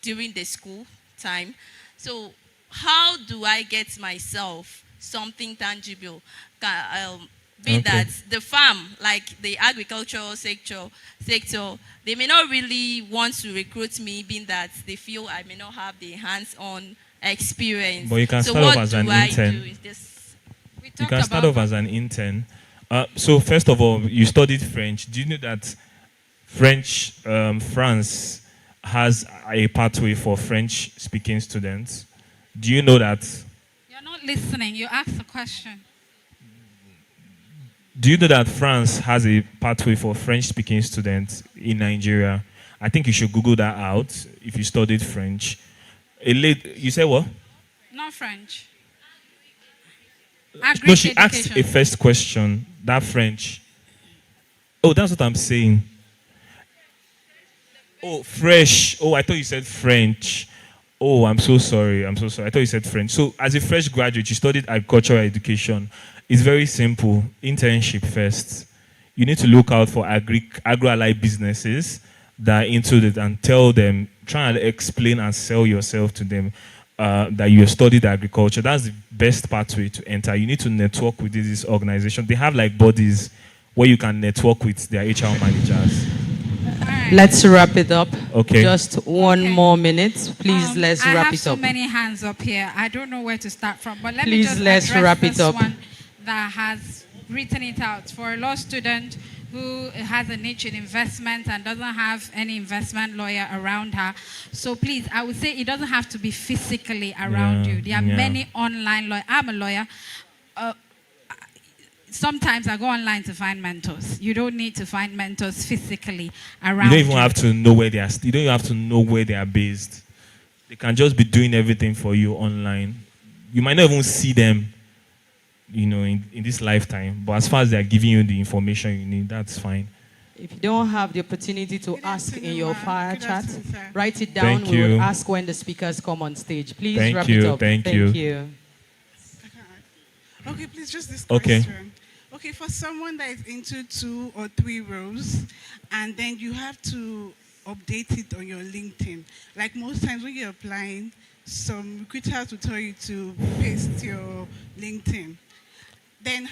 during the school time. So how do I get myself something tangible? Being that the farm, like the agricultural sector, they may not really want to recruit me, being that they feel I may not have the hands-on experience. But you can start off as an intern. You can start off as an intern. So first of all, you studied French. Do you know that France has a pathway for French-speaking students? Do you know that? You're not listening. You asked the question. Do you know that France has a pathway for French-speaking students in Nigeria? I think you should Google that out if you studied French. You say what? Not French. No, she asked a first question. That French. Oh, that's what I'm saying. Oh, fresh. Oh, I thought you said French. Oh, I'm so sorry. I thought you said French. So, as a fresh graduate, you studied agricultural education. It's very simple. Internship first. You need to look out for agro-allied businesses that are into it and tell them, try and explain and sell yourself to them that you studied agriculture. That's the best pathway to enter. You need to network with this organization. They have like bodies where you can network with their HR managers. Let's wrap it up. Okay. Just one more minute. Please, let's wrap it up. I have so many hands up here. I don't know where to start from, but let me Please, just let's address wrap it this up. one that has written it out. For a law student who has a niche in investment and doesn't have any investment lawyer around her. So please, I would say it doesn't have to be physically around you. There are many online lawyers. I'm a lawyer. Sometimes I go online to find mentors. You don't need to find mentors physically around You don't even have to know where they are. You don't even have to know where they are based. They can just be doing everything for you online. You might not even see them, in this lifetime. But as far as they are giving you the information you need, that's fine. If you don't have the opportunity to ask in your fire chat, write it down. Thank We you. will ask when the speakers come on stage. Please Thank wrap you, it up. thank you. Okay, please, just this Okay. question. Okay, for someone that is into 2 or 3 roles, and then you have to update it on your LinkedIn. Like most times when you're applying, some recruiters will tell you to paste your LinkedIn. Then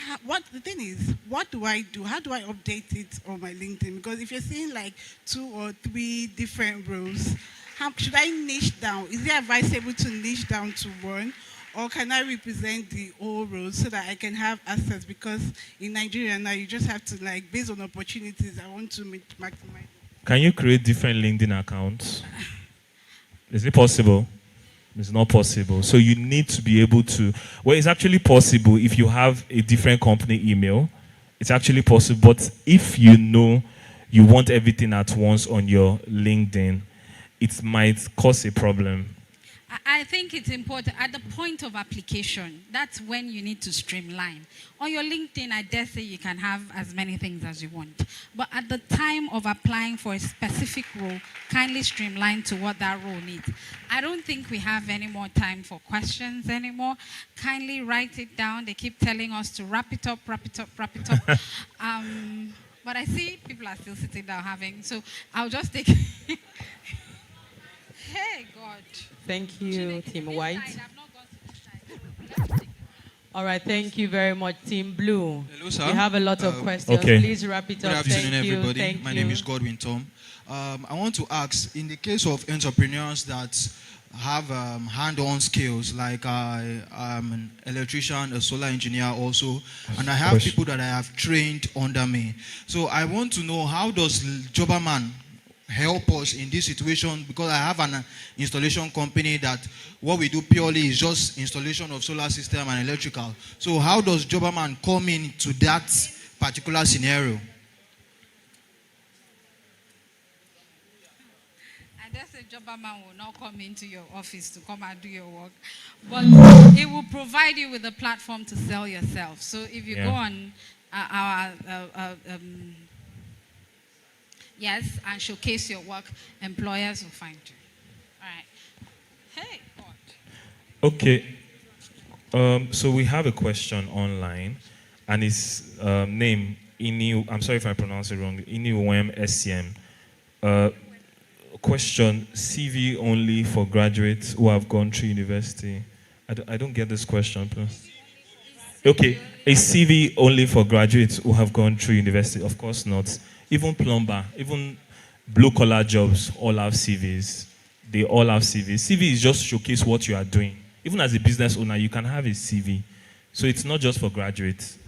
the thing is, what do I do? How do I update it on my LinkedIn? Because if you're seeing like 2 or 3 different roles, how should I niche down? Is it advisable to niche down to one? Or can I represent the whole roles so that I can have access? Because in Nigeria now, you just have to, like, based on opportunities, I want to maximize. Can you create different LinkedIn accounts? Is it possible? It's not possible. So you need to be able to, well, it's actually possible if you have a different company email. It's actually possible. But if you know you want everything at once on your LinkedIn, it might cause a problem. I think it's important at the point of application. That's when you need to streamline. On your LinkedIn, I dare say you can have as many things as you want. But at the time of applying for a specific role, kindly streamline to what that role needs. I don't think we have any more time for questions anymore. Kindly write it down. They keep telling us to wrap it up, wrap it up, wrap it up. But I see people are still sitting down having, so I'll just take... Hey, God. Thank you, Team White. All right, thank you very much, Team Blue. Hello, sir. We have a lot of questions. Okay. Please wrap it Good up. afternoon, Thank you. everybody. Thank My you. name is Godwin Tom. I want to ask, in the case of entrepreneurs that have hand-on skills, like I'm an electrician, a solar engineer also, and I have people that I have trained under me. So I want to know, how does Jobberman help us in this situation? Because I have an installation company that what we do purely is just installation of solar system and electrical. So how does Jobberman come into that particular scenario? I dare say Jobberman will not come into your office to come and do your work, but it will provide you with a platform to sell yourself. So if you go on our yes, and showcase your work, employers will find you. All right. Hey, God. Okay. So we have a question online, and his name, Ini, I'm sorry if I pronounce it wrong, Iniwem SCM. Question, CV only for graduates who have gone through university. I don't get this question, please. Okay, a CV only for graduates who have gone through university? Of course not. Even plumber, even blue-collar jobs all have CVs. They all have CVs. CV is just showcase what you are doing. Even as a business owner, you can have a CV. So it's not just for graduates.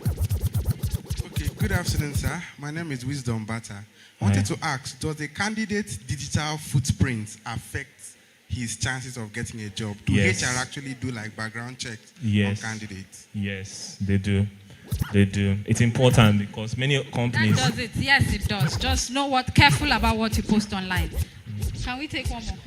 Okay, good afternoon, sir. My name is Wisdom Bata. I wanted to ask, does the candidate's digital footprint affect his chances of getting a job? Do Yes. HR actually do like background checks Yes. on candidates? Yes, they do. They do. It's important because many That companies. does it. Yes, it does. Just know what, careful about what you post online. Can we take one more?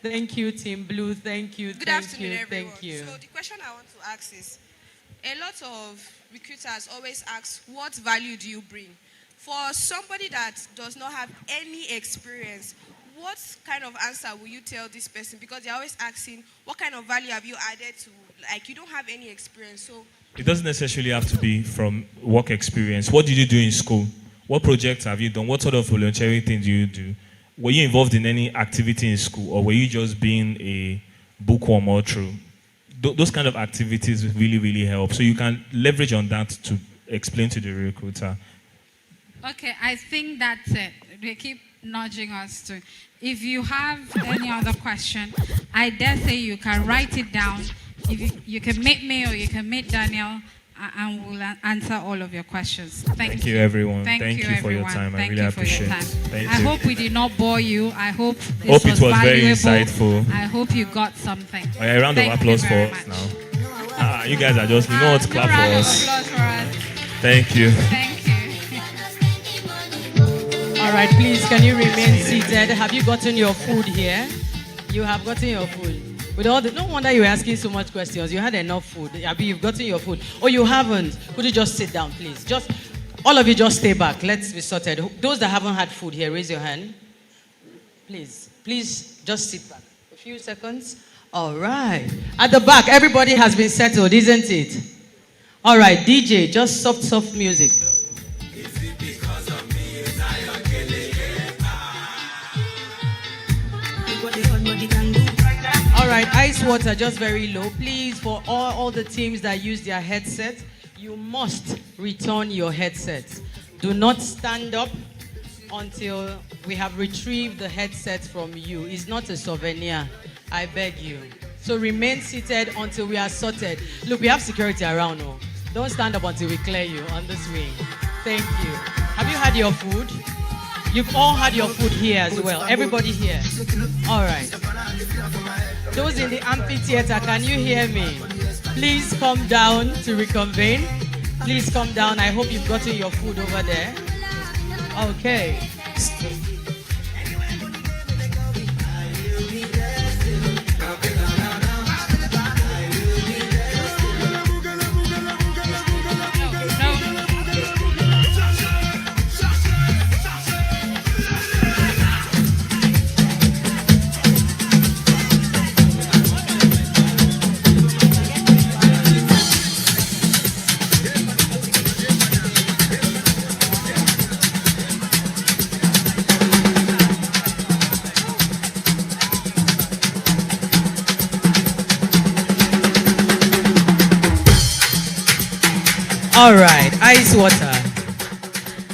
Thank you, Team Blue. Thank you. Good thank afternoon, you, everyone. Thank you. So the question I want to ask is, a lot of recruiters always ask, what value do you bring? For somebody that does not have any experience, what kind of answer will you tell this person? Because they're always asking, what kind of value have you added to, like, you don't have any experience, so. It doesn't necessarily have to be from work experience. What did you do in school? What projects have you done? What sort of volunteering thing do you do? Were you involved in any activity in school, or were you just being a bookworm all through? Those kind of activities really, really help. So you can leverage on that to explain to the recruiter. Okay, I think that's it. They keep nudging us to. If you have any other question, I dare say you can write it down. If you can meet me or you can meet Daniel, and we'll answer all of your questions. Thank you, everyone. Thank you for your everyone. time. I Thank really you for your appreciate time. it. Thank I you. hope we did not bore you. I hope this Hope it was very valuable. insightful. I hope you got something. A round of Thank applause you for very us much. now. You guys are just, you know what, clap for Round of us. applause for us. Thank you. Thank you. All right, please, can you remain seated? Have you gotten your food here? You have gotten your food. With all no wonder you're asking so much questions. You had enough food. Abi, you've gotten your food. Or you haven't. Could you just sit down, please? Just, all of you just stay back. Let's be sorted. Those that haven't had food here, raise your hand. Please, just sit back. A few seconds. All right. At the back, everybody has been settled, isn't it? All right, DJ, just soft music. All right, ice water, just very low. Please, for all the teams that use their headsets, you must return your headsets. Do not stand up until we have retrieved the headsets from you. It's not a souvenir, I beg you. So remain seated until we are sorted. Look, we have security around. Oh. Don't stand up until we clear you on the swing. Thank you. Have you had your food? You've all had your food here as well. Everybody here. All right. Those in the amphitheater, can you hear me? Please come down to reconvene. Please come down. I hope you've gotten your food over there. Okay. All right, ice water.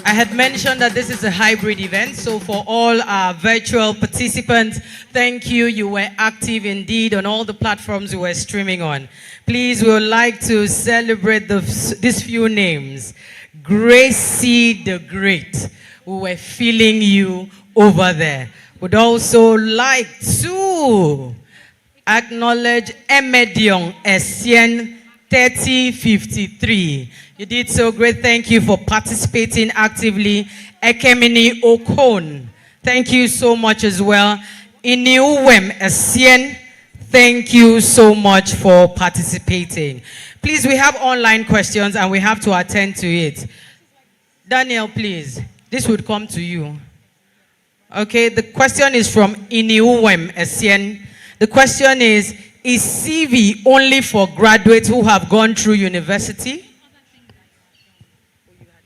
I had mentioned that this is a hybrid event, so for all our virtual participants, thank you. You were active indeed on all the platforms we were streaming on. Please, we would like to celebrate these few names. Gracie the Great. We were feeling you over there. Would also like to acknowledge Emedion Essien 3053. You did so great. Thank you for participating actively. Ekemini Okon, thank you so much as well. Iniuwem Essien, thank you so much for participating. Please, we have online questions and we have to attend to it. Daniel, please, this would come to you. Okay, the question is from Iniuwem Essien. The question is CV only for graduates who have gone through university?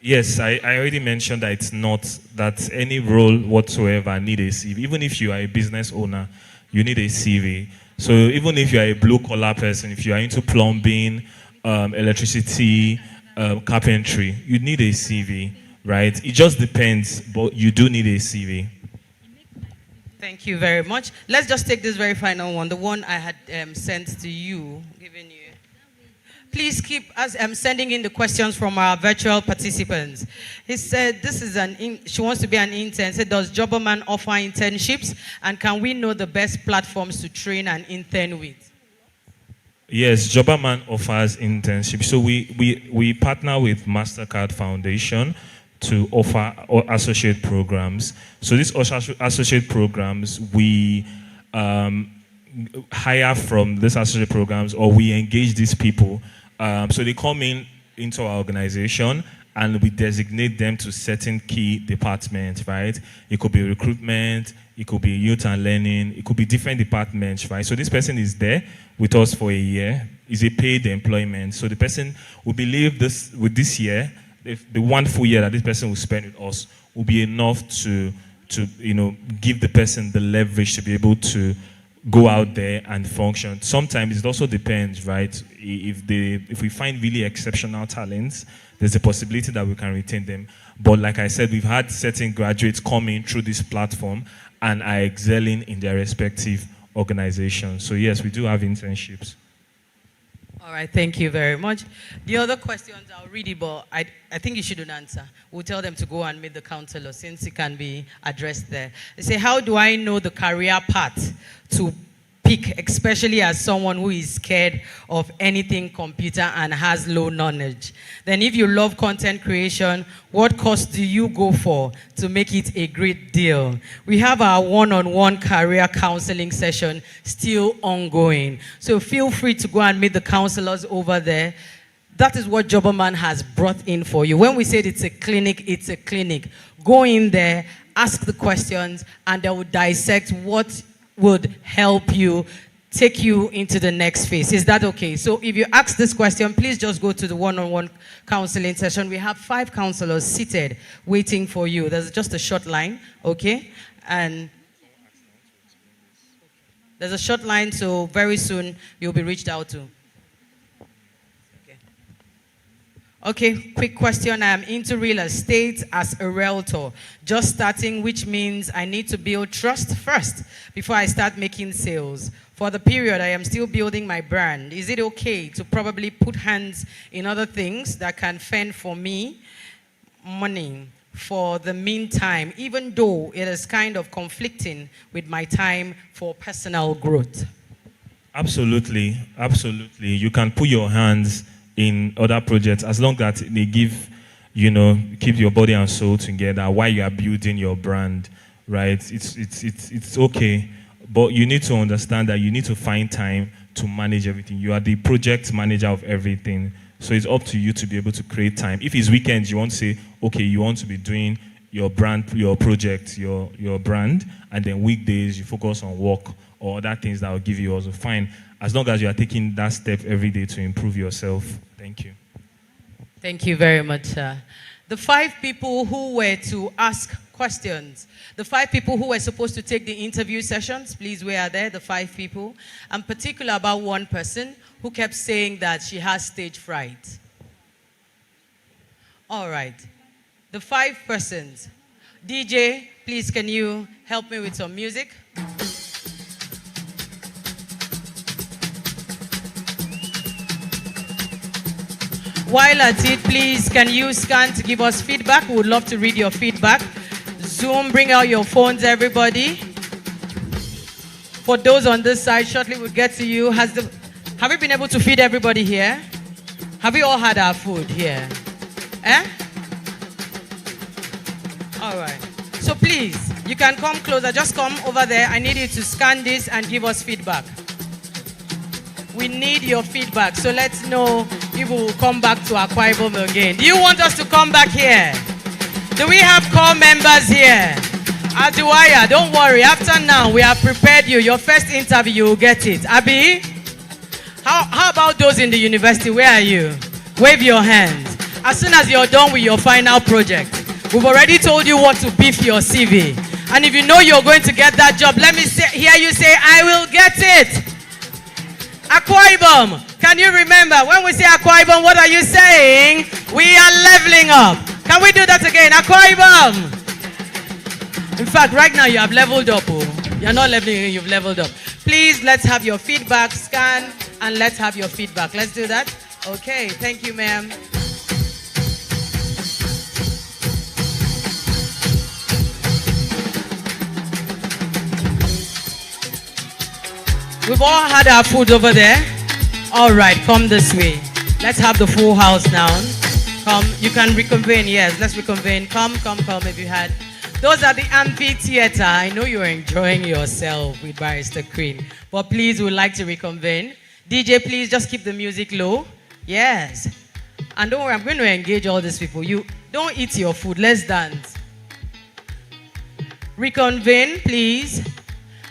Yes, I already mentioned that it's not, that any role whatsoever need a CV. Even if you are a business owner, you need a CV. So even if you are a blue-collar person, if you are into plumbing, electricity, carpentry, you need a CV, right? It just depends, but you do need a CV. Thank you very much. Let's just take this very final one, the one I had sent to you, given you. Please keep us sending in the questions from our virtual participants. He said she wants to be an intern. Said, does Jobberman offer internships? And can we know the best platforms to train an intern with? Yes, Jobberman offers internships. So we partner with MasterCard Foundation to offer associate programs. So these associate programs, we hire from these associate programs, or we engage these people. So they come into our organization, and we designate them to certain key departments, right? It could be recruitment, it could be youth and learning, it could be different departments, right? So this person is there with us for a year. It's a paid employment. So the person will believe with this year, the 1 full year that this person will spend with us will be enough to give the person the leverage to be able to go out there and function. Sometimes it also depends, right? If we find really exceptional talents, there's a possibility that we can retain them. But like I said, we've had certain graduates coming through this platform and are excelling in their respective organizations. So yes, we do have internships. All right, thank you very much. The other questions, I'll read it, but I think you shouldn't answer. We'll tell them to go and meet the counselor since it can be addressed there. They say, how do I know the career path to pick, especially as someone who is scared of anything computer and has low knowledge? Then if you love content creation, what course do you go for to make it a great deal? We have our one-on-one career counseling session still ongoing. So feel free to go and meet the counselors over there. That is what Jobberman has brought in for you. When we said it's a clinic, it's a clinic. Go in there, ask the questions, and they will dissect what would help you take you into the next phase. Is that okay? So if you ask this question, please just go to the one-on-one counseling session. We have 5 counselors seated waiting for you. There's just a short line, okay? And there's a short line, so very soon you'll be reached out to. Okay, quick question. I am into real estate as a realtor. Just starting, which means I need to build trust first before I start making sales. For the period, I am still building my brand. Is it okay to probably put hands in other things that can fend for me money for the meantime, even though it is kind of conflicting with my time for personal growth? Absolutely, absolutely. You can put your hands in other projects as long as they give, keep your body and soul together while you are building your brand, right? It's okay, but you need to understand that you need to find time to manage everything. You are the project manager of everything, so it's up to you to be able to create time. If it's weekends, you want to say, okay, you want to be doing your brand, your project, your brand, and then weekdays you focus on work or other things that will give you also fine, as long as you are taking that step every day to improve yourself. Thank you. Thank you very much, sir. The 5 people who were to ask questions, the 5 people who were supposed to take the interview sessions, please, where are they, the 5 people? I'm particular about one person who kept saying that she has stage fright. All right. The 5 persons. DJ, please, can you help me with some music? While at it, please, can you scan to give us feedback? We would love to read your feedback. Zoom, bring out your phones, everybody. For those on this side, shortly we'll get to you. Have you been able to feed everybody here? Have we all had our food here? All right. So please, you can come closer. Just come over there. I need you to scan this and give us feedback. We need your feedback. So let's know if we will come back to Akwa Ibom again. Do you want us to come back here? Do we have core members here? Aduaya, don't worry. After now, we have prepared you. Your first interview, you will get it. Abi? How about those in the university? Where are you? Wave your hands. As soon as you're done with your final project, we've already told you what to beef your CV. And if you know you're going to get that job, let me hear you say, I will get it. Akwa Ibom, can you remember when we say Akwa Ibom, what are you saying? We are leveling up. Can we do that again? Akwa Ibom. In fact, right now you have leveled up. Oh. You're not leveling, you've leveled up. Please, let's have your feedback. Scan and let's have your feedback. Let's do that. Okay, thank you, ma'am. We've all had our food over there. All right, come this way. Let's have the full house now. Come, you can reconvene. Yes, let's reconvene. Come if you had. Those are the amphitheater. I know you're enjoying yourself with Barrister Queen. But please, we'd like to reconvene. DJ, please just keep the music low. Yes. And don't worry, I'm going to engage all these people. You don't eat your food. Let's dance. Reconvene, please.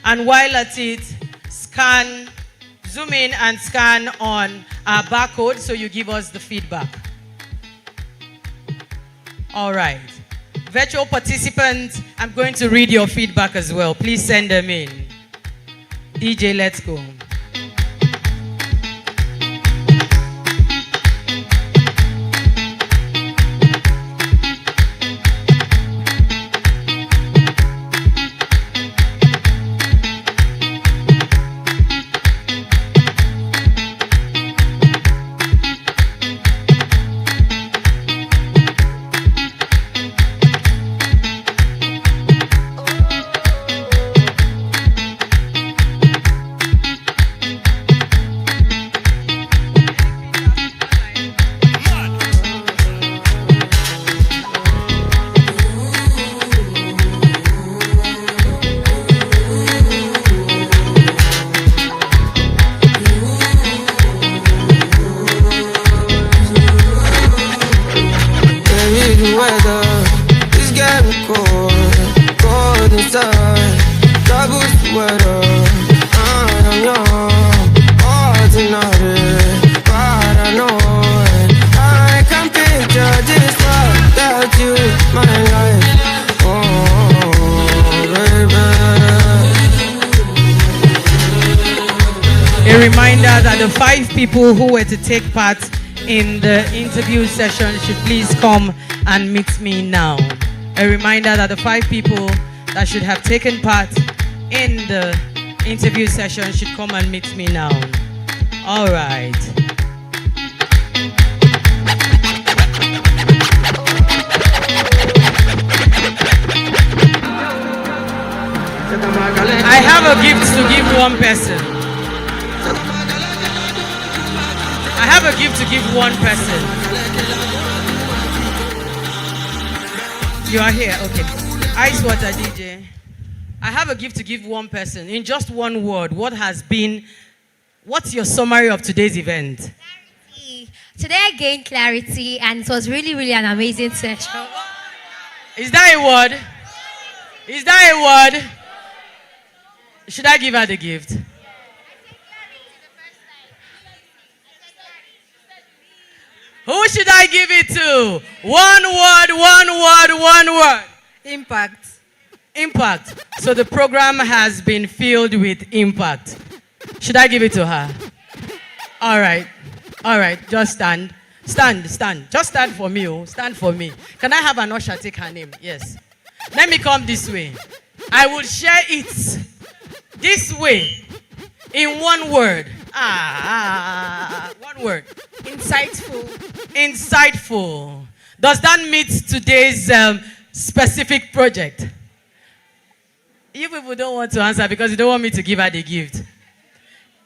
And while at it, scan, zoom in and scan on our barcode so you give us the feedback. All right. Virtual participants, I'm going to read your feedback as well. Please send them in. DJ, let's go. People who were to take part in the interview session should please come and meet me now. A reminder that the 5 people that should have taken part in the interview session should come and meet me now. All right. I have a gift to give one person. I have a gift to give one person. You are here, okay. Ice water, DJ. I have a gift to give one person. In just one word, what's your summary of today's event? Clarity. Today I gained clarity and it was really, really an amazing session. Is that a word? Is that a word? Should I give her the gift? Who should I give it to? One word. Impact. Impact. So the program has been filled with impact. Should I give it to her? All right. Just stand. Stand. Just stand for me. Oh. Stand for me. Can I have an usher take her name? Yes. Let me come this way. I will share it this way in one word. One word. Insightful. Does that meet today's specific project? You people don't want to answer because you don't want me to give her the gift.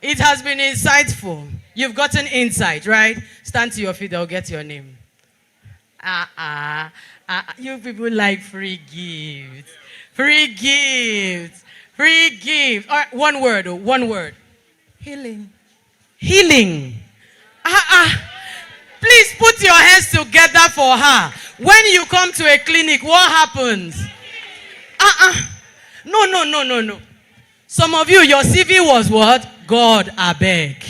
It has been insightful. You've gotten insight, right? Stand to your feet, I'll get your name. You people like free gifts. Free gifts. All right, one word. Healing. Please put your hands together for her. When you come to a clinic, what happens? No. Some of you, your CV was what? God, I beg.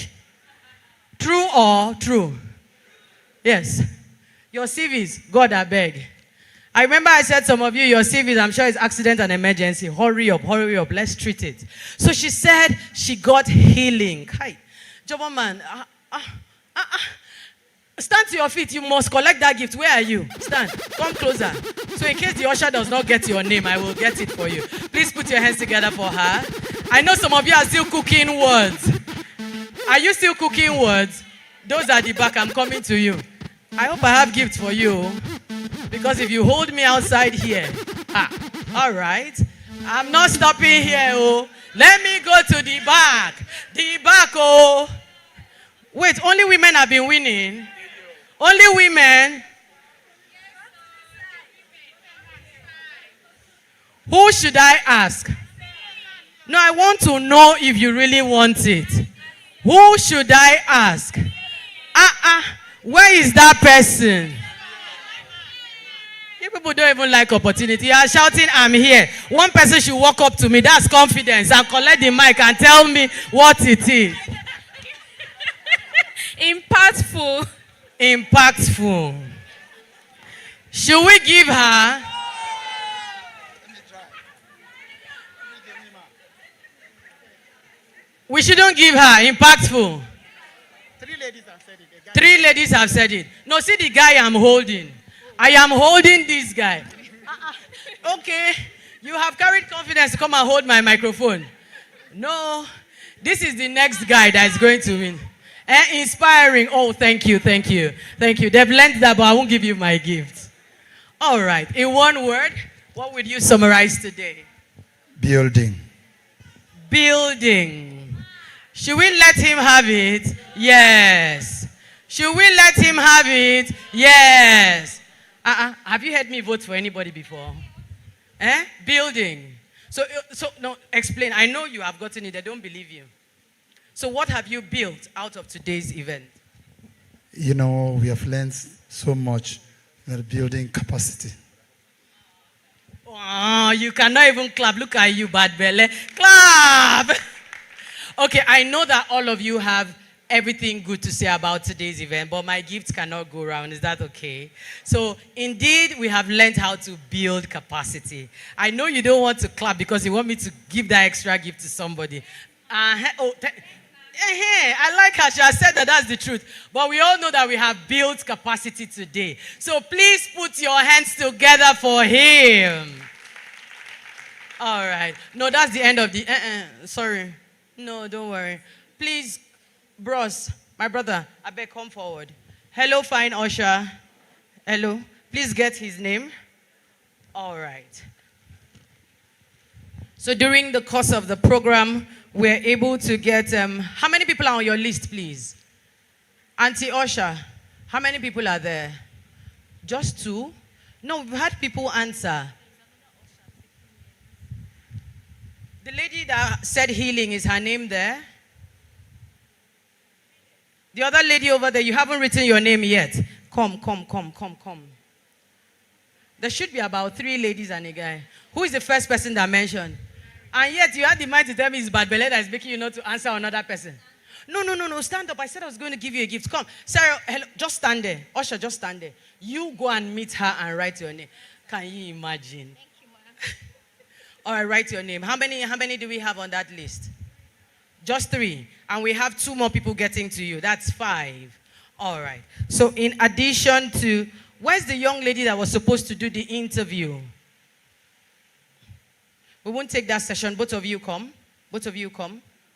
True or true? Yes. Your CVs, God, I beg. I remember I said some of you, your CVs, I'm sure it's accident and emergency. Hurry up, let's treat it. So she said she got healing. Hi. Jobberman, stand to your feet. You must collect that gift. Where are you? Stand. Come closer. So in case the usher does not get your name, I will get it for you. Please put your hands together for her. I know some of you are still cooking words. Are you still cooking words? Those at the back, I'm coming to you. I hope I have gift for you. Because if you hold me outside here, all right. I'm not stopping here, oh. Let me go to the back. The back, oh. Wait, only women have been winning. Only women. Who should I ask? No, I want to know if you really want it. Who should I ask? Where is that person? You people don't even like opportunity. You are shouting, I'm here. One person should walk up to me. That's confidence. And collect the mic and tell me what it is. Impactful. Impactful. Should we give her? We shouldn't give her. Impactful. 3 ladies have said it. 3 ladies have said it. No, see the guy I'm holding. I am holding this guy. Okay. You have carried confidence to come and hold my microphone. No. This is the next guy that is going to win. Inspiring. Oh, thank you, thank you, thank you. They've learned that, but I won't give you my gift. All right. In one word, what would you summarize today? Building. Building. Should we let him have it? Yes. Should we let him have it? Yes. Have you heard me vote for anybody before? Building. So no, explain. I know you have gotten it. I don't believe you. So what have you built out of today's event? You know, we have learned so much in building capacity. Oh, you cannot even clap. Look at you, bad belly. Clap! Okay, I know that all of you have everything good to say about today's event, but my gifts cannot go around. Is that okay? So, indeed, we have learned how to build capacity. I know you don't want to clap because you want me to give that extra gift to somebody. I like her. She has said that that's the truth. But we all know that we have built capacity today. So, please put your hands together for him. All right. No, that's the end of the... sorry. No, don't worry. Please, bros, my brother, I beg, come forward. Hello, fine usher. Hello. Please get his name. All right. So during the course of the program, we're able to get... how many people are on your list, please? Auntie Osha, how many people are there? Just 2? No, we've had people answer. The lady that said healing, is her name there? The other lady over there, you haven't written your name yet. Come. There should be about 3 ladies and a guy. Who is the first person that mentioned? And yet you had the mind to tell me it's bad belly that is making you not to answer another person. No, stand up. I said I was going to give you a gift. Come. Sarah, hello, just stand there. Osha, just stand there. You go and meet her and write your name. Can you imagine? Thank you, Ma. All right, write your name. How many do we have on that list? Just 3. And we have 2 more people getting to you. That's 5. All right. So in addition to, where's the young lady that was supposed to do the interview? We won't take that session. Both of you come.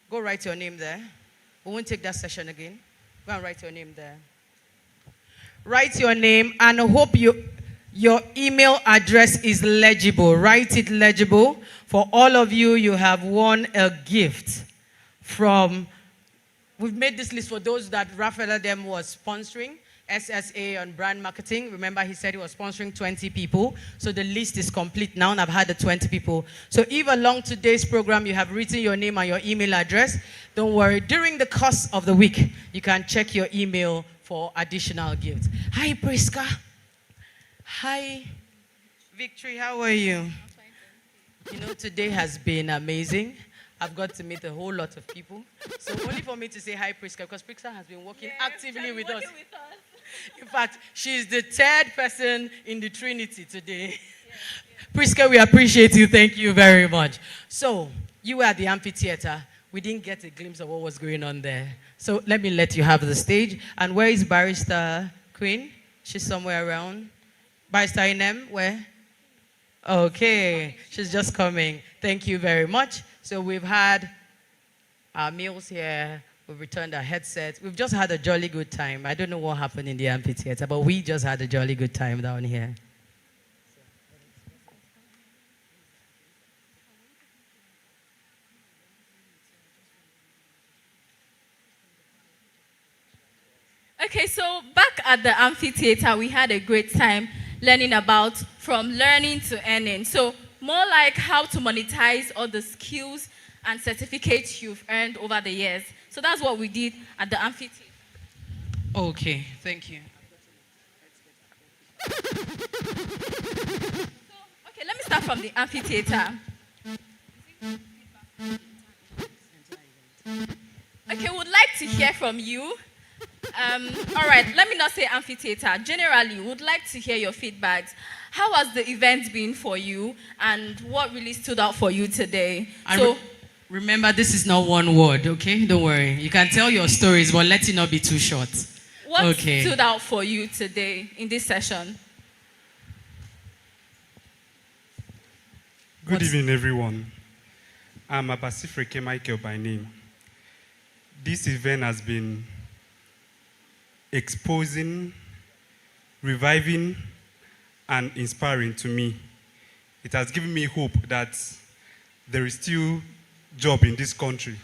Go write your name there. We won't take that session again. Go and write your name there. Write your name and hope your email address is legible. Write it legible. For all of you, you have won a gift from... We've made this list for those that Rafael Adem was sponsoring. SSA on brand marketing. Remember, he said he was sponsoring 20 people. So the list is complete now, and I've had the 20 people. So if along today's program you have written your name and your email address, don't worry. During the course of the week, you can check your email for additional gifts. Hi, Priska. Hi, Victory. How are you? You know, today has been amazing. I've got to meet a whole lot of people. So only for me to say hi, Priska, because Priska has been working actively with us. In fact, she's the 3rd person in the Trinity today. Priska, we appreciate you. Thank you very much. So, you were at the amphitheater. We didn't get a glimpse of what was going on there. So, let me let you have the stage. And where is Barrister Queen? She's somewhere around. Barrister Inem, where? Okay, she's just coming. Thank you very much. So, we've had our meals here. We've returned our headsets. We've just had a jolly good time. I don't know what happened in the amphitheater, but we just had a jolly good time down here. Okay, so back at the amphitheater, we had a great time learning about from learning to earning. So more like how to monetize all the skills and certificates you've earned over the years. So that's what we did at the amphitheater. Okay, thank you. Okay, let me start from the amphitheater. Okay, would like to hear from you. All right, let me not say amphitheater. Generally, would like to hear your feedbacks. How has the event been for you, and what really stood out for you today? Remember, this is not one word, okay? Don't worry. You can tell your stories, but let it not be too short. What stood out for you today in this session? Good evening, everyone. I'm Abasifreke Michael by name. This event has been exposing, reviving, and inspiring to me. It has given me hope that there is still job in this country,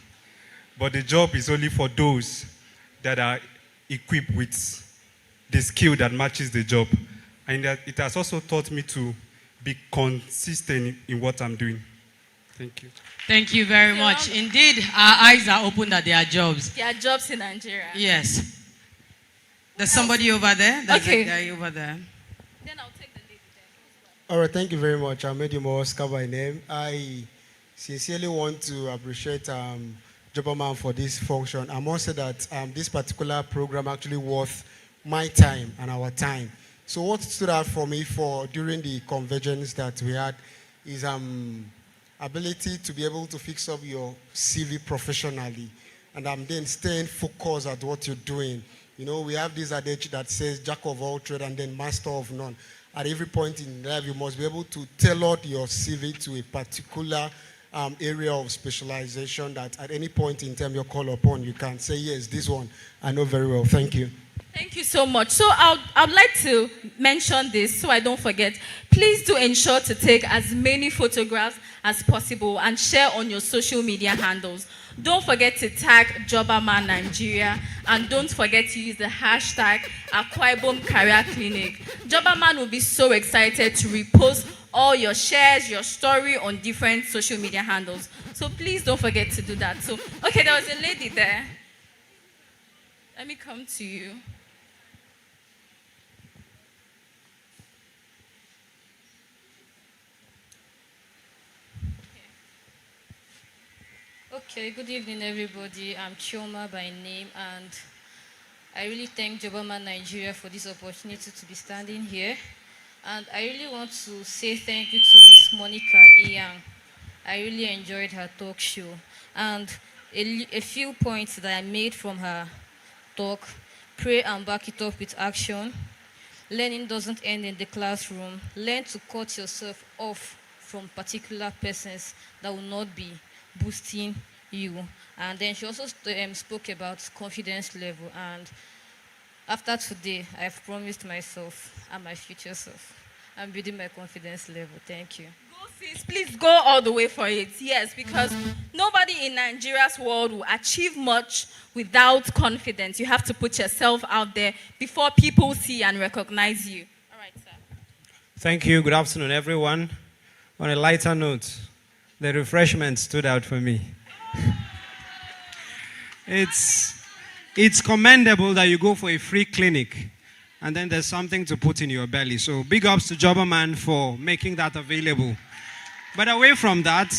but the job is only for those that are equipped with the skill that matches the job. And that it has also taught me to be consistent in what I'm doing. Thank you. Thank you very much. Indeed, our eyes are open that there are jobs. There are jobs in Nigeria. Yes. There's somebody over there. There's a guy over there. Then I'll take the lady there. All right, thank you very much. I'm Edimo Oscar by name. I sincerely want to appreciate Jobberman for this function. I must say that this particular program actually worth my time and our time. So what stood out for me during the convergence that we had is ability to be able to fix up your CV professionally, and then staying focused at what you're doing. You know, we have this adage that says jack of all trades and then master of none. At every point in life, you must be able to tailor your CV to a particular area of specialization that at any point in time you're called upon, you can say, yes, this one I know very well. Thank you. Thank you so much. So I'd like to mention this so I don't forget. Please do ensure to take as many photographs as possible and share on your social media handles. Don't forget to tag Jobberman Nigeria, and don't forget to use the hashtag Akwa Ibom Career Clinic. Jobberman will be so excited to repost all your shares, your story on different social media handles. So please don't forget to do that. So, okay, there was a lady there. Let me come to you. Okay, good evening, everybody. I'm Chioma by name, and I really thank Jobberman Nigeria for this opportunity to be standing here. And I really want to say thank you to Miss Monica Iyang. I really enjoyed her talk show. And a few points that I made from her talk: pray and back it up with action. Learning doesn't end in the classroom. Learn to cut yourself off from particular persons that will not be boosting you. And then she also spoke about confidence level. And after today, I've promised myself and my future self, I'm building my confidence level. Thank you. Go, sis, please go all the way for it. Yes, because nobody in Nigeria's world will achieve much without confidence. You have to put yourself out there before people see and recognize you. All right, sir. Thank you. Good afternoon, everyone. On a lighter note, the refreshment stood out for me. It's commendable that you go for a free clinic and then there's something to put in your belly. So big ups to Jobberman for making that available. But away from that,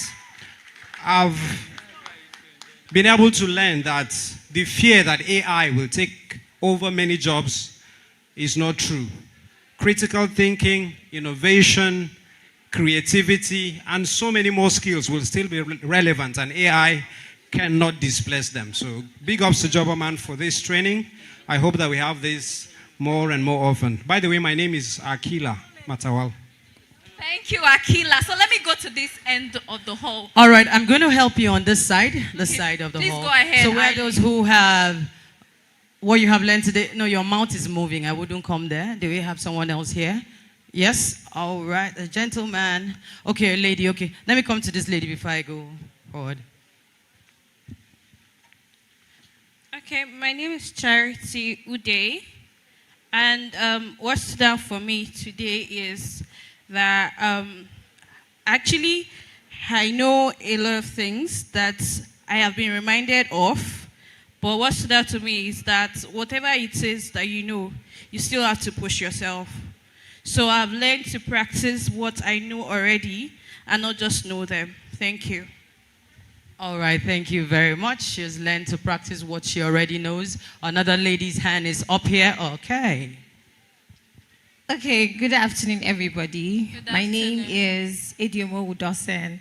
I've been able to learn that the fear that AI will take over many jobs is not true. Critical thinking, innovation, creativity, and so many more skills will still be relevant, and AI cannot displace them. So big ups to Jobberman for this training. I hope that we have this more and more often. By the way, my name is Akila Matawal. Thank Thank you, Akila. So let me go to this end of the hall. All right, I'm going to help you on this side, side of the Please hall. go ahead, So where Eileen. those who have what you have learned today? No, your mouth is moving. I wouldn't come there. Do we have someone else here? Yes? All right, a gentleman. Okay, a lady, okay. Let me come to this lady before I go forward. Okay, my name is Charity Uday, and what stood out for me today is that actually I know a lot of things that I have been reminded of, but what stood out to me is that whatever it is that you know, you still have to push yourself. So I've learned to practice what I know already and not just know them. Thank you. All right, thank you very much. She has learned to practice what she already knows. Another lady's hand is up here. Okay. Okay, good afternoon, everybody. My name is Idiomo Udosen,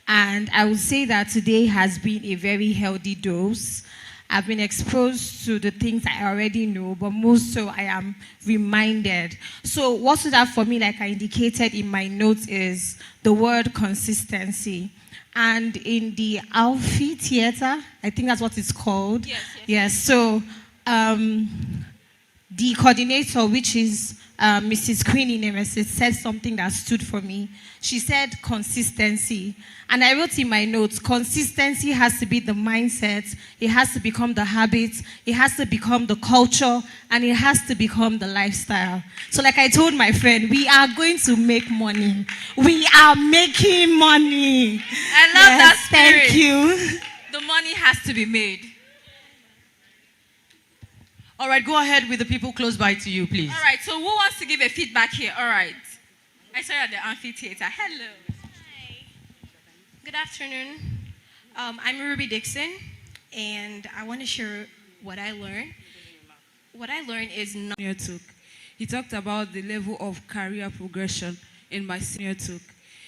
and I would say that today has been a very healthy dose. I've been exposed to the things I already know, but most so I am reminded. So what stood out for me, like I indicated in my notes, is the word consistency. And in the Alfie Theater, I think that's what it's called. Yes. So the coordinator, which is Mrs. Queenie Nemesis, said something that stood for me. She said consistency. And I wrote in my notes, consistency has to be the mindset, it has to become the habit, it has to become the culture, and it has to become the lifestyle. So like I told my friend, we are going to make money. We are making money. I love that spirit. Thank you. The money has to be made. All right, go ahead with the people close by to you, please. All right, so who wants to give a feedback here? All right. I saw you at the amphitheater. Hello. Good afternoon. I'm Ruby Dixon, and I want to share what I learned. What I learned is not. He talked about the level of career progression in my senior talk.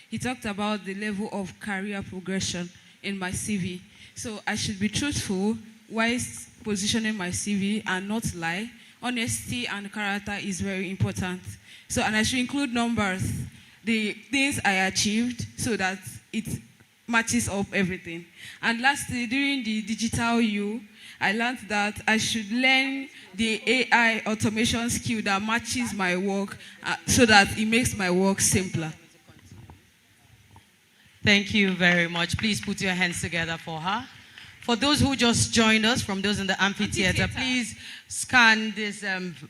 He talked about the level of career progression in my CV. So I should be truthful while positioning my CV and not lie. Honesty and character is very important. So, and I should include numbers, the things I achieved, so that it matches up everything. And lastly, during the digital U, I learned that I should learn the AI automation skill that matches my work so that it makes my work simpler. Thank you very much. Please put your hands together for her. For those who just joined us, from those in the amphitheater, please scan this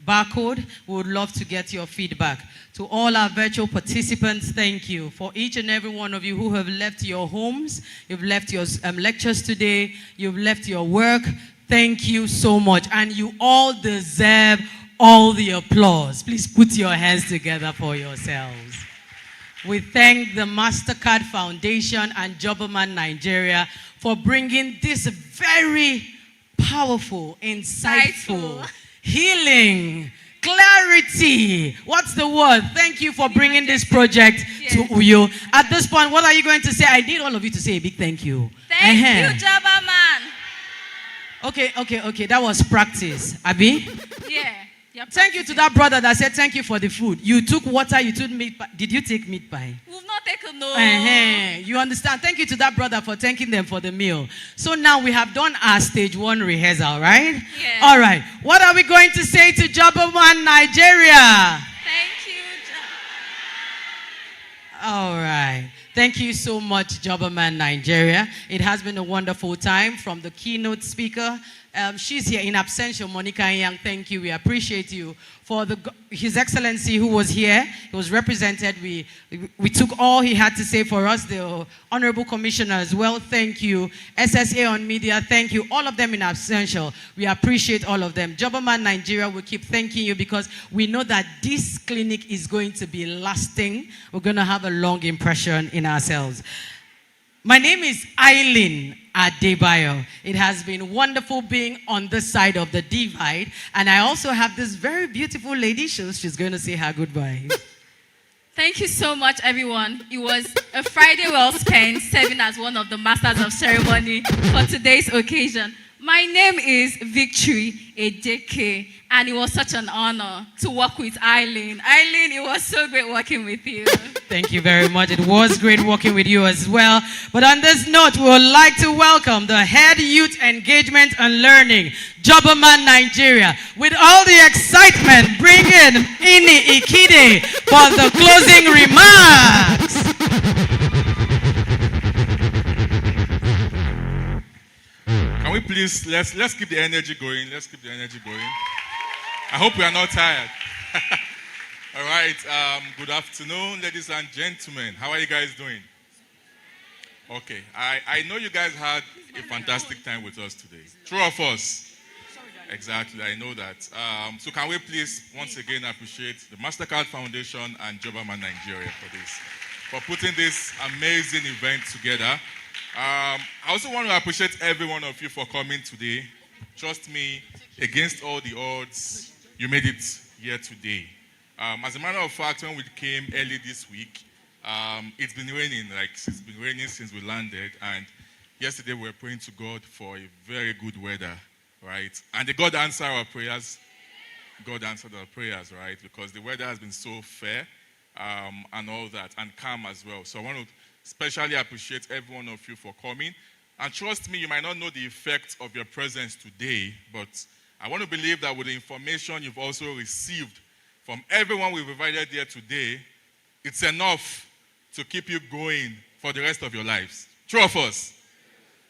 barcode. We would love to get your feedback. To all our virtual participants, thank you. For each and every one of you who have left your homes, you've left your lectures today, you've left your work, thank you so much. And you all deserve all the applause. Please put your hands together for yourselves. We thank the MasterCard Foundation and Jobberman Nigeria for bringing this very powerful, insightful, healing, clarity. What's the word? Thank you for bringing this project to Uyo. At this point, what are you going to say? I need all of you to say a big thank you. Thank you, Jobberman. Okay. That was practice. Abi? Yeah. Thank you to that brother that said thank you for the food. You took water, you took meat pie. Did you take meat pie? We've not taken no. You understand? Thank you to that brother for thanking them for the meal. So now we have done our stage 1 rehearsal, right? Yeah. All right. What are we going to say to Jobberman Nigeria? Thank you. All right. Thank you so much, Jobberman Nigeria. It has been a wonderful time. From the keynote speaker, she's here in absentia, Monica Young. Thank you. We appreciate you. For His Excellency who was here, he was represented. We took all he had to say for us. The Honorable Commissioner as well. Thank you. SSA on media. Thank you. All of them in absentia. We appreciate all of them. Jobberman Nigeria will keep thanking you because we know that this clinic is going to be lasting. We're going to have a long impression in ourselves. My name is Eileen Adebayo. It has been wonderful being on this side of the divide. And I also have this very beautiful lady. She's going to say her goodbye. Thank you so much, everyone. It was a Friday well spent serving as one of the masters of ceremony for today's occasion. My name is Victory Ejeke, And it was such an honor to work with Eileen. Eileen, it was so great working with you. Thank you very much. It was great working with you as well. But on this note, we would like to welcome the Head Youth Engagement and Learning, Jobberman Nigeria. With all the excitement, bring in Ini Ikide for the closing remarks. Can we please, let's keep the energy going. Let's keep the energy going. I hope we are not tired. All right. Good afternoon, ladies and gentlemen. How are you guys doing? Okay. I know you guys had a fantastic time with us today. True of us? Exactly. I know that. So can we please once again appreciate the MasterCard Foundation and Jobberman Nigeria for putting this amazing event together. I also want to appreciate every one of you for coming today. Trust me, against all the odds, you made it here today. As a matter of fact, when we came early this week, it's been raining, it's been raining since we landed, and yesterday we were praying to God for a very good weather, right? And God answered our prayers. God answered our prayers, right? Because the weather has been so fair and all that, and calm as well. So I want to especially appreciate every one of you for coming. And trust me, you might not know the effect of your presence today, but I want to believe that with the information you've also received from everyone we've invited here today, it's enough to keep you going for the rest of your lives. True of us?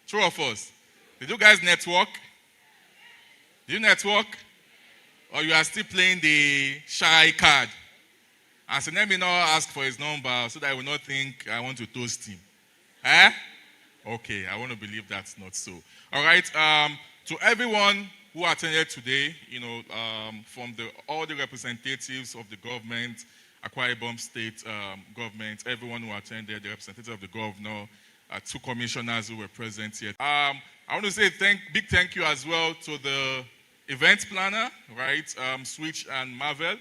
True of us? Did you guys network? Did you network? Or you are still playing the shy card? And so let me not ask for his number so that I will not think I want to toast him. Eh? Okay, I want to believe that's not so. All right, to everyone who attended today, from all the representatives of the government, Akwa Ibom State government, everyone who attended, the representative of the governor, 2 commissioners who were present here. I want to say big thank you as well to the event planner, right, Switch and Marvel,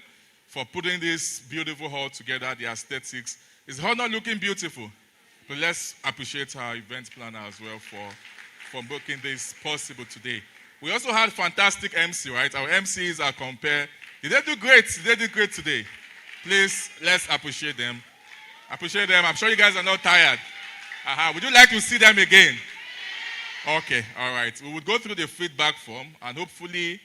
for putting this beautiful hall together, the aesthetics. Is the hall not looking beautiful? But let's appreciate our event planner as well for making this possible today. We also had fantastic MC, right? Our MCs are compared. Did they do great? Did they do great today? Please, let's appreciate them. Appreciate them. I'm sure you guys are not tired. Would you like to see them again? Okay, all right. We will go through the feedback form, and hopefully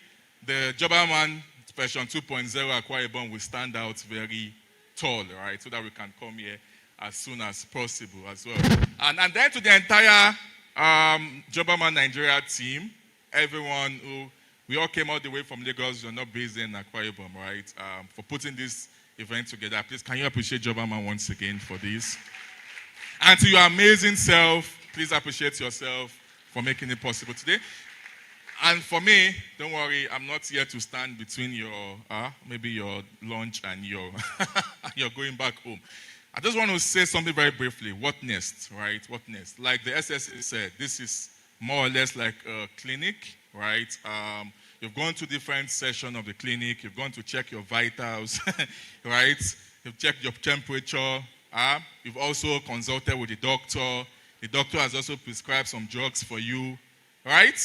the Jobberman version 2.0 Akwa Ibom will stand out very tall, right? So that we can come here as soon as possible as well. And then to the entire Jobberman Nigeria team, everyone we all came all the way from Lagos, you're not based in Akwa Ibom, right? For putting this event together. Please, can you appreciate Jobberman once again for this? And to your amazing self, please appreciate yourself for making it possible today. And for me, don't worry, I'm not here to stand between your, maybe your lunch and your you're going back home. I just want to say something very briefly. What next, right? What next? Like the SSA said, this is more or less like a clinic, right? You've gone to different sessions of the clinic. You've gone to check your vitals, right? You've checked your temperature. You've also consulted with the doctor. The doctor has also prescribed some drugs for you, right?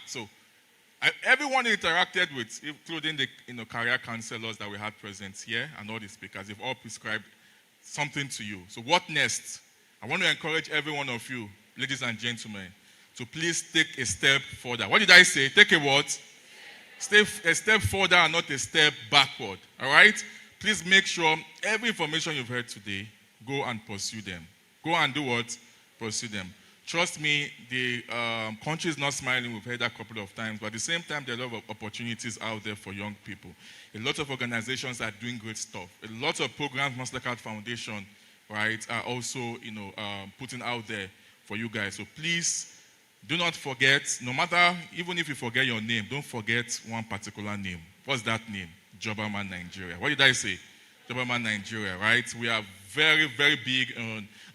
So everyone interacted with, including the career counselors that we had present here and all the speakers, they've all prescribed something to you. So what next? I want to encourage every one of you, ladies and gentlemen, to please take a step further. What did I say? Take a what? A step further and not a step backward. All right? Please make sure every information you've heard today, go and pursue them. Go and do what? Pursue them. Trust me, the country is not smiling. We've heard that a couple of times. But at the same time, there are a lot of opportunities out there for young people. A lot of organizations are doing great stuff. A lot of programs, MasterCard Foundation, right, are also, putting out there for you guys. So please, do not forget, no matter, even if you forget your name, don't forget one particular name. What's that name? Jobberman Nigeria. What did I say? Jobberman Nigeria, right? We are very, very big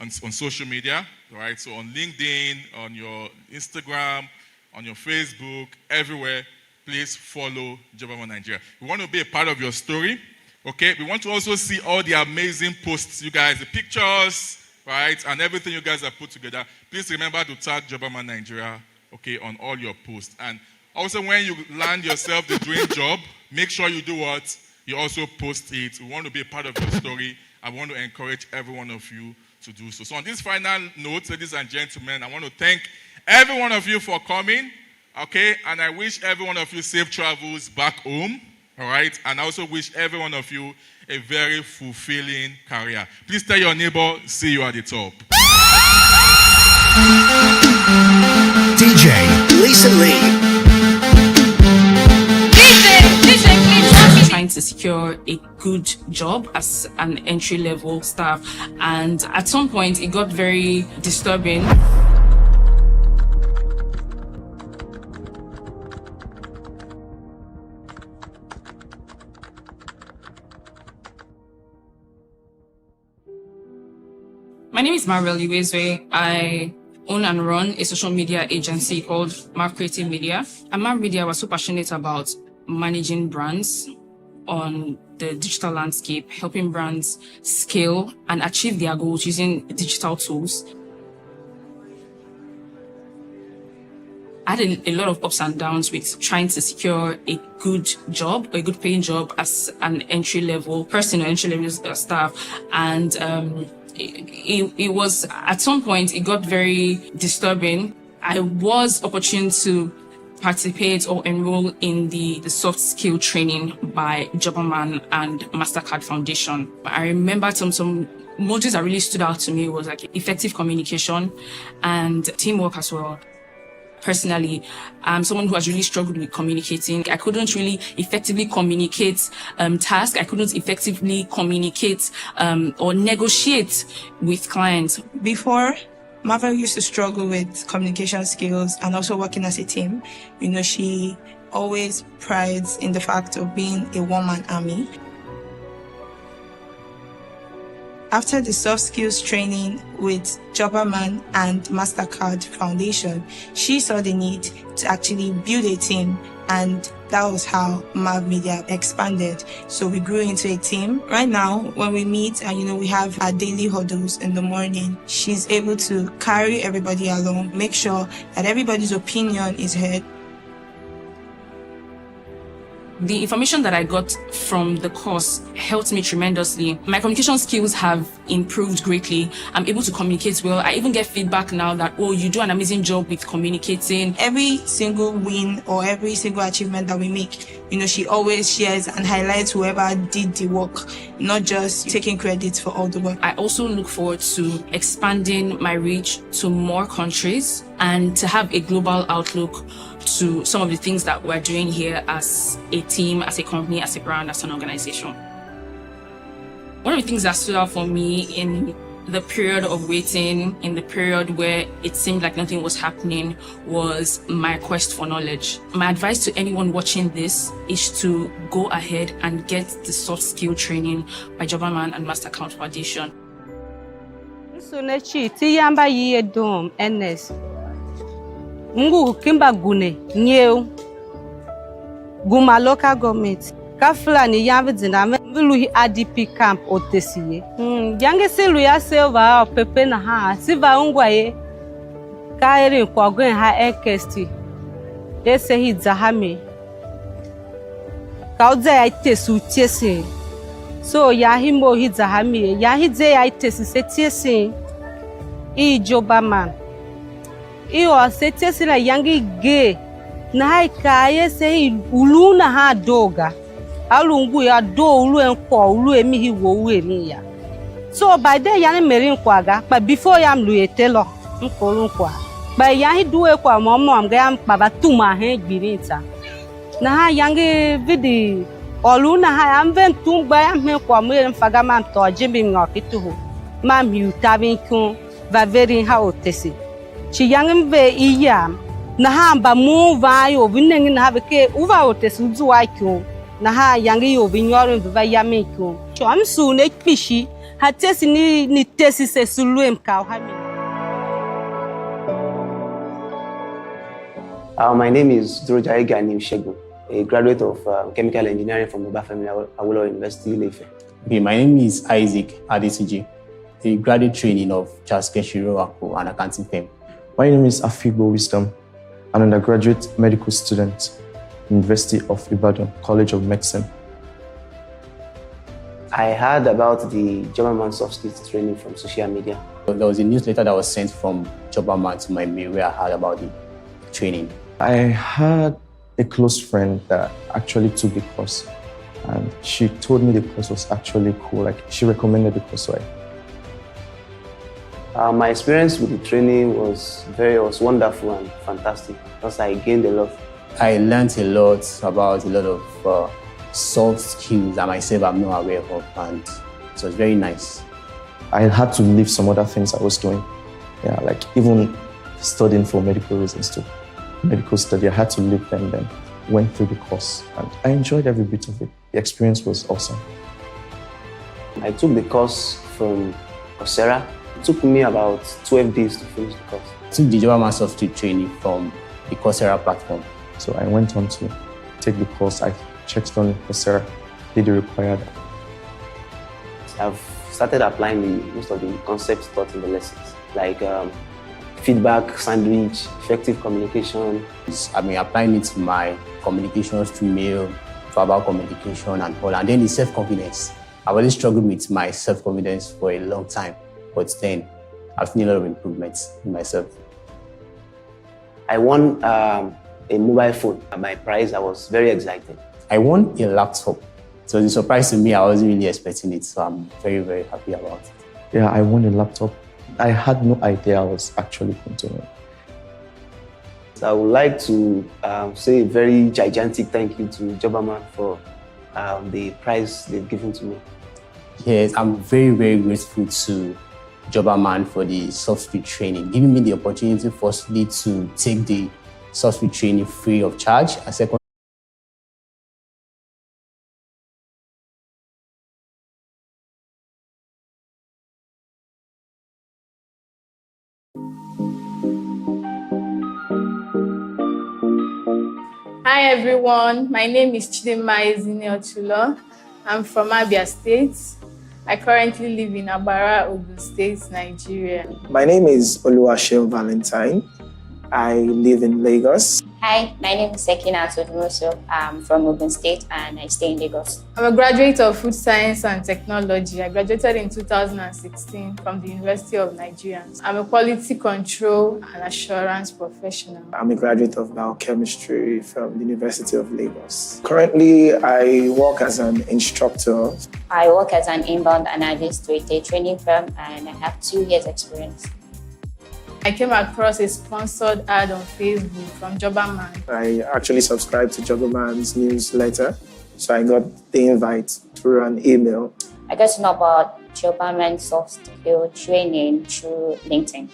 on social media, right? So on LinkedIn, on your Instagram, on your Facebook, everywhere, please follow Jobberman Nigeria. We want to be a part of your story, okay? We want to also see all the amazing posts, you guys, the pictures, right, and everything you guys have put together. Please remember to tag Jobberman Nigeria, okay, on all your posts. And Also, when you land yourself the dream job, make sure you do what? You also post it. We want to be a part of your story. I want to encourage every one of you to do so. So on this final note, ladies and gentlemen, I want to thank every one of you for coming, okay? And I wish every one of you safe travels back home, all right? And I also wish every one of you a very fulfilling career. Please tell your neighbor, see you at the top. DJ Lisa Lee. Trying to secure a good job as an entry-level staff, and at some point it got very disturbing. My name is Marvel Iwezwe. I own and run a social media agency called Mark Creative Media. At Mark Media, we're so passionate about managing brands on the digital landscape, helping brands scale and achieve their goals using digital tools. I had a lot of ups and downs with trying to secure a good job, a good paying job as an entry-level person or entry-level staff. And it was, at some point, it got very disturbing. I was opportune to participate or enroll in the soft skill training by Jobberman and MasterCard Foundation. I remember some modules that really stood out to me was like effective communication and teamwork as well. Personally, I'm someone who has really struggled with communicating. I couldn't really effectively communicate tasks. I couldn't effectively communicate or negotiate with clients. Before, Marvel used to struggle with communication skills and also working as a team. You know, she always prides in the fact of being a one-man army. After the soft skills training with Jobberman and MasterCard Foundation, she saw the need to actually build a team, and that was how Marv Media expanded. So we grew into a team. Right now, when we meet and we have our daily huddles in the morning, she's able to carry everybody along, make sure that everybody's opinion is heard. The information that I got from the course helped me tremendously. My communication skills have improved greatly. I'm able to communicate well. I even get feedback now that, oh, you do an amazing job with communicating. Every single win or every single achievement that we make, she always shares and highlights whoever did the work, not just taking credit for all the work. I also look forward to expanding my reach to more countries and to have a global outlook to some of the things that we're doing here as a team, as a company, as a brand, as an organization. One of the things that stood out for me in the period of waiting, in the period where it seemed like nothing was happening, was my quest for knowledge. My advice to anyone watching this is to go ahead and get the soft skill training by Jobberman and MasterCard Foundation. Mungu kimba gune nyeu guma local government kafla ni yambe diname vilu ADP camp otesiye yange selu ya silva pepe na ha siva ungwaye kairi kwa gwen ha ekesti ese hi zahame kauze ya itesu tiesi so ya himo hi zahame ya hize ya itesi se tiesi I Jobberman iyo setesi la yangi ge na haikaye se ulu na ha doga alungu ya do ulu enko ulu emi hi wo wu emi ya so by then ya meri nkwaga but before ya mlu etelo nkolu nkwa ba ya hi duwe kwa momo am ga ya baba tuma he gbirinta na ha yangi vidi olu na ha am ven tumba ya me kwa mu mfaga man to jimbi ngokituhu mam hu tabin kun va veri ha otesi chi yangem ve iyam na hamba mu va yo binengi na habeke uva otesu zuwa kyo na ha yangi yo binyorin va yame kyo cho am su ne pishi ha tesi ni tesi se suluem ka ha mi. My name is Durojai Ganim Shegun, a graduate of chemical engineering from Obafemi Awolowo University, Ile-Ife. Okay, my name is Isaac Adesiji, a graduate training of Charles Keshiro Akpo, an accounting firm. My name is Afibo Wisdom. an undergraduate medical student, University of Ibadan, College of Medicine. I heard about the Jobberman soft skills training from social media. There was a newsletter that was sent from Jobberman to my mail where I heard about the training. I had a close friend that actually took the course, and she told me the course was actually cool. Like, she recommended the course. So my experience with the training was wonderful and fantastic because I gained a lot. I learned a lot about a lot of soft skills that myself I'm not aware of, and it was very nice. I had to leave some other things I was doing. Yeah, like even studying for medical reasons too. Medical study, I had to leave them, then went through the course, and I enjoyed every bit of it. The experience was awesome. I took the course from Coursera. It took me about 12 days to finish the course. I took the Jobberman soft skill training from the Coursera platform. So I went on to take the course. I checked on Coursera, did the required. I've started applying most of the concepts taught in the lessons, like feedback, sandwich, effective communication. I've been applying it to my communications through mail, verbal communication and all, and then the self-confidence. I've always struggled with my self-confidence for a long time, but then I've seen a lot of improvements in myself. I won a mobile phone. At my prize, I was very excited. I won a laptop. So it's a surprise to me. I wasn't really expecting it, so I'm very, very happy about it. Yeah, I won a laptop. I had no idea I was actually going to win. I would like to say a very gigantic thank you to Jobberman for the prize they've given to me. Yes, I'm very, very grateful to Jobberman for the soft skill training, giving me the opportunity firstly to take the soft skill training free of charge, and second, Hi everyone, my name is Chidinma Eziniochulo. I'm from Abia State. I currently live in Abara, Ogun State, Nigeria. My name is Oluwaseun Valentine. I live in Lagos. Hi, my name is Sekina Atodumuso. I'm from Ogun State and I stay in Lagos. I'm a graduate of Food Science and Technology. I graduated in 2016 from the University of Nigeria. I'm a quality control and assurance professional. I'm a graduate of biochemistry from the University of Lagos. Currently, I work as an instructor. I work as an inbound analyst with a training firm and I have 2 years experience. I came across a sponsored ad on Facebook from Jobberman. I actually subscribed to Jobberman's newsletter, so I got the invite through an email. I got to know about Jobberman soft skill training through LinkedIn.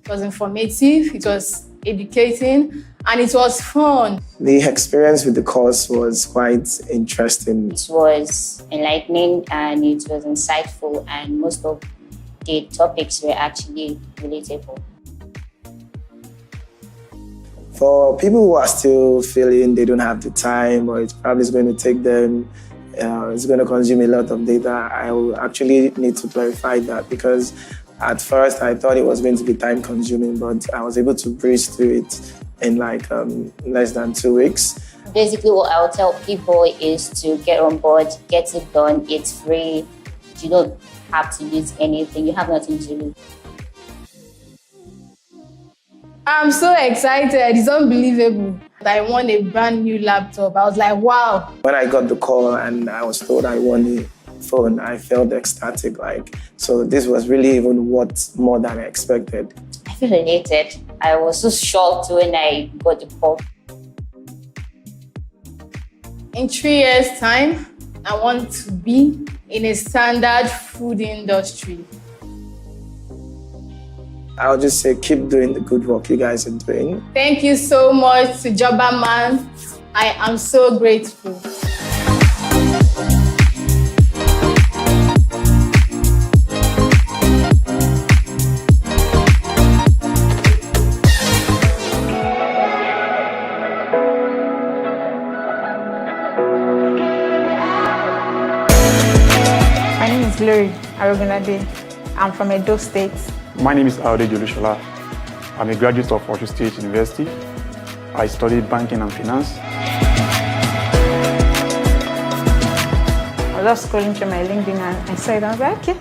It was informative, it was educating, and it was fun. The experience with the course was quite interesting. It was enlightening and it was insightful, and most of the topics were actually relatable. For people who are still feeling they don't have the time, or it's probably going to take them, it's going to consume a lot of data, I will actually need to clarify that, because at first I thought it was going to be time consuming, but I was able to breeze through it in like less than 2 weeks. Basically, what I'll tell people is to get on board, get it done, it's free. You don't have to use anything, you have nothing to lose. I'm so excited, it's unbelievable. I won a brand new laptop. I was like, wow. When I got the call and I was told I won a phone, I felt ecstatic. So this was really even more than I expected. I feel elated. I was so shocked when I got the call. In 3 years' time, I want to be in a standard food industry. I'll just say keep doing the good work you guys are doing. Thank you so much to Jobberman. I am so grateful. My name is Glory Arogunade. I'm from Edo State. My name is Aode Jolushola. I'm a graduate of Osho State University. I studied banking and finance. I was scrolling through my LinkedIn and I said, I was like, okay,